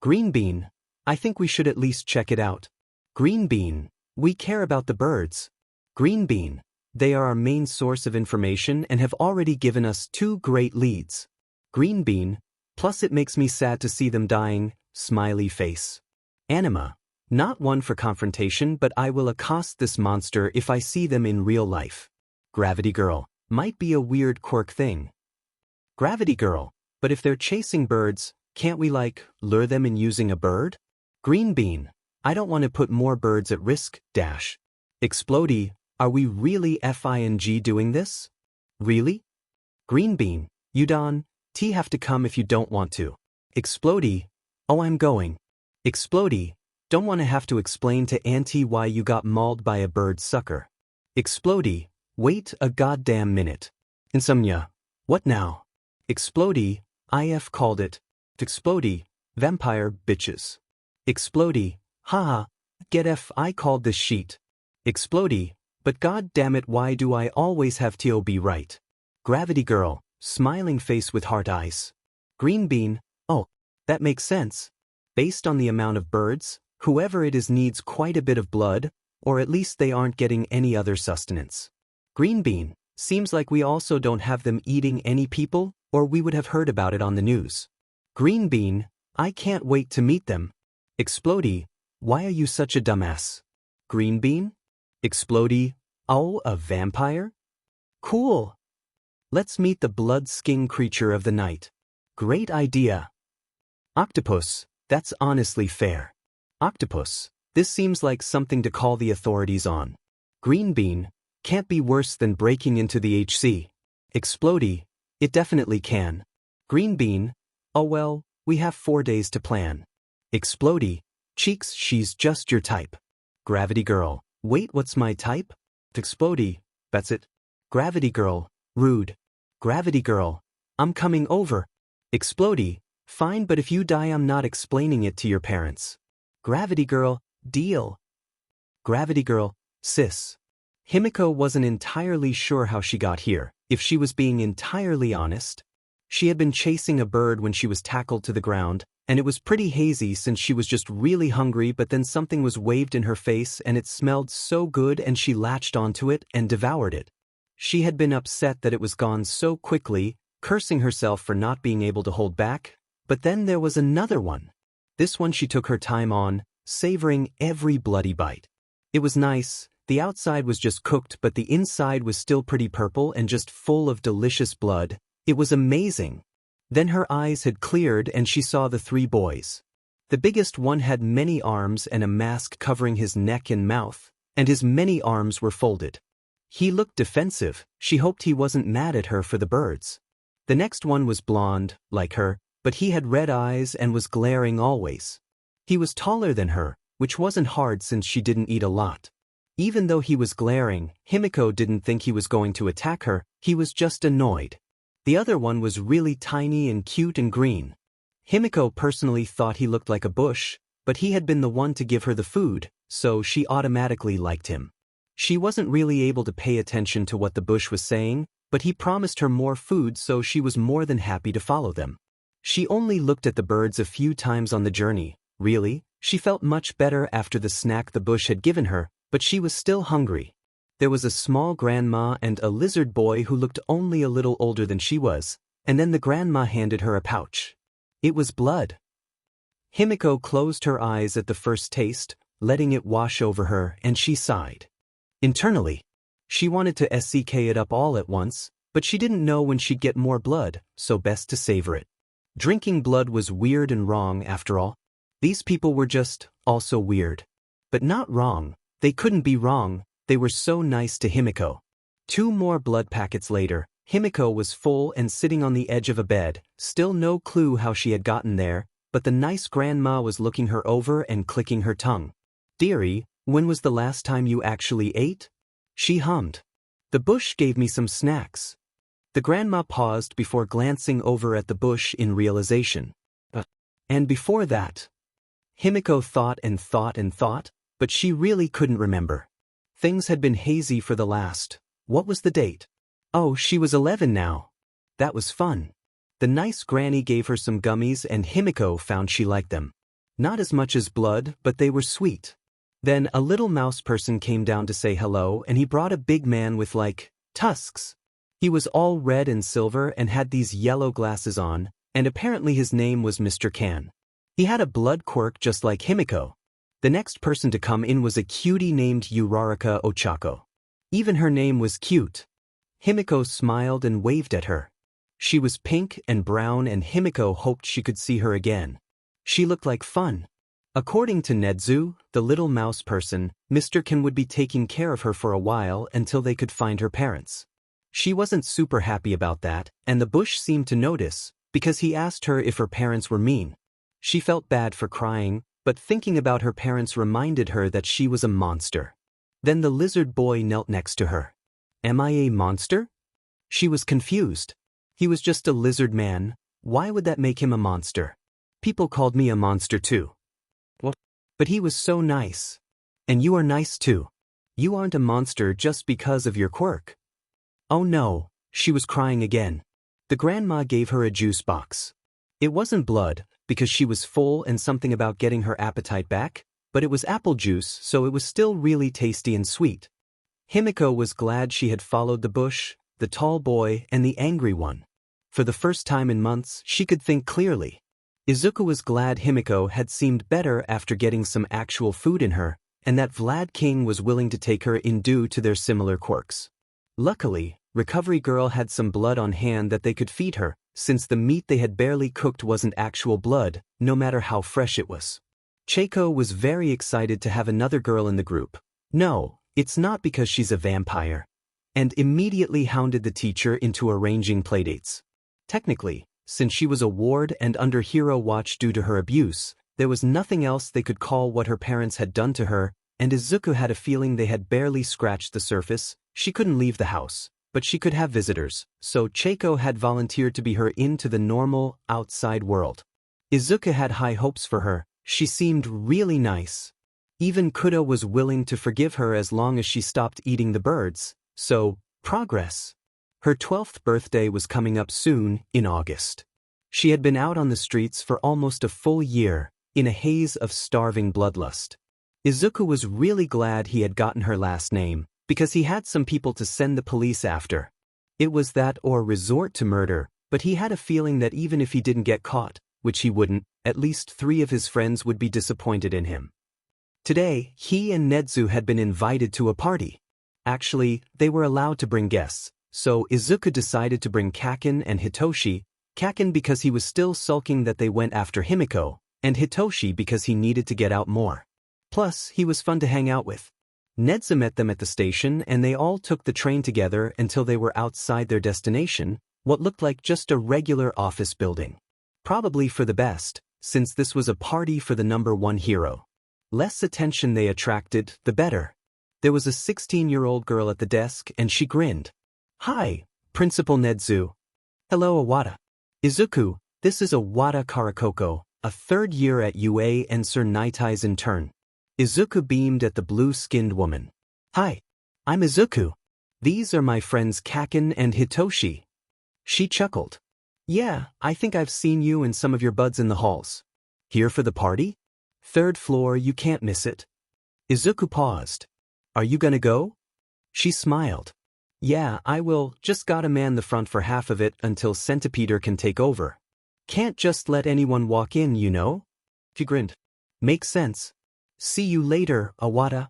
Greenbean, I think we should at least check it out. Greenbean, we care about the birds. Greenbean, they are our main source of information and have already given us 2 great leads. Greenbean, plus it makes me sad to see them dying, smiley face. Anima, not one for confrontation, but I will accost this monster if I see them in real life. Gravity Girl, might be a weird quirk thing. Gravity Girl, but if they're chasing birds, can't we lure them in using a bird? Greenbean, I don't want to put more birds at risk, dash. Explodey, are we really FING doing this? Really? Greenbean, Udon, T have to come if you don't want to. Explodey, oh I'm going. Explodey, don't want to have to explain to Auntie why you got mauled by a bird sucker. Explodey, wait a goddamn minute. Insomnia, what now? Explodey, IF called it. Explodey, vampire bitches. Explodey, haha, get F, I called this sheet. Explodey, but god damn it, why do I always have to be right? Gravity Girl, smiling face with heart eyes. Greenbean, oh, that makes sense. Based on the amount of birds, whoever it is needs quite a bit of blood, or at least they aren't getting any other sustenance. Greenbean, seems like we also don't have them eating any people, or we would have heard about it on the news. Greenbean, I can't wait to meet them. Explodey, why are you such a dumbass? Greenbean? Explodey, oh, a vampire? Cool. Let's meet the blood-skin creature of the night. Great idea. Octopus, that's honestly fair. Octopus, this seems like something to call the authorities on. Greenbean, can't be worse than breaking into the HC. Explodey, it definitely can. Greenbean, oh well, we have 4 days to plan. Explodey, cheeks, she's just your type. Gravity Girl, wait, what's my type? Explodey, that's it. Gravity girl, rude. Gravity girl, I'm coming over. Explodey, fine, but if you die I'm not explaining it to your parents. Gravity girl, deal. Gravity girl, sis. Himiko wasn't entirely sure how she got here, if she was being entirely honest. She had been chasing a bird when she was tackled to the ground, and it was pretty hazy since she was just really hungry, but then something was waved in her face and it smelled so good and she latched onto it and devoured it. She had been upset that it was gone so quickly, cursing herself for not being able to hold back, but then there was another one. This one she took her time on, savoring every bloody bite. It was nice. The outside was just cooked, but the inside was still pretty purple and just full of delicious blood. It was amazing. Then her eyes had cleared and she saw the three boys. The biggest one had many arms and a mask covering his neck and mouth, and his many arms were folded. He looked defensive. She hoped he wasn't mad at her for the birds. The next one was blonde, like her, but he had red eyes and was glaring always. He was taller than her, which wasn't hard since she didn't eat a lot. Even though he was glaring, Himiko didn't think he was going to attack her, he was just annoyed. The other one was really tiny and cute and green. Himiko personally thought he looked like a bush, but he had been the one to give her the food, so she automatically liked him. She wasn't really able to pay attention to what the bush was saying, but he promised her more food, so she was more than happy to follow them. She only looked at the birds a few times on the journey. Really, she felt much better after the snack the bush had given her, but she was still hungry. There was a small grandma and a lizard boy who looked only a little older than she was, and then the grandma handed her a pouch. It was blood. Himiko closed her eyes at the first taste, letting it wash over her, and she sighed. Internally, she wanted to SCK it up all at once, but she didn't know when she'd get more blood, so best to savor it. Drinking blood was weird and wrong after all. These people were just also weird. But not wrong. They couldn't be wrong. They were so nice to Himiko. 2 more blood packets later, Himiko was full and sitting on the edge of a bed, still no clue how she had gotten there, but the nice grandma was looking her over and clicking her tongue. Dearie, when was the last time you actually ate? She hummed. The bush gave me some snacks. The grandma paused before glancing over at the bush in realization. And before that? Himiko thought and thought and thought, but she really couldn't remember. Things had been hazy for the last. What was the date? Oh, she was 11 now. That was fun. The nice granny gave her some gummies and Himiko found she liked them. Not as much as blood, but they were sweet. Then a little mouse person came down to say hello and he brought a big man with tusks. He was all red and silver and had these yellow glasses on, and apparently his name was Mr. Can. He had a blood quirk just like Himiko. The next person to come in was a cutie named Uraraka Ochako. Even her name was cute. Himiko smiled and waved at her. She was pink and brown and Himiko hoped she could see her again. She looked like fun. According to Nedzu, the little mouse person, Mr. Can would be taking care of her for a while until they could find her parents. She wasn't super happy about that, and the bush seemed to notice, because he asked her if her parents were mean. She felt bad for crying, but thinking about her parents reminded her that she was a monster. Then the lizard boy knelt next to her. Am I a monster? She was confused. He was just a lizard man. Why would that make him a monster? People called me a monster too. What? But he was so nice. And you are nice too. You aren't a monster just because of your quirk. Oh no, she was crying again. The grandma gave her a juice box. It wasn't blood, because she was full and something about getting her appetite back, but it was apple juice, so it was still really tasty and sweet. Himiko was glad she had followed the bush, the tall boy, and the angry one. For the first time in months, she could think clearly. Izuku was glad Himiko had seemed better after getting some actual food in her, and that Vlad King was willing to take her in due to their similar quirks. Luckily, Recovery Girl had some blood on hand that they could feed her, since the meat they had barely cooked wasn't actual blood, no matter how fresh it was. Cheiko was very excited to have another girl in the group. No, it's not because she's a vampire. And immediately hounded the teacher into arranging playdates. Technically, since she was a ward and under hero watch due to her abuse, there was nothing else they could call what her parents had done to her, and Izuku had a feeling they had barely scratched the surface. She couldn't leave the house. but she could have visitors, so Cheiko had volunteered to be her into the normal, outside world. Izuku had high hopes for her. She seemed really nice. Even Kudo was willing to forgive her as long as she stopped eating the birds, so, progress. Her 12th birthday was coming up soon, in August. She had been out on the streets for almost a full year, in a haze of starving bloodlust. Izuku was really glad he had gotten her last name, because he had some people to send the police after. It was that or resort to murder, but he had a feeling that even if he didn't get caught, which he wouldn't, at least 3 of his friends would be disappointed in him. Today, he and Nedzu had been invited to a party. Actually, they were allowed to bring guests, so Izuku decided to bring Kaken and Hitoshi, Kaken because he was still sulking that they went after Himiko, and Hitoshi because he needed to get out more. Plus, he was fun to hang out with. Nedzu met them at the station and they all took the train together until they were outside their destination, what looked like just a regular office building. Probably for the best, since this was a party for the #1 hero. Less attention they attracted, the better. There was a 16-year-old girl at the desk and she grinned. "Hi, Principal Nedzu." "Hello, Awada." "Izuku, this is Awada Karakoko, a 3rd year at UA and Sir Naitai's intern." Izuku beamed at the blue-skinned woman. "Hi, I'm Izuku. These are my friends Kaken and Hitoshi." She chuckled. "Yeah, I think I've seen you and some of your buds in the halls. Here for the party? 3rd floor, you can't miss it." Izuku paused. "Are you gonna go?" She smiled. "Yeah, I will, just gotta man the front for half of it until Centipeter can take over. Can't just let anyone walk in, you know?" He grinned. "Makes sense. See you later, Awada."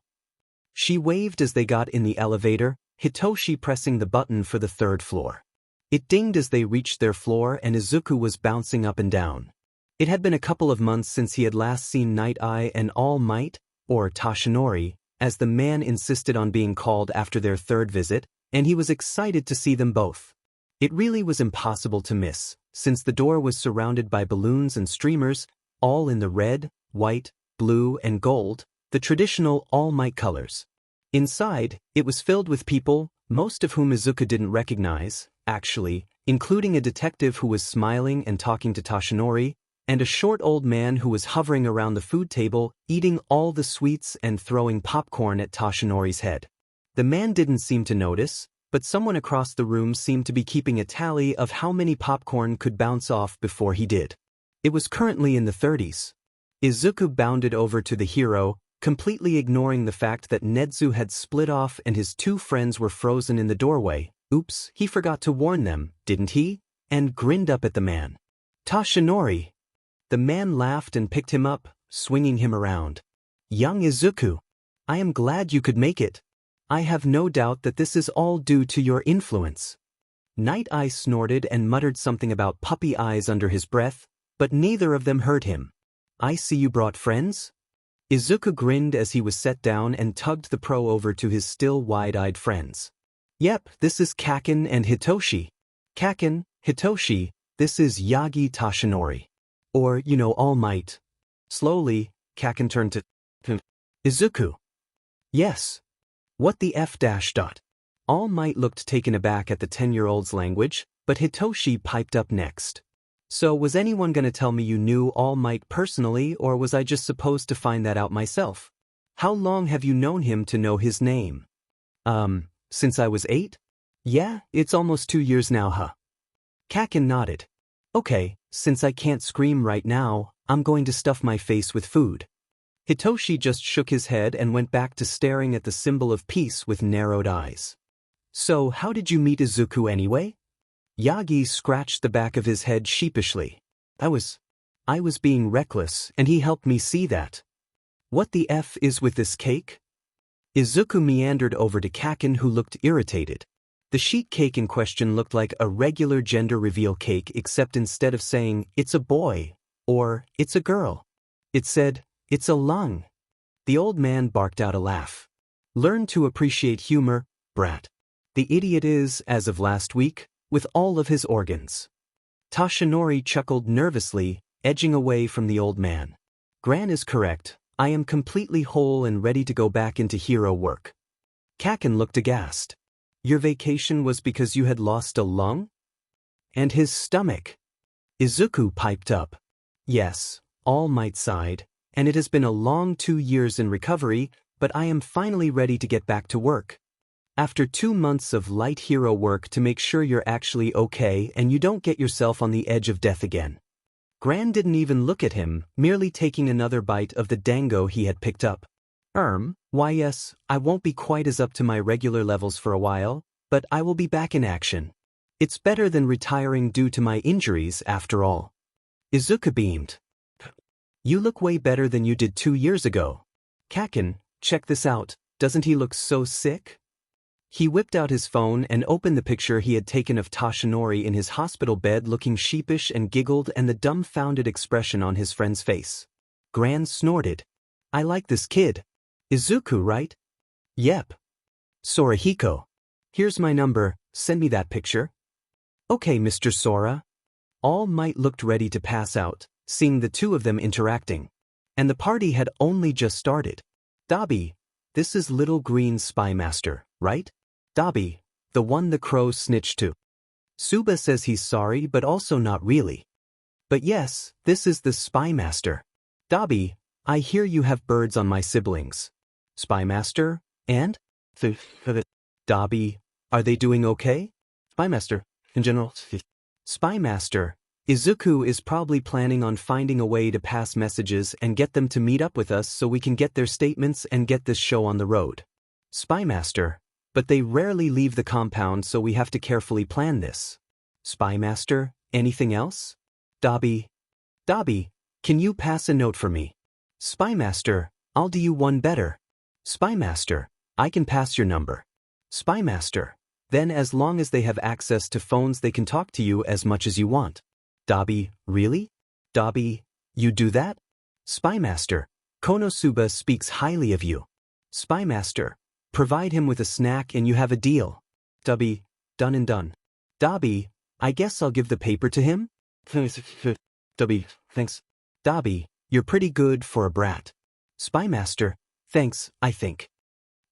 She waved as they got in the elevator, Hitoshi pressing the button for the 3rd floor. It dinged as they reached their floor and Izuku was bouncing up and down. It had been a couple of months since he had last seen Night Eye and All Might, or Tashinori, as the man insisted on being called after their 3rd visit, and he was excited to see them both. It really was impossible to miss, since the door was surrounded by balloons and streamers, all in the red, white, blue, and gold, the traditional All Might colors. Inside, it was filled with people, most of whom Izuku didn't recognize, actually, including a detective who was smiling and talking to Tashinori, and a short old man who was hovering around the food table, eating all the sweets and throwing popcorn at Tashinori's head. The man didn't seem to notice, but someone across the room seemed to be keeping a tally of how many popcorn could bounce off before he did. It was currently in the 30s. Izuku bounded over to the hero, completely ignoring the fact that Nedzu had split off and his 2 friends were frozen in the doorway. Oops, he forgot to warn them, didn't he? And grinned up at the man. "Tashinori!" The man laughed and picked him up, swinging him around. "Young Izuku, I am glad you could make it. I have no doubt that this is all due to your influence." Night Eye snorted and muttered something about puppy eyes under his breath, but neither of them heard him. "I see you brought friends?" Izuku grinned as he was set down and tugged the pro over to his still wide-eyed friends. "Yep, this is Kaken and Hitoshi." "Kaken, Hitoshi, this is Yagi Tashinori. Or, you know, All Might." Slowly, Kaken turned to Izuku. "Yes. What the F dash dot?" All Might looked taken aback at the 10-year-old's language, but Hitoshi piped up next. "So was anyone gonna tell me you knew All Might personally, or was I just supposed to find that out myself? How long have you known him to know his name?" Since I was 8? "Yeah, it's almost 2 years now, huh?" Kaken nodded. "Okay, since I can't scream right now, I'm going to stuff my face with food." Hitoshi just shook his head and went back to staring at the symbol of peace with narrowed eyes. "So how did you meet Izuku anyway?" Yagi scratched the back of his head sheepishly. I was being reckless, and he helped me see that." "What the F is with this cake?" Izuku meandered over to Kaken, who looked irritated. The sheet cake in question looked like a regular gender reveal cake, except instead of saying, "It's a boy," or "It's a girl," it said, "It's a lung." The old man barked out a laugh. "Learn to appreciate humor, brat. The idiot is, as of last week, with all of his organs." Tashinori chuckled nervously, edging away from the old man. "Gran is correct. I am completely whole and ready to go back into hero work." Kaken looked aghast. Your vacation was because you had lost a lung? And his stomach. Izuku piped up. Yes, All Might sighed, and it has been a long 2 years in recovery, but I am finally ready to get back to work. After 2 months of light hero work to make sure you're actually okay and you don't get yourself on the edge of death again. Gran didn't even look at him, merely taking another bite of the dango he had picked up. Why yes, I won't be quite as up to my regular levels for a while, but I will be back in action. It's better than retiring due to my injuries after all. Izuku beamed. You look way better than you did 2 years ago. Kaken, check this out, doesn't he look so sick? He whipped out his phone and opened the picture he had taken of Toshinori in his hospital bed looking sheepish and giggled and the dumbfounded expression on his friend's face. Gran snorted. I like this kid. Izuku, right? Yep. Sorahiko. Here's my number, send me that picture. Okay, Mr. Sora. All Might looked ready to pass out, seeing the two of them interacting. And the party had only just started. Dabi, this is Little Green Spy Master, right? Dabi, the one the crow snitched to. Suba says he's sorry but also not really. But yes, this is the Spy Master. Dabi, I hear you have birds on my siblings. Spy Master, and? Dabi, are they doing okay? Spy Master, in general. Spy Master, Izuku is probably planning on finding a way to pass messages and get them to meet up with us so we can get their statements and get this show on the road. Spy Master, but they rarely leave the compound so we have to carefully plan this. Spy Master, anything else? Dabi, can you pass a note for me? Spy Master, I'll do you one better. Spy Master, I can pass your number. Spy Master, then as long as they have access to phones they can talk to you as much as you want. Dabi, really? Dabi, you do that? Spy Master, Konosuba speaks highly of you. Spy Master, provide him with a snack and you have a deal. Dabi, done and done. Dabi, I guess I'll give the paper to him? Dabi, thanks. Dabi, you're pretty good for a brat. Spy Master, thanks, I think.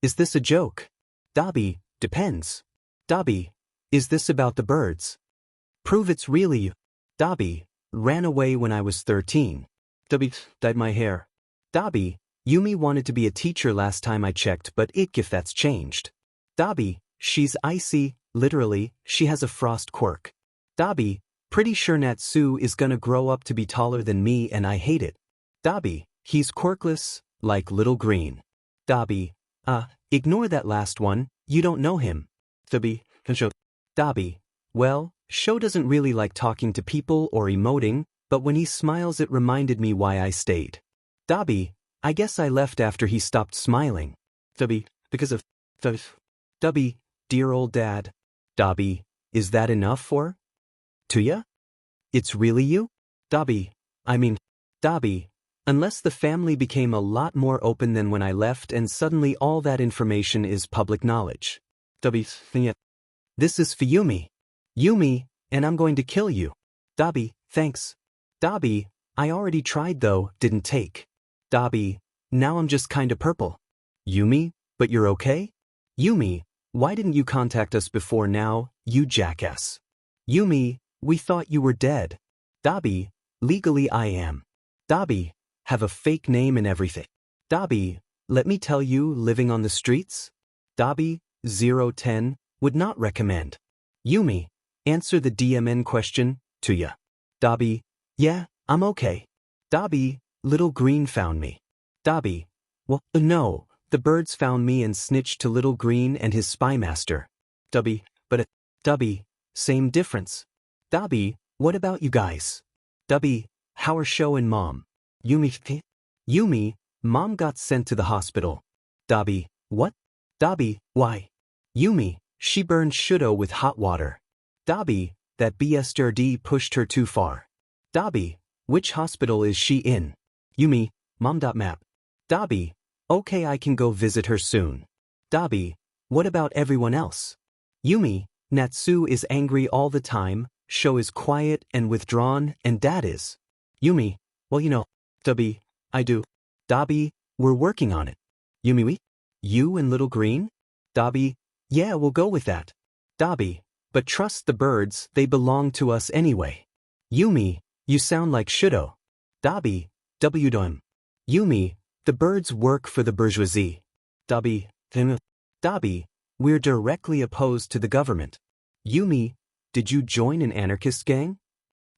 Is this a joke? Dabi, depends. Dabi, is this about the birds? Prove it's really you. Dabi, ran away when I was 13. Dabi, dyed my hair. Dabi, Yumi wanted to be a teacher last time I checked, but if that's changed. Dabi, she's icy, literally, she has a frost quirk. Dabi, pretty sure Natsu is gonna grow up to be taller than me and I hate it. Dabi, he's quirkless, like Little Green. Dabi, ignore that last one, you don't know him. Dabi, Dabi, well, Sho doesn't really like talking to people or emoting, but when he smiles it reminded me why I stayed. Dabi, I guess I left after he stopped smiling. Dabi, because of... Dabi, dear old dad. Dabi, is that enough for? Tuya? It's really you? Dabi, unless the family became a lot more open than when I left and suddenly all that information is public knowledge. Dabi, this is for Yumi. Yumi, and I'm going to kill you. Dabi, thanks. Dabi, I already tried though, didn't take. Dabi, now I'm just kinda purple. Yumi, but you're okay? Yumi, why didn't you contact us before now, you jackass? Yumi, we thought you were dead. Dabi, legally I am. Dabi, have a fake name and everything. Dabi, let me tell you, living on the streets? Dabi, 010, would not recommend. Yumi, answer the DMN question, Tuya. Dabi, yeah, I'm okay. Dabi, Little Green found me. Dabi, well, no, the birds found me and snitched to Little Green and his spy master. Dabi, but Dabi, same difference. Dabi, what about you guys? Dabi, how are Sho and Mom? Yumi, Mom got sent to the hospital. Dabi, what? Dabi, why? Yumi, she burned Shudo with hot water. Dabi, that BSRD pushed her too far. Dabi, which hospital is she in? Yumi, Mom.map. Dabi, okay, I can go visit her soon. Dabi, what about everyone else? Yumi, Natsu is angry all the time, Sho is quiet and withdrawn, and Dad is. Yumi, well, you know. Dabi, I do. Dabi, we're working on it. Yumi, you and Little Green? Dabi, Yeah, we'll go with that. Dabi, but trust the birds, they belong to us anyway. Yumi, you sound like Shudo. Dabi, wdom. Yumi, the birds work for the bourgeoisie. Dabi, Dabi, we're directly opposed to the government. Yumi, did you join an anarchist gang?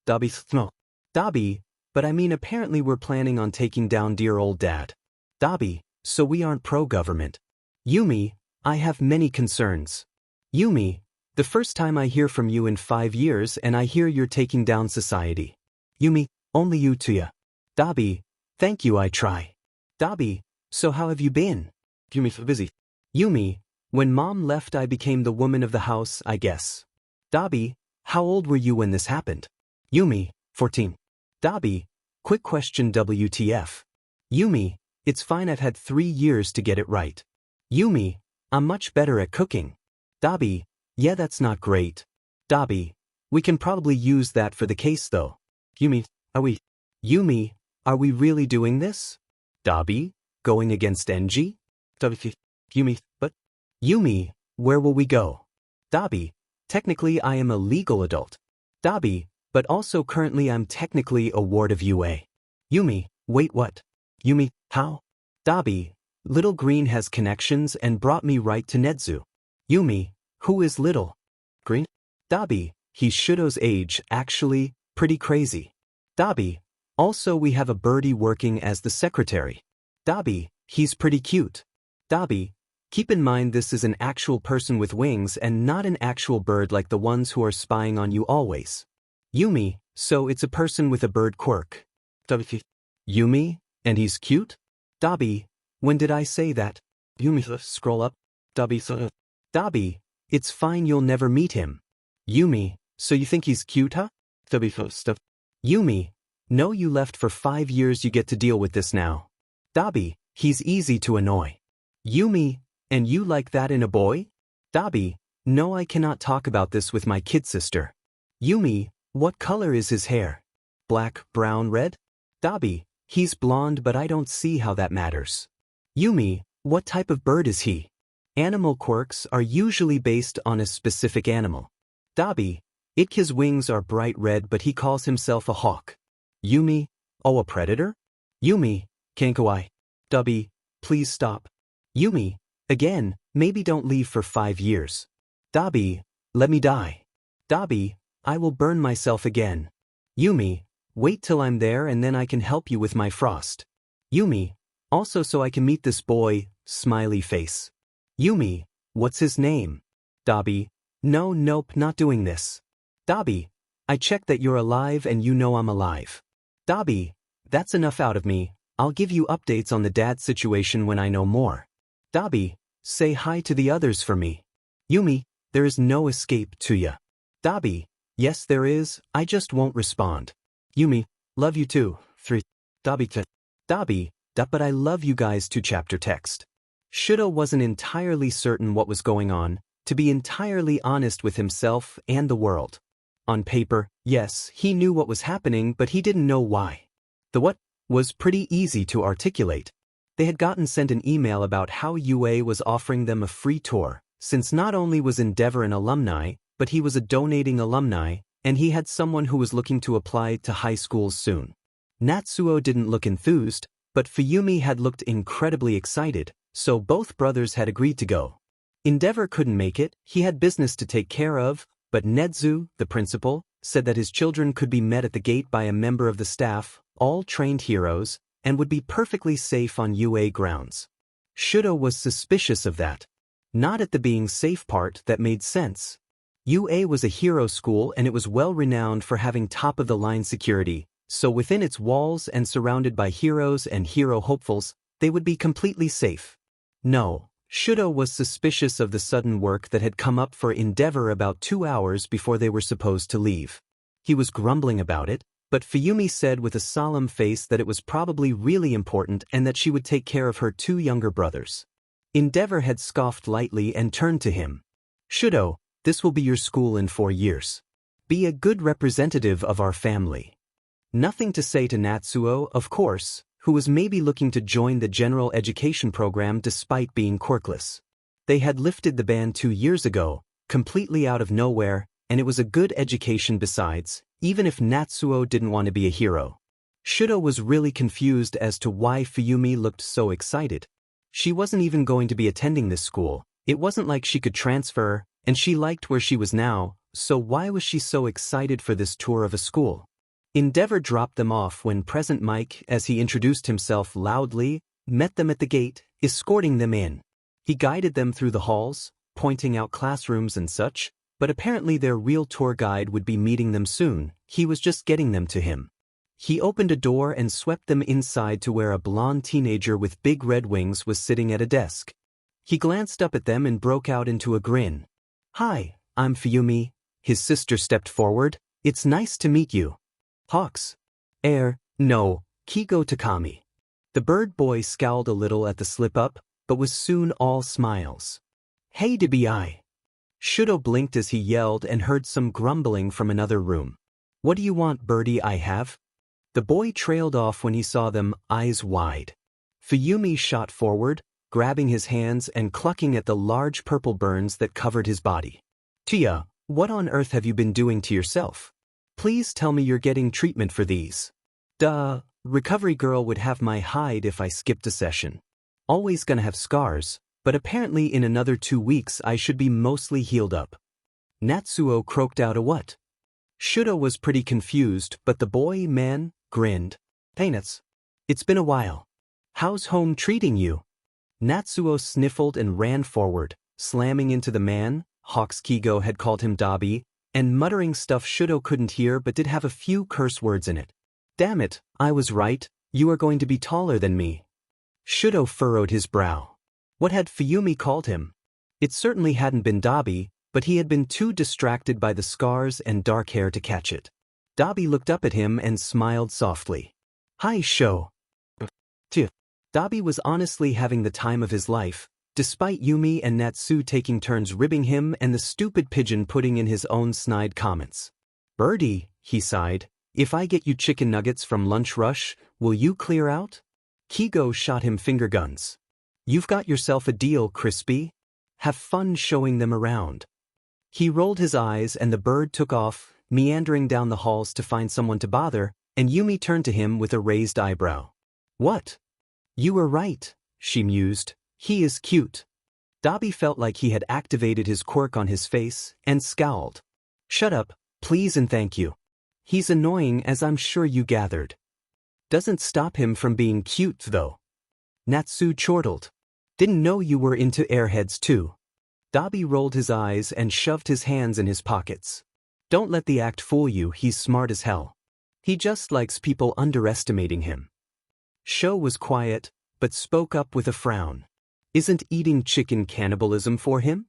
Dabi, no. Dabi, but I mean apparently we're planning on taking down dear old dad. Dabi, so we aren't pro-government. Yumi, I have many concerns. Yumi, the first time I hear from you in 5 years and I hear you're taking down society. Yumi, only you to ya. Dabi, thank you I try. Dabi, so how have you been? Yumi, busy. Yumi, when mom left I became the woman of the house, I guess. Dabi, how old were you when this happened? Yumi, 14. Dabi, quick question WTF. Yumi, it's fine I've had 3 years to get it right. Yumi, I'm much better at cooking. Dabi, yeah that's not great. Dabi, we can probably use that for the case though. Yumi, are we? Yumi, are we really doing this? Dabi, going against Enji? Dabi, Yumi, but? Yumi, where will we go? Dabi, technically I am a legal adult. Dabi, but also currently I'm technically a ward of UA. Yumi, wait what? Yumi, how? Dabi, Little Green has connections and brought me right to Nedzu. Yumi, who is Little Green? Dabi, he's Shudo's age, actually, pretty crazy. Dabi, also we have a birdie working as the secretary. Dabi, he's pretty cute. Dabi, keep in mind this is an actual person with wings and not an actual bird like the ones who are spying on you always. Yumi, so it's a person with a bird quirk. Dabi, Yumi, and he's cute? Dabi, when did I say that? Yumi, scroll up. Dabi, Dabi, it's fine you'll never meet him. Yumi, so you think he's cute, huh? Dabi, stuff. Yumi, no you left for 5 years you get to deal with this now. Dabi, he's easy to annoy. Yumi, and you like that in a boy? Dabi, no I cannot talk about this with my kid sister. Yumi, what color is his hair? Black, brown, red? Dabi, he's blonde but I don't see how that matters. Yumi, what type of bird is he? Animal quirks are usually based on a specific animal. Dabi, Itka's wings are bright red but he calls himself a hawk. Yumi, oh a predator? Yumi, Kankawai. Dabi, please stop. Yumi, again, maybe don't leave for 5 years. Dabi, let me die. Dabi, I will burn myself again. Yumi, wait till I'm there and then I can help you with my frost. Yumi, also so I can meet this boy, smiley face. Yumi, what's his name? Dabi, no nope not doing this. Dabi, I checked that you're alive and you know I'm alive. Dabi, that's enough out of me, I'll give you updates on the dad situation when I know more. Dabi, say hi to the others for me. Yumi, there is no escape to ya. Dabi, yes there is, I just won't respond. Yumi, love you too. 3. Dabi, Dabi, but I love you guys too. Chapter text. Shudo wasn't entirely certain what was going on, to be entirely honest with himself and the world. On paper, yes, he knew what was happening but he didn't know why. The what was pretty easy to articulate. They had gotten sent an email about how UA was offering them a free tour, since not only was Endeavor an alumni, but he was a donating alumni, and he had someone who was looking to apply to high schools soon. Natsuo didn't look enthused, but Fuyumi had looked incredibly excited, so both brothers had agreed to go. Endeavor couldn't make it, he had business to take care of, but Nedzu, the principal, said that his children could be met at the gate by a member of the staff, all trained heroes, and would be perfectly safe on UA grounds. Shudo was suspicious of that. Not at the being safe part that made sense. UA was a hero school and it was well renowned for having top-of-the-line security, so within its walls and surrounded by heroes and hero hopefuls, they would be completely safe. No, Shudo was suspicious of the sudden work that had come up for Endeavor about 2 hours before they were supposed to leave. He was grumbling about it, but Fuyumi said with a solemn face that it was probably really important and that she would take care of her 2 younger brothers. Endeavor had scoffed lightly and turned to him. Shudo, this will be your school in 4 years. Be a good representative of our family. Nothing to say to Natsuo, of course, who was maybe looking to join the general education program despite being quirkless. They had lifted the ban 2 years ago, completely out of nowhere, and it was a good education besides, even if Natsuo didn't want to be a hero. Shudo was really confused as to why Fuyumi looked so excited. She wasn't even going to be attending this school, it wasn't like she could transfer, and she liked where she was now, so why was she so excited for this tour of a school? Endeavor dropped them off when Present Mike, as he introduced himself loudly, met them at the gate, escorting them in. He guided them through the halls, pointing out classrooms and such, but apparently their real tour guide would be meeting them soon, he was just getting them to him. He opened a door and swept them inside to where a blonde teenager with big red wings was sitting at a desk. He glanced up at them and broke out into a grin. "Hi, I'm Fuyumi." His sister stepped forward. "It's nice to meet you." "Hawks." No, Kigo Takami." The bird boy scowled a little at the slip-up, but was soon all smiles. "Hey DBI." Shudo blinked as he yelled and heard some grumbling from another room. "What do you want, birdie? I have?" The boy trailed off when he saw them, eyes wide. Fuyumi shot forward, grabbing his hands and clucking at the large purple burns that covered his body. "Tia, what on earth have you been doing to yourself? Please tell me you're getting treatment for these." "Duh, recovery girl would have my hide if I skipped a session. Always gonna have scars, but apparently in another 2 weeks I should be mostly healed up." Natsuo croaked out a what? Shudo was pretty confused, but the boy man grinned. "Peanuts. It's been a while. How's home treating you?" Natsuo sniffled and ran forward, slamming into the man, Hawks Kigo had called him Dabi, and muttering stuff Shudo couldn't hear but did have a few curse words in it. "Damn it, I was right, you are going to be taller than me." Shudo furrowed his brow. What had Fuyumi called him? It certainly hadn't been Dabi, but he had been too distracted by the scars and dark hair to catch it. Dabi looked up at him and smiled softly. "Hi, Sho." Dabi was honestly having the time of his life, despite Yumi and Natsu taking turns ribbing him and the stupid pigeon putting in his own snide comments. "Birdie," he sighed, "if I get you chicken nuggets from Lunch Rush, will you clear out?" Kigo shot him finger guns. "You've got yourself a deal, Crispy. Have fun showing them around." He rolled his eyes and the bird took off, meandering down the halls to find someone to bother, and Yumi turned to him with a raised eyebrow. "What?" "You were right," she mused. "He is cute." Dabi felt like he had activated his quirk on his face, and scowled. "Shut up, please and thank you. He's annoying as I'm sure you gathered." "Doesn't stop him from being cute though." Natsu chortled. "Didn't know you were into airheads too." Dabi rolled his eyes and shoved his hands in his pockets. "Don't let the act fool you, he's smart as hell. He just likes people underestimating him." Sho was quiet, but spoke up with a frown. "Isn't eating chicken cannibalism for him?"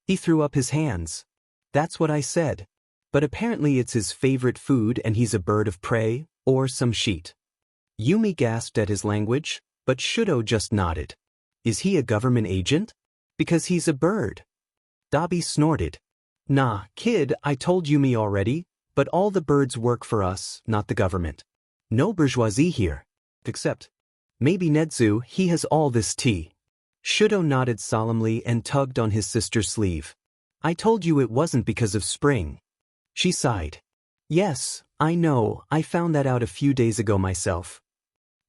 He threw up his hands. "That's what I said. But apparently it's his favorite food and he's a bird of prey, or some shit." Yumi gasped at his language, but Shudo just nodded. "Is he a government agent? Because he's a bird." Dabi snorted. "Nah, kid, I told Yumi already, but all the birds work for us, not the government. No bourgeoisie here. Except, maybe Nedzu, he has all this tea." Shudo nodded solemnly and tugged on his sister's sleeve. "I told you it wasn't because of spring." She sighed. "Yes, I know, I found that out a few days ago myself."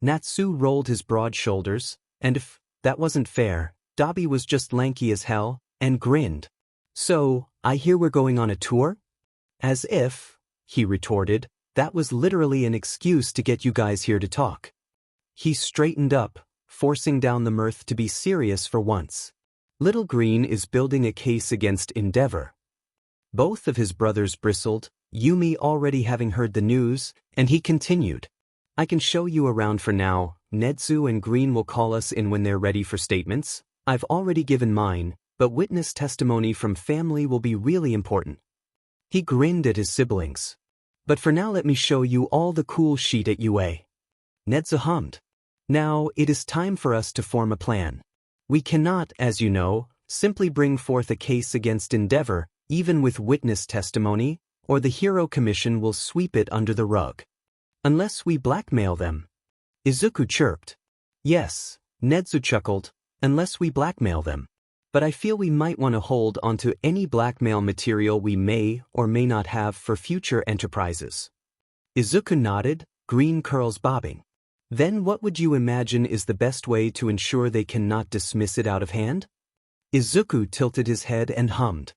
Natsu rolled his broad shoulders, and if that wasn't fair, Dabi was just lanky as hell, and grinned. "So, I hear we're going on a tour?" "As if," he retorted, "that was literally an excuse to get you guys here to talk." He straightened up, forcing down the mirth to be serious for once. Little Green is building a case against Endeavor. Both of his brothers bristled, Yumi already having heard the news, and he continued. "I can show you around for now. Nedzu and Green will call us in when they're ready for statements. I've already given mine, but witness testimony from family will be really important." He grinned at his siblings. "But for now let me show you all the cool shit at UA." Nedzu hummed. "Now, it is time for us to form a plan. We cannot, as you know, simply bring forth a case against Endeavor, even with witness testimony, or the Hero Commission will sweep it under the rug. Unless we blackmail them." Izuku chirped. "Yes," Nedzu chuckled, "unless we blackmail them." but I feel we might want to hold onto any blackmail material we may or may not have for future enterprises. Izuku nodded, green curls bobbing. Then what would you imagine is the best way to ensure they cannot dismiss it out of hand? Izuku tilted his head and hummed.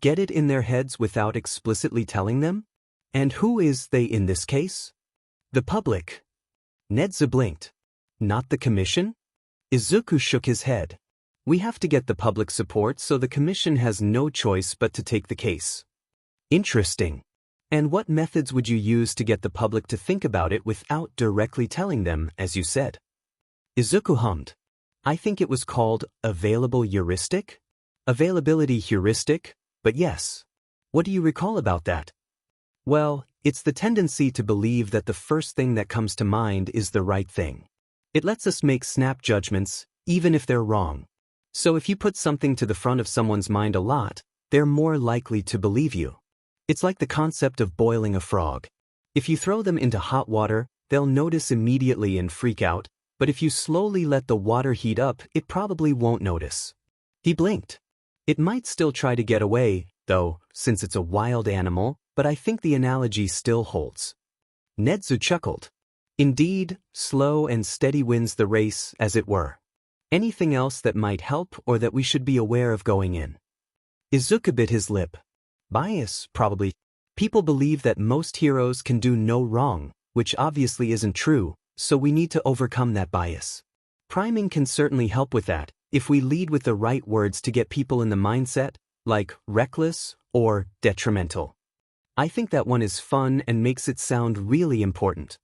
Get it in their heads without explicitly telling them? And who is they in this case? The public. Nedzu blinked. Not the commission? Izuku shook his head. We have to get the public support, so the commission has no choice but to take the case. Interesting. And what methods would you use to get the public to think about it without directly telling them, as you said? Izuku hummed. I think it was called available heuristic? Availability heuristic? But yes. What do you recall about that? Well, it's the tendency to believe that the first thing that comes to mind is the right thing. It lets us make snap judgments, even if they're wrong. So if you put something to the front of someone's mind a lot, they're more likely to believe you. It's like the concept of boiling a frog. If you throw them into hot water, they'll notice immediately and freak out, but if you slowly let the water heat up, it probably won't notice. He blinked. It might still try to get away, though, since it's a wild animal, but I think the analogy still holds. Nedzu chuckled. Indeed, slow and steady wins the race, as it were. Anything else that might help or that we should be aware of going in? Izuku bit his lip. Bias, probably. People believe that most heroes can do no wrong, which obviously isn't true, so we need to overcome that bias. Priming can certainly help with that, if we lead with the right words to get people in the mindset, like reckless or detrimental. I think that one is fun and makes it sound really important.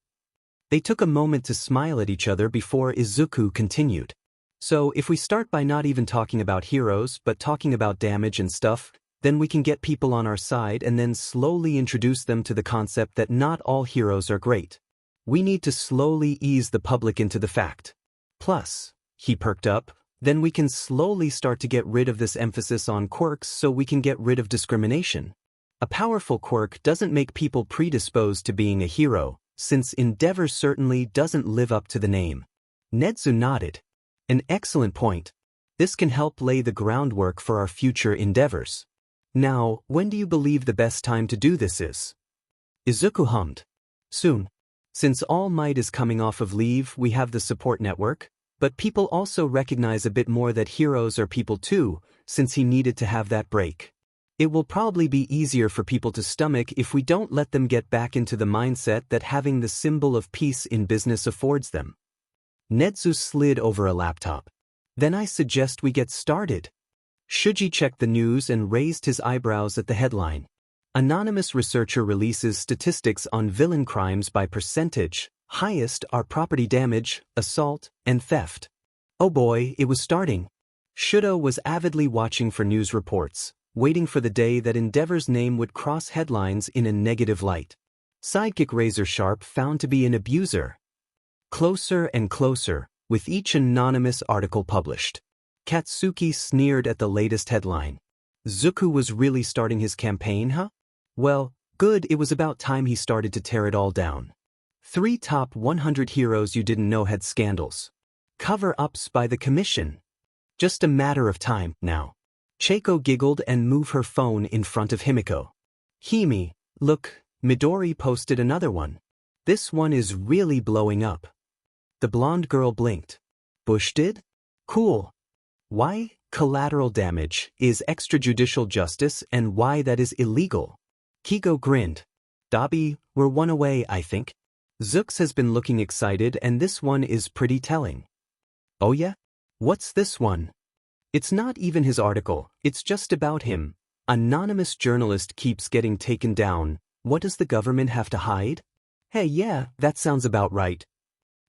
They took a moment to smile at each other before Izuku continued. So if we start by not even talking about heroes but talking about damage and stuff, then we can get people on our side and then slowly introduce them to the concept that not all heroes are great. We need to slowly ease the public into the fact. Plus, he perked up, then we can slowly start to get rid of this emphasis on quirks so we can get rid of discrimination. A powerful quirk doesn't make people predisposed to being a hero, since Endeavor certainly doesn't live up to the name. Nedzu nodded. An excellent point. This can help lay the groundwork for our future endeavors. Now, when do you believe the best time to do this is? Izuku hummed. Soon. Since All Might is coming off of leave, we have the support network, but people also recognize a bit more that heroes are people too, since he needed to have that break. It will probably be easier for people to stomach if we don't let them get back into the mindset that having the symbol of peace in business affords them. Nedzu slid over a laptop. Then I suggest we get started. Shuji checked the news and raised his eyebrows at the headline. Anonymous researcher releases statistics on villain crimes by percentage. Highest are property damage, assault, and theft. Oh boy, it was starting. Shudo was avidly watching for news reports, waiting for the day that Endeavor's name would cross headlines in a negative light. Sidekick Razor Sharp found to be an abuser. Closer and closer, with each anonymous article published. Katsuki sneered at the latest headline. Zuku was really starting his campaign, huh? Well, good, it was about time he started to tear it all down. 3 top 100 heroes you didn't know had scandals. Cover-ups by the commission. Just a matter of time, now. Cheiko giggled and moved her phone in front of Himiko. Himi, look, Midori posted another one. This one is really blowing up. The blonde girl blinked. Bush did? Cool. Why collateral damage is extrajudicial justice and why that is illegal. Kigo grinned. Dabi, we're one away, I think. Zux has been looking excited and this one is pretty telling. Oh yeah? What's this one? It's not even his article, it's just about him. Anonymous journalist keeps getting taken down. What does the government have to hide? Hey, yeah, that sounds about right.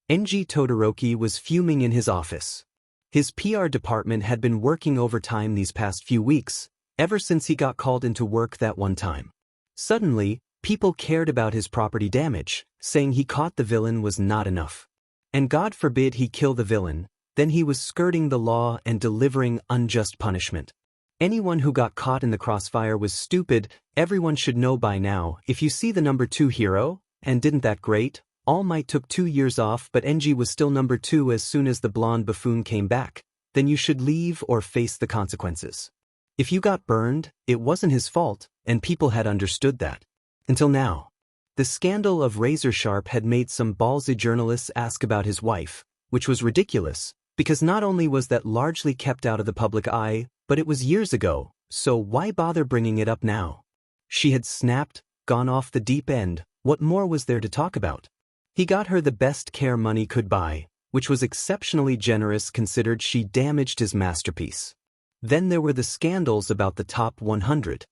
Enji Todoroki was fuming in his office. His PR department had been working overtime these past few weeks, ever since he got called into work that one time. Suddenly, people cared about his property damage, saying he caught the villain was not enough. And God forbid he kill the villain, then he was skirting the law and delivering unjust punishment. Anyone who got caught in the crossfire was stupid. Everyone should know by now, if you see the number 2 hero, and didn't that great, All Might took 2 years off but Enji was still number 2 as soon as the blonde buffoon came back. then you should leave or face the consequences. If you got burned, it wasn't his fault, and people had understood that. Until now. The scandal of Razor Sharp had made some ballsy journalists ask about his wife, which was ridiculous, because not only was that largely kept out of the public eye, but it was years ago, so why bother bringing it up now? She had snapped, gone off the deep end, what more was there to talk about? He got her the best care money could buy, which was exceptionally generous considered she damaged his masterpiece. Then there were the scandals about the top 100.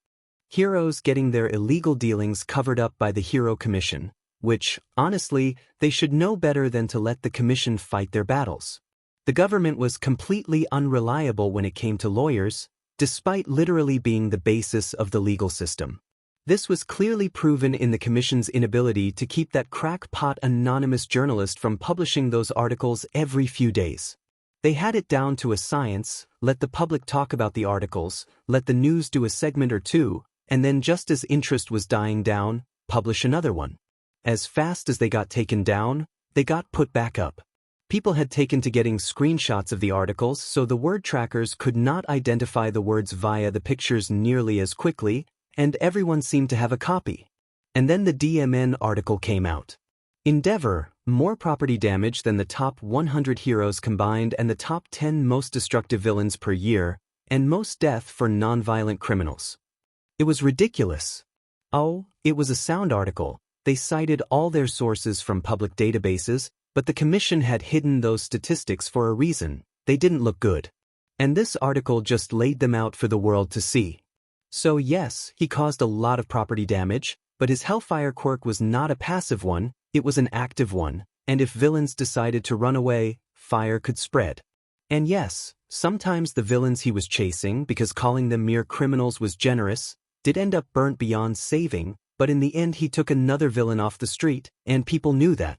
Heroes getting their illegal dealings covered up by the Hero Commission, which, honestly, they should know better than to let the commission fight their battles. The government was completely unreliable when it came to lawyers, despite literally being the basis of the legal system. This was clearly proven in the commission's inability to keep that crackpot anonymous journalist from publishing those articles every few days. They had it down to a science, let the public talk about the articles, let the news do a segment or two, and then just as interest was dying down, publish another one. As fast as they got taken down, they got put back up. People had taken to getting screenshots of the articles so the word trackers could not identify the words via the pictures nearly as quickly, and everyone seemed to have a copy. And then the DMN article came out. Endeavor, more property damage than the top 100 heroes combined and the top 10 most destructive villains per year, and most death for non-violent criminals. It was ridiculous. Oh, it was a sound article. They cited all their sources from public databases, but the commission had hidden those statistics for a reason. They didn't look good. And this article just laid them out for the world to see. So yes, he caused a lot of property damage, but his Hellfire quirk was not a passive one, it was an active one, and if villains decided to run away, fire could spread. And yes, sometimes the villains he was chasing, because calling them mere criminals was generous, did end up burnt beyond saving, but in the end he took another villain off the street, and people knew that.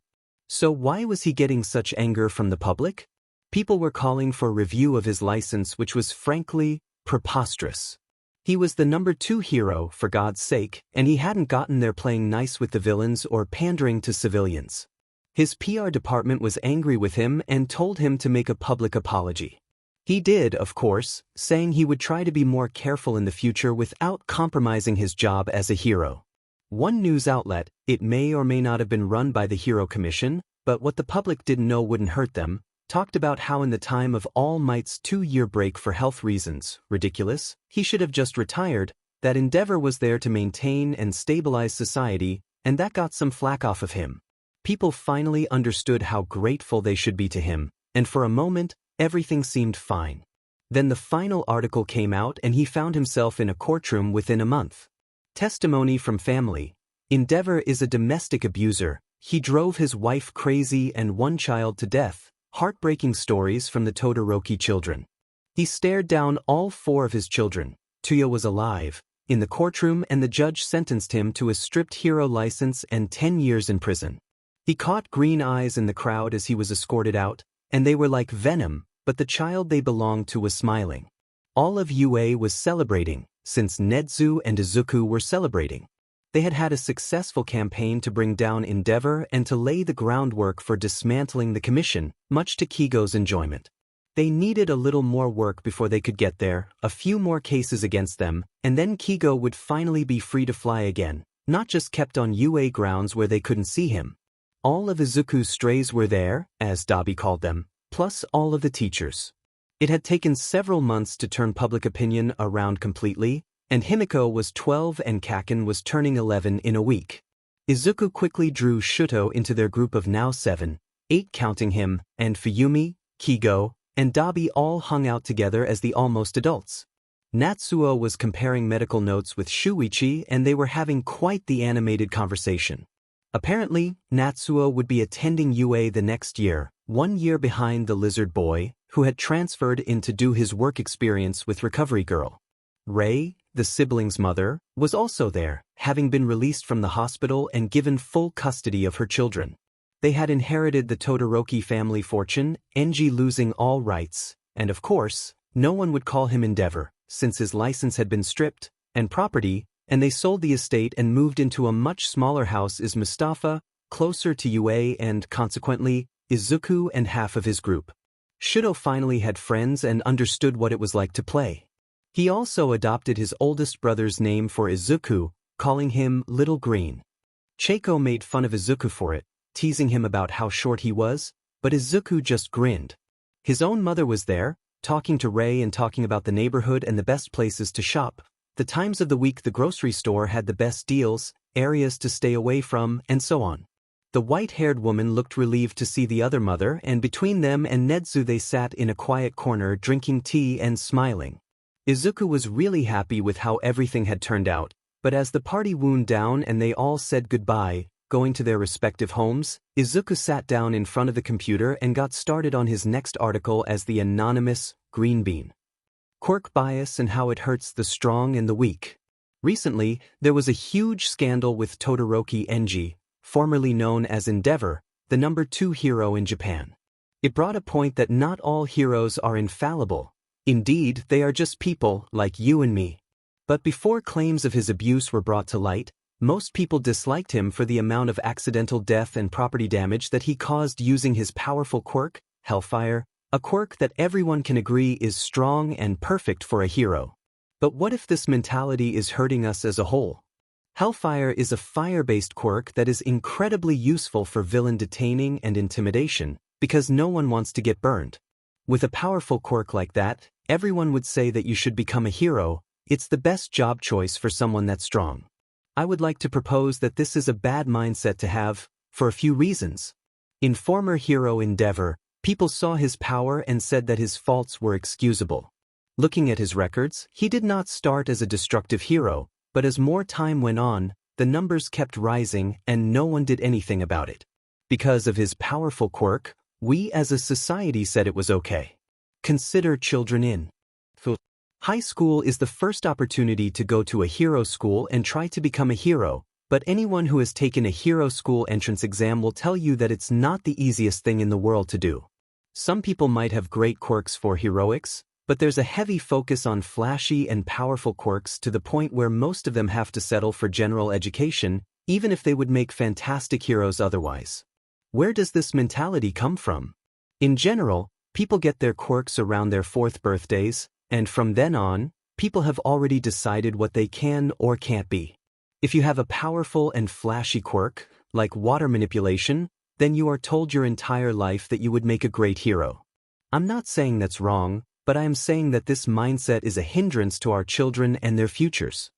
So why was he getting such anger from the public? People were calling for a review of his license, which was frankly preposterous. He was the number 2 hero, for God's sake, and he hadn't gotten there playing nice with the villains or pandering to civilians. His PR department was angry with him and told him to make a public apology. He did, of course, saying he would try to be more careful in the future without compromising his job as a hero. One news outlet, it may or may not have been run by the Hero Commission, but what the public didn't know wouldn't hurt them, talked about how in the time of All Might's 2-year break for health reasons, ridiculous, he should have just retired, that Endeavor was there to maintain and stabilize society, and that got some flack off of him. People finally understood how grateful they should be to him, and for a moment, everything seemed fine. Then the final article came out and he found himself in a courtroom within a month. Testimony from family. Endeavor is a domestic abuser. He drove his wife crazy and one child to death. Heartbreaking stories from the Todoroki children. He stared down all 4 of his children. Tuya was alive, in the courtroom, and the judge sentenced him to a stripped hero license and 10 years in prison. He caught green eyes in the crowd as he was escorted out, and they were like venom, but the child they belonged to was smiling. All of UA was celebrating, since Nedzu and Izuku were celebrating. They had had a successful campaign to bring down Endeavor and to lay the groundwork for dismantling the commission, much to Kigo's enjoyment. They needed a little more work before they could get there, a few more cases against them, and then Kigo would finally be free to fly again, not just kept on UA grounds where they couldn't see him. All of Izuku's strays were there, as Dabi called them, plus all of the teachers. It had taken several months to turn public opinion around completely, and Himiko was 12 and Kaken was turning 11 in a week. Izuku quickly drew Shuto into their group of now 7, 8 counting him, and Fuyumi, Kigo, and Dabi all hung out together as the almost adults. Natsuo was comparing medical notes with Shuichi and they were having quite the animated conversation. Apparently, Natsuo would be attending UA the next year, 1 year behind the lizard boy, who had transferred in to do his work experience with Recovery Girl. Rei, the sibling's mother, was also there, having been released from the hospital and given full custody of her children. They had inherited the Todoroki family fortune, Enji losing all rights, and of course, no one would call him Endeavor, since his license had been stripped, and property, and they sold the estate and moved into a much smaller house is Mustafa, closer to UA and, consequently, Izuku and half of his group. Shuto finally had friends and understood what it was like to play. He also adopted his oldest brother's name for Izuku, calling him Little Green. Cheiko made fun of Izuku for it, teasing him about how short he was, but Izuku just grinned. His own mother was there, talking to Rei and talking about the neighborhood and the best places to shop, the times of the week the grocery store had the best deals, areas to stay away from, and so on. The white-haired woman looked relieved to see the other mother, and between them and Nedzu they sat in a quiet corner drinking tea and smiling. Izuku was really happy with how everything had turned out, but as the party wound down and they all said goodbye, going to their respective homes, Izuku sat down in front of the computer and got started on his next article as the anonymous Greenbean. Quirk bias and how it hurts the strong and the weak. Recently, there was a huge scandal with Todoroki Enji, formerly known as Endeavor, the number 2 hero in Japan. It brought a point that not all heroes are infallible. Indeed, they are just people like you and me. But before claims of his abuse were brought to light, most people disliked him for the amount of accidental death and property damage that he caused using his powerful quirk, Hellfire, a quirk that everyone can agree is strong and perfect for a hero. But what if this mentality is hurting us as a whole? Hellfire is a fire-based quirk that is incredibly useful for villain detaining and intimidation, because no one wants to get burned. With a powerful quirk like that, everyone would say that you should become a hero. It's the best job choice for someone that's strong. I would like to propose that this is a bad mindset to have, for a few reasons. In former hero Endeavor, people saw his power and said that his faults were excusable. Looking at his records, he did not start as a destructive hero, but as more time went on, the numbers kept rising and no one did anything about it. Because of his powerful quirk, we as a society said it was okay. Consider children in high school is the first opportunity to go to a hero school and try to become a hero, but anyone who has taken a hero school entrance exam will tell you that it's not the easiest thing in the world to do. Some people might have great quirks for heroics, but there's a heavy focus on flashy and powerful quirks to the point where most of them have to settle for general education, even if they would make fantastic heroes otherwise. Where does this mentality come from? In general, people get their quirks around their 4th birthdays, and from then on, people have already decided what they can or can't be. If you have a powerful and flashy quirk, like water manipulation, then you are told your entire life that you would make a great hero. I'm not saying that's wrong, but I am saying that this mindset is a hindrance to our children and their futures.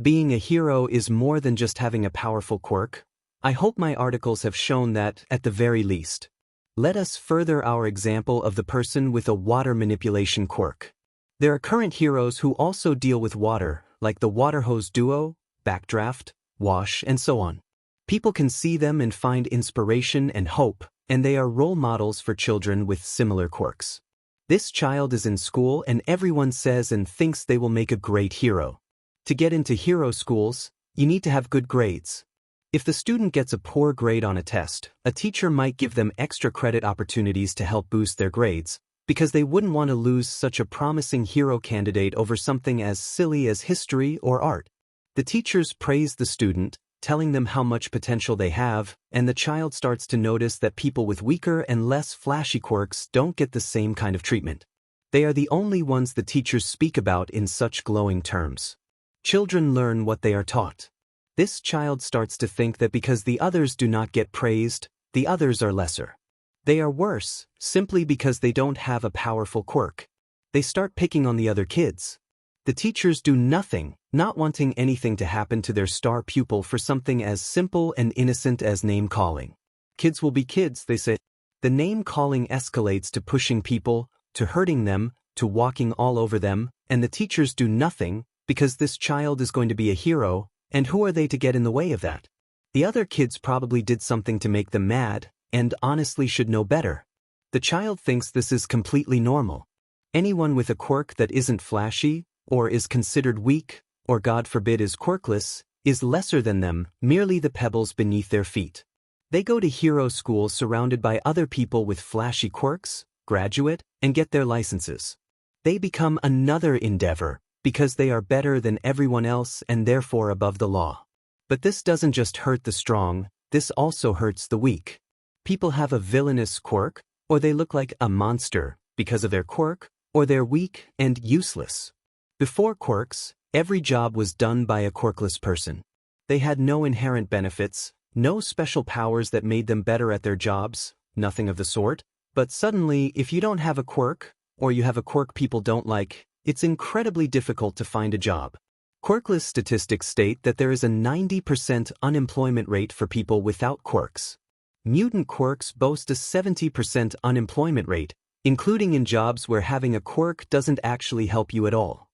Being a hero is more than just having a powerful quirk. I hope my articles have shown that, at the very least. Let us further our example of the person with a water manipulation quirk. There are current heroes who also deal with water, like the Water Hose Duo, Backdraft, Wash, and so on. People can see them and find inspiration and hope, and they are role models for children with similar quirks. This child is in school and everyone says and thinks they will make a great hero. To get into hero schools, you need to have good grades. If the student gets a poor grade on a test, a teacher might give them extra credit opportunities to help boost their grades, because they wouldn't want to lose such a promising hero candidate over something as silly as history or art. The teachers praise the student, telling them how much potential they have, and the child starts to notice that people with weaker and less flashy quirks don't get the same kind of treatment. They are the only ones the teachers speak about in such glowing terms. Children learn what they are taught. This child starts to think that because the others do not get praised, the others are lesser. They are worse, simply because they don't have a powerful quirk. They start picking on the other kids. The teachers do nothing, not wanting anything to happen to their star pupil for something as simple and innocent as name-calling. Kids will be kids, they say. The name-calling escalates to pushing people, to hurting them, to walking all over them, and the teachers do nothing, because this child is going to be a hero, and who are they to get in the way of that? The other kids probably did something to make them mad, and honestly should know better. The child thinks this is completely normal. Anyone with a quirk that isn't flashy, or is considered weak, or God forbid is quirkless, is lesser than them, merely the pebbles beneath their feet. They go to hero school surrounded by other people with flashy quirks, graduate, and get their licenses. They become another Endeavor, because they are better than everyone else and therefore above the law. But this doesn't just hurt the strong, this also hurts the weak. People have a villainous quirk, or they look like a monster, because of their quirk, or they're weak and useless. Before quirks, every job was done by a quirkless person. They had no inherent benefits, no special powers that made them better at their jobs, nothing of the sort. But suddenly, if you don't have a quirk, or you have a quirk people don't like, it's incredibly difficult to find a job. Quirkless statistics state that there is a 90% unemployment rate for people without quirks. Mutant quirks boast a 70% unemployment rate, including in jobs where having a quirk doesn't actually help you at all.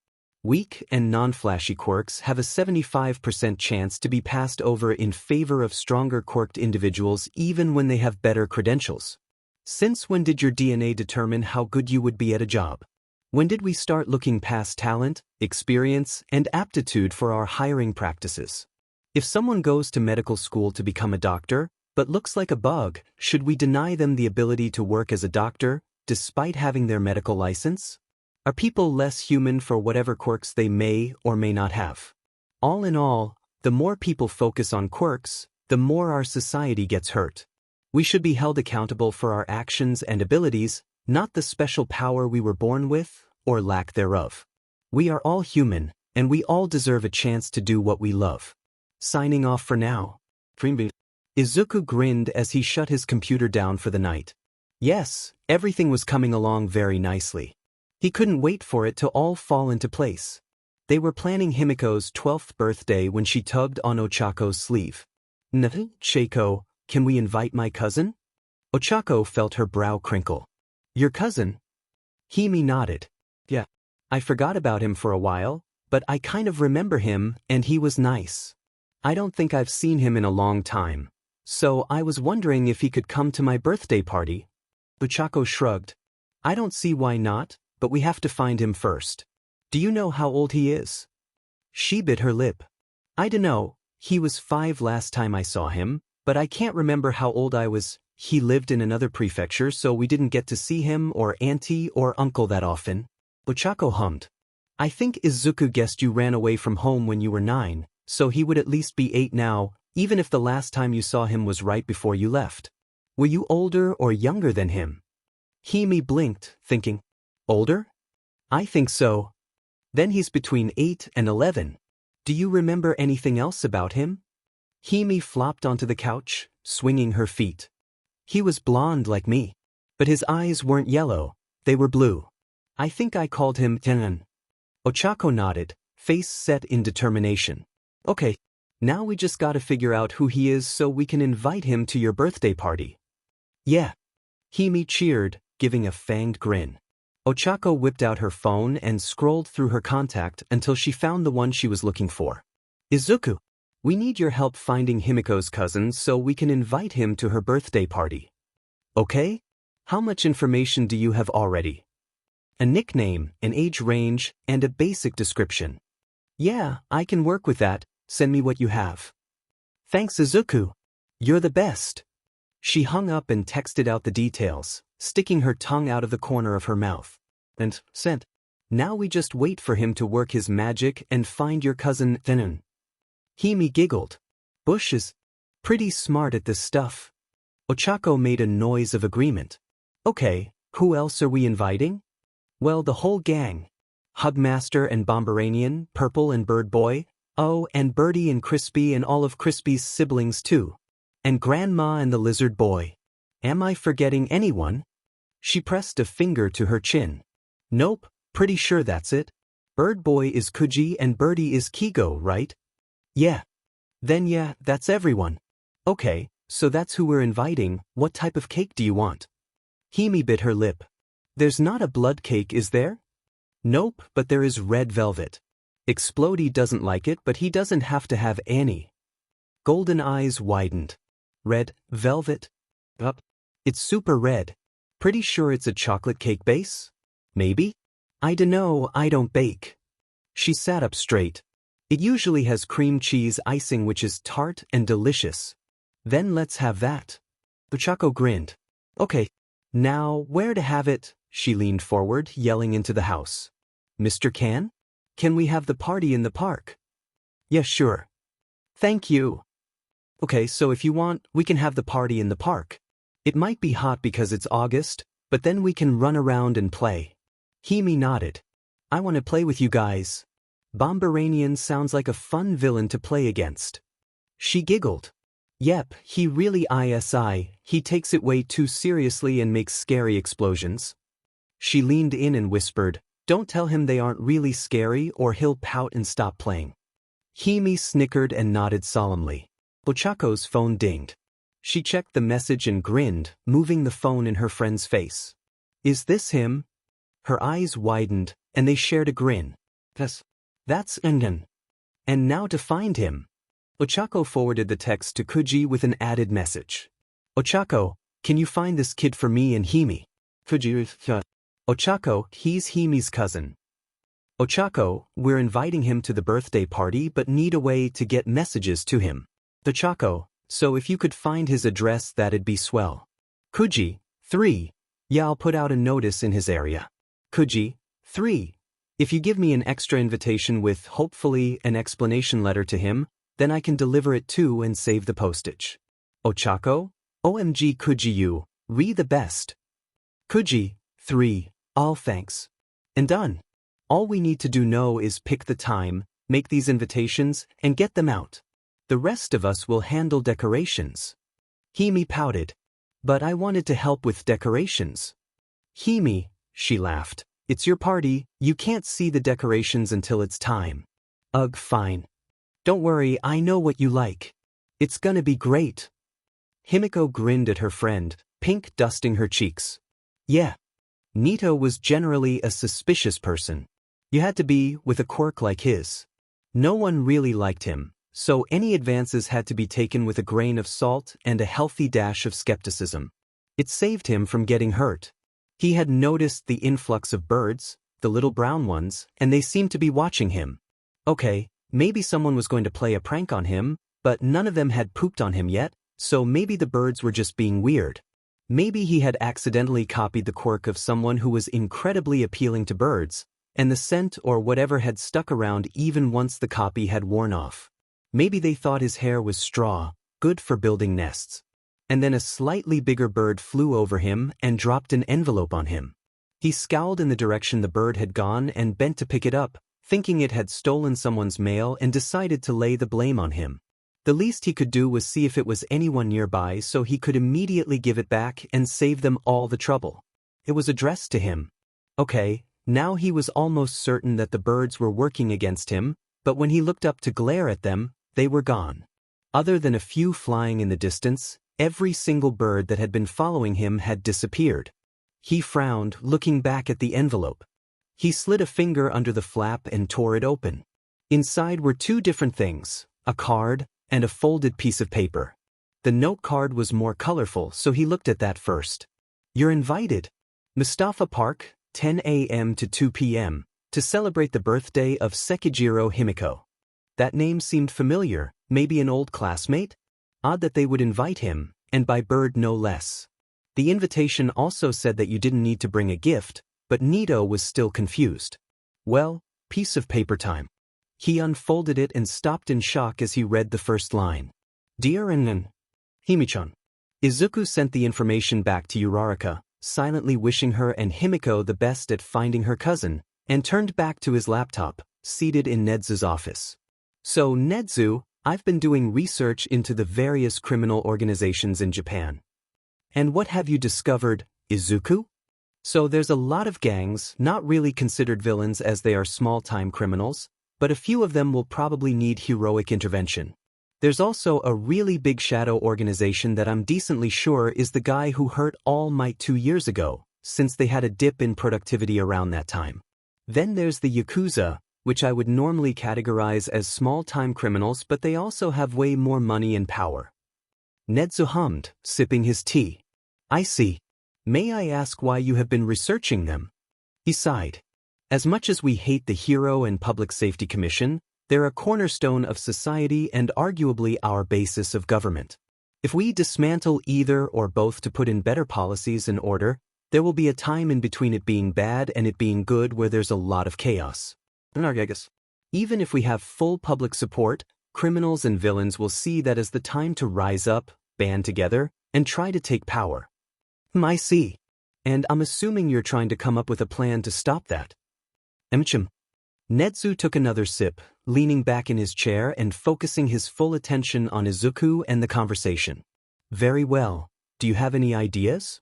Weak and non-flashy quirks have a 75% chance to be passed over in favor of stronger quirked individuals even when they have better credentials. Since when did your DNA determine how good you would be at a job? When did we start looking past talent, experience, and aptitude for our hiring practices? If someone goes to medical school to become a doctor, but looks like a bug, should we deny them the ability to work as a doctor, despite having their medical license? Are people less human for whatever quirks they may or may not have? All in all, the more people focus on quirks, the more our society gets hurt. We should be held accountable for our actions and abilities, not the special power we were born with, or lack thereof. We are all human, and we all deserve a chance to do what we love. Signing off for now. Greenbean. Izuku grinned as he shut his computer down for the night. Yes, everything was coming along very nicely. He couldn't wait for it to all fall into place. They were planning Himiko's 12th birthday when she tugged on Ochako's sleeve. Chieko, can we invite my cousin? Ochako felt her brow crinkle. Your cousin? Hime nodded. Yeah. I forgot about him for a while, but I kind of remember him, and he was nice. I don't think I've seen him in a long time, so I was wondering if he could come to my birthday party. Ochako shrugged. I don't see why not, but we have to find him first. Do you know how old he is? She bit her lip. I dunno, he was 5 last time I saw him, but I can't remember how old I was. He lived in another prefecture, so we didn't get to see him or auntie or uncle that often. Ochako hummed. I think Izuku guessed you ran away from home when you were 9, so he would at least be 8 now, even if the last time you saw him was right before you left. Were you older or younger than him? Hime blinked, thinking. Older? I think so. Then he's between 8 and 11. Do you remember anything else about him? Hime flopped onto the couch, swinging her feet. He was blonde like me. But his eyes weren't yellow, they were blue. I think I called him Tenan. Ochako nodded, face set in determination. Okay, now we just gotta figure out who he is so we can invite him to your birthday party. Yeah. Hime cheered, giving a fanged grin. Ochako whipped out her phone and scrolled through her contact until she found the one she was looking for. Izuku, we need your help finding Himiko's cousin so we can invite him to her birthday party. Okay? How much information do you have already? A nickname, an age range, and a basic description. Yeah, I can work with that. Send me what you have. Thanks, Izuku. You're the best. She hung up and texted out the details, sticking her tongue out of the corner of her mouth. And sent. Now we just wait for him to work his magic and find your cousin Tenan. Hime giggled. Bush is pretty smart at this stuff. Ochako made a noise of agreement. Okay, who else are we inviting? Well, the whole gang. Hugmaster and Bomberanian, Purple and Bird Boy, oh, and Birdie and Crispy and all of Crispy's siblings too. And Grandma and the Lizard Boy. Am I forgetting anyone? She pressed a finger to her chin. Nope, pretty sure that's it. Bird Boy is Kuji and Birdie is Kigo, right? Yeah. Then yeah, that's everyone. Okay, so that's who we're inviting. What type of cake do you want? Hime bit her lip. There's not a blood cake, is there? Nope, but there is red velvet. Explodey doesn't like it, but he doesn't have to have any. Golden eyes widened. Red velvet? Up. It's super red. Pretty sure it's a chocolate cake base? Maybe? I dunno, I don't bake. She sat up straight. It usually has cream cheese icing which is tart and delicious. Then let's have that. Ochako grinned. Okay. Now, where to have it? She leaned forward, yelling into the house. Mr. Can? Can we have the party in the park? Yeah, sure. Thank you. Okay, so if you want, we can have the party in the park. It might be hot because it's August, But then we can run around and play. Hime nodded. I want to play with you guys. Bomberanian sounds like a fun villain to play against. She giggled. Yep, he really he takes it way too seriously and makes scary explosions. She leaned in and whispered, don't tell him they aren't really scary or he'll pout and stop playing. Hime snickered and nodded solemnly. Ochako's phone dinged. She checked the message and grinned, moving the phone in her friend's face. Is this him? Her eyes widened, and they shared a grin. That's Ngan. And now to find him. Ochako forwarded the text to Kuji with an added message. Ochako, can you find this kid for me and Hime? Kuji, Ochako, he's Hime's cousin. Ochako, we're inviting him to the birthday party but need a way to get messages to him. Ochako, so if you could find his address that'd be swell. Kuji, 3. Yeah, I'll put out a notice in his area. Kuji, 3. If you give me an extra invitation with, hopefully, an explanation letter to him, then I can deliver it too and save the postage. Ochako? OMG Kuji you, the best. Kuji, 3. All thanks. And done. All we need to do now is pick the time, make these invitations, and get them out. The rest of us will handle decorations. Hime pouted. But I wanted to help with decorations. Hime, she laughed. It's your party, you can't see the decorations until it's time. Ugh, fine. Don't worry, I know what you like. It's gonna be great. Himiko grinned at her friend, pink dusting her cheeks. Yeah. Nito was generally a suspicious person. You had to be, with a quirk like his. No one really liked him, so any advances had to be taken with a grain of salt and a healthy dash of skepticism. It saved him from getting hurt. He had noticed the influx of birds, the little brown ones, and they seemed to be watching him. Okay, maybe someone was going to play a prank on him, but none of them had pooped on him yet, so maybe the birds were just being weird. Maybe he had accidentally copied the quirk of someone who was incredibly appealing to birds, and the scent or whatever had stuck around even once the copy had worn off. Maybe they thought his hair was straw, good for building nests. And then a slightly bigger bird flew over him and dropped an envelope on him. He scowled in the direction the bird had gone and bent to pick it up, thinking it had stolen someone's mail, and decided to lay the blame on him. The least he could do was see if it was anyone nearby so he could immediately give it back and save them all the trouble. It was addressed to him. Okay, now he was almost certain that the birds were working against him, but when he looked up to glare at them, they were gone. Other than a few flying in the distance, every single bird that had been following him had disappeared. He frowned, looking back at the envelope. He slid a finger under the flap and tore it open. Inside were two different things, a card and a folded piece of paper. The note card was more colorful, so he looked at that first. You're invited. Mustafa Park, 10 a.m. to 2 p.m., to celebrate the birthday of Sekijiro Himiko. That name seemed familiar, maybe an old classmate? Odd that they would invite him, and by bird no less. The invitation also said that you didn't need to bring a gift, but Nito was still confused. Well, piece of paper time. He unfolded it and stopped in shock as he read the first line. Dear Nnan, Hime-chan. Izuku sent the information back to Uraraka, silently wishing her and Himiko the best at finding her cousin, and turned back to his laptop, seated in Nedzu's office. So, Nedzu, I've been doing research into the various criminal organizations in Japan. And what have you discovered, Izuku? So there's a lot of gangs, not really considered villains as they are small-time criminals, but a few of them will probably need heroic intervention. There's also a really big shadow organization that I'm decently sure is the guy who hurt All Might 2 years ago, since they had a dip in productivity around that time. Then there's the Yakuza, which I would normally categorize as small-time criminals, but they also have way more money and power. Nedzu hummed, sipping his tea. I see. May I ask why you have been researching them? He sighed. As much as we hate the Hero and Public Safety Commission, they're a cornerstone of society and arguably our basis of government. If we dismantle either or both to put in better policies and order, there will be a time in between it being bad and it being good where there's a lot of chaos. Even if we have full public support, criminals and villains will see that as the time to rise up, band together, and try to take power. I see. And I'm assuming you're trying to come up with a plan to stop that. Emchim. Nedzu took another sip, leaning back in his chair and focusing his full attention on Izuku and the conversation. Very well. Do you have any ideas?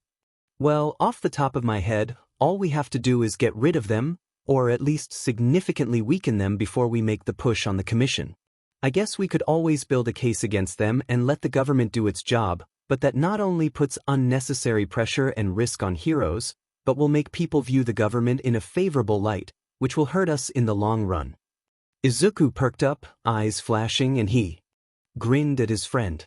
Well, off the top of my head, all we have to do is get rid of them, or at least significantly weaken them before we make the push on the commission. I guess we could always build a case against them and let the government do its job, but that not only puts unnecessary pressure and risk on heroes, but will make people view the government in a favorable light, which will hurt us in the long run. Izuku perked up, eyes flashing, and he grinned at his friend.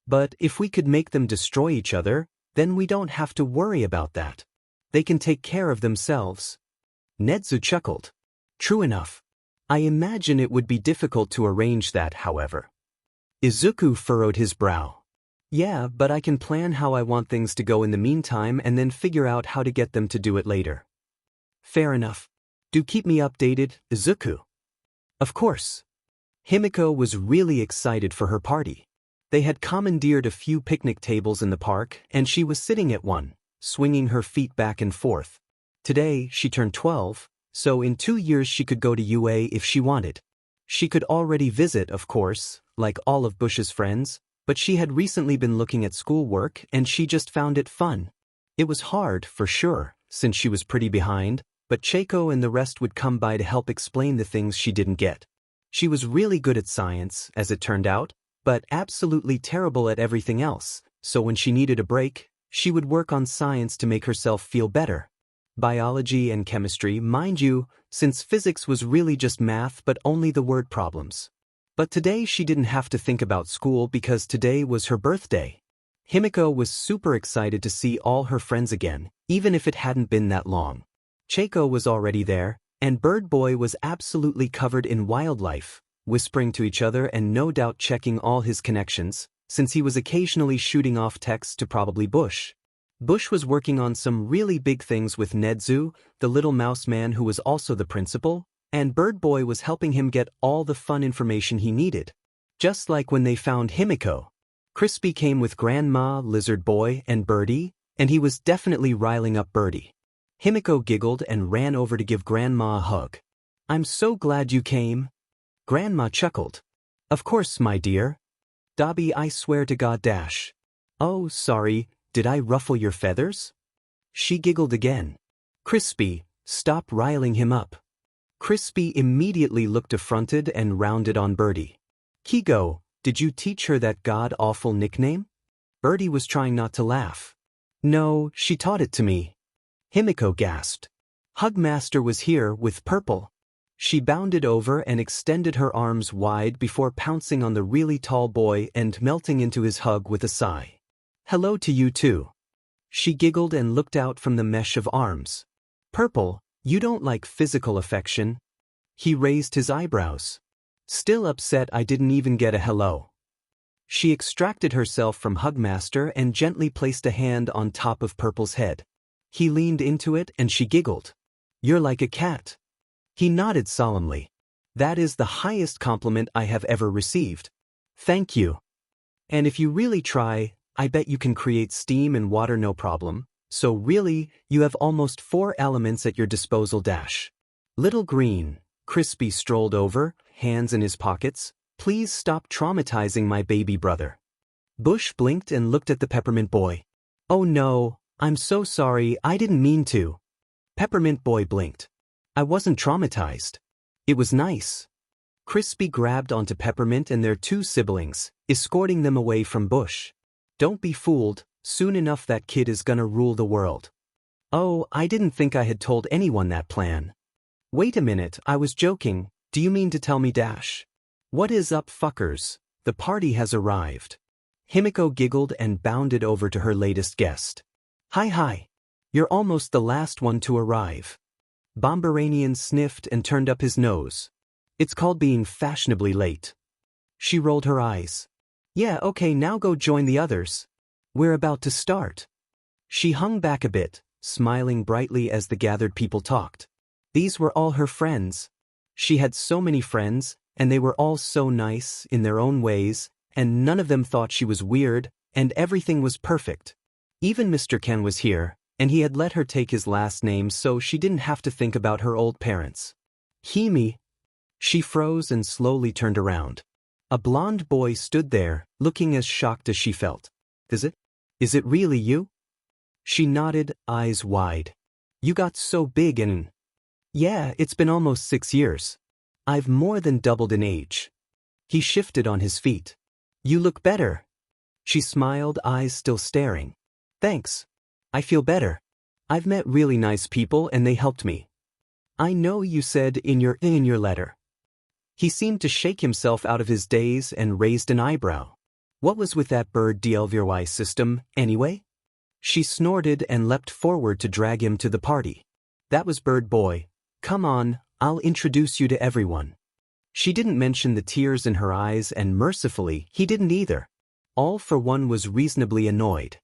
But if we could make them destroy each other, then we don't have to worry about that. They can take care of themselves. Nedzu chuckled. True enough. I imagine it would be difficult to arrange that, however. Izuku furrowed his brow. Yeah, but I can plan how I want things to go in the meantime and then figure out how to get them to do it later. Fair enough. Do keep me updated, Izuku. Of course. Himiko was really excited for her party. They had commandeered a few picnic tables in the park, and she was sitting at one, swinging her feet back and forth. Today, she turned 12, so in 2 years she could go to UA if she wanted. She could already visit, of course, like all of Bush's friends, but she had recently been looking at schoolwork and she just found it fun. It was hard, for sure, since she was pretty behind, but Cheiko and the rest would come by to help explain the things she didn't get. She was really good at science, as it turned out, but absolutely terrible at everything else, so when she needed a break, she would work on science to make herself feel better. Biology and chemistry, mind you, since physics was really just math but only the word problems. But today she didn't have to think about school because today was her birthday. Himiko was super excited to see all her friends again, even if it hadn't been that long. Cheiko was already there, and Bird Boy was absolutely covered in wildlife, whispering to each other and no doubt checking all his connections, since he was occasionally shooting off texts to probably Bush. Bush was working on some really big things with Nedzu, the little mouse man who was also the principal, and Bird Boy was helping him get all the fun information he needed. Just like when they found Himiko. Crispy came with Grandma, Lizard Boy, and Birdie, and he was definitely riling up Birdie. Himiko giggled and ran over to give Grandma a hug. I'm so glad you came. Grandma chuckled. Of course, my dear. Dobby, I swear to God dash. Oh, sorry, did I ruffle your feathers? She giggled again. Crispy, stop riling him up. Crispy immediately looked affronted and rounded on Birdie. Kigo, did you teach her that god-awful nickname? Birdie was trying not to laugh. No, she taught it to me. Himiko gasped. Hugmaster was here with Purple. She bounded over and extended her arms wide before pouncing on the really tall boy and melting into his hug with a sigh. Hello to you too. She giggled and looked out from the mesh of arms. Purple, you don't like physical affection? He raised his eyebrows. Still upset I didn't even get a hello. She extracted herself from Hugmaster and gently placed a hand on top of Purple's head. He leaned into it and she giggled. You're like a cat. He nodded solemnly. That is the highest compliment I have ever received. Thank you. And if you really try, I bet you can create steam and water no problem, so really, you have almost 4 elements at your disposal dash. Little Green, Crispy strolled over, hands in his pockets. Please stop traumatizing my baby brother. Bush blinked and looked at the Peppermint Boy. Oh no, I'm so sorry, I didn't mean to. Peppermint Boy blinked. I wasn't traumatized. It was nice. Crispy grabbed onto Peppermint and their 2 siblings, escorting them away from Bush. Don't be fooled, soon enough that kid is gonna rule the world. Oh, I didn't think I had told anyone that plan. Wait a minute, I was joking, do you mean to tell me dash? What is up fuckers, the party has arrived. Himiko giggled and bounded over to her latest guest. Hi. You're almost the last one to arrive. Bomberanian sniffed and turned up his nose. It's called being fashionably late. She rolled her eyes. Yeah, okay, now go join the others. We're about to start. She hung back a bit, smiling brightly as the gathered people talked. These were all her friends. She had so many friends, and they were all so nice in their own ways, and none of them thought she was weird, and everything was perfect. Even Mr. Ken was here, and he had let her take his last name so she didn't have to think about her old parents. Hime. She froze and slowly turned around. A blond boy stood there, looking as shocked as she felt. Is it really you? She nodded, eyes wide. You got so big and… Yeah, it's been almost 6 years. I've more than doubled in age. He shifted on his feet. You look better. She smiled, eyes still staring. Thanks. I feel better. I've met really nice people and they helped me. I know you said in your letter. He seemed to shake himself out of his daze and raised an eyebrow. What was with that bird Itslivybear system, anyway? She snorted and leapt forward to drag him to the party. That was Bird Boy. Come on, I'll introduce you to everyone. She didn't mention the tears in her eyes, and mercifully, he didn't either. All for One was reasonably annoyed.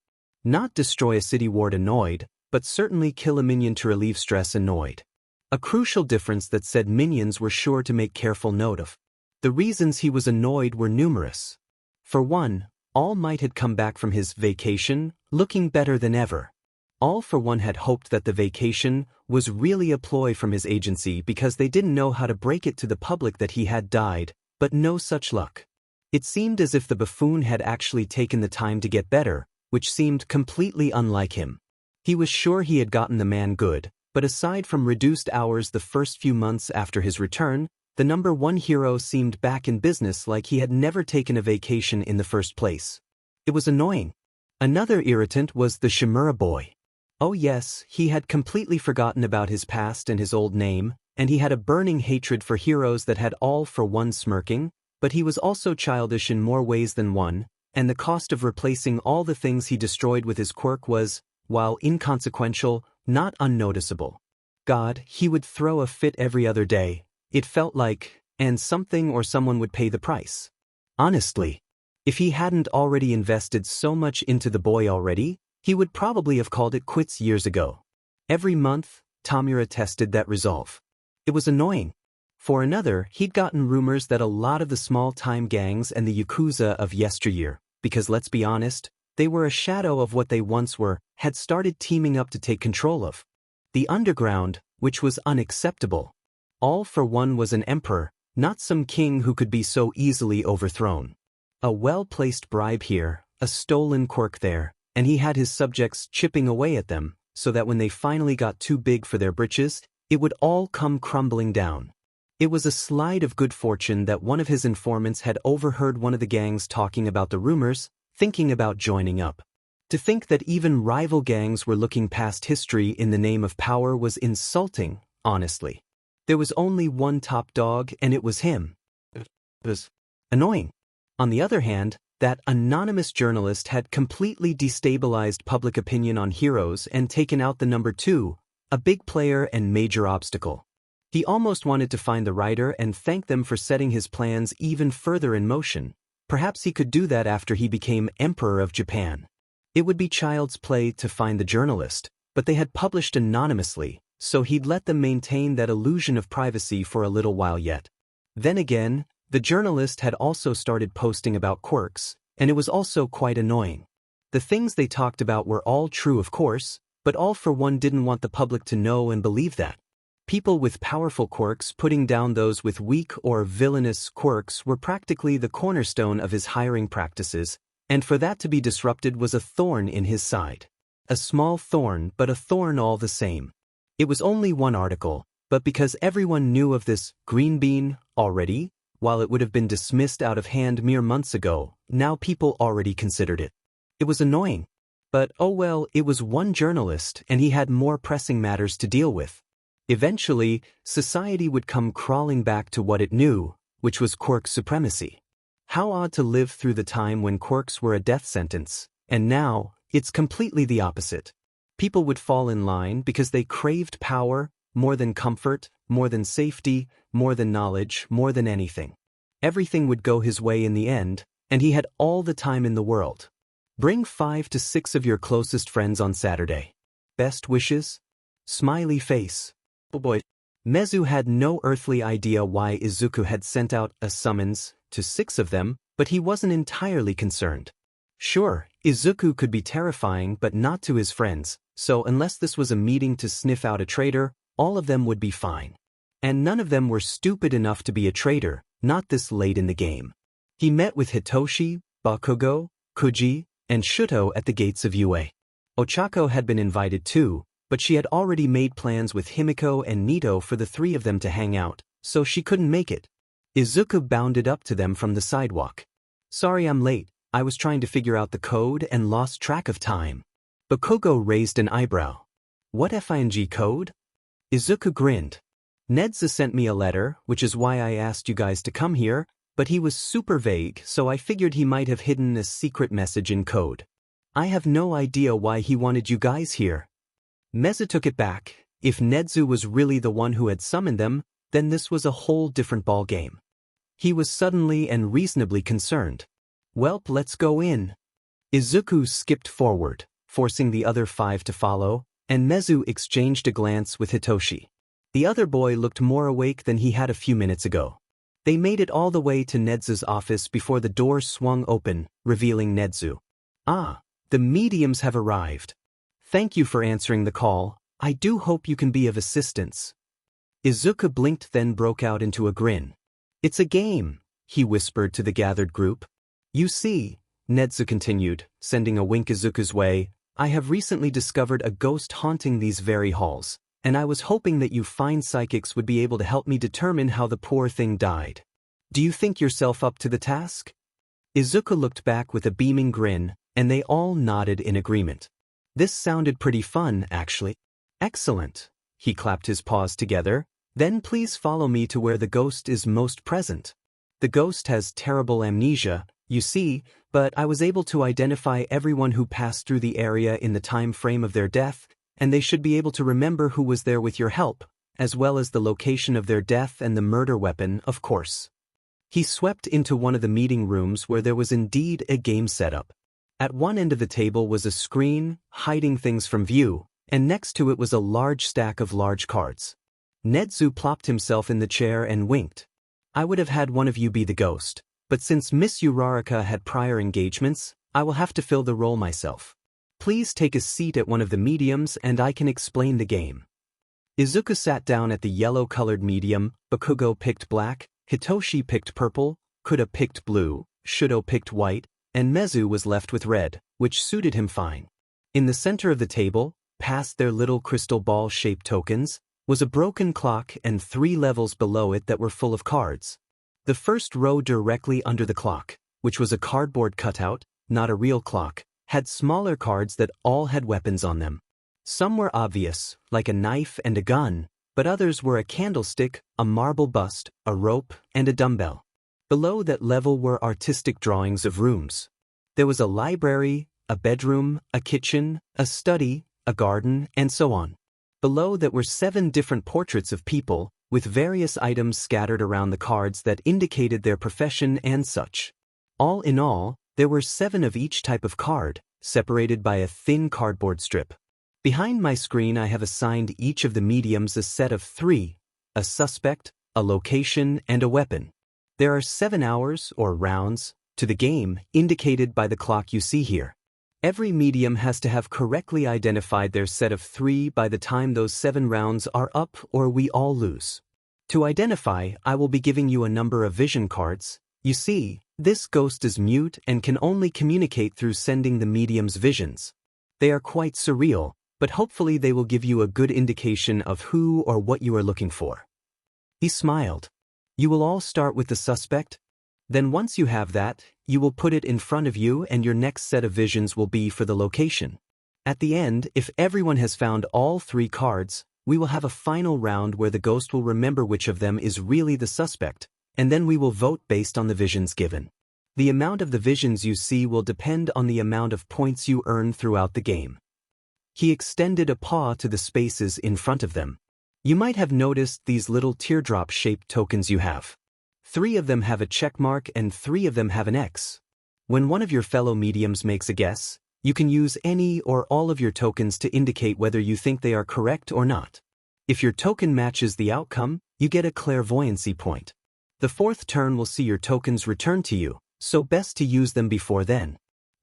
Not destroy a city ward annoyed, but certainly kill a minion to relieve stress annoyed. A crucial difference that said minions were sure to make careful note of. The reasons he was annoyed were numerous. For one, All Might had come back from his vacation, looking better than ever. All for One had hoped that the vacation was really a ploy from his agency because they didn't know how to break it to the public that he had died, but no such luck. It seemed as if the buffoon had actually taken the time to get better, which seemed completely unlike him. He was sure he had gotten the man good, but aside from reduced hours the first few months after his return, the #1 hero seemed back in business like he had never taken a vacation in the first place. It was annoying. Another irritant was the Shimura boy. Oh yes, he had completely forgotten about his past and his old name, and he had a burning hatred for heroes that had All for One smirking, but he was also childish in more ways than one, and the cost of replacing all the things he destroyed with his quirk was, while inconsequential, not unnoticeable. God, he would throw a fit every other day, it felt like, and something or someone would pay the price. Honestly, if he hadn't already invested so much into the boy already, he would probably have called it quits years ago. Every month, Tamura tested that resolve. It was annoying. For another, he'd gotten rumors that a lot of the small-time gangs and the Yakuza of yesteryear, because let's be honest, they were a shadow of what they once were, had started teaming up to take control of the underground, which was unacceptable. All for One was an emperor, not some king who could be so easily overthrown. A well-placed bribe here, a stolen quirk there, and he had his subjects chipping away at them, so that when they finally got too big for their britches, it would all come crumbling down. It was a slide of good fortune that one of his informants had overheard one of the gangs talking about the rumors, thinking about joining up. To think that even rival gangs were looking past history in the name of power was insulting, honestly. There was only one top dog, and it was him. It was annoying. On the other hand, that anonymous journalist had completely destabilized public opinion on heroes and taken out the #2, a big player and major obstacle. He almost wanted to find the writer and thank them for setting his plans even further in motion. Perhaps he could do that after he became Emperor of Japan. It would be child's play to find the journalist, but they had published anonymously, so he'd let them maintain that illusion of privacy for a little while yet. Then again, the journalist had also started posting about quirks, and it was also quite annoying. The things they talked about were all true, of course, but All for One didn't want the public to know and believe that. People with powerful quirks putting down those with weak or villainous quirks were practically the cornerstone of his hiring practices, and for that to be disrupted was a thorn in his side. A small thorn, but a thorn all the same. It was only one article, but because everyone knew of this Greenbean already, while it would have been dismissed out of hand mere months ago, now people already considered it. It was annoying. But oh well, it was one journalist and he had more pressing matters to deal with. Eventually, society would come crawling back to what it knew, which was quirk supremacy. How odd to live through the time when quirks were a death sentence, and now, it's completely the opposite. People would fall in line because they craved power, more than comfort, more than safety, more than knowledge, more than anything. Everything would go his way in the end, and he had all the time in the world. Bring 5 to 6 of your closest friends on Saturday. Best wishes? Smiley face. Oh boy. Nedzu had no earthly idea why Izuku had sent out a summons to 6 of them, but he wasn't entirely concerned. Sure, Izuku could be terrifying but not to his friends, So unless this was a meeting to sniff out a traitor, all of them would be fine. And none of them were stupid enough to be a traitor, not this late in the game. He met with Hitoshi, Bakugo, Kuji, and Shuto at the gates of UA. Ochako had been invited too, but she had already made plans with Himiko and Nito for the three of them to hang out, so she couldn't make it. Izuku bounded up to them from the sidewalk. Sorry I'm late, I was trying to figure out the code and lost track of time. Bakugo raised an eyebrow. What FING code? Izuku grinned. Nedzu sent me a letter, which is why I asked you guys to come here, but he was super vague, so I figured he might have hidden a secret message in code. I have no idea why he wanted you guys here. Meza took it back. If Nedzu was really the one who had summoned them, then this was a whole different ballgame. He was suddenly and reasonably concerned. Welp, let's go in. Izuku skipped forward, forcing the other five to follow, and Mezu exchanged a glance with Hitoshi. The other boy looked more awake than he had a few minutes ago. They made it all the way to Nedzu's office before the door swung open, revealing Nedzu. Ah, the mediums have arrived. Thank you for answering the call. I do hope you can be of assistance. Izuku blinked, then broke out into a grin. It's a game, he whispered to the gathered group. You see, Nedzu continued, sending a wink Izuku's way, I have recently discovered a ghost haunting these very halls, and I was hoping that you fine psychics would be able to help me determine how the poor thing died. Do you think yourself up to the task? Izuku looked back with a beaming grin, and they all nodded in agreement. This sounded pretty fun, actually. Excellent. He clapped his paws together. Then please follow me to where the ghost is most present. The ghost has terrible amnesia, you see, but I was able to identify everyone who passed through the area in the time frame of their death, and they should be able to remember who was there with your help, as well as the location of their death and the murder weapon, of course. He swept into one of the meeting rooms where there was indeed a game setup. At one end of the table was a screen, hiding things from view, and next to it was a large stack of large cards. Nedzu plopped himself in the chair and winked. I would have had one of you be the ghost, but since Miss Uraraka had prior engagements, I will have to fill the role myself. Please take a seat at one of the mediums and I can explain the game. Izuku sat down at the yellow-colored medium, Bakugo picked black, Hitoshi picked purple, Kuda picked blue, Shuto picked white, and Mezu was left with red, which suited him fine. In the center of the table, past their little crystal ball-shaped tokens, was a broken clock and 3 levels below it that were full of cards. The first row directly under the clock, which was a cardboard cutout, not a real clock, had smaller cards that all had weapons on them. Some were obvious, like a knife and a gun, but others were a candlestick, a marble bust, a rope, and a dumbbell. Below that level were artistic drawings of rooms. There was a library, a bedroom, a kitchen, a study, a garden, and so on. Below that were 7 different portraits of people, with various items scattered around the cards that indicated their profession and such. All in all, there were 7 of each type of card, separated by a thin cardboard strip. Behind my screen I have assigned each of the mediums a set of 3, a suspect, a location, and a weapon. There are 7 hours, or rounds, to the game, indicated by the clock you see here. Every medium has to have correctly identified their set of 3 by the time those 7 rounds are up or we all lose. To identify, I will be giving you a number of vision cards. You see, this ghost is mute and can only communicate through sending the medium's visions. They are quite surreal, but hopefully they will give you a good indication of who or what you are looking for. He smiled. You will all start with the suspect? Then once you have that, you will put it in front of you and your next set of visions will be for the location. At the end, if everyone has found all 3 cards, we will have a final round where the ghost will remember which of them is really the suspect, and then we will vote based on the visions given. The amount of the visions you see will depend on the amount of points you earn throughout the game. He extended a paw to the spaces in front of them. You might have noticed these little teardrop-shaped tokens you have. 3 of them have a check mark and 3 of them have an X. When one of your fellow mediums makes a guess, you can use any or all of your tokens to indicate whether you think they are correct or not. If your token matches the outcome, you get a clairvoyancy point. The 4th turn will see your tokens return to you, so best to use them before then.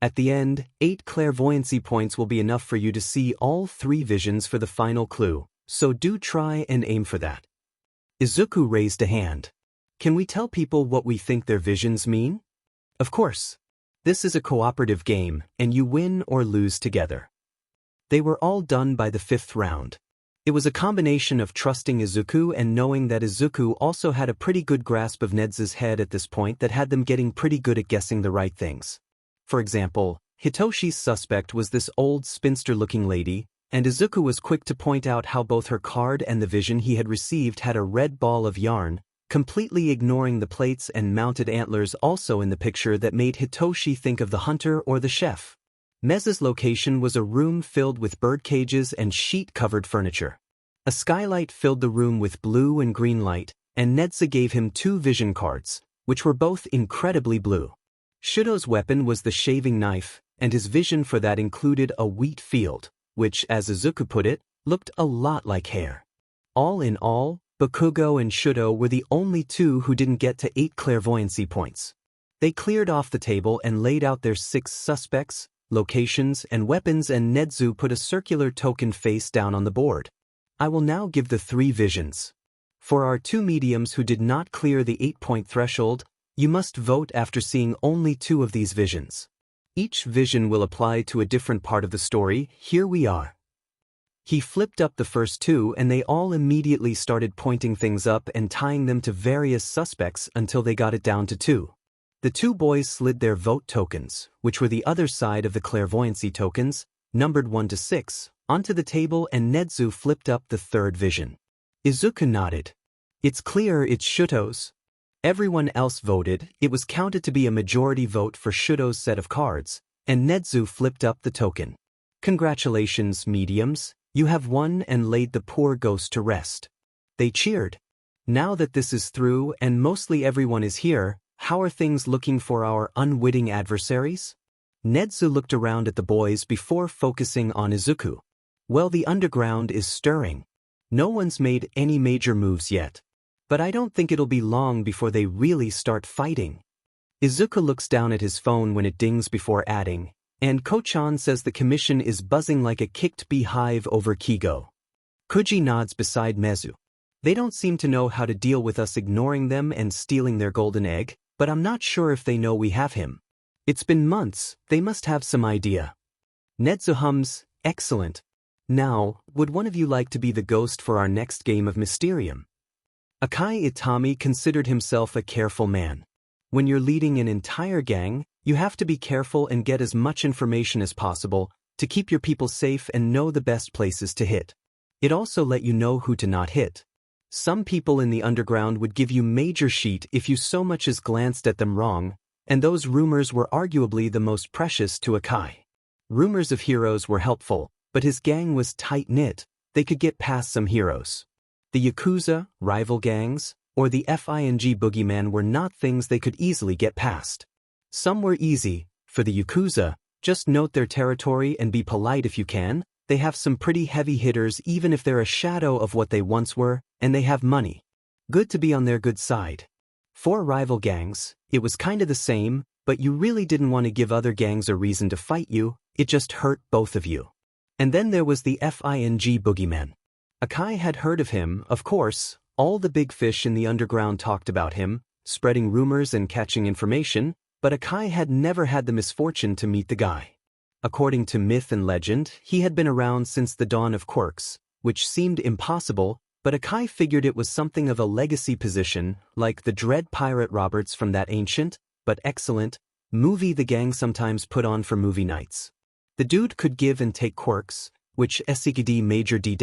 At the end, 8 clairvoyancy points will be enough for you to see all 3 visions for the final clue, so do try and aim for that. Izuku raised a hand. Can we tell people what we think their visions mean? Of course. This is a cooperative game, and you win or lose together. They were all done by the 5th round. It was a combination of trusting Izuku and knowing that Izuku also had a pretty good grasp of Nedzu's head at this point that had them getting pretty good at guessing the right things. For example, Hitoshi's suspect was this old spinster-looking lady, and Izuku was quick to point out how both her card and the vision he had received had a red ball of yarn, completely ignoring the plates and mounted antlers also in the picture that made Hitoshi think of the hunter or the chef. Meza's location was a room filled with bird cages and sheet-covered furniture. A skylight filled the room with blue and green light, and Nedzu gave him 2 vision cards, which were both incredibly blue. Shudo's weapon was the shaving knife, and his vision for that included a wheat field, which, as Izuku put it, looked a lot like hair. All in all, Bakugo and Shudo were the only 2 who didn't get to 8 clairvoyancy points. They cleared off the table and laid out their 6 suspects, locations, and weapons, and Nedzu put a circular token face down on the board. I will now give the 3 visions. For our 2 mediums who did not clear the 8-point threshold, you must vote after seeing only 2 of these visions. Each vision will apply to a different part of the story. Here we are. He flipped up the first 2 and they all immediately started pointing things up and tying them to various suspects until they got it down to 2. The 2 boys slid their vote tokens, which were the other side of the clairvoyancy tokens, numbered 1 to 6, onto the table, and Nedzu flipped up the 3rd vision. Izuku nodded. It's clear it's Shudo's. Everyone else voted. It was counted to be a majority vote for Shudo's set of cards, and Nedzu flipped up the token. Congratulations, mediums, you have won and laid the poor ghost to rest. They cheered. Now that this is through and mostly everyone is here, how are things looking for our unwitting adversaries? Nedzu looked around at the boys before focusing on Izuku. Well, the underground is stirring. No one's made any major moves yet. But I don't think it'll be long before they really start fighting. Izuku looks down at his phone when it dings before adding, and Ko-chan says the commission is buzzing like a kicked beehive over Kigo. Kuji nods beside Mezu. They don't seem to know how to deal with us ignoring them and stealing their golden egg, but I'm not sure if they know we have him. It's been months, they must have some idea. Nedzu hums, excellent. Now, would one of you like to be the ghost for our next game of Mysterium? Akai Itami considered himself a careful man. When you're leading an entire gang, you have to be careful and get as much information as possible to keep your people safe and know the best places to hit. It also let you know who to not hit. Some people in the underground would give you major shit if you so much as glanced at them wrong, and those rumors were arguably the most precious to Akai. Rumors of heroes were helpful, but his gang was tight-knit. They could get past some heroes. The Yakuza, rival gangs, or the FING boogeyman were not things they could easily get past. Some were easy. For the Yakuza, just note their territory and be polite if you can. They have some pretty heavy hitters even if they're a shadow of what they once were, and they have money. Good to be on their good side. For rival gangs, it was kinda the same, but you really didn't want to give other gangs a reason to fight you, it just hurt both of you. And then there was the FING boogeyman. Akai had heard of him, of course. All the big fish in the underground talked about him, spreading rumors and catching information, but Akai had never had the misfortune to meet the guy. According to myth and legend, he had been around since the dawn of quirks, which seemed impossible, but Akai figured it was something of a legacy position, like the Dread Pirate Roberts from that ancient, but excellent, movie the gang sometimes put on for movie nights. The dude could give and take quirks, which SCD Major D-,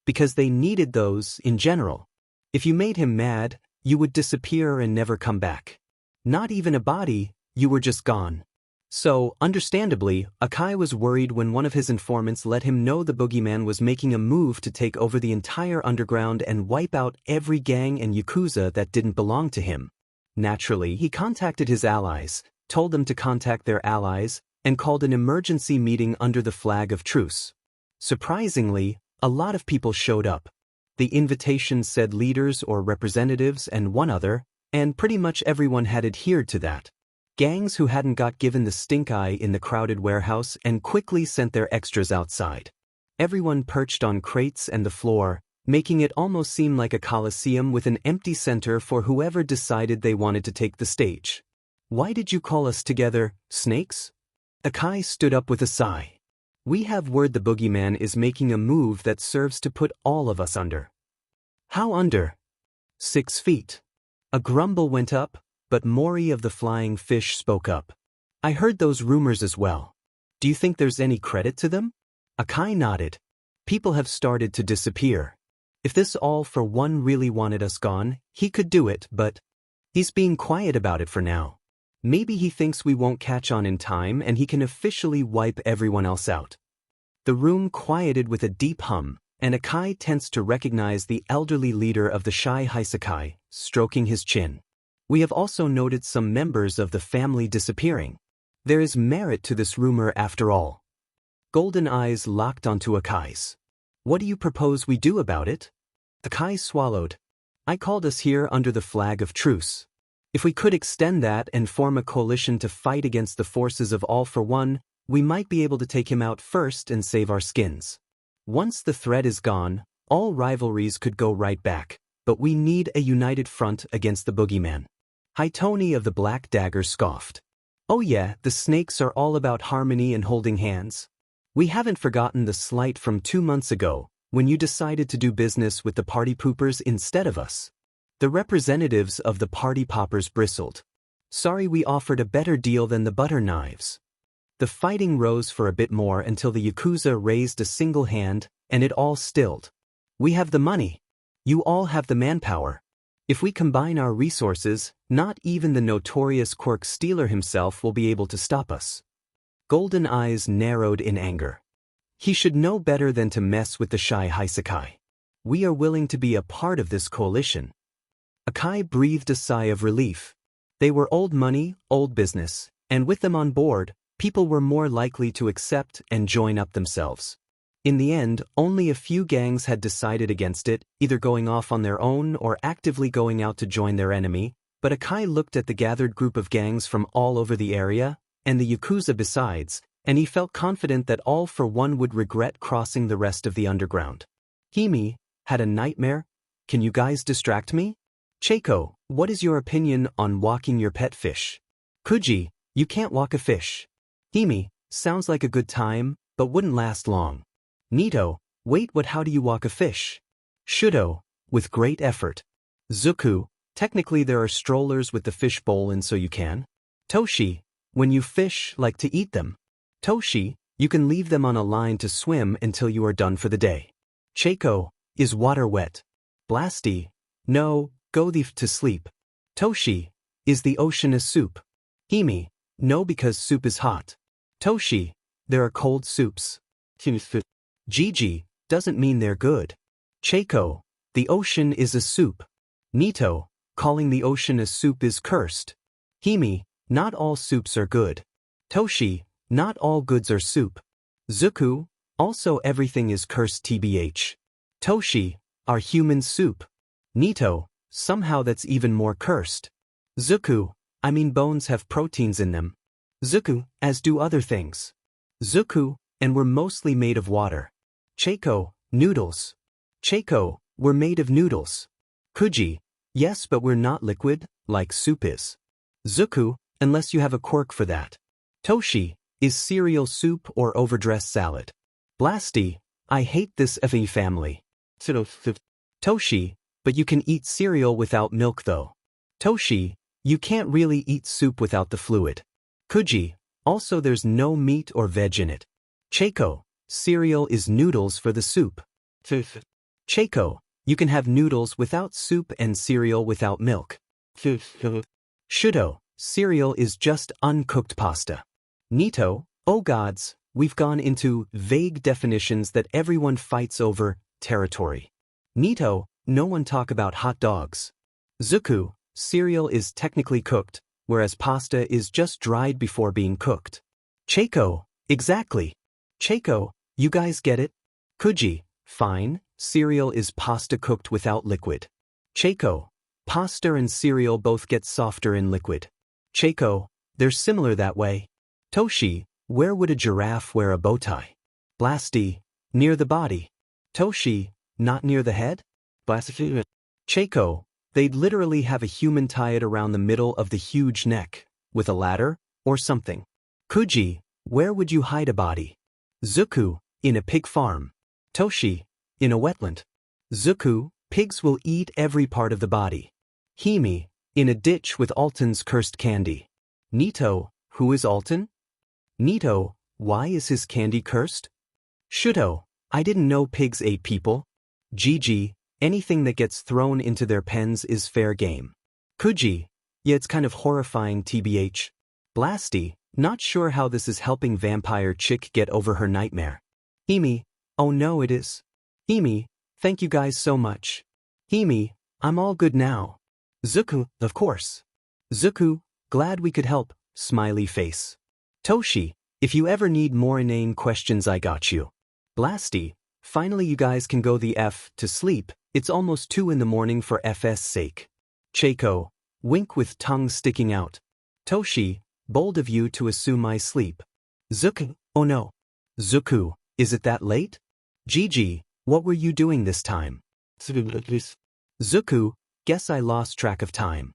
because they needed those in general. If you made him mad, you would disappear and never come back. Not even a body, you were just gone. So, understandably, Akai was worried when one of his informants let him know the boogeyman was making a move to take over the entire underground and wipe out every gang and Yakuza that didn't belong to him. Naturally, he contacted his allies, told them to contact their allies, and called an emergency meeting under the flag of truce. Surprisingly, a lot of people showed up. The invitation said leaders or representatives and one other, and pretty much everyone had adhered to that. Gangs who hadn't got given the stink eye in the crowded warehouse and quickly sent their extras outside. Everyone perched on crates and the floor, making it almost seem like a coliseum with an empty center for whoever decided they wanted to take the stage. Why did you call us together, snakes? Akai stood up with a sigh. We have word the boogeyman is making a move that serves to put all of us under. How under? 6 feet. A grumble went up, but Mori of the Flying Fish spoke up. I heard those rumors as well. Do you think there's any credit to them? Akai nodded. People have started to disappear. If this all for one really wanted us gone, he could do it, but he's being quiet about it for now. Maybe he thinks we won't catch on in time and he can officially wipe everyone else out. The room quieted with a deep hum, and Akai tensed to recognize the elderly leader of the Shy Hisekai, stroking his chin. We have also noted some members of the family disappearing. There is merit to this rumor after all. Golden eyes locked onto Akai's. What do you propose we do about it? Akai swallowed. I called us here under the flag of truce. If we could extend that and form a coalition to fight against the forces of All for One, we might be able to take him out first and save our skins. Once the threat is gone, all rivalries could go right back, but we need a united front against the boogeyman. Hitoni of the Black Dagger scoffed. Oh yeah, the snakes are all about harmony and holding hands. We haven't forgotten the slight from 2 months ago, when you decided to do business with the party poopers instead of us. The representatives of the party poppers bristled. Sorry we offered a better deal than the butter knives. The fighting rose for a bit more until the Yakuza raised a single hand, and it all stilled. We have the money. You all have the manpower. If we combine our resources, not even the notorious Quirk Stealer himself will be able to stop us. Golden eyes narrowed in anger. He should know better than to mess with the Shy Hisekai. We are willing to be a part of this coalition. Akai breathed a sigh of relief. They were old money, old business, and with them on board, people were more likely to accept and join up themselves. In the end, only a few gangs had decided against it, either going off on their own or actively going out to join their enemy, but Akai looked at the gathered group of gangs from all over the area, and the Yakuza besides, and he felt confident that All for One would regret crossing the rest of the underground. Himi, had a nightmare? Can you guys distract me? Cheiko, what is your opinion on walking your pet fish? Kuji, you can't walk a fish. Himi, sounds like a good time, but wouldn't last long. Nito, wait, how do you walk a fish? Shudo, with great effort. Zuku, technically there are strollers with the fish bowl and so you can. Toshi, when you fish, like to eat them. Toshi, you can leave them on a line to swim until you are done for the day. Cheiko, is water wet? Blasty, no, go to sleep. Toshi, is the ocean a soup? Himi, no, because soup is hot. Toshi, there are cold soups. Gigi, doesn't mean they're good. Cheiko, the ocean is a soup. Nito, calling the ocean a soup is cursed. Himi, not all soups are good. Toshi, not all goods are soup. Zuku, also everything is cursed tbh. Toshi, are humans soup? Nito, somehow that's even more cursed. Zuku, I mean bones have proteins in them. Zuku, as do other things. Zuku, and we're mostly made of water. Cheiko, noodles. Cheiko, we're made of noodles. Kuji, yes, but we're not liquid, like soup is. Zuku, unless you have a quirk for that. Toshi, is cereal soup or overdressed salad? Blasty, I hate this FE family. Toshi, but you can eat cereal without milk though. Toshi, you can't really eat soup without the fluid. Kuji, also there's no meat or veg in it. Cheiko, cereal is noodles for the soup. Cheiko, you can have noodles without soup and cereal without milk. Shudo, cereal is just uncooked pasta. Nito, oh gods, we've gone into vague definitions that everyone fights over territory. Nito, no one talk about hot dogs. Zuku, cereal is technically cooked, whereas pasta is just dried before being cooked. Cheiko, exactly. Cheiko, you guys get it? Kuji, fine, cereal is pasta cooked without liquid. Cheiko, pasta and cereal both get softer in liquid. Cheiko, They're similar that way. Toshi, where would a giraffe wear a bow tie? Blasty, near the body. Toshi, not near the head? Blasty. Cheiko, they'd literally have a human tie it around the middle of the huge neck, with a ladder, or something. Kuji, where would you hide a body? Zuku, in a pig farm. Toshi, in a wetland. Zuku, pigs will eat every part of the body. Himi, in a ditch with Alton's cursed candy. Nito, who is Alton? Nito, why is his candy cursed? Shuto, I didn't know pigs ate people. Gigi, anything that gets thrown into their pens is fair game. Kuji, yeah, it's kind of horrifying tbh. Blasty, not sure how this is helping vampire chick get over her nightmare. Himi, oh no it is. Himi, thank you guys so much. Himi, I'm all good now. Zuku, of course. Zuku, glad we could help, smiley face. Toshi, if you ever need more inane questions I got you. Blasty, finally you guys can go the F to sleep, it's almost 2 in the morning for FS sake. Cheiko, wink with tongue sticking out. Toshi, bold of you to assume I sleep. Zuku, oh no. Zuku, is it that late? Gigi, what were you doing this time? Zuku, guess I lost track of time.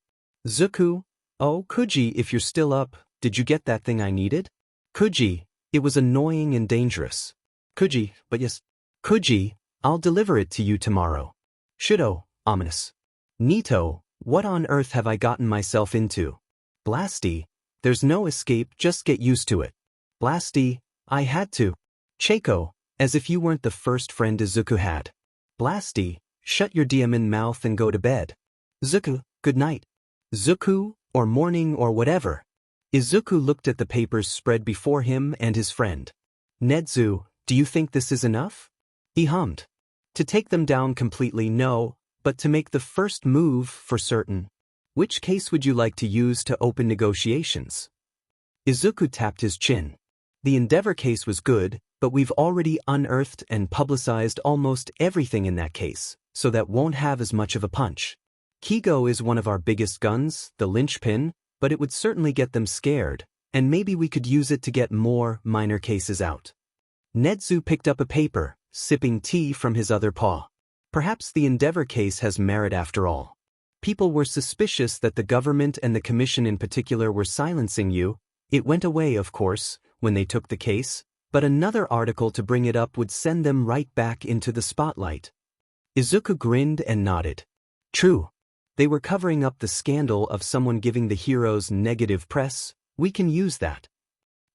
Zuku, oh Kuji if you're still up, did you get that thing I needed? Kuji, it was annoying and dangerous. Kuji, but yes. Kuji, I'll deliver it to you tomorrow. Shudo, ominous. Nito, what on earth have I gotten myself into? Blasty, there's no escape, just get used to it. Blasty, I had to. Cheiko, as if you weren't the first friend Izuku had. Blasty, shut your demon mouth and go to bed. Zuku, good night. Zuku, or morning or whatever. Izuku looked at the papers spread before him and his friend. Nedzu, do you think this is enough? He hummed. To take them down completely, no, but to make the first move for certain. Which case would you like to use to open negotiations? Izuku tapped his chin. The Endeavor case was good, but we've already unearthed and publicized almost everything in that case, so that won't have as much of a punch. Kigo is one of our biggest guns, the linchpin, but it would certainly get them scared, and maybe we could use it to get more minor cases out. Nedzu picked up a paper, sipping tea from his other paw. Perhaps the Endeavor case has merit after all. People were suspicious that the government and the commission in particular were silencing you. It went away, of course, when they took the case, but another article to bring it up would send them right back into the spotlight. Izuku grinned and nodded. True. They were covering up the scandal of someone giving the heroes negative press. We can use that.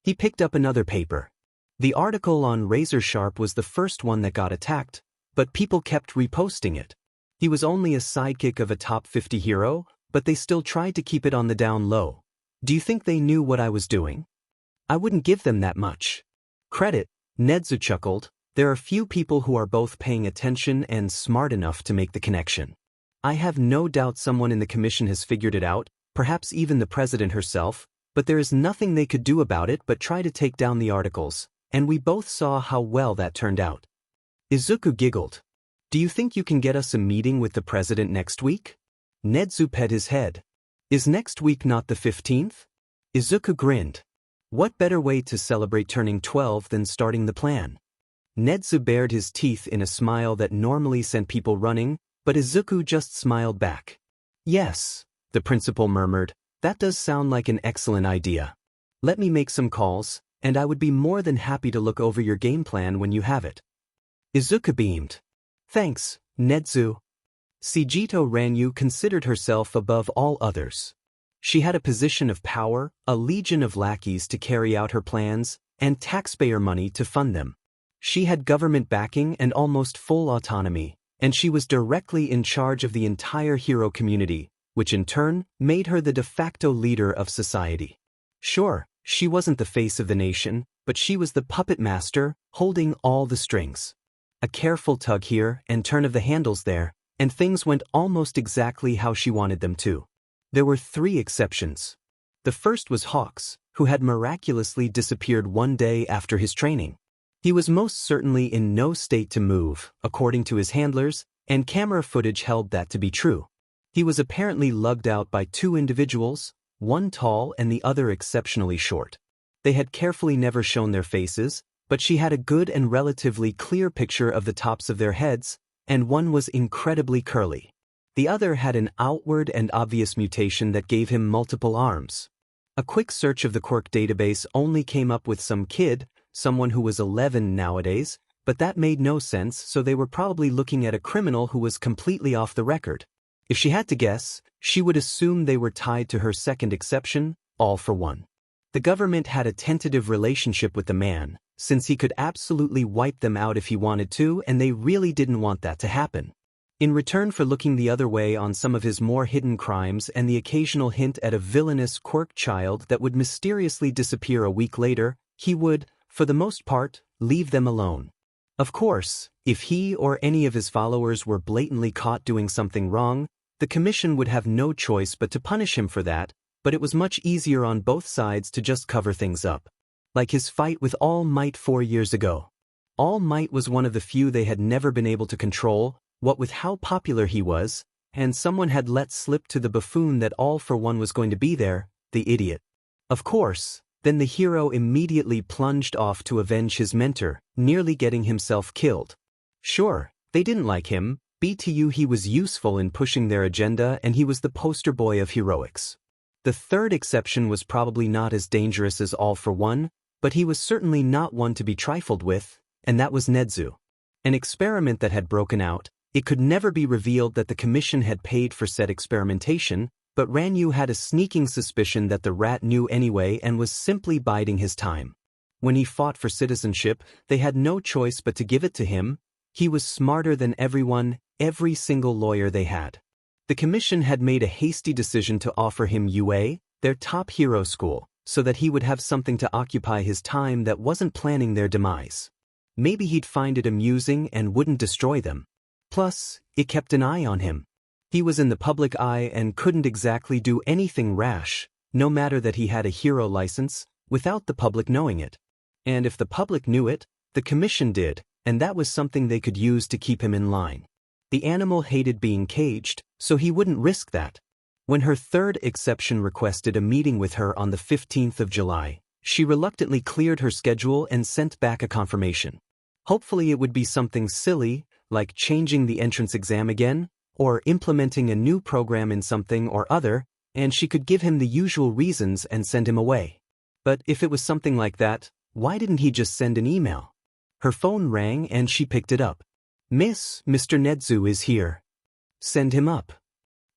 He picked up another paper. The article on Razor Sharp was the first one that got attacked, but people kept reposting it. He was only a sidekick of a top 50 hero, but they still tried to keep it on the down low. Do you think they knew what I was doing? I wouldn't give them that much credit. Nedzu chuckled. There are few people who are both paying attention and smart enough to make the connection. I have no doubt someone in the commission has figured it out, perhaps even the president herself, but there is nothing they could do about it but try to take down the articles, and we both saw how well that turned out. Izuku giggled. Do you think you can get us a meeting with the president next week? Nedzu pet his head. Is next week not the 15th? Izuku grinned. What better way to celebrate turning 12 than starting the plan? Nedzu bared his teeth in a smile that normally sent people running, but Izuku just smiled back. Yes, the principal murmured, that does sound like an excellent idea. Let me make some calls, and I would be more than happy to look over your game plan when you have it. Izuku beamed. Thanks, Nedzu. Sejito Ranyu considered herself above all others. She had a position of power, a legion of lackeys to carry out her plans, and taxpayer money to fund them. She had government backing and almost full autonomy, and she was directly in charge of the entire hero community, which in turn made her the de facto leader of society. Sure, she wasn't the face of the nation, but she was the puppet master, holding all the strings. A careful tug here and turn of the handles there, and things went almost exactly how she wanted them to. There were 3 exceptions. The first was Hawks, who had miraculously disappeared one day after his training. He was most certainly in no state to move, according to his handlers, and camera footage held that to be true. He was apparently lugged out by 2 individuals, one tall and the other exceptionally short. They had carefully never shown their faces, but she had a good and relatively clear picture of the tops of their heads, and one was incredibly curly. The other had an outward and obvious mutation that gave him multiple arms. A quick search of the quirk database only came up with some kid, someone who was 11 nowadays, but that made no sense, so they were probably looking at a criminal who was completely off the record. If she had to guess, she would assume they were tied to her second exception, all for one. The government had a tentative relationship with the man, since he could absolutely wipe them out if he wanted to, and they really didn't want that to happen. In return for looking the other way on some of his more hidden crimes and the occasional hint at a villainous quirk child that would mysteriously disappear a week later, he would, for the most part, leave them alone. Of course, if he or any of his followers were blatantly caught doing something wrong, the commission would have no choice but to punish him for that, but it was much easier on both sides to just cover things up. Like his fight with All Might 4 years ago. All Might was one of the few they had never been able to control, what with how popular he was, and someone had let slip to the buffoon that All for One was going to be there, the idiot. Of course, then the hero immediately plunged off to avenge his mentor, nearly getting himself killed. Sure, they didn't like him, BTU he was useful in pushing their agenda and he was the poster boy of heroics. The third exception was probably not as dangerous as All for One, but he was certainly not one to be trifled with, and that was Nedzu. An experiment that had broken out. It could never be revealed that the commission had paid for said experimentation, but Ranyu had a sneaking suspicion that the rat knew anyway and was simply biding his time. When he fought for citizenship, they had no choice but to give it to him. He was smarter than everyone, every single lawyer they had. The commission had made a hasty decision to offer him UA, their top hero school, so that he would have something to occupy his time that wasn't planning their demise. Maybe he'd find it amusing and wouldn't destroy them. Plus, it kept an eye on him. He was in the public eye and couldn't exactly do anything rash, no matter that he had a hero license, without the public knowing it. And if the public knew it, the commission did, and that was something they could use to keep him in line. The animal hated being caged, so he wouldn't risk that. When her third exception requested a meeting with her on the 15th of July, she reluctantly cleared her schedule and sent back a confirmation. Hopefully it would be something silly, like changing the entrance exam again, or implementing a new program in something or other, and she could give him the usual reasons and send him away. But if it was something like that, why didn't he just send an email? Her phone rang and she picked it up. Mr. Nedzu is here. Send him up.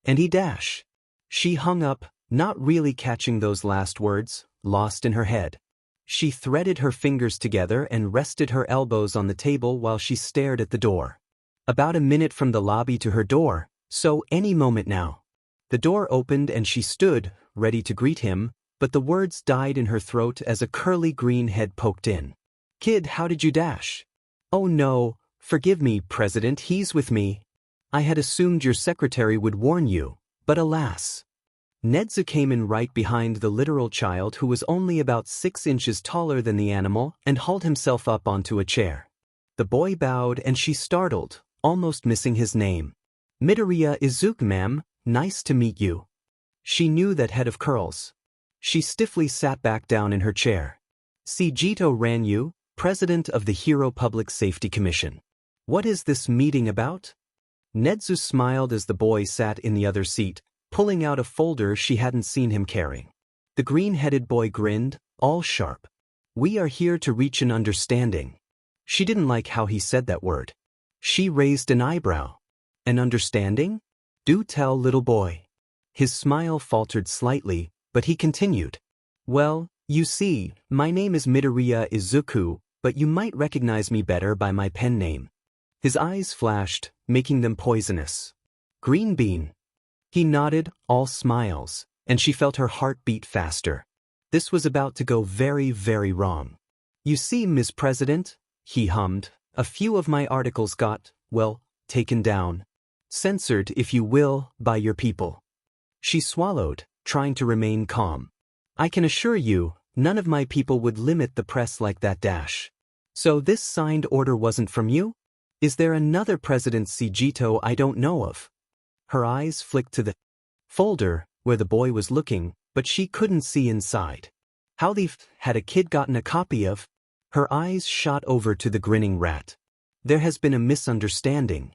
And he dash. She hung up, not really catching those last words, lost in her head. She threaded her fingers together and rested her elbows on the table while she stared at the door. About a minute from the lobby to her door, so any moment now. The door opened and she stood, ready to greet him, but the words died in her throat as a curly green head poked in. Kid, how did you dash? Oh no, forgive me, President, he's with me. I had assumed your secretary would warn you, but alas. Nedzu came in right behind the literal child who was only about 6 inches taller than the animal and hauled himself up onto a chair. The boy bowed and she startled, almost missing his name. Midoriya Izuku, ma'am, nice to meet you. She knew that head of curls. She stiffly sat back down in her chair. Zutopia Ranyu, President of the Hero Public Safety Commission. What is this meeting about? Nedzu smiled as the boy sat in the other seat, pulling out a folder she hadn't seen him carrying. The green-headed boy grinned, all sharp. We are here to reach an understanding. She didn't like how he said that word. She raised an eyebrow. An understanding? Do tell, little boy. His smile faltered slightly, but he continued. Well, you see, my name is Midoriya Izuku, but you might recognize me better by my pen name. His eyes flashed, making them poisonous. Greenbean. He nodded, all smiles, and she felt her heart beat faster. This was about to go very, very wrong. You see, Ms. President, he hummed, a few of my articles got, well, taken down. Censored, if you will, by your people. She swallowed, trying to remain calm. I can assure you, none of my people would limit the press like that dash. So this signed order wasn't from you? Is there another President Zutopia I don't know of? Her eyes flicked to the folder, where the boy was looking, but she couldn't see inside. How the f had a kid gotten a copy of? Her eyes shot over to the grinning rat. There has been a misunderstanding.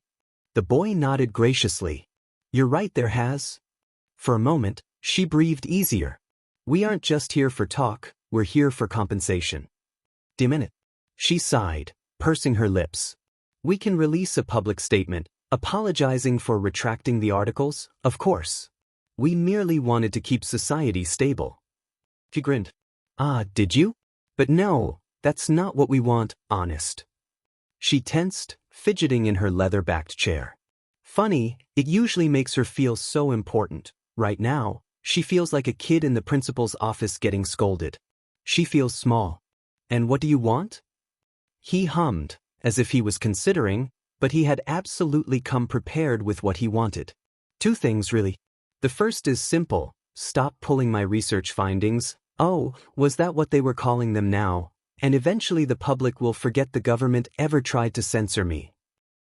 The boy nodded graciously. You're right, there has. For a moment, she breathed easier. We aren't just here for talk, we're here for compensation. Damn it. She sighed, pursing her lips. We can release a public statement, apologizing for retracting the articles, of course. We merely wanted to keep society stable. He grinned. Ah, did you? But no, that's not what we want, honest. She tensed, fidgeting in her leather-backed chair. Funny, it usually makes her feel so important. Right now, she feels like a kid in the principal's office getting scolded. She feels small. And what do you want? He hummed, as if he was considering, but he had absolutely come prepared with what he wanted. Two things, really. The first is simple. Stop pulling my research findings. Oh, was that what they were calling them now? And eventually the public will forget the government ever tried to censor me.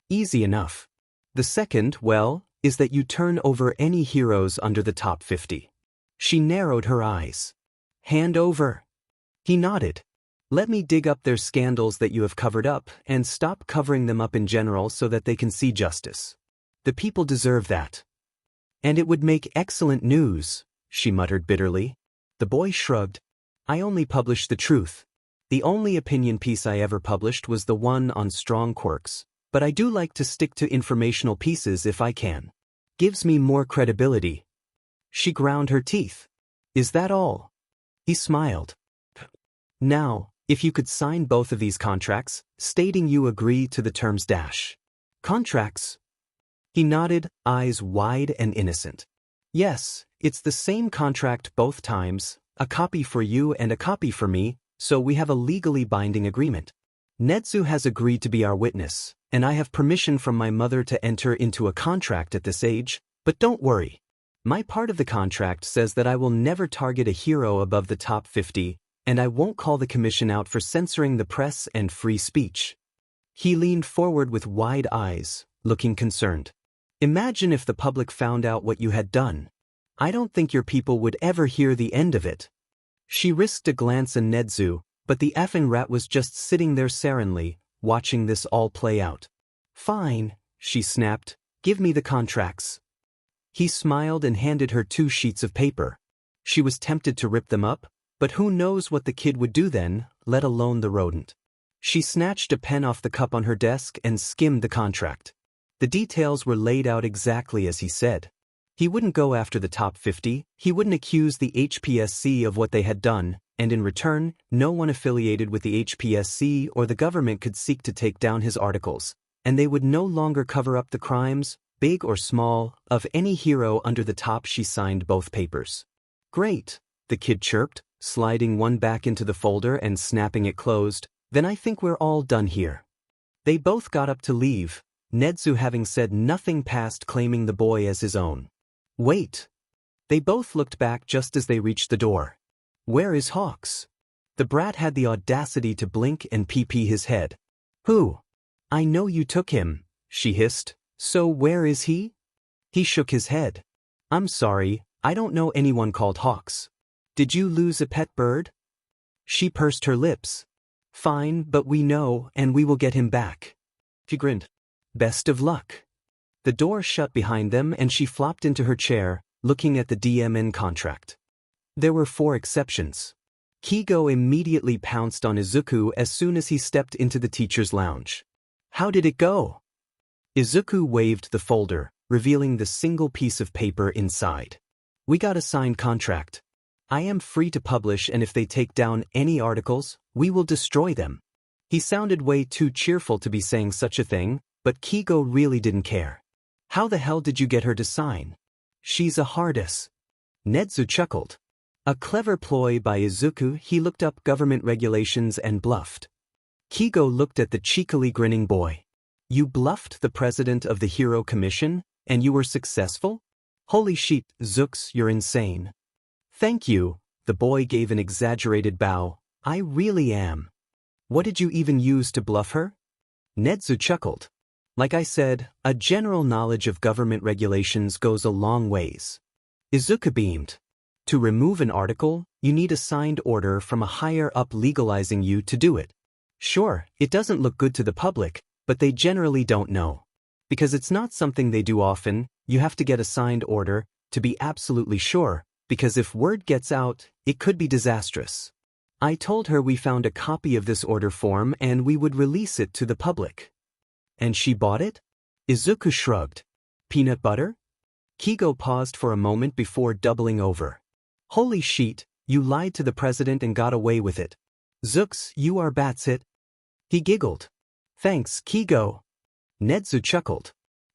Easy enough. The second, well, is that you turn over any heroes under the top 50. She narrowed her eyes. Hand over. He nodded. Let me dig up their scandals that you have covered up and stop covering them up in general so that they can see justice. The people deserve that. And it would make excellent news, she muttered bitterly. The boy shrugged. I only publish the truth. The only opinion piece I ever published was the one on strong quirks, but I do like to stick to informational pieces if I can. Gives me more credibility. She ground her teeth. Is that all? He smiled. Now, if you could sign both of these contracts, stating you agree to the terms dash. Contracts? He nodded, eyes wide and innocent. Yes, it's the same contract both times, a copy for you and a copy for me, so we have a legally binding agreement. Nedzu has agreed to be our witness, and I have permission from my mother to enter into a contract at this age, but don't worry. My part of the contract says that I will never target a hero above the top 50, and I won't call the commission out for censoring the press and free speech. He leaned forward with wide eyes, looking concerned. Imagine if the public found out what you had done. I don't think your people would ever hear the end of it. She risked a glance at Nedzu, but the effing rat was just sitting there serenely, watching this all play out. Fine, she snapped, give me the contracts. He smiled and handed her 2 sheets of paper. She was tempted to rip them up, but who knows what the kid would do then, let alone the rodent. She snatched a pen off the cup on her desk and skimmed the contract. The details were laid out exactly as he said. He wouldn't go after the top 50, he wouldn't accuse the HPSC of what they had done, and in return, no one affiliated with the HPSC or the government could seek to take down his articles, and they would no longer cover up the crimes, big or small, of any hero under the top. She signed both papers. Great, the kid chirped, sliding one back into the folder and snapping it closed. Then I think we're all done here. They both got up to leave, Nedzu having said nothing past claiming the boy as his own. Wait. They both looked back just as they reached the door. Where is Hawks? The brat had the audacity to blink and pee his head. Who? I know you took him, she hissed. So where is he? He shook his head. I'm sorry, I don't know anyone called Hawks. Did you lose a pet bird? She pursed her lips. Fine, but we know, and we will get him back. She grinned. Best of luck. The door shut behind them and she flopped into her chair, looking at the DMN contract. There were 4 exceptions. Kigo immediately pounced on Izuku as soon as he stepped into the teacher's lounge. How did it go? Izuku waved the folder, revealing the single piece of paper inside. We got a signed contract. I am free to publish, and if they take down any articles, we will destroy them. He sounded way too cheerful to be saying such a thing, but Kigo really didn't care. How the hell did you get her to sign? She's a hardess. Nedzu chuckled. A clever ploy by Izuku. He looked up government regulations and bluffed. Kigo looked at the cheekily grinning boy. You bluffed the president of the Hero Commission, and you were successful? Holy shit, Zooks, you're insane. Thank you, the boy gave an exaggerated bow. I really am. What did you even use to bluff her? Nedzu chuckled. Like I said, a general knowledge of government regulations goes a long ways. Izuku beamed. To remove an article, you need a signed order from a higher up legalizing you to do it. Sure, it doesn't look good to the public, but they generally don't know. Because it's not something they do often, you have to get a signed order to be absolutely sure, because if word gets out, it could be disastrous. I told her we found a copy of this order form and we would release it to the public. And she bought it? Izuku shrugged. Peanut butter? Kigo paused for a moment before doubling over. Holy shit, you lied to the president and got away with it. Zooks, you are batshit. He giggled. Thanks, Kigo. Nedzu chuckled.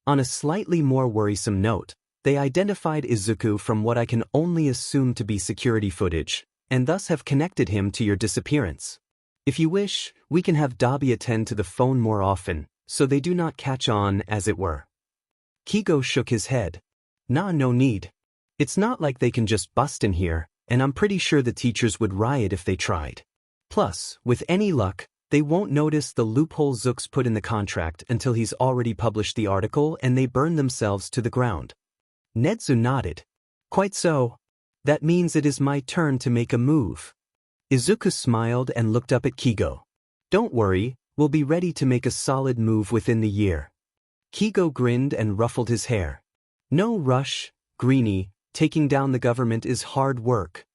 On a slightly more worrisome note, they identified Izuku from what I can only assume to be security footage, and thus have connected him to your disappearance. If you wish, we can have Dabi attend to the phone more often, so they do not catch on, as it were. Kigo shook his head. Nah, no need. It's not like they can just bust in here, and I'm pretty sure the teachers would riot if they tried. Plus, with any luck, they won't notice the loophole Zooks put in the contract until he's already published the article and they burn themselves to the ground. Nedzu nodded. Quite so. That means it is my turn to make a move. Izuku smiled and looked up at Kigo. Don't worry, we'll be ready to make a solid move within the year. Kigo grinned and ruffled his hair. No rush, Greenie, taking down the government is hard work.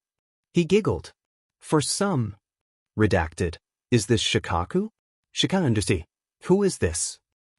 He giggled. For some. Redacted. Is this Shikaku? Shika Who is this?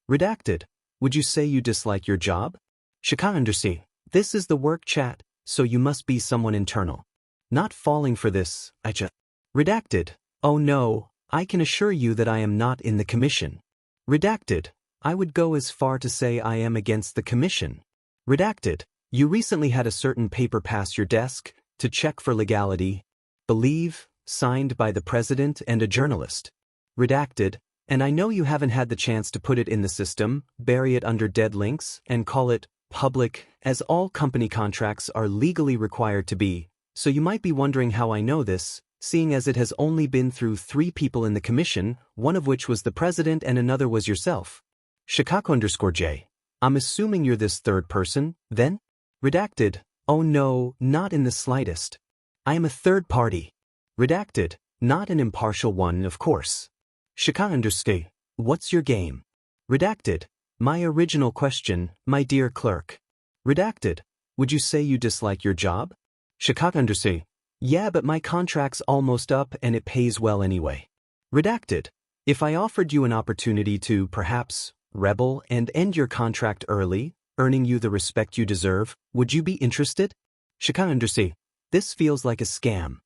Redacted. Would you say you dislike your job? Shika This is the work chat, so you must be someone internal. Not falling for this, I just. Redacted. Oh no, I can assure you that I am not in the commission. Redacted. I would go as far to say I am against the commission. Redacted. You recently had a certain paper pass your desk, to check for legality. Believe, signed by the president and a journalist. Redacted, and I know you haven't had the chance to put it in the system, bury it under dead links, and call it public, as all company contracts are legally required to be, so you might be wondering how I know this, seeing as it has only been through 3 people in the commission, one of which was the president and another was yourself. Shikaku_J. I'm assuming you're this third person, then? Redacted. Oh no, not in the slightest. I am a third party. Redacted, not an impartial one, of course. Shika what's your game? Redacted, my original question, my dear clerk. Redacted, would you say you dislike your job? Shika yeah, but my contract's almost up and it pays well anyway. Redacted, if I offered you an opportunity to, perhaps, rebel and end your contract early, earning you the respect you deserve, would you be interested? Shika this feels like a scam.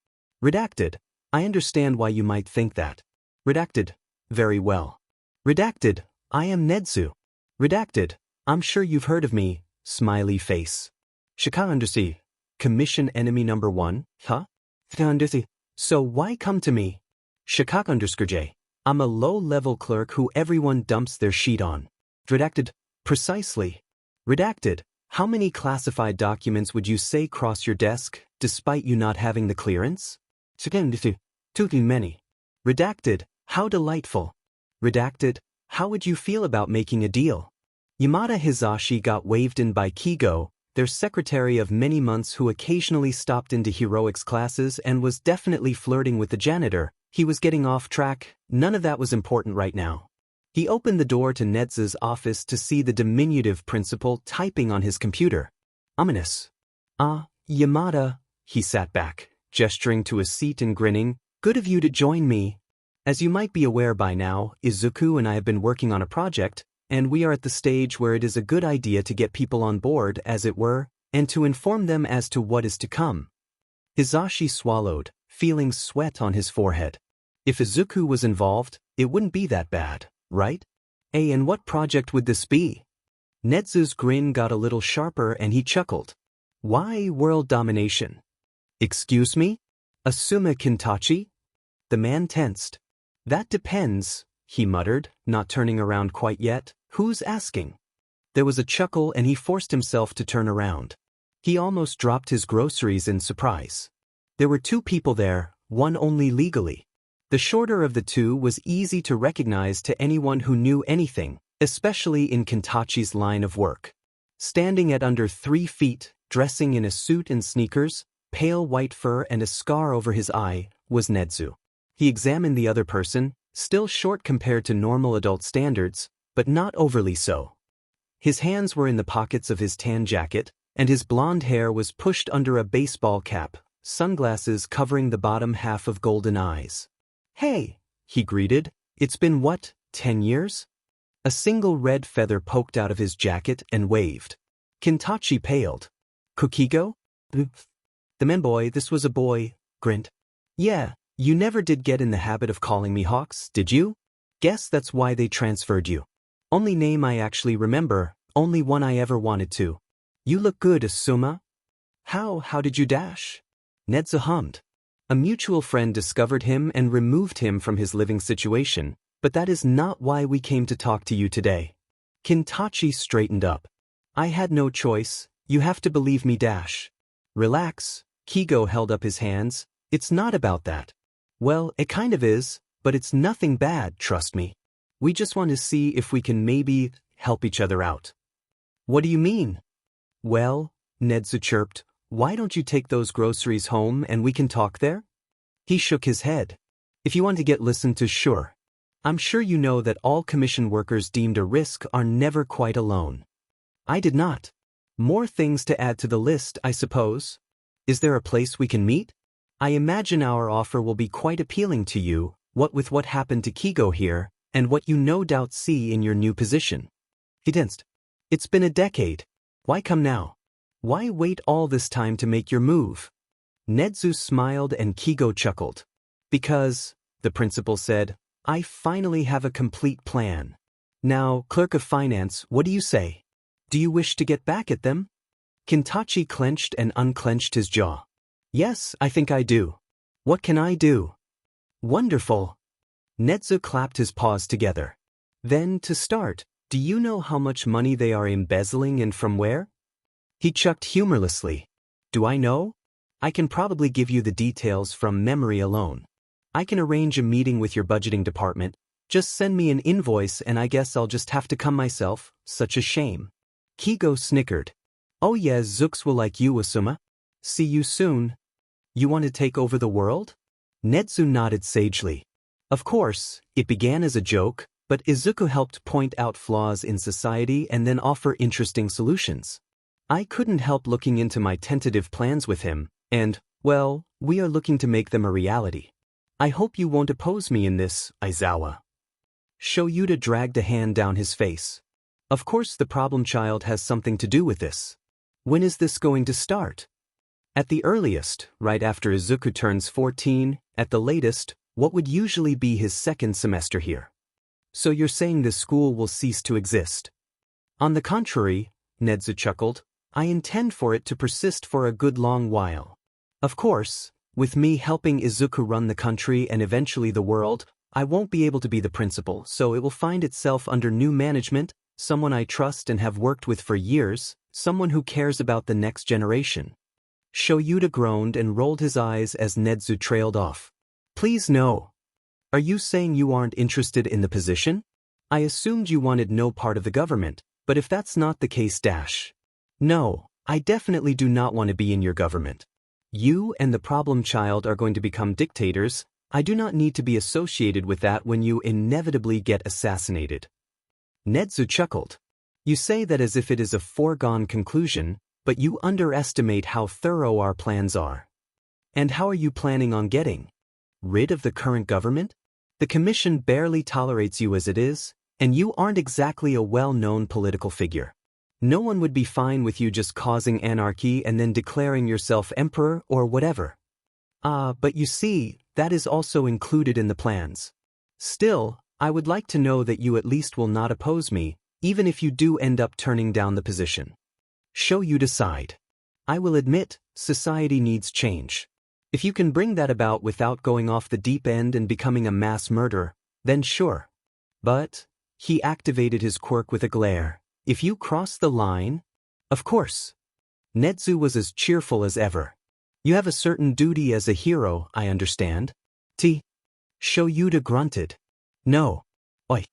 Redacted, I understand why you might think that. Redacted, very well. Redacted, I am Nedzu. Redacted, I'm sure you've heard of me, smiley face. Shika commission enemy number 1, huh? So why come to me? Shika_J, I'm a low-level clerk who everyone dumps their sheet on. Redacted, precisely. Redacted, how many classified documents would you say cross your desk, despite you not having the clearance? Too many. Redacted, how delightful. Redacted, how would you feel about making a deal? Yamada Hizashi got waved in by Kigo, their secretary of many months who occasionally stopped into heroics classes and was definitely flirting with the janitor. He was getting off track, none of that was important right now. He opened the door to Nedzu's office to see the diminutive principal typing on his computer. Ominous. Yamada, he sat back, gesturing to a seat and grinning, good of you to join me. As you might be aware by now, Izuku and I have been working on a project, and we are at the stage where it is a good idea to get people on board, as it were, and to inform them as to what is to come. Hizashi swallowed, feeling sweat on his forehead. If Izuku was involved, it wouldn't be that bad, right? And what project would this be? Nedzu's grin got a little sharper and he chuckled. Why world domination? Excuse me? Asuma Kintachi? The man tensed. That depends, he muttered, not turning around quite yet. Who's asking? There was a chuckle and he forced himself to turn around. He almost dropped his groceries in surprise. There were 2 people there, one only legally. The shorter of the 2 was easy to recognize to anyone who knew anything, especially in Kintachi's line of work. Standing at under 3 feet, dressing in a suit and sneakers, pale white fur and a scar over his eye, was Nedzu. He examined the other person, still short compared to normal adult standards, but not overly so. His hands were in the pockets of his tan jacket, and his blonde hair was pushed under a baseball cap, sunglasses covering the bottom half of golden eyes. "Hey," he greeted, "it's been what, 10 years?" A single red feather poked out of his jacket and waved. Kintachi paled. "Kukigo?" "The man boy, this was a boy," grinned. "Yeah, you never did get in the habit of calling me Hawks, did you? Guess that's why they transferred you. Only name I actually remember, only one I ever wanted to. You look good, Asuma." How did you dash?" Nedzu hummed. A mutual friend discovered him and removed him from his living situation, but that is not why we came to talk to you today. Kintachi straightened up. "I had no choice, you have to believe me dash." "Relax," Kigo held up his hands, "it's not about that." "Well, it kind of is, but it's nothing bad, trust me. We just want to see if we can maybe help each other out." "What do you mean?" "Well," Nedzu chirped, "why don't you take those groceries home and we can talk there?" He shook his head. "If you want to get listened to, sure. I'm sure you know that all commission workers deemed a risk are never quite alone." "I did not. More things to add to the list, I suppose. Is there a place we can meet? I imagine our offer will be quite appealing to you, what with what happened to Kigo here, and what you no doubt see in your new position." He tensed. "It's been a decade. Why come now? Why wait all this time to make your move?" Nedzu smiled and Kigo chuckled. "Because," the principal said, "I finally have a complete plan. Now, clerk of finance, what do you say? Do you wish to get back at them?" Kintachi clenched and unclenched his jaw. "Yes, I think I do. What can I do?" "Wonderful." Nedzu clapped his paws together. "Then, to start, do you know how much money they are embezzling and from where?" He chucked humorlessly. "Do I know? I can probably give you the details from memory alone. I can arrange a meeting with your budgeting department. Just send me an invoice and I guess I'll just have to come myself. Such a shame." Kigo snickered. "Oh yes, Zooks will like you, Asuma. See you soon." "You want to take over the world?" Nedzu nodded sagely. "Of course, it began as a joke, but Izuku helped point out flaws in society and then offer interesting solutions. I couldn't help looking into my tentative plans with him, and, well, we are looking to make them a reality. I hope you won't oppose me in this, Aizawa." Shoyuta dragged a hand down his face. "Of course the problem child has something to do with this. When is this going to start?" "At the earliest, right after Izuku turns 14, at the latest, what would usually be his second semester here." "So you're saying this school will cease to exist?" "On the contrary," Nedzu chuckled, "I intend for it to persist for a good long while. Of course, with me helping Izuku run the country and eventually the world, I won't be able to be the principal, so it will find itself under new management, someone I trust and have worked with for years, someone who cares about the next generation." Shoyuta groaned and rolled his eyes as Nedzu trailed off. "Please no. Are you saying you aren't interested in the position? I assumed you wanted no part of the government, but if that's not the case dash. No, I definitely do not want to be in your government. You and the problem child are going to become dictators. I do not need to be associated with that when you inevitably get assassinated." Nedzu chuckled. "You say that as if it is a foregone conclusion, but you underestimate how thorough our plans are. And how are you planning on getting rid of the current government? The commission barely tolerates you as it is, and you aren't exactly a well-known political figure. No one would be fine with you just causing anarchy and then declaring yourself emperor or whatever. But you see, that is also included in the plans. Still, I would like to know that you at least will not oppose me, even if you do end up turning down the position." Shoyuta sighed. "I will admit, society needs change. If you can bring that about without going off the deep end and becoming a mass murderer, then sure. But," he activated his quirk with a glare, "if you cross the line, of course." Nedzu was as cheerful as ever. "You have a certain duty as a hero, I understand." Shoyuta grunted. "No. Oi."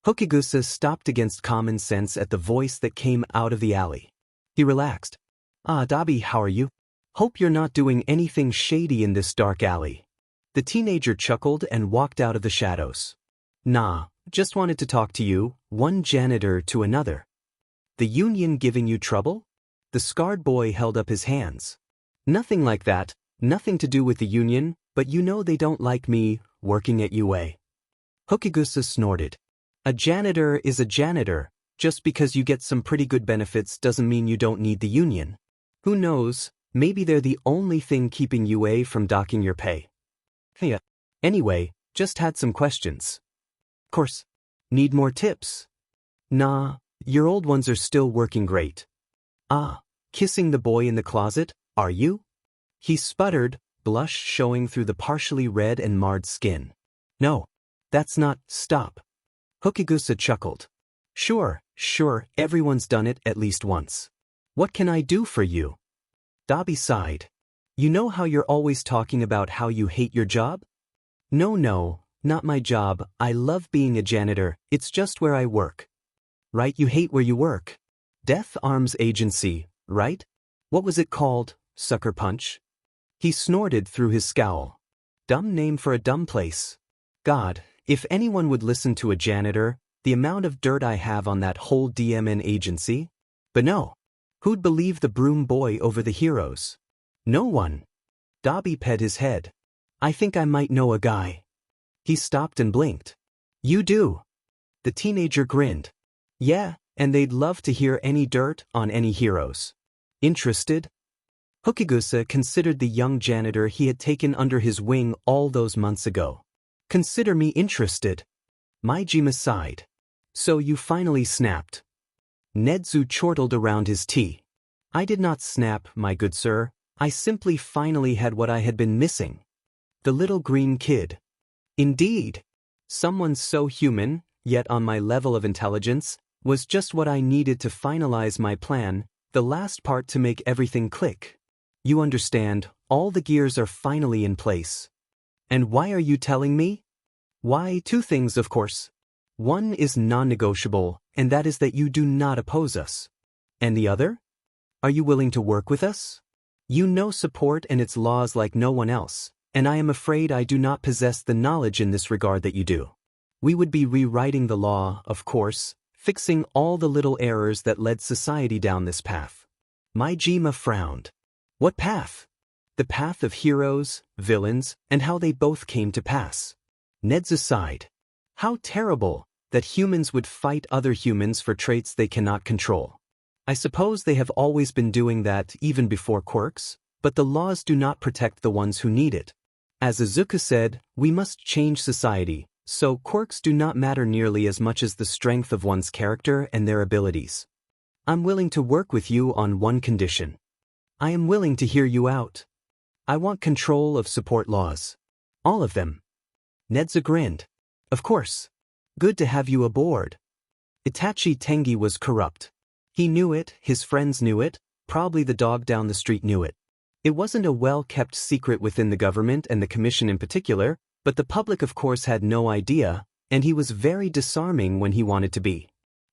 Hokigusa stopped against common sense at the voice that came out of the alley. He relaxed. "Dabi, how are you?" Hope you're not doing anything shady in this dark alley. The teenager chuckled and walked out of the shadows. Nah, just wanted to talk to you, one janitor to another. The union giving you trouble? The scarred boy held up his hands. Nothing like that, nothing to do with the union, but you know they don't like me, working at UA. Hokigusa snorted. A janitor is a janitor. Just because you get some pretty good benefits doesn't mean you don't need the union. Who knows, maybe they're the only thing keeping UA from docking your pay. Yeah. Anyway, just had some questions. Course. Need more tips? Nah, your old ones are still working great. Ah, kissing the boy in the closet, are you? He sputtered, blush showing through the partially red and marred skin. No, that's not. Stop. Hokigusa chuckled. Sure, everyone's done it at least once. What can I do for you? Dabi sighed. You know how you're always talking about how you hate your job? No, not my job. I love being a janitor, it's just where I work. Right, you hate where you work. Death Arms Agency, right? What was it called? Sucker Punch? He snorted through his scowl. Dumb name for a dumb place. God, if anyone would listen to a janitor, the amount of dirt I have on that whole DMN agency. But no. Who'd believe the broom boy over the heroes? No one. Dabi pet his head. I think I might know a guy. He stopped and blinked. You do. The teenager grinned. Yeah, and they'd love to hear any dirt on any heroes. Interested? Hokigusa considered the young janitor he had taken under his wing all those months ago. Consider me interested. Maijima sighed. So you finally snapped. Nedzu chortled around his tea. I did not snap, my good sir. I simply finally had what I had been missing. The little green kid. Indeed. Someone so human, yet on my level of intelligence, was just what I needed to finalize my plan, the last part to make everything click. You understand, all the gears are finally in place. And why are you telling me? Why, two things of course. One is non-negotiable, and that is that you do not oppose us. And the other? Are you willing to work with us? You know support and its laws like no one else, and I am afraid I do not possess the knowledge in this regard that you do. We would be rewriting the law, of course, fixing all the little errors that led society down this path. Maijima frowned. What path? The path of heroes, villains, and how they both came to pass. Nedzu sighed. How terrible that humans would fight other humans for traits they cannot control. I suppose they have always been doing that even before quirks, but the laws do not protect the ones who need it. As Izuku said, we must change society, so quirks do not matter nearly as much as the strength of one's character and their abilities. I'm willing to work with you on one condition. I am willing to hear you out. I want control of support laws. All of them. Nedzu grinned. Of course. Good to have you aboard. Itachi Tengi was corrupt. He knew it, his friends knew it, probably the dog down the street knew it. It wasn't a well-kept secret within the government and the commission in particular, but the public of course had no idea, and he was very disarming when he wanted to be.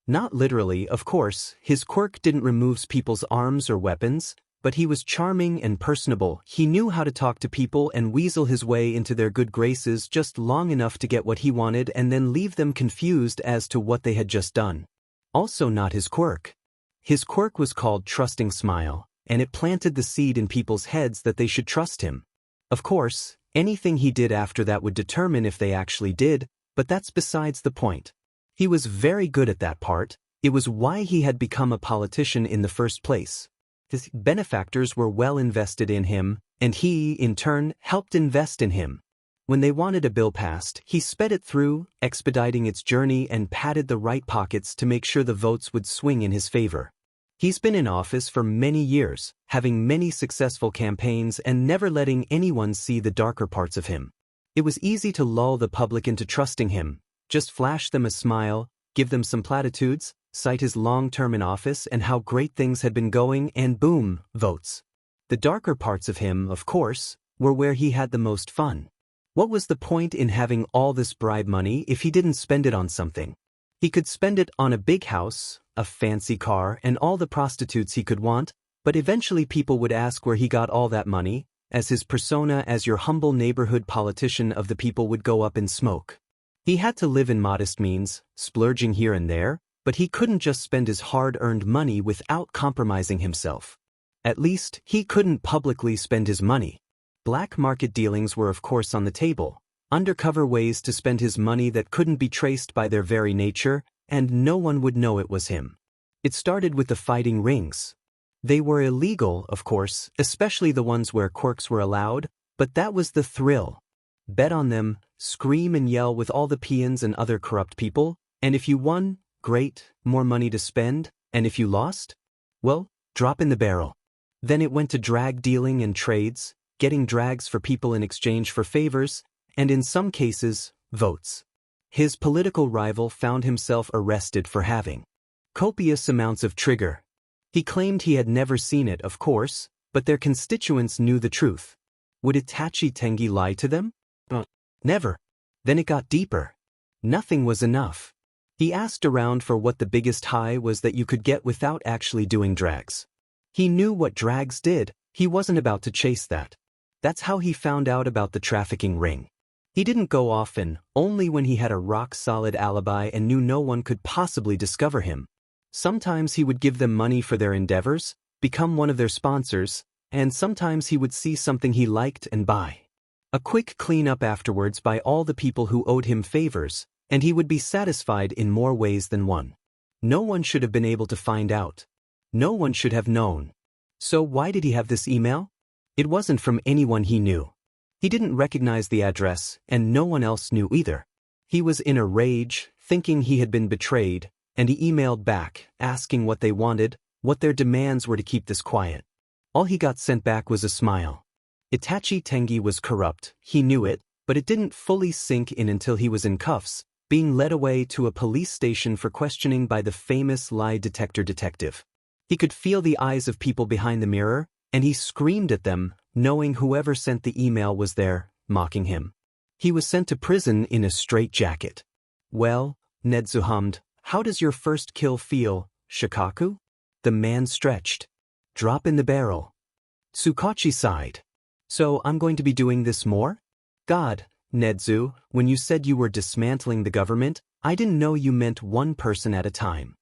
Not literally, of course, his quirk didn't remove people's arms or weapons, but he was charming and personable. He knew how to talk to people and weasel his way into their good graces just long enough to get what he wanted and then leave them confused as to what they had just done. Also not his quirk. His quirk was called Trusting Smile, and it planted the seed in people's heads that they should trust him. Of course, anything he did after that would determine if they actually did, but that's besides the point. He was very good at that part. It was why he had become a politician in the first place. His benefactors were well invested in him, and he, in turn, helped invest in him. When they wanted a bill passed, he sped it through, expediting its journey and patted the right pockets to make sure the votes would swing in his favor. He's been in office for many years, having many successful campaigns and never letting anyone see the darker parts of him. It was easy to lull the public into trusting him. Just flash them a smile, give them some platitudes, cite his long term in office and how great things had been going, and boom, votes. The darker parts of him, of course, were where he had the most fun. What was the point in having all this bribe money if he didn't spend it on something? He could spend it on a big house, a fancy car, and all the prostitutes he could want, But eventually people would ask where he got all that money, as his persona as your humble neighborhood politician of the people would go up in smoke. He had to live in modest means, splurging here and there, but he couldn't just spend his hard-earned money without compromising himself. At least, he couldn't publicly spend his money. Black market dealings were of course on the table, undercover ways to spend his money that couldn't be traced by their very nature, and no one would know it was him. It started with the fighting rings. They were illegal, of course, especially the ones where quirks were allowed, but that was the thrill. Bet on them, scream and yell with all the peons and other corrupt people, and if you won, great, more money to spend, and if you lost, well, drop in the barrel. Then it went to drag dealing and trades, getting drags for people in exchange for favors, and in some cases, votes. His political rival found himself arrested for having copious amounts of trigger. He claimed he had never seen it, of course, but their constituents knew the truth. Would Itachi Tengi lie to them? Never. Then it got deeper. Nothing was enough. He asked around for what the biggest high was that you could get without actually doing drags. He knew what drags did, he wasn't about to chase that. That's how he found out about the trafficking ring. He didn't go often, only when he had a rock-solid alibi and knew no one could possibly discover him. Sometimes he would give them money for their endeavors, become one of their sponsors, and sometimes he would see something he liked and buy. A quick cleanup afterwards by all the people who owed him favors, and he would be satisfied in more ways than one. No one should have been able to find out. No one should have known. So why did he have this email? It wasn't from anyone he knew. He didn't recognize the address, and no one else knew either. He was in a rage, thinking he had been betrayed, and he emailed back, asking what they wanted, what their demands were to keep this quiet. All he got sent back was a smile. Itachi Tengi was corrupt, he knew it, but it didn't fully sink in until he was in cuffs, being led away to a police station for questioning by the famous lie detector detective. He could feel the eyes of people behind the mirror, and he screamed at them, knowing whoever sent the email was there, mocking him. He was sent to prison in a straitjacket. Well, Nedzu hummed, how does your first kill feel, Shikaku? The man stretched. Drop in the barrel. Tsukachi sighed. So I'm going to be doing this more? God, Nedzu, when you said you were dismantling the government, I didn't know you meant one person at a time.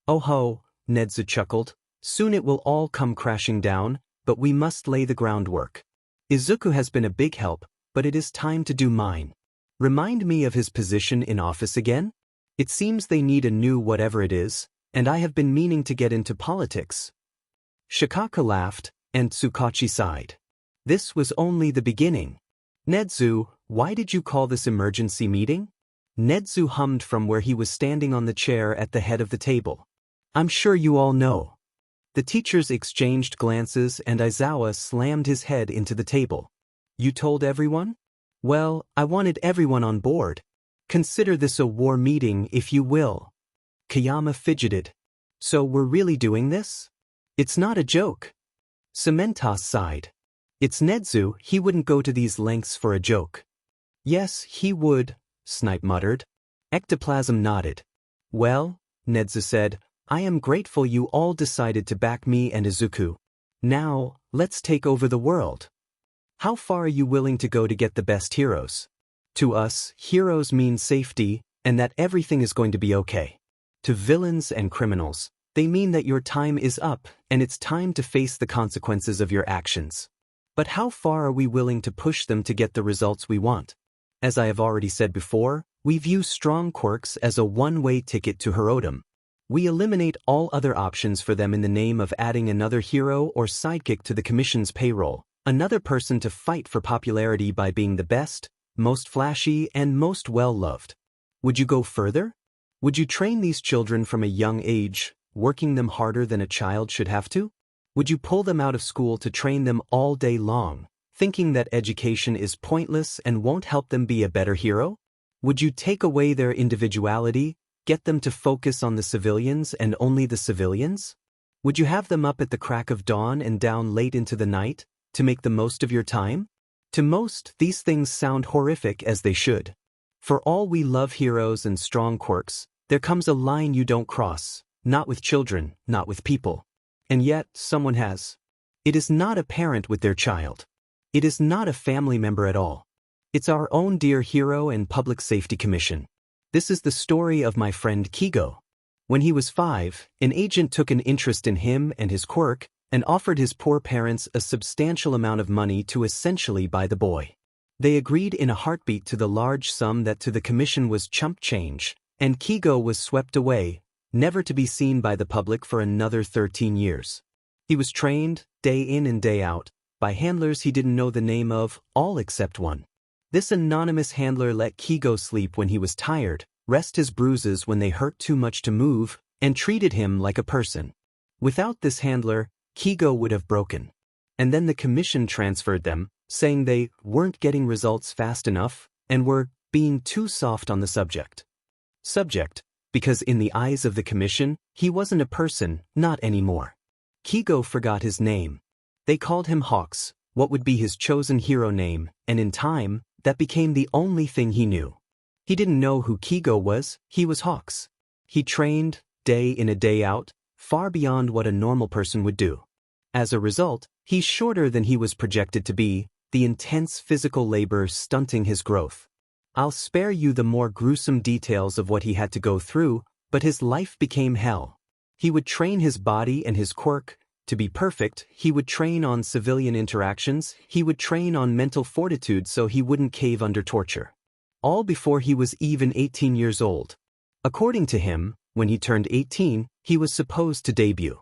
Oh ho, Nedzu chuckled. Soon it will all come crashing down, but we must lay the groundwork. Izuku has been a big help, but it is time to do mine. Remind me of his position in office again? It seems they need a new whatever it is, and I have been meaning to get into politics. Shikaka laughed, and Tsukachi sighed. This was only the beginning. Nedzu, why did you call this emergency meeting? Nedzu hummed from where he was standing on the chair at the head of the table. I'm sure you all know. The teachers exchanged glances and Aizawa slammed his head into the table. You told everyone? Well, I wanted everyone on board. Consider this a war meeting if you will. Kayama fidgeted. So we're really doing this? It's not a joke. Cementos sighed. It's Nedzu, he wouldn't go to these lengths for a joke. Yes, he would, Snipe muttered. Ectoplasm nodded. Well, Nedzu said, I am grateful you all decided to back me and Izuku. Now, let's take over the world. How far are you willing to go to get the best heroes? To us, heroes mean safety, and that everything is going to be okay. To villains and criminals, they mean that your time is up, and it's time to face the consequences of your actions. But how far are we willing to push them to get the results we want? As I have already said before, we view strong quirks as a one-way ticket to herodom. We eliminate all other options for them in the name of adding another hero or sidekick to the commission's payroll, another person to fight for popularity by being the best, most flashy, and most well-loved. Would you go further? Would you train these children from a young age, working them harder than a child should have to? Would you pull them out of school to train them all day long, thinking that education is pointless and won't help them be a better hero? Would you take away their individuality, get them to focus on the civilians and only the civilians? Would you have them up at the crack of dawn and down late into the night, to make the most of your time? To most, these things sound horrific as they should. For all we love heroes and strong quirks, there comes a line you don't cross, not with children, not with people. And yet, someone has. It is not a parent with their child. It is not a family member at all. It's our own dear hero and public safety commission. This is the story of my friend Kigo. When he was 5, an agent took an interest in him and his quirk and offered his poor parents a substantial amount of money to essentially buy the boy. They agreed in a heartbeat to the large sum that to the commission was chump change, and Kigo was swept away, never to be seen by the public for another 13 years. He was trained, day in and day out, by handlers he didn't know the name of, all except one. This anonymous handler let Kigo sleep when he was tired, rest his bruises when they hurt too much to move, and treated him like a person. Without this handler, Kigo would have broken. And then the commission transferred them, saying they weren't getting results fast enough and were being too soft on the subject. Because in the eyes of the commission, he wasn't a person, not anymore. Kigo forgot his name. They called him Hawks, what would be his chosen hero name, and in time, that became the only thing he knew. He didn't know who Kigo was, he was Hawks. He trained, day in and day out, far beyond what a normal person would do. As a result, he's shorter than he was projected to be, the intense physical labor stunting his growth. I'll spare you the more gruesome details of what he had to go through, but his life became hell. He would train his body and his quirk to be perfect. He would train on civilian interactions. He would train on mental fortitude so he wouldn't cave under torture. All before he was even 18 years old. According to him, when he turned 18, he was supposed to debut.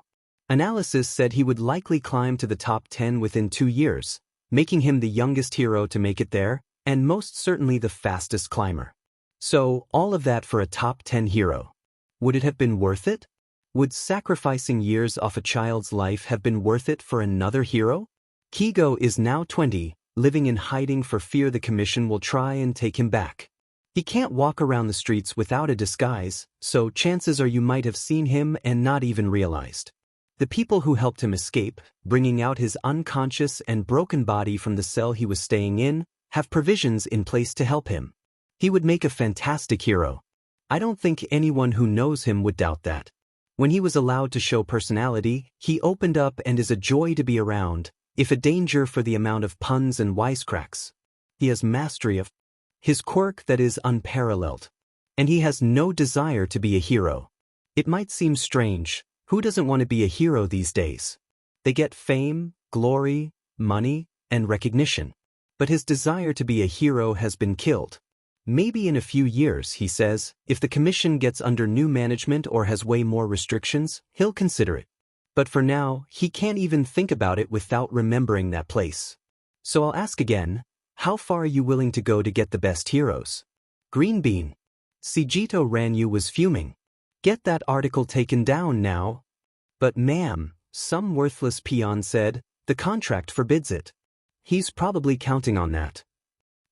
Analysis said he would likely climb to the top 10 within 2 years, making him the youngest hero to make it there, and most certainly the fastest climber. So, all of that for a top 10 hero. Would it have been worth it? Would sacrificing years off a child's life have been worth it for another hero? Kigo is now 20, living in hiding for fear the commission will try and take him back. He can't walk around the streets without a disguise, so chances are you might have seen him and not even realized. The people who helped him escape, bringing out his unconscious and broken body from the cell he was staying in, have provisions in place to help him. He would make a fantastic hero. I don't think anyone who knows him would doubt that. When he was allowed to show personality, he opened up and is a joy to be around, if a danger for the amount of puns and wisecracks. He has mastery of his quirk that is unparalleled. And he has no desire to be a hero. It might seem strange, who doesn't want to be a hero these days? They get fame, glory, money, and recognition. But his desire to be a hero has been killed. Maybe in a few years, he says, if the commission gets under new management or has way more restrictions, he'll consider it. But for now, he can't even think about it without remembering that place. So I'll ask again, how far are you willing to go to get the best heroes? Greenbean. Sejito Ranyu was fuming. Get that article taken down now. But ma'am, some worthless peon said, the contract forbids it. He's probably counting on that.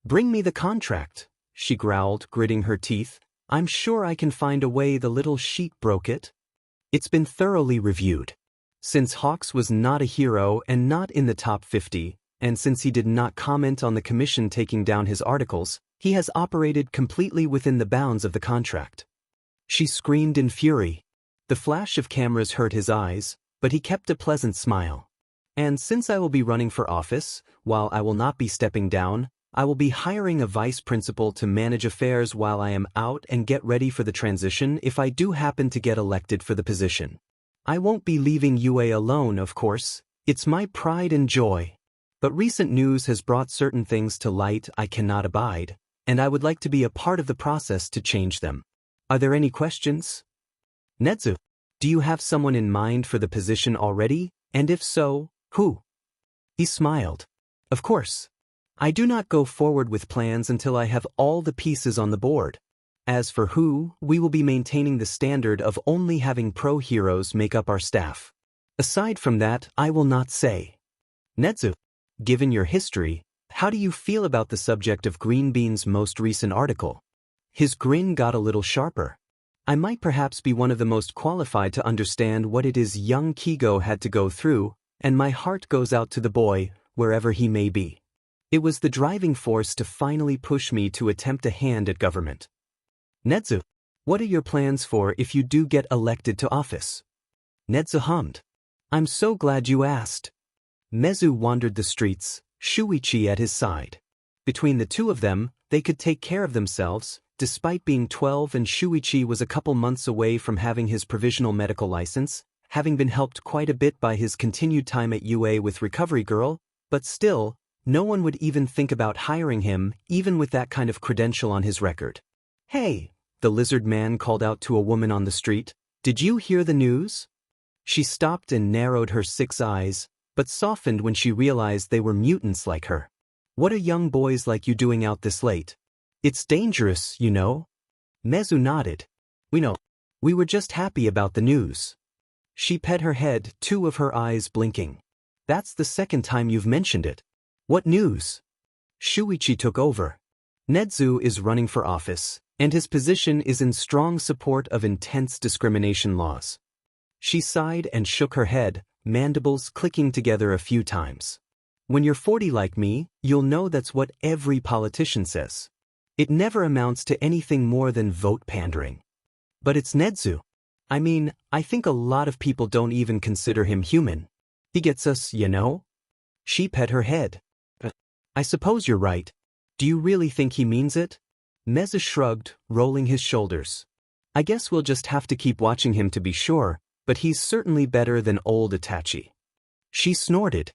Bring me the contract, she growled, gritting her teeth. I'm sure I can find a way. The little sheet broke it. It's been thoroughly reviewed. Since Hawks was not a hero and not in the top 50, and since he did not comment on the commission taking down his articles, he has operated completely within the bounds of the contract. She screamed in fury. The flash of cameras hurt his eyes, but he kept a pleasant smile. And since I will be running for office, while I will not be stepping down, I will be hiring a vice principal to manage affairs while I am out and get ready for the transition if I do happen to get elected for the position. I won't be leaving UA alone, of course. It's my pride and joy. But recent news has brought certain things to light I cannot abide, and I would like to be a part of the process to change them. Are there any questions? Nedzu, do you have someone in mind for the position already? And if so, who? He smiled. Of course. I do not go forward with plans until I have all the pieces on the board. As for who, we will be maintaining the standard of only having pro heroes make up our staff. Aside from that, I will not say. Nedzu, given your history, how do you feel about the subject of Greenbean's most recent article? His grin got a little sharper. I might perhaps be one of the most qualified to understand what it is young Kigo had to go through, and my heart goes out to the boy, wherever he may be. It was the driving force to finally push me to attempt a hand at government. Nedzu, what are your plans for if you do get elected to office? Nedzu hummed. I'm so glad you asked. Nedzu wandered the streets, Shuichi at his side. Between the two of them, they could take care of themselves, despite being 12 and Shuichi was a couple months away from having his provisional medical license, having been helped quite a bit by his continued time at UA with Recovery Girl, but still, no one would even think about hiring him, even with that kind of credential on his record. Hey, the lizard man called out to a woman on the street, did you hear the news? She stopped and narrowed her 6 eyes, but softened when she realized they were mutants like her. What are young boys like you doing out this late? It's dangerous, you know. Nedzu nodded. We know. We were just happy about the news. She pet her head, 2 of her eyes blinking. That's the second time you've mentioned it. What news? Shuichi took over. Nedzu is running for office, and his position is in strong support of intense discrimination laws. She sighed and shook her head, mandibles clicking together a few times. When you're 40 like me, you'll know that's what every politician says. It never amounts to anything more than vote pandering. But it's Nedzu. I mean, I think a lot of people don't even consider him human. He gets us, you know? She pet her head. I suppose you're right. Do you really think he means it? Nedzu shrugged, rolling his shoulders. I guess we'll just have to keep watching him to be sure, but he's certainly better than old Itachi. She snorted.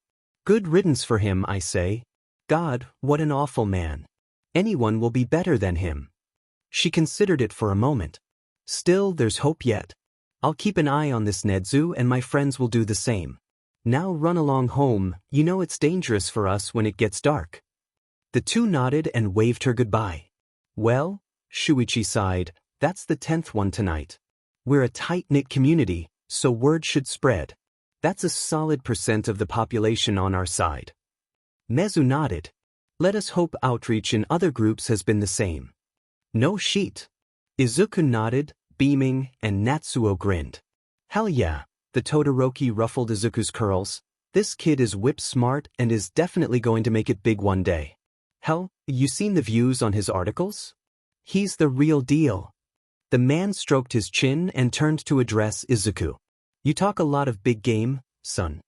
Good riddance for him, I say. God, what an awful man. Anyone will be better than him. She considered it for a moment. Still, there's hope yet. I'll keep an eye on this Nedzu and my friends will do the same. Now run along home, you know it's dangerous for us when it gets dark. The two nodded and waved her goodbye. Well, Shuichi sighed, that's the 10th one tonight. We're a tight-knit community, so word should spread. That's a solid % of the population on our side. Nedzu nodded. Let us hope outreach in other groups has been the same. No sheet. Izuku nodded, beaming, and Natsuo grinned. Hell yeah. The Todoroki ruffled Izuku's curls. This kid is whip smart and is definitely going to make it big one day. Hell, you seen the views on his articles? He's the real deal. The man stroked his chin and turned to address Izuku. You talk a lot of big game, son.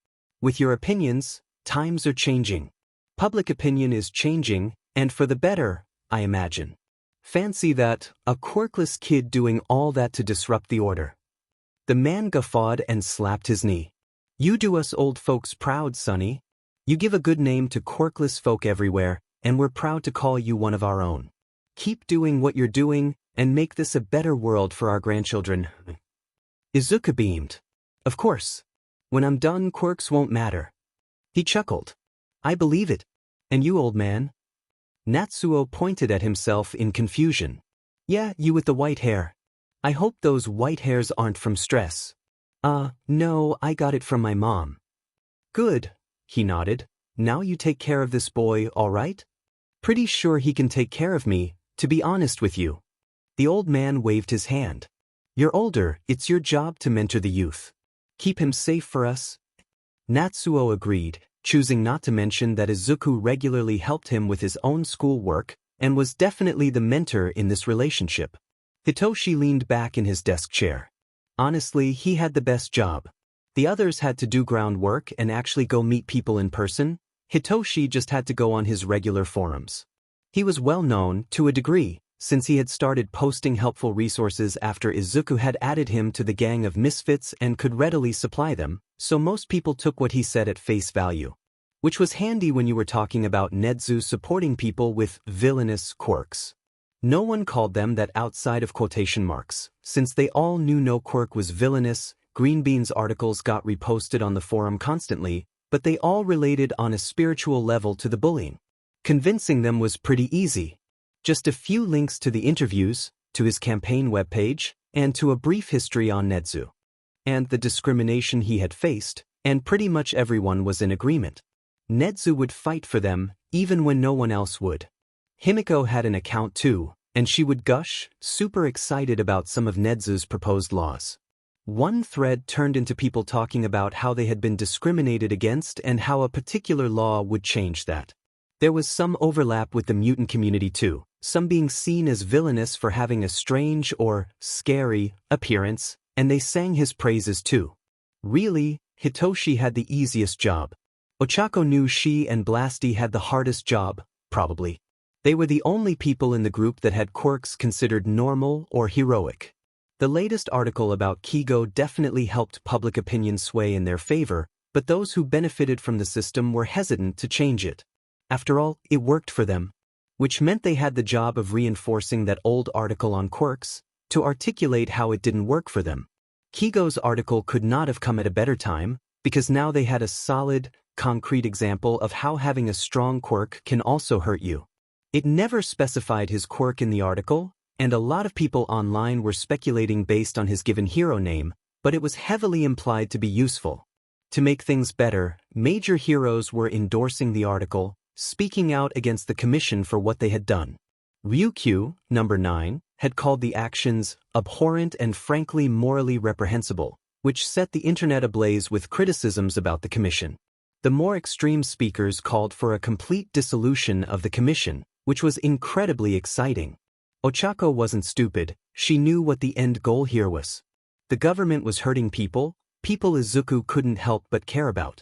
With your opinions, times are changing. Public opinion is changing, and for the better, I imagine. Fancy that, a quirkless kid doing all that to disrupt the order. The man guffawed and slapped his knee. You do us old folks proud, sonny. You give a good name to quirkless folk everywhere, and we're proud to call you one of our own. Keep doing what you're doing, and make this a better world for our grandchildren. Izuku beamed. Of course. When I'm done, quirks won't matter. He chuckled. I believe it. And you, old man? Natsuo pointed at himself in confusion. Yeah, you with the white hair. I hope those white hairs aren't from stress. No, I got it from my mom. Good, he nodded. Now you take care of this boy, all right? Pretty sure he can take care of me, to be honest with you. The old man waved his hand. You're older, it's your job to mentor the youth. Keep him safe for us. Natsuo agreed, choosing not to mention that Izuku regularly helped him with his own schoolwork and was definitely the mentor in this relationship. Hitoshi leaned back in his desk chair. Honestly, he had the best job. The others had to do groundwork and actually go meet people in person. Hitoshi just had to go on his regular forums. He was well known, to a degree, since he had started posting helpful resources after Izuku had added him to the gang of misfits and could readily supply them, so most people took what he said at face value. Which was handy when you were talking about Nedzu supporting people with villainous quirks. No one called them that outside of quotation marks, since they all knew no quirk was villainous. Greenbean's articles got reposted on the forum constantly, but they all related on a spiritual level to the bullying. Convincing them was pretty easy. Just a few links to the interviews, to his campaign webpage, and to a brief history on Nedzu. And the discrimination he had faced, and pretty much everyone was in agreement. Nedzu would fight for them, even when no one else would. Himiko had an account too, and she would gush, super excited about some of Nedzu's proposed laws. One thread turned into people talking about how they had been discriminated against and how a particular law would change that. There was some overlap with the mutant community too, some being seen as villainous for having a strange or scary appearance, and they sang his praises too. Really, Hitoshi had the easiest job. Ochako knew she and Blasty had the hardest job, probably. They were the only people in the group that had quirks considered normal or heroic. The latest article about Kigo definitely helped public opinion sway in their favor, but those who benefited from the system were hesitant to change it. After all, it worked for them. Which meant they had the job of reinforcing that old article on quirks, to articulate how it didn't work for them. Kigo's article could not have come at a better time, because now they had a solid, concrete example of how having a strong quirk can also hurt you. It never specified his quirk in the article, and a lot of people online were speculating based on his given hero name, but it was heavily implied to be useful. To make things better, major heroes were endorsing the article, speaking out against the commission for what they had done. Ryukyu, number 9, had called the actions abhorrent and frankly morally reprehensible, which set the internet ablaze with criticisms about the commission. The more extreme speakers called for a complete dissolution of the commission, which was incredibly exciting. Ochako wasn't stupid, she knew what the end goal here was. The government was hurting people Izuku couldn't help but care about.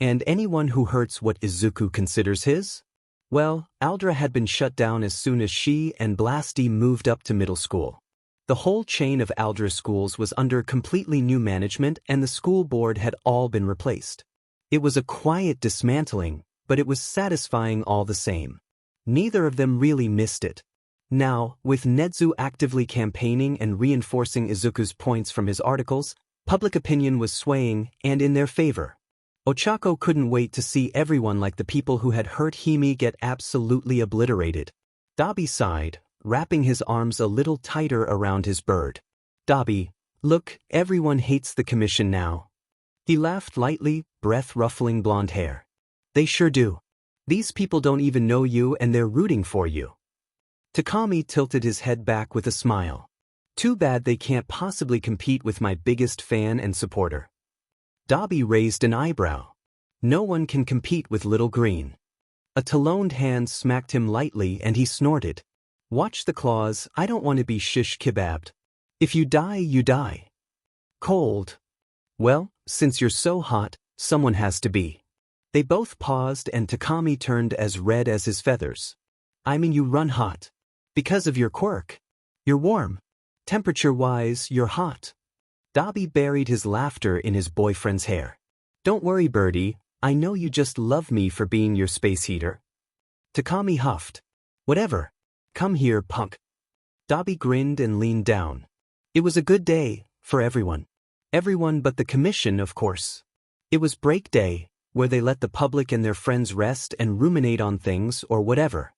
And anyone who hurts what Izuku considers his? Well, Aldra had been shut down as soon as she and Blasty moved up to middle school. The whole chain of Aldra schools was under completely new management and the school board had all been replaced. It was a quiet dismantling, but it was satisfying all the same. Neither of them really missed it. Now, with Nedzu actively campaigning and reinforcing Izuku's points from his articles, public opinion was swaying and in their favor. Ochako couldn't wait to see everyone like the people who had hurt Hime get absolutely obliterated. Dabi sighed, wrapping his arms a little tighter around his bird. Dabi, look, everyone hates the commission now. He laughed lightly, breath-ruffling blonde hair. They sure do. These people don't even know you and they're rooting for you. Takami tilted his head back with a smile. Too bad they can't possibly compete with my biggest fan and supporter. Dabi raised an eyebrow. No one can compete with Little Green. A taloned hand smacked him lightly and he snorted. Watch the claws, I don't want to be shish kebabbed. If you die, you die. Cold. Well, since you're so hot, someone has to be. They both paused and Takami turned as red as his feathers. I mean you run hot. Because of your quirk. You're warm. Temperature-wise, you're hot. Dabi buried his laughter in his boyfriend's hair. Don't worry, birdie, I know you just love me for being your space heater. Takami huffed. Whatever. Come here, punk. Dabi grinned and leaned down. It was a good day, for everyone. Everyone but the commission, of course. It was break day, where they let the public and their friends rest and ruminate on things or whatever.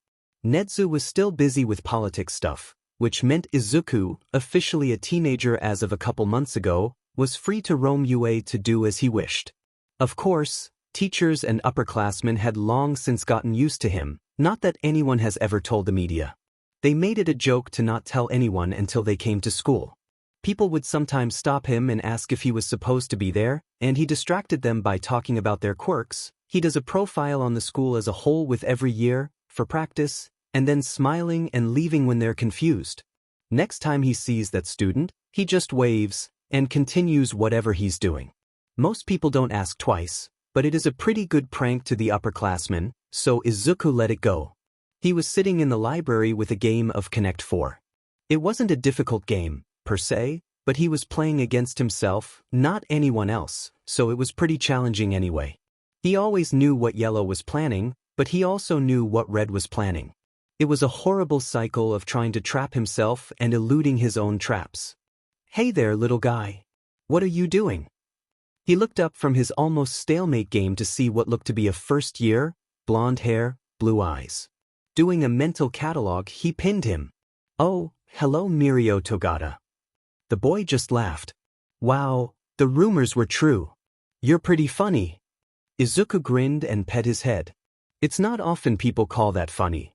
Nedzu was still busy with politics stuff, which meant Izuku, officially a teenager as of a couple months ago, was free to roam UA to do as he wished. Of course, teachers and upperclassmen had long since gotten used to him, not that anyone has ever told the media. They made it a joke to not tell anyone until they came to school. People would sometimes stop him and ask if he was supposed to be there, and he distracted them by talking about their quirks. He does a profile on the school as a whole with every year, for practice, and then smiling and leaving when they're confused. Next time he sees that student, he just waves and continues whatever he's doing. Most people don't ask twice, but it is a pretty good prank to the upperclassmen, so Izuku let it go. He was sitting in the library with a game of Connect 4. It wasn't a difficult game, per se, but he was playing against himself, not anyone else, so it was pretty challenging anyway. He always knew what yellow was planning, but he also knew what red was planning. It was a horrible cycle of trying to trap himself and eluding his own traps. Hey there, little guy. What are you doing? He looked up from his almost stalemate game to see what looked to be a first year, blonde hair, blue eyes. Doing a mental catalog, he pinned him. Oh, hello Mirio Togata. The boy just laughed. Wow, the rumors were true. You're pretty funny. Izuku grinned and pet his head. It's not often people call that funny.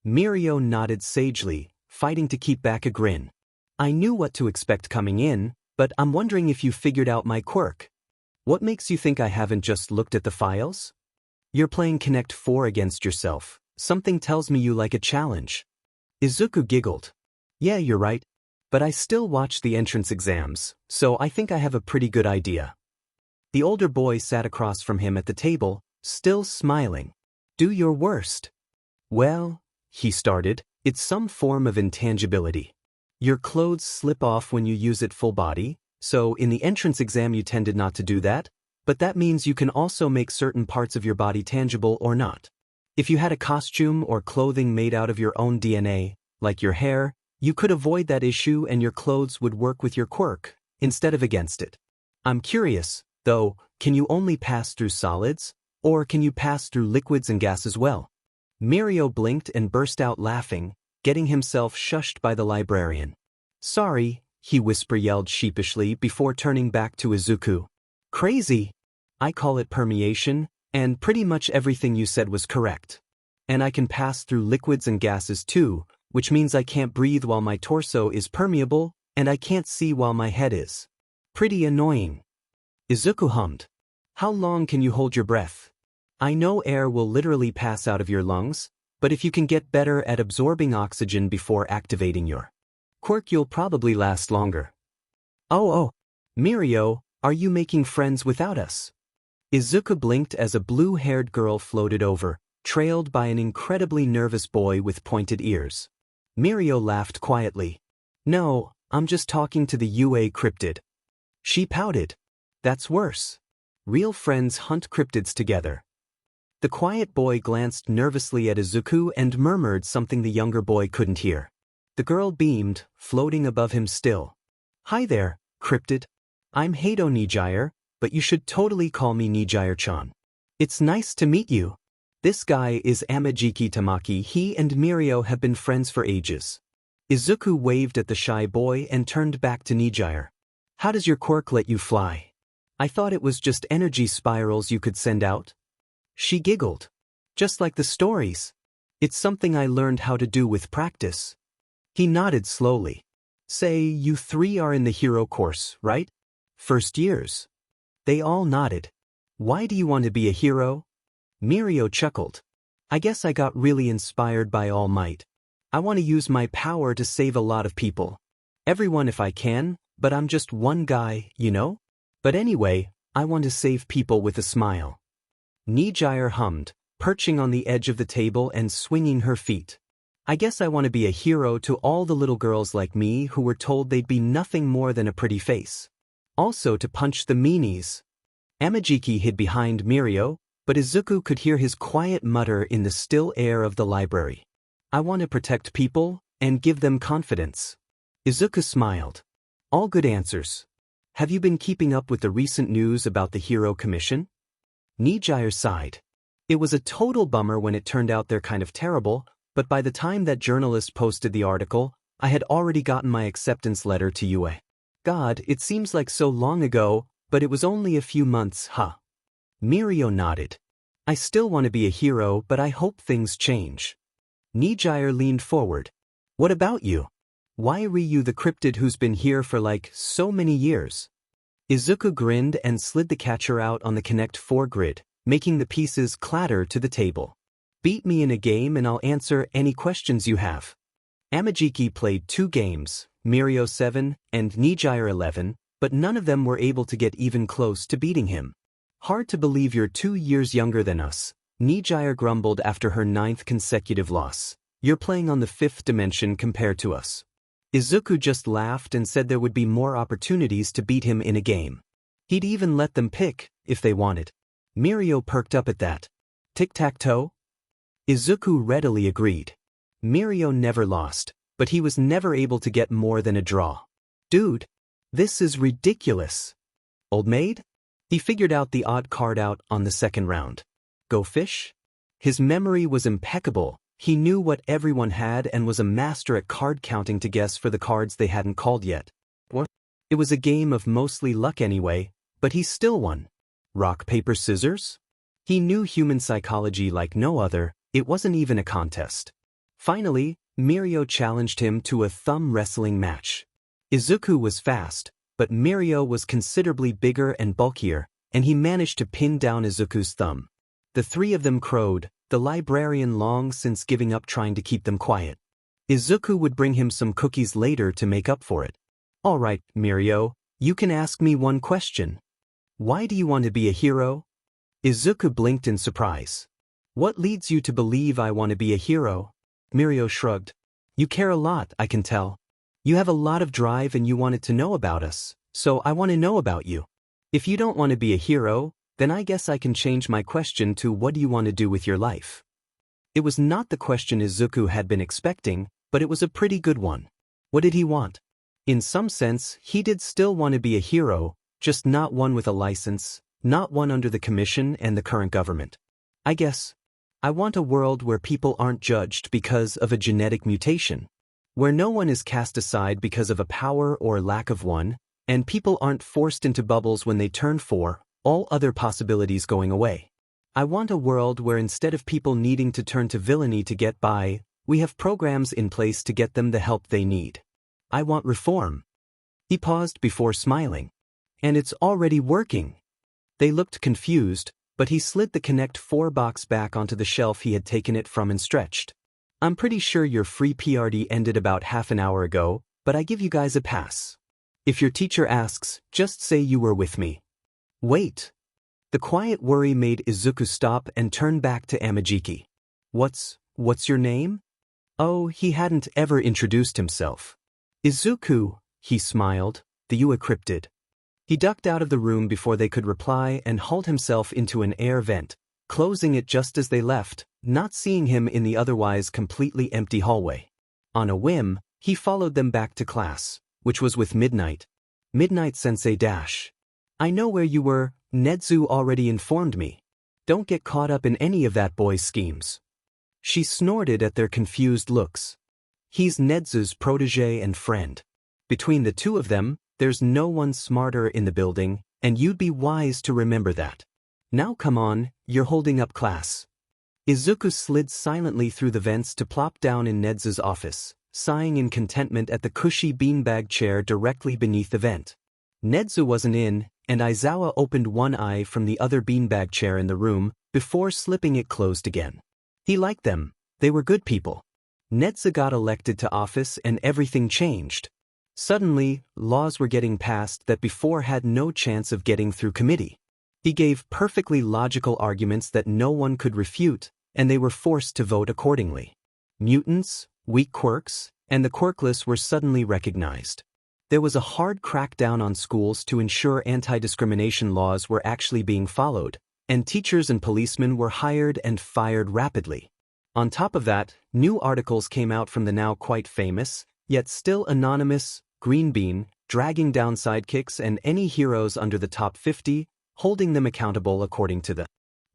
Mirio nodded sagely, fighting to keep back a grin. I knew what to expect coming in, but I'm wondering if you figured out my quirk. What makes you think I haven't just looked at the files? You're playing Connect 4 against yourself. Something tells me you like a challenge. Izuku giggled. Yeah, you're right. But I still watch the entrance exams, so I think I have a pretty good idea. The older boy sat across from him at the table, still smiling. Do your worst. Well, he started, it's some form of intangibility. Your clothes slip off when you use it full body, so in the entrance exam you tended not to do that, but that means you can also make certain parts of your body tangible or not. If you had a costume or clothing made out of your own DNA, like your hair, you could avoid that issue and your clothes would work with your quirk, instead of against it. I'm curious, though, can you only pass through solids, or can you pass through liquids and gas as well? Mirio blinked and burst out laughing, getting himself shushed by the librarian. Sorry, he yelled sheepishly before turning back to Izuku. Crazy. I call it permeation, and pretty much everything you said was correct. And I can pass through liquids and gases too, which means I can't breathe while my torso is permeable, and I can't see while my head is. Pretty annoying. Izuku hummed. How long can you hold your breath? I know air will literally pass out of your lungs, but if you can get better at absorbing oxygen before activating your quirk, you'll probably last longer. Oh, Mirio, are you making friends without us? Izuku blinked as a blue-haired girl floated over, trailed by an incredibly nervous boy with pointed ears. Mirio laughed quietly. No, I'm just talking to the UA cryptid. She pouted. That's worse. Real friends hunt cryptids together. The quiet boy glanced nervously at Izuku and murmured something the younger boy couldn't hear. The girl beamed, floating above him still. Hi there, cryptid. I'm Heido Nijire, but you should totally call me Nijire-chan. It's nice to meet you. This guy is Amajiki Tamaki. He and Mirio have been friends for ages. Izuku waved at the shy boy and turned back to Nijire. How does your quirk let you fly? I thought it was just energy spirals you could send out. She giggled. Just like the stories. It's something I learned how to do with practice. He nodded slowly. Say, you three are in the hero course, right? First years. They all nodded. Why do you want to be a hero? Mirio chuckled. I guess I got really inspired by All Might. I want to use my power to save a lot of people. Everyone if I can, but I'm just one guy, you know? But anyway, I want to save people with a smile. Nijire hummed, perching on the edge of the table and swinging her feet. I guess I want to be a hero to all the little girls like me who were told they'd be nothing more than a pretty face. Also to punch the meanies. Amajiki hid behind Mirio, but Izuku could hear his quiet mutter in the still air of the library. I want to protect people and give them confidence. Izuku smiled. All good answers. Have you been keeping up with the recent news about the Hero Commission? Nijire sighed. It was a total bummer when it turned out they're kind of terrible, but by the time that journalist posted the article, I had already gotten my acceptance letter to UA. God, it seems like so long ago, but it was only a few months, huh? Mirio nodded. I still want to be a hero, but I hope things change. Nijire leaned forward. What about you? Why are you the cryptid who's been here for like so many years? Izuku grinned and slid the catcher out on the Connect 4 grid, making the pieces clatter to the table. Beat me in a game and I'll answer any questions you have. Amajiki played 2 games, Mirio 7 and Nijire 11, but none of them were able to get even close to beating him. Hard to believe you're 2 years younger than us, Nijire grumbled after her 9th consecutive loss. You're playing on the 5th dimension compared to us. Izuku just laughed and said there would be more opportunities to beat him in a game. He'd even let them pick, if they wanted. Mirio perked up at that. Tic-tac-toe? Izuku readily agreed. Mirio never lost, but he was never able to get more than a draw. Dude, this is ridiculous. Old maid? He figured out the odd card out on the 2nd round. Go fish? His memory was impeccable. He knew what everyone had and was a master at card counting to guess for the cards they hadn't called yet. What? It was a game of mostly luck anyway, but he still won. Rock, paper, scissors? He knew human psychology like no other. It wasn't even a contest. Finally, Mirio challenged him to a thumb wrestling match. Izuku was fast, but Mirio was considerably bigger and bulkier, and he managed to pin down Izuku's thumb. The 3 of them crowed, the librarian long since giving up trying to keep them quiet. Izuku would bring him some cookies later to make up for it. All right, Mirio, you can ask me one question. Why do you want to be a hero? Izuku blinked in surprise. What leads you to believe I want to be a hero? Mirio shrugged. You care a lot, I can tell. You have a lot of drive and you wanted to know about us, so I want to know about you. If you don't want to be a hero, then I guess I can change my question to what do you want to do with your life? It was not the question Izuku had been expecting, but it was a pretty good one. What did he want? In some sense, he did still want to be a hero, just not one with a license, not one under the commission and the current government. I guess. I want a world where people aren't judged because of a genetic mutation, where no one is cast aside because of a power or lack of one, and people aren't forced into bubbles when they turn 4, all other possibilities going away. I want a world where instead of people needing to turn to villainy to get by, we have programs in place to get them the help they need. I want reform. He paused before smiling. And it's already working. They looked confused, but he slid the Connect 4 box back onto the shelf he had taken it from and stretched. I'm pretty sure your free PRD ended about half an hour ago, but I give you guys a pass. If your teacher asks, just say you were with me. Wait. The quiet worry made Izuku stop and turn back to Amajiki. What's your name? Oh, he hadn't ever introduced himself. Izuku, he smiled, the Yua cryptid. He ducked out of the room before they could reply and hauled himself into an air vent, closing it just as they left, not seeing him in the otherwise completely empty hallway. On a whim, he followed them back to class, which was with Midnight. Midnight-sensei dash. I know where you were, Nedzu already informed me. Don't get caught up in any of that boy's schemes. She snorted at their confused looks. He's Nedzu's protege and friend. Between the two of them, there's no one smarter in the building, and you'd be wise to remember that. Now come on, you're holding up class. Izuku slid silently through the vents to plop down in Nedzu's office, sighing in contentment at the cushy beanbag chair directly beneath the vent. Nedzu wasn't in, and Aizawa opened one eye from the other beanbag chair in the room before slipping it closed again. He liked them. They were good people. Nedzu got elected to office and everything changed. Suddenly, laws were getting passed that before had no chance of getting through committee. He gave perfectly logical arguments that no one could refute, and they were forced to vote accordingly. Mutants, weak quirks, and the quirkless were suddenly recognized. There was a hard crackdown on schools to ensure anti-discrimination laws were actually being followed, and teachers and policemen were hired and fired rapidly. On top of that, new articles came out from the now quite famous, yet still anonymous, Greenbean, dragging down sidekicks and any heroes under the top 50, holding them accountable according to the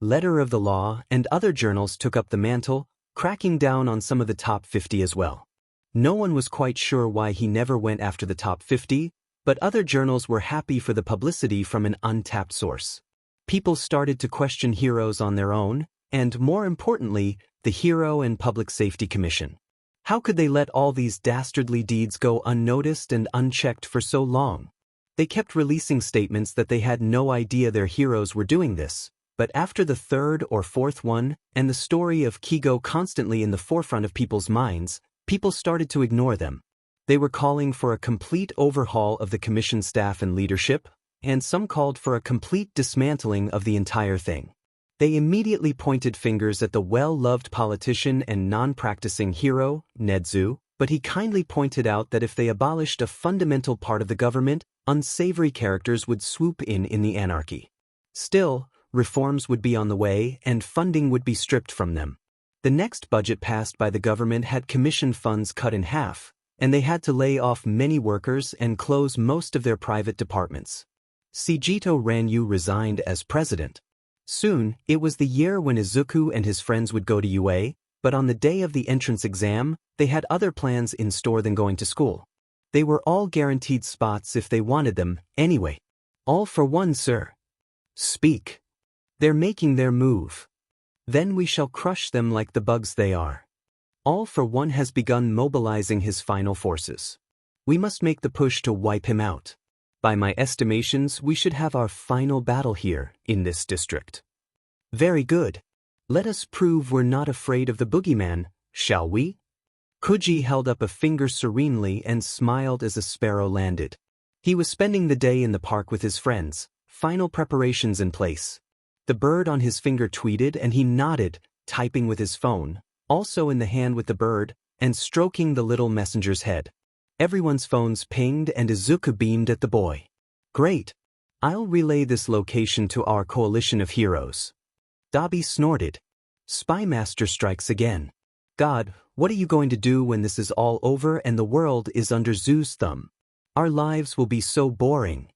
letter of the law, and other journals took up the mantle, cracking down on some of the top 50 as well. No one was quite sure why he never went after the top 50, but other journals were happy for the publicity from an untapped source. People started to question heroes on their own, and more importantly, the Hero and Public Safety Commission. How could they let all these dastardly deeds go unnoticed and unchecked for so long? They kept releasing statements that they had no idea their heroes were doing this, but after the third or fourth one, and the story of Kigo constantly in the forefront of people's minds, people started to ignore them. They were calling for a complete overhaul of the commission staff and leadership, and some called for a complete dismantling of the entire thing. They immediately pointed fingers at the well-loved politician and non-practicing hero, Nedzu, but he kindly pointed out that if they abolished a fundamental part of the government, unsavory characters would swoop in the anarchy. Still, reforms would be on the way and funding would be stripped from them. The next budget passed by the government had commission funds cut in half, and they had to lay off many workers and close most of their private departments. Sejito Ranyu resigned as president. Soon, it was the year when Izuku and his friends would go to UA, but on the day of the entrance exam, they had other plans in store than going to school. They were all guaranteed spots if they wanted them, anyway. All for one, sir. Speak. They're making their move. Then we shall crush them like the bugs they are. All for One has begun mobilizing his final forces. We must make the push to wipe him out. By my estimations, we should have our final battle here, in this district. Very good. Let us prove we're not afraid of the boogeyman, shall we? Kuji held up a finger serenely and smiled as a sparrow landed. He was spending the day in the park with his friends, Final preparations in place. The bird on his finger tweeted and he nodded, typing with his phone, also in the hand with the bird, and stroking the little messenger's head. Everyone's phones pinged and Izuku beamed at the boy. Great. I'll relay this location to our coalition of heroes. Dabi snorted. Spy Master strikes again. God, what are you going to do when this is all over and the world is under Zoo's thumb? Our lives will be so boring.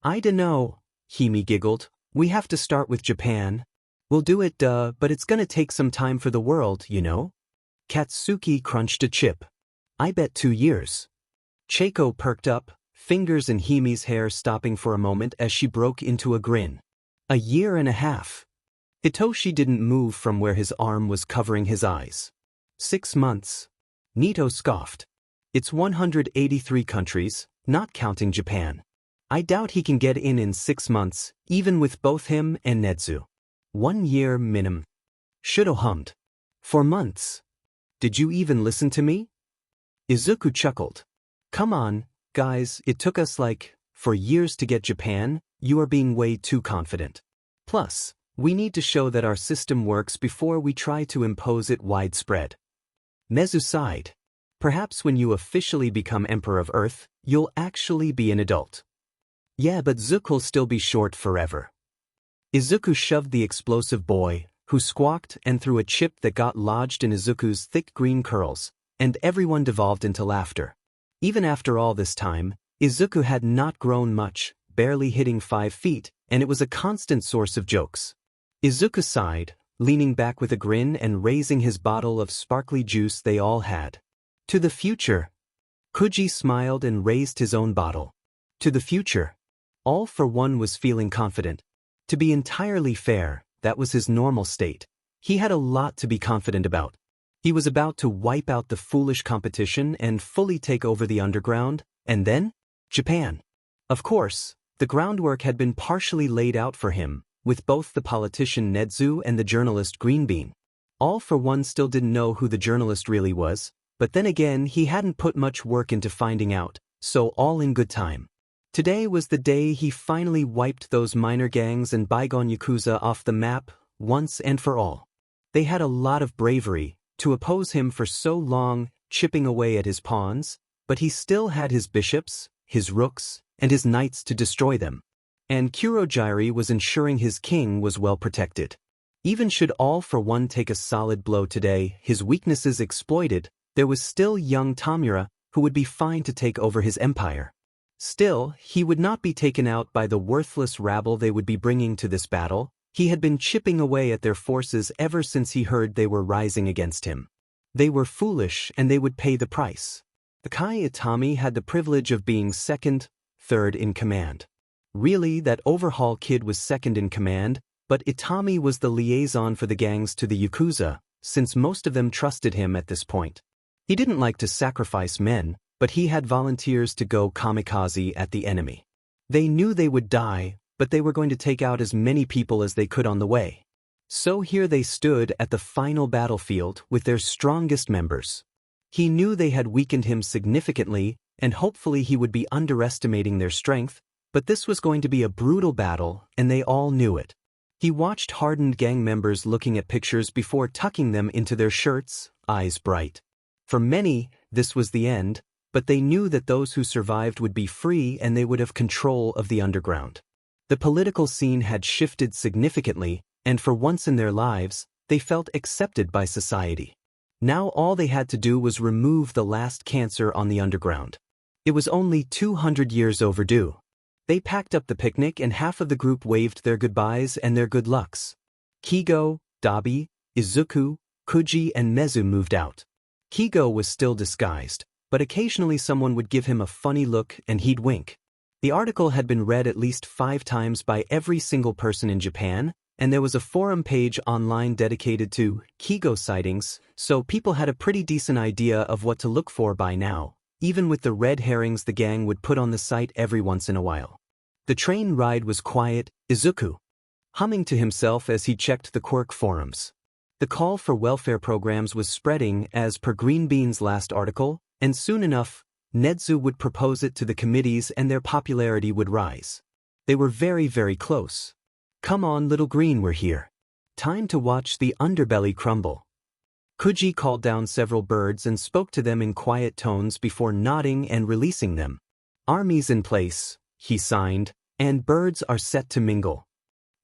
I dunno, Hime giggled. We have to start with Japan. We'll do it, but it's gonna take some time for the world, you know? Katsuki crunched a chip. I bet 2 years. Cheiko perked up, fingers in Hime's hair stopping for a moment as she broke into a grin. 1.5 years. Hitoshi didn't move from where his arm was covering his eyes. 6 months. Nito scoffed. It's 183 countries, not counting Japan. I doubt he can get in 6 months, even with both him and Nedzu. 1 year minimum. Shudo hummed. 4 months. Did you even listen to me? Izuku chuckled. Come on, guys, it took us 4 years to get Japan. You are being way too confident. Plus, we need to show that our system works before we try to impose it widespread. Nedzu sighed. Perhaps when you officially become Emperor of Earth, you'll actually be an adult. Yeah, but Zook'll still be short forever. Izuku shoved the explosive boy, who squawked and threw a chip that got lodged in Izuku's thick green curls, and everyone devolved into laughter. Even after all this time, Izuku had not grown much, barely hitting 5 feet, and it was a constant source of jokes. Izuku sighed, leaning back with a grin and raising his bottle of sparkly juice they all had. To the future. Kuji smiled and raised his own bottle. To the future. All for one was feeling confident. To be entirely fair, that was his normal state. He had a lot to be confident about. He was about to wipe out the foolish competition and fully take over the underground, and then? Japan. Of course, the groundwork had been partially laid out for him, with both the politician Nedzu and the journalist Greenbean. All for one still didn't know who the journalist really was, but then again he hadn't put much work into finding out, so all in good time. Today was the day he finally wiped those minor gangs and bygone Yakuza off the map, once and for all. They had a lot of bravery to oppose him for so long, chipping away at his pawns, but he still had his bishops, his rooks, and his knights to destroy them. And Kurogiri was ensuring his king was well protected. Even should all for one take a solid blow today, his weaknesses exploited, there was still young Tamura, who would be fine to take over his empire. Still, he would not be taken out by the worthless rabble they would be bringing to this battle. He had been chipping away at their forces ever since he heard they were rising against him. They were foolish and they would pay the price. Akai Itami had the privilege of being second, third in command. Really, that overhaul kid was second in command, but Itami was the liaison for the gangs to the Yakuza, since most of them trusted him at this point. He didn't like to sacrifice men, but he had volunteers to go kamikaze at the enemy. They knew they would die, but they were going to take out as many people as they could on the way. So here they stood at the final battlefield with their strongest members. He knew they had weakened him significantly, and hopefully he would be underestimating their strength, but this was going to be a brutal battle, and they all knew it. He watched hardened gang members looking at pictures before tucking them into their shirts, eyes bright. For many, this was the end, but they knew that those who survived would be free and they would have control of the underground. The political scene had shifted significantly, and for once in their lives, they felt accepted by society. Now all they had to do was remove the last cancer on the underground. It was only 200 years overdue. They packed up the picnic and half of the group waved their goodbyes and their good lucks. Kigo, Dabi, Izuku, Kuji and Nedzu moved out. Kigo was still disguised, but occasionally someone would give him a funny look and he'd wink. The article had been read at least 5 times by every single person in Japan, and there was a forum page online dedicated to Kigo sightings, so people had a pretty decent idea of what to look for by now, even with the red herrings the gang would put on the site every once in a while. The train ride was quiet, Izuku humming to himself as he checked the quirk forums. The call for welfare programs was spreading as per Greenbean's last article, and soon enough, Nedzu would propose it to the committees and their popularity would rise. They were very, very close. Come on, little green, we're here. Time to watch the underbelly crumble. Kuji called down several birds and spoke to them in quiet tones before nodding and releasing them. Armies in place, he signed, and birds are set to mingle.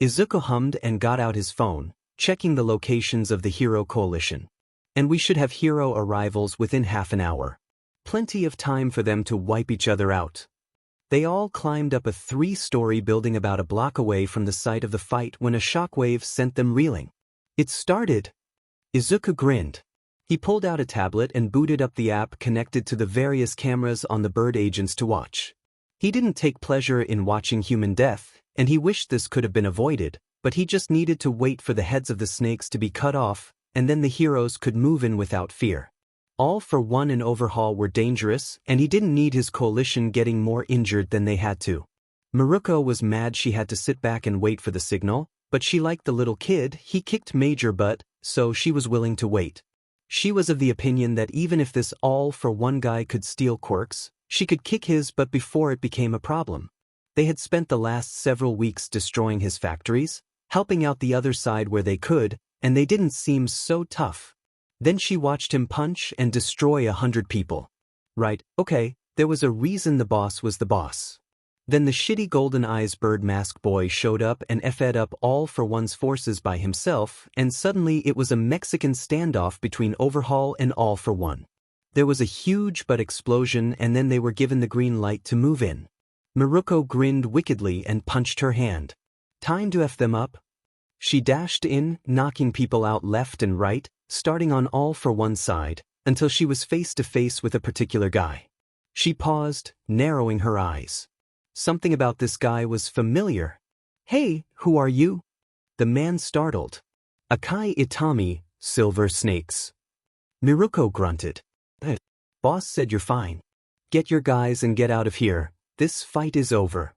Izuku hummed and got out his phone, checking the locations of the hero coalition. And we should have hero arrivals within half an hour. Plenty of time for them to wipe each other out. They all climbed up a 3-story building about a block away from the site of the fight when a shockwave sent them reeling. It started. Izuku grinned. He pulled out a tablet and booted up the app connected to the various cameras on the bird agents to watch. He didn't take pleasure in watching human death, and he wished this could have been avoided, but he just needed to wait for the heads of the snakes to be cut off, and then the heroes could move in without fear. All for one and overhaul were dangerous, and he didn't need his coalition getting more injured than they had to. Maruko was mad she had to sit back and wait for the signal, but she liked the little kid, he kicked major butt, so she was willing to wait. She was of the opinion that even if this all-for-one guy could steal quirks, she could kick his butt before it became a problem. They had spent the last several weeks destroying his factories, helping out the other side where they could, and they didn't seem so tough. Then she watched him punch and destroy 100 people. Right, okay, there was a reason the boss was the boss. Then the shitty golden eyes bird mask boy showed up and f'd up all for one's forces by himself, and suddenly it was a Mexican standoff between Overhaul and All for One. There was a huge butt explosion and then they were given the green light to move in. Maruko grinned wickedly and punched her hand. Time to F them up. She dashed in, knocking people out left and right, starting on All for One side, until she was face to face with a particular guy. She paused, narrowing her eyes. Something about this guy was familiar. Hey, who are you? The man startled. Akai Itami, Silver Snakes. Miruko grunted. Boss said you're fine. Get your guys and get out of here, this fight is over.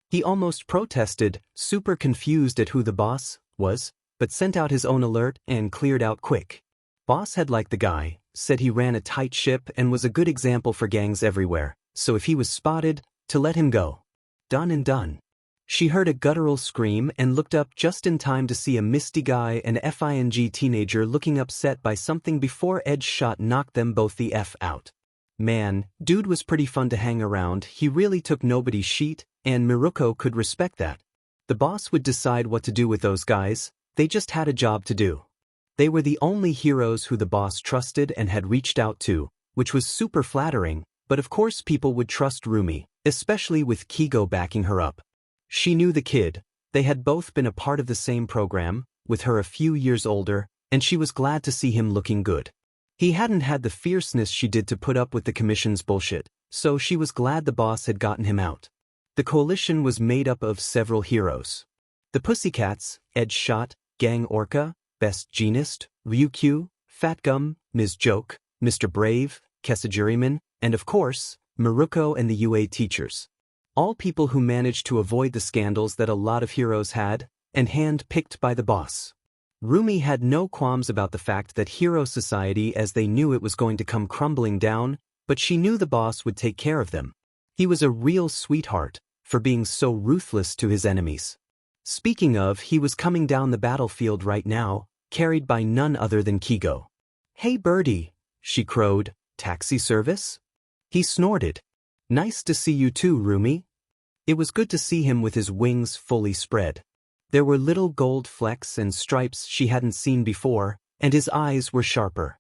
He almost protested, super confused at who the boss was, but sent out his own alert and cleared out quick. Boss had liked the guy, said he ran a tight ship and was a good example for gangs everywhere, so if he was spotted, to let him go. Done and done. She heard a guttural scream and looked up just in time to see a misty guy and FING teenager looking upset by something before Ed's shot knocked them both the F out. Man, dude was pretty fun to hang around, he really took nobody's sheet, and Miruko could respect that. The boss would decide what to do with those guys, they just had a job to do. They were the only heroes who the boss trusted and had reached out to, which was super flattering, but of course people would trust Rumi, especially with Kigo backing her up. She knew the kid, they had both been a part of the same program, with her a few years older, and she was glad to see him looking good. He hadn't had the fierceness she did to put up with the commission's bullshit, so she was glad the boss had gotten him out. The coalition was made up of several heroes. The Pussycats, Ed Shot, Gang Orca, Best Jeanist, Ryukyu, Fat Gum, Ms. Joke, Mr. Brave, Kesajuriman, and of course, Maruko and the UA teachers. All people who managed to avoid the scandals that a lot of heroes had, and hand-picked by the boss. Rumi had no qualms about the fact that hero society as they knew it was going to come crumbling down, but she knew the boss would take care of them. He was a real sweetheart, for being so ruthless to his enemies. Speaking of, he was coming down the battlefield right now, carried by none other than Kigo. Hey birdie, she crowed, taxi service? He snorted. Nice to see you too, Rumi. It was good to see him with his wings fully spread. There were little gold flecks and stripes she hadn't seen before, and his eyes were sharper.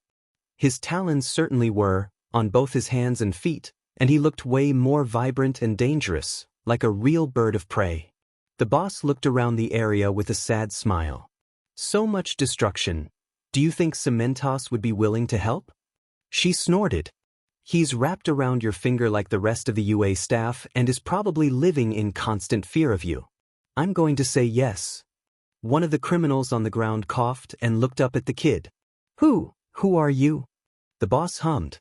His talons certainly were, on both his hands and feet, and he looked way more vibrant and dangerous, like a real bird of prey. The boss looked around the area with a sad smile. So much destruction. Do you think Cementos would be willing to help? She snorted. He's wrapped around your finger like the rest of the UA staff and is probably living in constant fear of you. I'm going to say yes. One of the criminals on the ground coughed and looked up at the kid. Who are you? The boss hummed.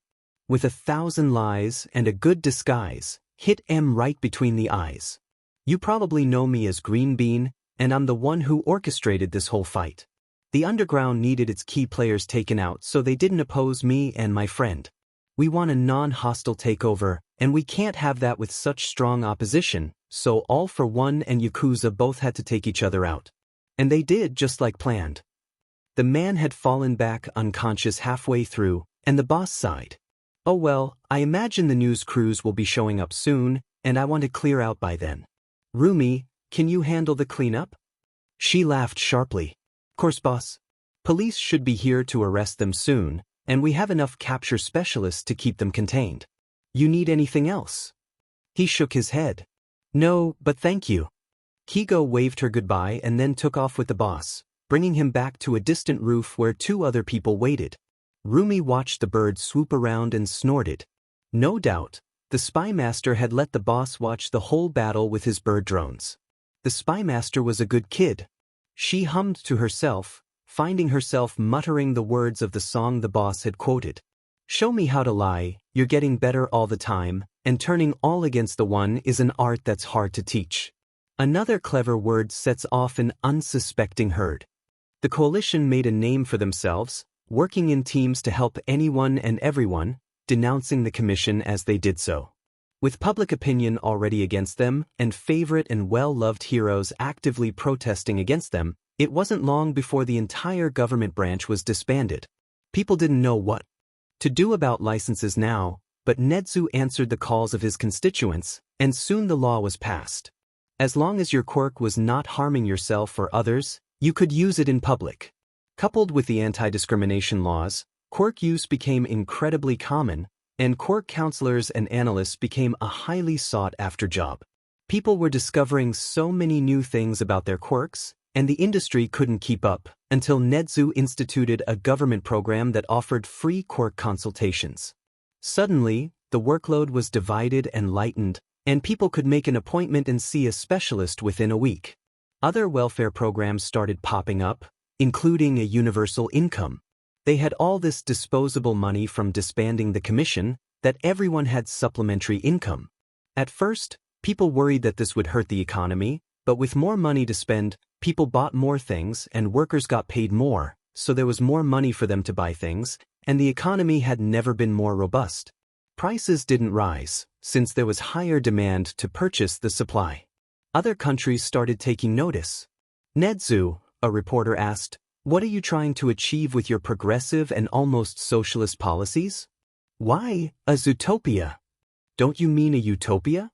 With 1,000 lies and a good disguise, hit M right between the eyes. You probably know me as Greenbean, and I'm the one who orchestrated this whole fight. The underground needed its key players taken out so they didn't oppose me and my friend. We want a non-hostile takeover, and we can't have that with such strong opposition, So All for One and Yakuza both had to take each other out. And they did just like planned. The man had fallen back unconscious halfway through, and the boss sighed. Oh well, I imagine the news crews will be showing up soon, and I want to clear out by then. Rumi, can you handle the cleanup? She laughed sharply. Course boss. Police should be here to arrest them soon, and we have enough capture specialists to keep them contained. You need anything else? He shook his head. No, but thank you. Kigo waved her goodbye and then took off with the boss, bringing him back to a distant roof where two other people waited. Rumi watched the bird swoop around and snorted. No doubt, the spy master had let the boss watch the whole battle with his bird drones. The spy master was a good kid. She hummed to herself, finding herself muttering the words of the song the boss had quoted. Show me how to lie, you're getting better all the time, and turning all against the one is an art that's hard to teach. Another clever word sets off an unsuspecting herd. The coalition made a name for themselves, working in teams to help anyone and everyone, denouncing the commission as they did so. With public opinion already against them, and favorite and well-loved heroes actively protesting against them, it wasn't long before the entire government branch was disbanded. People didn't know what to do about licenses now, but Nedzu answered the calls of his constituents, and soon the law was passed. As long as your quirk was not harming yourself or others, you could use it in public. Coupled with the anti-discrimination laws, quirk use became incredibly common, and quirk counselors and analysts became a highly sought-after job. People were discovering so many new things about their quirks, and the industry couldn't keep up, until Nedzu instituted a government program that offered free quirk consultations. Suddenly, the workload was divided and lightened, and people could make an appointment and see a specialist within a week. Other welfare programs started popping up, including a universal income. They had all this disposable money from disbanding the commission, that everyone had supplementary income. At first, people worried that this would hurt the economy, but with more money to spend, people bought more things and workers got paid more, so there was more money for them to buy things, and the economy had never been more robust. Prices didn't rise, since there was higher demand to purchase the supply. Other countries started taking notice. Nedzu, a reporter asked, what are you trying to achieve with your progressive and almost socialist policies? Why, a Zutopia? Don't you mean a utopia?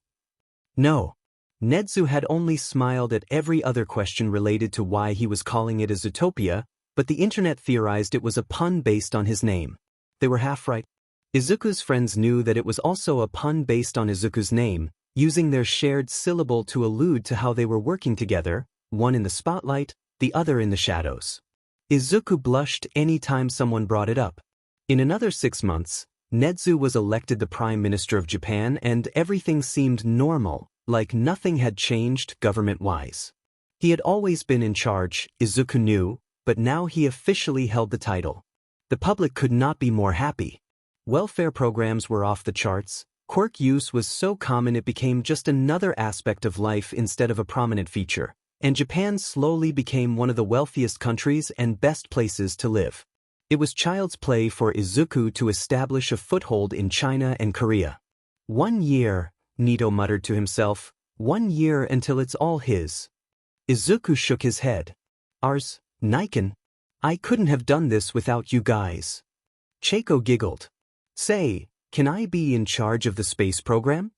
No. Nedzu had only smiled at every other question related to why he was calling it a Zutopia, but the internet theorized it was a pun based on his name. They were half right. Izuku's friends knew that it was also a pun based on Izuku's name, using their shared syllable to allude to how they were working together, one in the spotlight, the other in the shadows. Izuku blushed any time someone brought it up. In another 6 months, Nedzu was elected the Prime Minister of Japan and everything seemed normal, like nothing had changed government-wise. He had always been in charge, Izuku knew, but now he officially held the title. The public could not be more happy. Welfare programs were off the charts, quirk use was so common it became just another aspect of life instead of a prominent feature, and Japan slowly became one of the wealthiest countries and best places to live. It was child's play for Izuku to establish a foothold in China and Korea. 1 year, Nito muttered to himself, 1 year until it's all his. Izuku shook his head. Ours, Niken. I couldn't have done this without you guys. Cheiko giggled. Say, can I be in charge of the space program?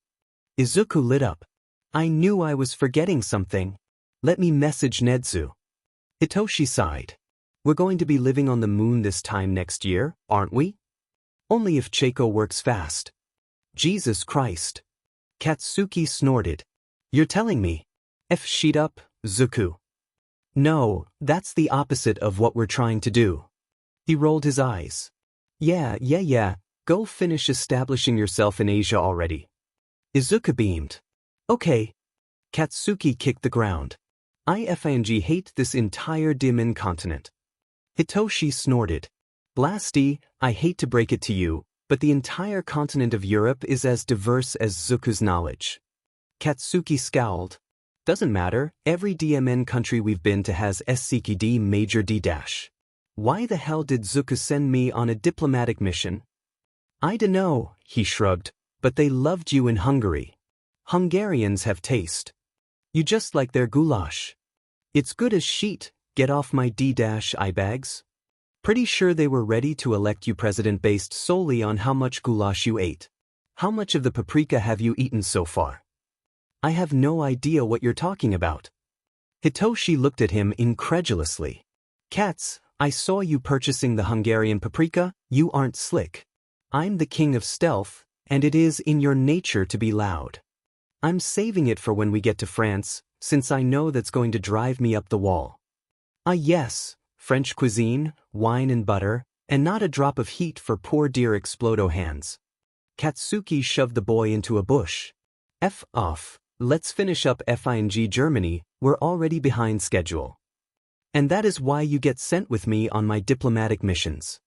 Izuku lit up. I knew I was forgetting something. Let me message Nedzu. Hitoshi sighed. We're going to be living on the moon this time next year, aren't we? Only if Cheiko works fast. Jesus Christ. Katsuki snorted. You're telling me? F sheet up, Zuku. No, that's the opposite of what we're trying to do. He rolled his eyes. Yeah. Go finish establishing yourself in Asia already. Izuku beamed. Okay. Katsuki kicked the ground. I f***ing hate this entire Dimin continent. Hitoshi snorted. Blasty, I hate to break it to you, but the entire continent of Europe is as diverse as Zuku's knowledge. Katsuki scowled. Doesn't matter, every DMN country we've been to has SCKD Major D-. Why the hell did Zuku send me on a diplomatic mission? I dunno, he shrugged, but they loved you in Hungary. Hungarians have taste. You just like their goulash. It's good as sheet, get off my D-eye bags. Pretty sure they were ready to elect you president based solely on how much goulash you ate. How much of the paprika have you eaten so far? I have no idea what you're talking about. Hitoshi looked at him incredulously. Cats, I saw you purchasing the Hungarian paprika, you aren't slick. I'm the king of stealth, and it is in your nature to be loud. I'm saving it for when we get to France, since I know that's going to drive me up the wall. Ah yes, French cuisine, wine and butter, and not a drop of heat for poor dear Explodo hands. Katsuki shoved the boy into a bush. F off, let's finish up FING Germany, we're already behind schedule. And that is why you get sent with me on my diplomatic missions.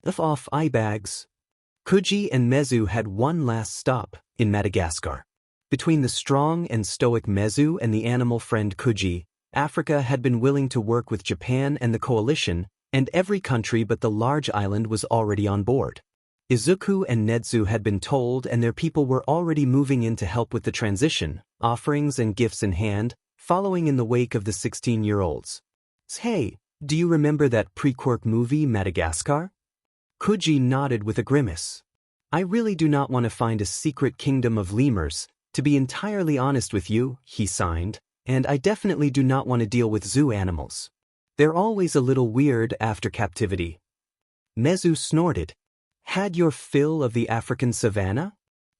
F off eye bags. Kuji and Mezu had one last stop, in Madagascar. Between the strong and stoic Mezu and the animal friend Kuji, Africa had been willing to work with Japan and the coalition, and every country but the large island was already on board. Izuku and Nedzu had been told, and their people were already moving in to help with the transition, offerings and gifts in hand, following in the wake of the 16-year-olds. Hey, do you remember that pre-Quirk movie Madagascar? Kuji nodded with a grimace. I really do not want to find a secret kingdom of lemurs, to be entirely honest with you, he signed, and I definitely do not want to deal with zoo animals. They're always a little weird after captivity. Mezu snorted. Had your fill of the African savanna?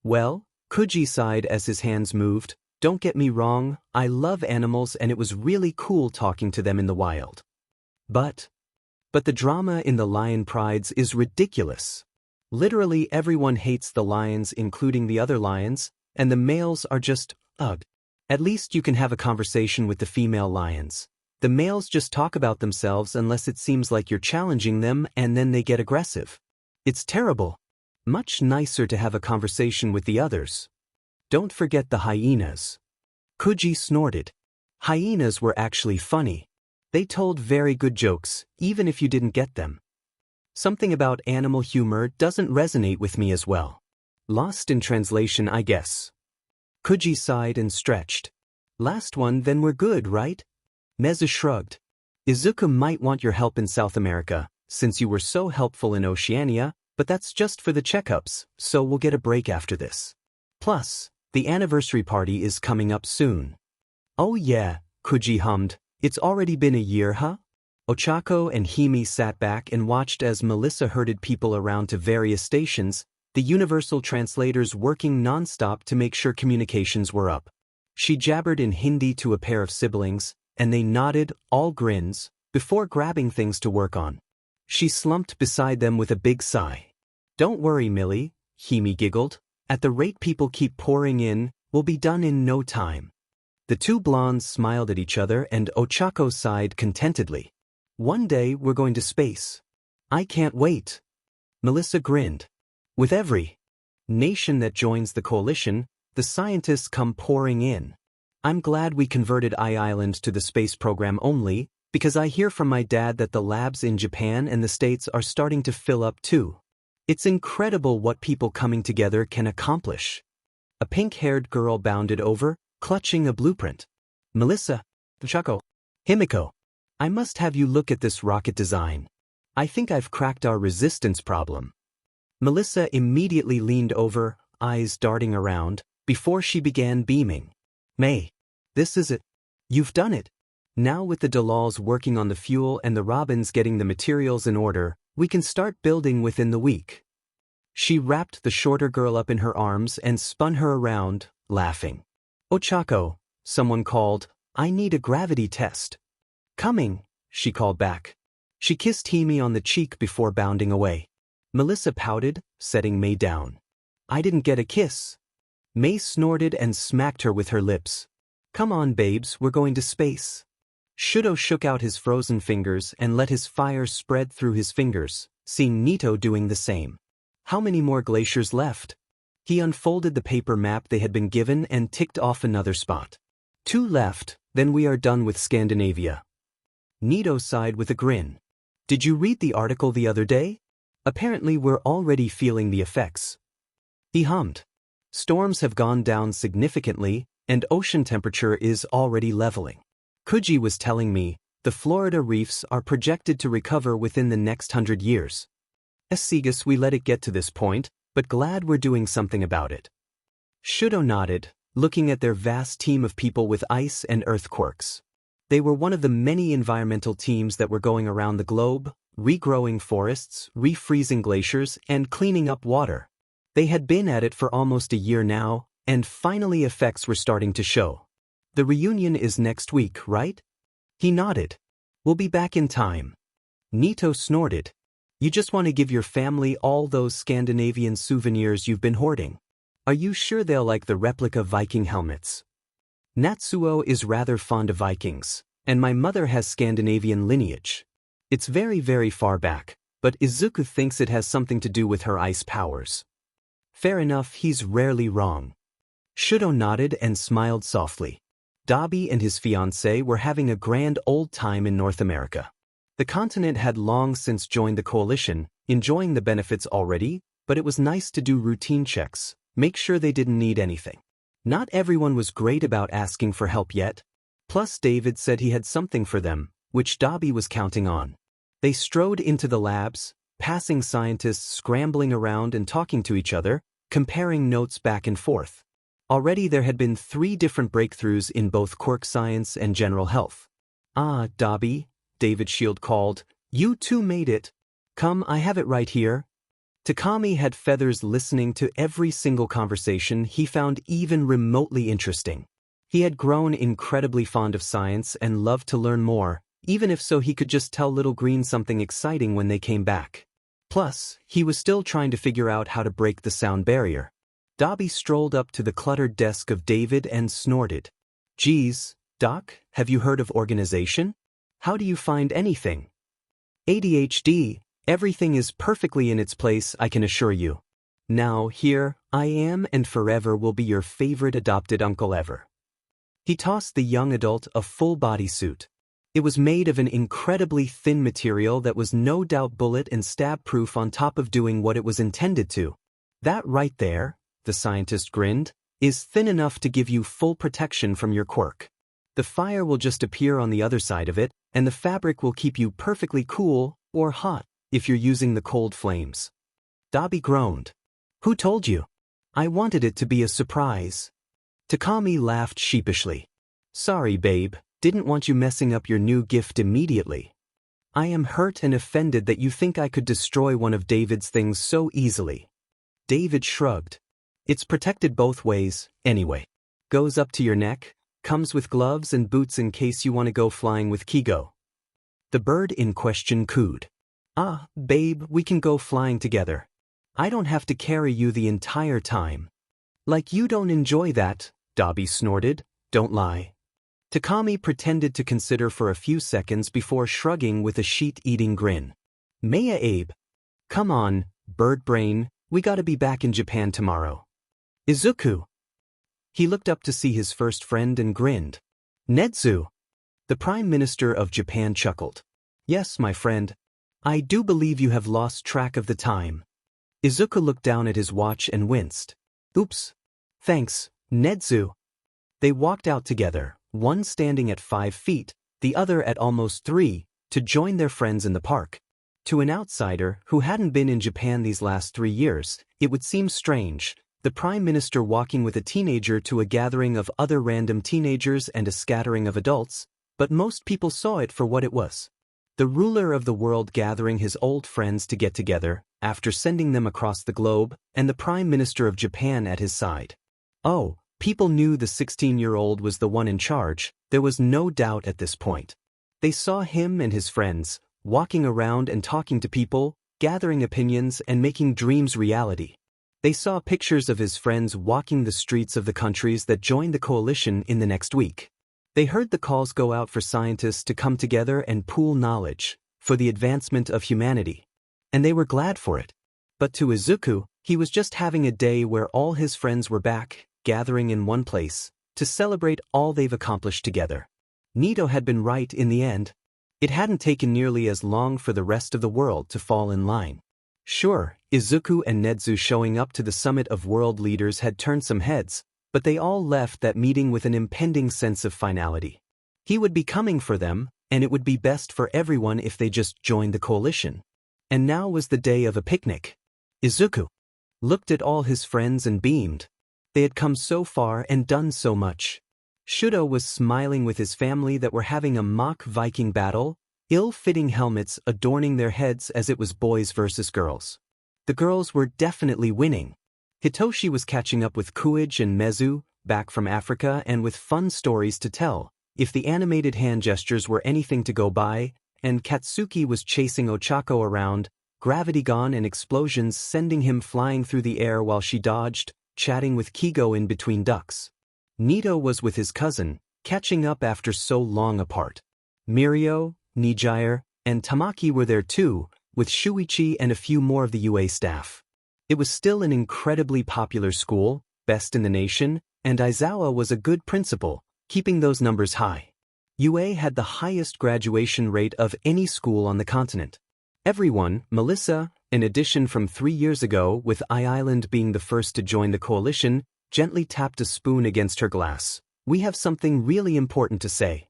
Well, Kuji sighed as his hands moved. Don't get me wrong, I love animals and it was really cool talking to them in the wild. But the drama in the lion prides is ridiculous. Literally everyone hates the lions including the other lions, and the males are just, ugh. At least you can have a conversation with the female lions. The males just talk about themselves unless it seems like you're challenging them and then they get aggressive. It's terrible. Much nicer to have a conversation with the others. Don't forget the hyenas. Kuji snorted. Hyenas were actually funny. They told very good jokes, even if you didn't get them. Something about animal humor doesn't resonate with me as well. Lost in translation, I guess. Kuji sighed and stretched. Last one, then we're good, right? Mezu shrugged. Izuku might want your help in South America, since you were so helpful in Oceania, but that's just for the checkups, so we'll get a break after this. Plus, the anniversary party is coming up soon. Oh yeah, Kuji hummed. It's already been a year, huh? Ochako and Hime sat back and watched as Melissa herded people around to various stations, the universal translators working non-stop to make sure communications were up. She jabbered in Hindi to a pair of siblings, and they nodded, all grins, before grabbing things to work on. She slumped beside them with a big sigh. Don't worry, Millie, Hime giggled. At the rate people keep pouring in, we'll be done in no time. The two blondes smiled at each other and Ochako sighed contentedly. One day we're going to space. I can't wait. Melissa grinned. With every nation that joins the coalition, the scientists come pouring in. I'm glad we converted I-Island to the space program only, because I hear from my dad that the labs in Japan and the States are starting to fill up too. It's incredible what people coming together can accomplish. A pink-haired girl bounded over, clutching a blueprint. Melissa, Ochako, Himiko, I must have you look at this rocket design. I think I've cracked our resistance problem. Melissa immediately leaned over, eyes darting around, before she began beaming. May, this is it. You've done it. Now with the Dalals working on the fuel and the Robins getting the materials in order, we can start building within the week. She wrapped the shorter girl up in her arms and spun her around, laughing. Ochako, someone called, I need a gravity test. Coming, she called back. She kissed Hime on the cheek before bounding away. Melissa pouted, setting May down. I didn't get a kiss. May snorted and smacked her with her lips. Come on, babes, we're going to space. Shudo shook out his frozen fingers and let his fire spread through his fingers, seeing Nito doing the same. How many more glaciers left? He unfolded the paper map they had been given and ticked off another spot. 2 left, then we are done with Scandinavia. Nito sighed with a grin. Did you read the article the other day? Apparently we're already feeling the effects. He hummed. Storms have gone down significantly, and ocean temperature is already leveling. Kuji was telling me, the Florida reefs are projected to recover within the next 100 years. Segus, we let it get to this point, but glad we're doing something about it. Shudo nodded, looking at their vast team of people with ice and earthquakes. They were one of the many environmental teams that were going around the globe, regrowing forests, refreezing glaciers, and cleaning up water. They had been at it for almost a year now, and finally effects were starting to show. The reunion is next week, right? He nodded. We'll be back in time. Nito snorted. You just want to give your family all those Scandinavian souvenirs you've been hoarding. Are you sure they'll like the replica Viking helmets? Natsuo is rather fond of Vikings, and my mother has Scandinavian lineage. It's very, very far back, but Izuku thinks it has something to do with her ice powers. Fair enough, he's rarely wrong. Shudo nodded and smiled softly. Dabi and his fiancée were having a grand old time in North America. The continent had long since joined the coalition, enjoying the benefits already, but it was nice to do routine checks, make sure they didn't need anything. Not everyone was great about asking for help yet. Plus David said he had something for them, which Dabi was counting on. They strode into the labs, passing scientists scrambling around and talking to each other, comparing notes back and forth. Already there had been 3 different breakthroughs in both quirk science and general health. Ah, Dabi, David Shield called, you too made it. Come, I have it right here. Takami had feathers listening to every single conversation he found even remotely interesting. He had grown incredibly fond of science and loved to learn more, even if so he could just tell Little Green something exciting when they came back. Plus, he was still trying to figure out how to break the sound barrier. Dabi strolled up to the cluttered desk of David and snorted. Geez, Doc, have you heard of organization? How do you find anything? ADHD, everything is perfectly in its place, I can assure you. Now, here, I am and forever will be your favorite adopted uncle ever. He tossed the young adult a full bodysuit. It was made of an incredibly thin material that was no doubt bullet and stab-proof on top of doing what it was intended to. That right there, the scientist grinned, is thin enough to give you full protection from your quirk. The fire will just appear on the other side of it, and the fabric will keep you perfectly cool, or hot, if you're using the cold flames. Dabi groaned. Who told you? I wanted it to be a surprise. Takami laughed sheepishly. Sorry, babe, didn't want you messing up your new gift immediately. I am hurt and offended that you think I could destroy one of David's things so easily. David shrugged. It's protected both ways, anyway. Goes up to your neck, comes with gloves and boots in case you want to go flying with Kigo. The bird in question cooed. Ah, babe, we can go flying together. I don't have to carry you the entire time. Like you don't enjoy that, Dabi snorted, don't lie. Takami pretended to consider for a few seconds before shrugging with a sheet-eating grin. Maya Abe. Come on, bird brain, we gotta be back in Japan tomorrow. Izuku. He looked up to see his first friend and grinned. Nedzu. The Prime Minister of Japan chuckled. Yes, my friend. I do believe you have lost track of the time. Izuku looked down at his watch and winced. Oops. Thanks, Nedzu. They walked out together, one standing at 5 feet, the other at almost 3, to join their friends in the park. To an outsider who hadn't been in Japan these last 3 years, it would seem strange, the Prime Minister walking with a teenager to a gathering of other random teenagers and a scattering of adults, but most people saw it for what it was. The ruler of the world gathering his old friends to get together, after sending them across the globe, and the Prime Minister of Japan at his side. Oh, people knew the 16-year-old was the one in charge, there was no doubt at this point. They saw him and his friends, walking around and talking to people, gathering opinions and making dreams reality. They saw pictures of his friends walking the streets of the countries that joined the coalition in the next week. They heard the calls go out for scientists to come together and pool knowledge, for the advancement of humanity. And they were glad for it. But to Izuku, he was just having a day where all his friends were back, gathering in one place, to celebrate all they've accomplished together. Nito had been right in the end. It hadn't taken nearly as long for the rest of the world to fall in line. Sure, Izuku and Nedzu showing up to the summit of world leaders had turned some heads, but they all left that meeting with an impending sense of finality. He would be coming for them, and it would be best for everyone if they just joined the coalition. And now was the day of a picnic. Izuku looked at all his friends and beamed. They had come so far and done so much. Shudo was smiling with his family that were having a mock Viking battle, ill-fitting helmets adorning their heads as it was boys versus girls. The girls were definitely winning. Hitoshi was catching up with Kuij and Mezu, back from Africa and with fun stories to tell, if the animated hand gestures were anything to go by, and Katsuki was chasing Ochako around, gravity gone and explosions sending him flying through the air while she dodged, chatting with Kigo in between ducks. Nito was with his cousin, catching up after so long apart. Mirio, Nijire, and Tamaki were there too, with Shuichi and a few more of the UA staff. It was still an incredibly popular school, best in the nation, and Aizawa was a good principal, keeping those numbers high. UA had the highest graduation rate of any school on the continent. Everyone, Melissa, in addition from 3 years ago with I-Island being the first to join the coalition, gently tapped a spoon against her glass. We have something really important to say.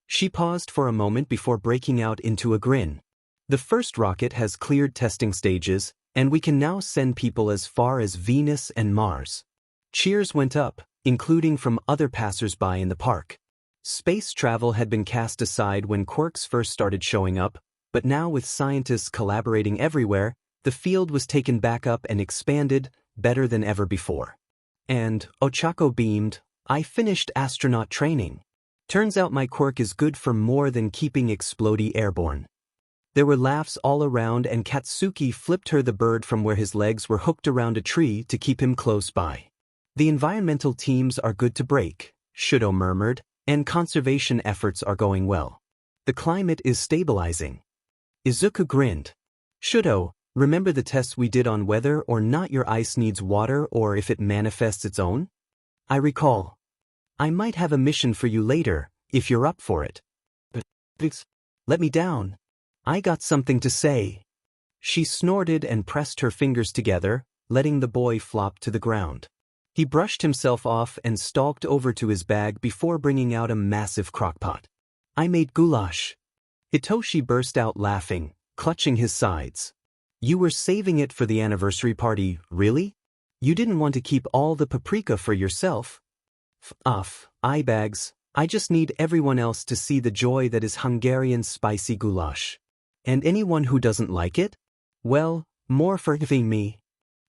She paused for a moment before breaking out into a grin. The first rocket has cleared testing stages, and we can now send people as far as Venus and Mars. Cheers went up, including from other passers-by in the park. Space travel had been cast aside when quirks first started showing up, but now with scientists collaborating everywhere, the field was taken back up and expanded, better than ever before. And, Ochako beamed, I finished astronaut training. Turns out my quirk is good for more than keeping Explodey airborne. There were laughs all around and Katsuki flipped her the bird from where his legs were hooked around a tree to keep him close by. The environmental teams are good to break, Shudo murmured, and conservation efforts are going well. The climate is stabilizing. Izuku grinned. Shudo, remember the tests we did on whether or not your ice needs water or if it manifests its own? I recall. I might have a mission for you later, if you're up for it. But let me down. I got something to say. She snorted and pressed her fingers together, letting the boy flop to the ground. He brushed himself off and stalked over to his bag before bringing out a massive crockpot. I made goulash. Hitoshi burst out laughing, clutching his sides. You were saving it for the anniversary party, really? You didn't want to keep all the paprika for yourself? Off, eyebags, I just need everyone else to see the joy that is Hungarian spicy goulash. And anyone who doesn't like it? Well, more forgiving me.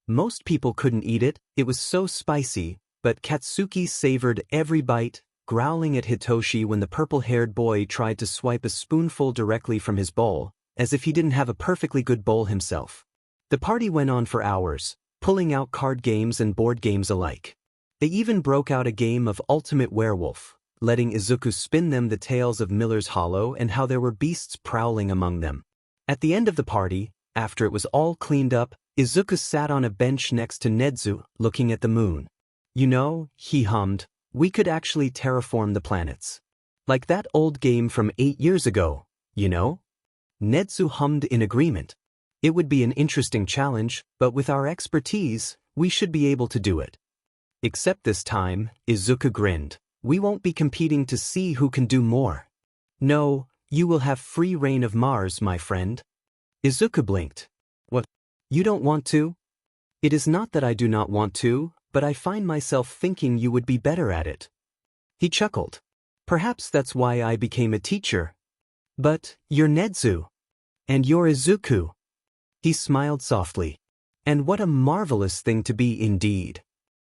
Most people couldn't eat it, it was so spicy, but Katsuki savored every bite, growling at Hitoshi when the purple-haired boy tried to swipe a spoonful directly from his bowl, as if he didn't have a perfectly good bowl himself. The party went on for hours, pulling out card games and board games alike. They even broke out a game of Ultimate Werewolf, letting Izuku spin them the tales of Miller's Hollow and how there were beasts prowling among them. At the end of the party, after it was all cleaned up, Izuku sat on a bench next to Nedzu, looking at the moon. You know, he hummed, we could actually terraform the planets. Like that old game from 8 years ago, you know? Nedzu hummed in agreement. It would be an interesting challenge, but with our expertise, we should be able to do it. Except this time, Izuku grinned. We won't be competing to see who can do more. No, you will have free reign of Mars, my friend. Izuku blinked. What? You don't want to? It is not that I do not want to, but I find myself thinking you would be better at it. He chuckled. Perhaps that's why I became a teacher. But, you're Nedzu. And you're Izuku. He smiled softly. And what a marvelous thing to be indeed.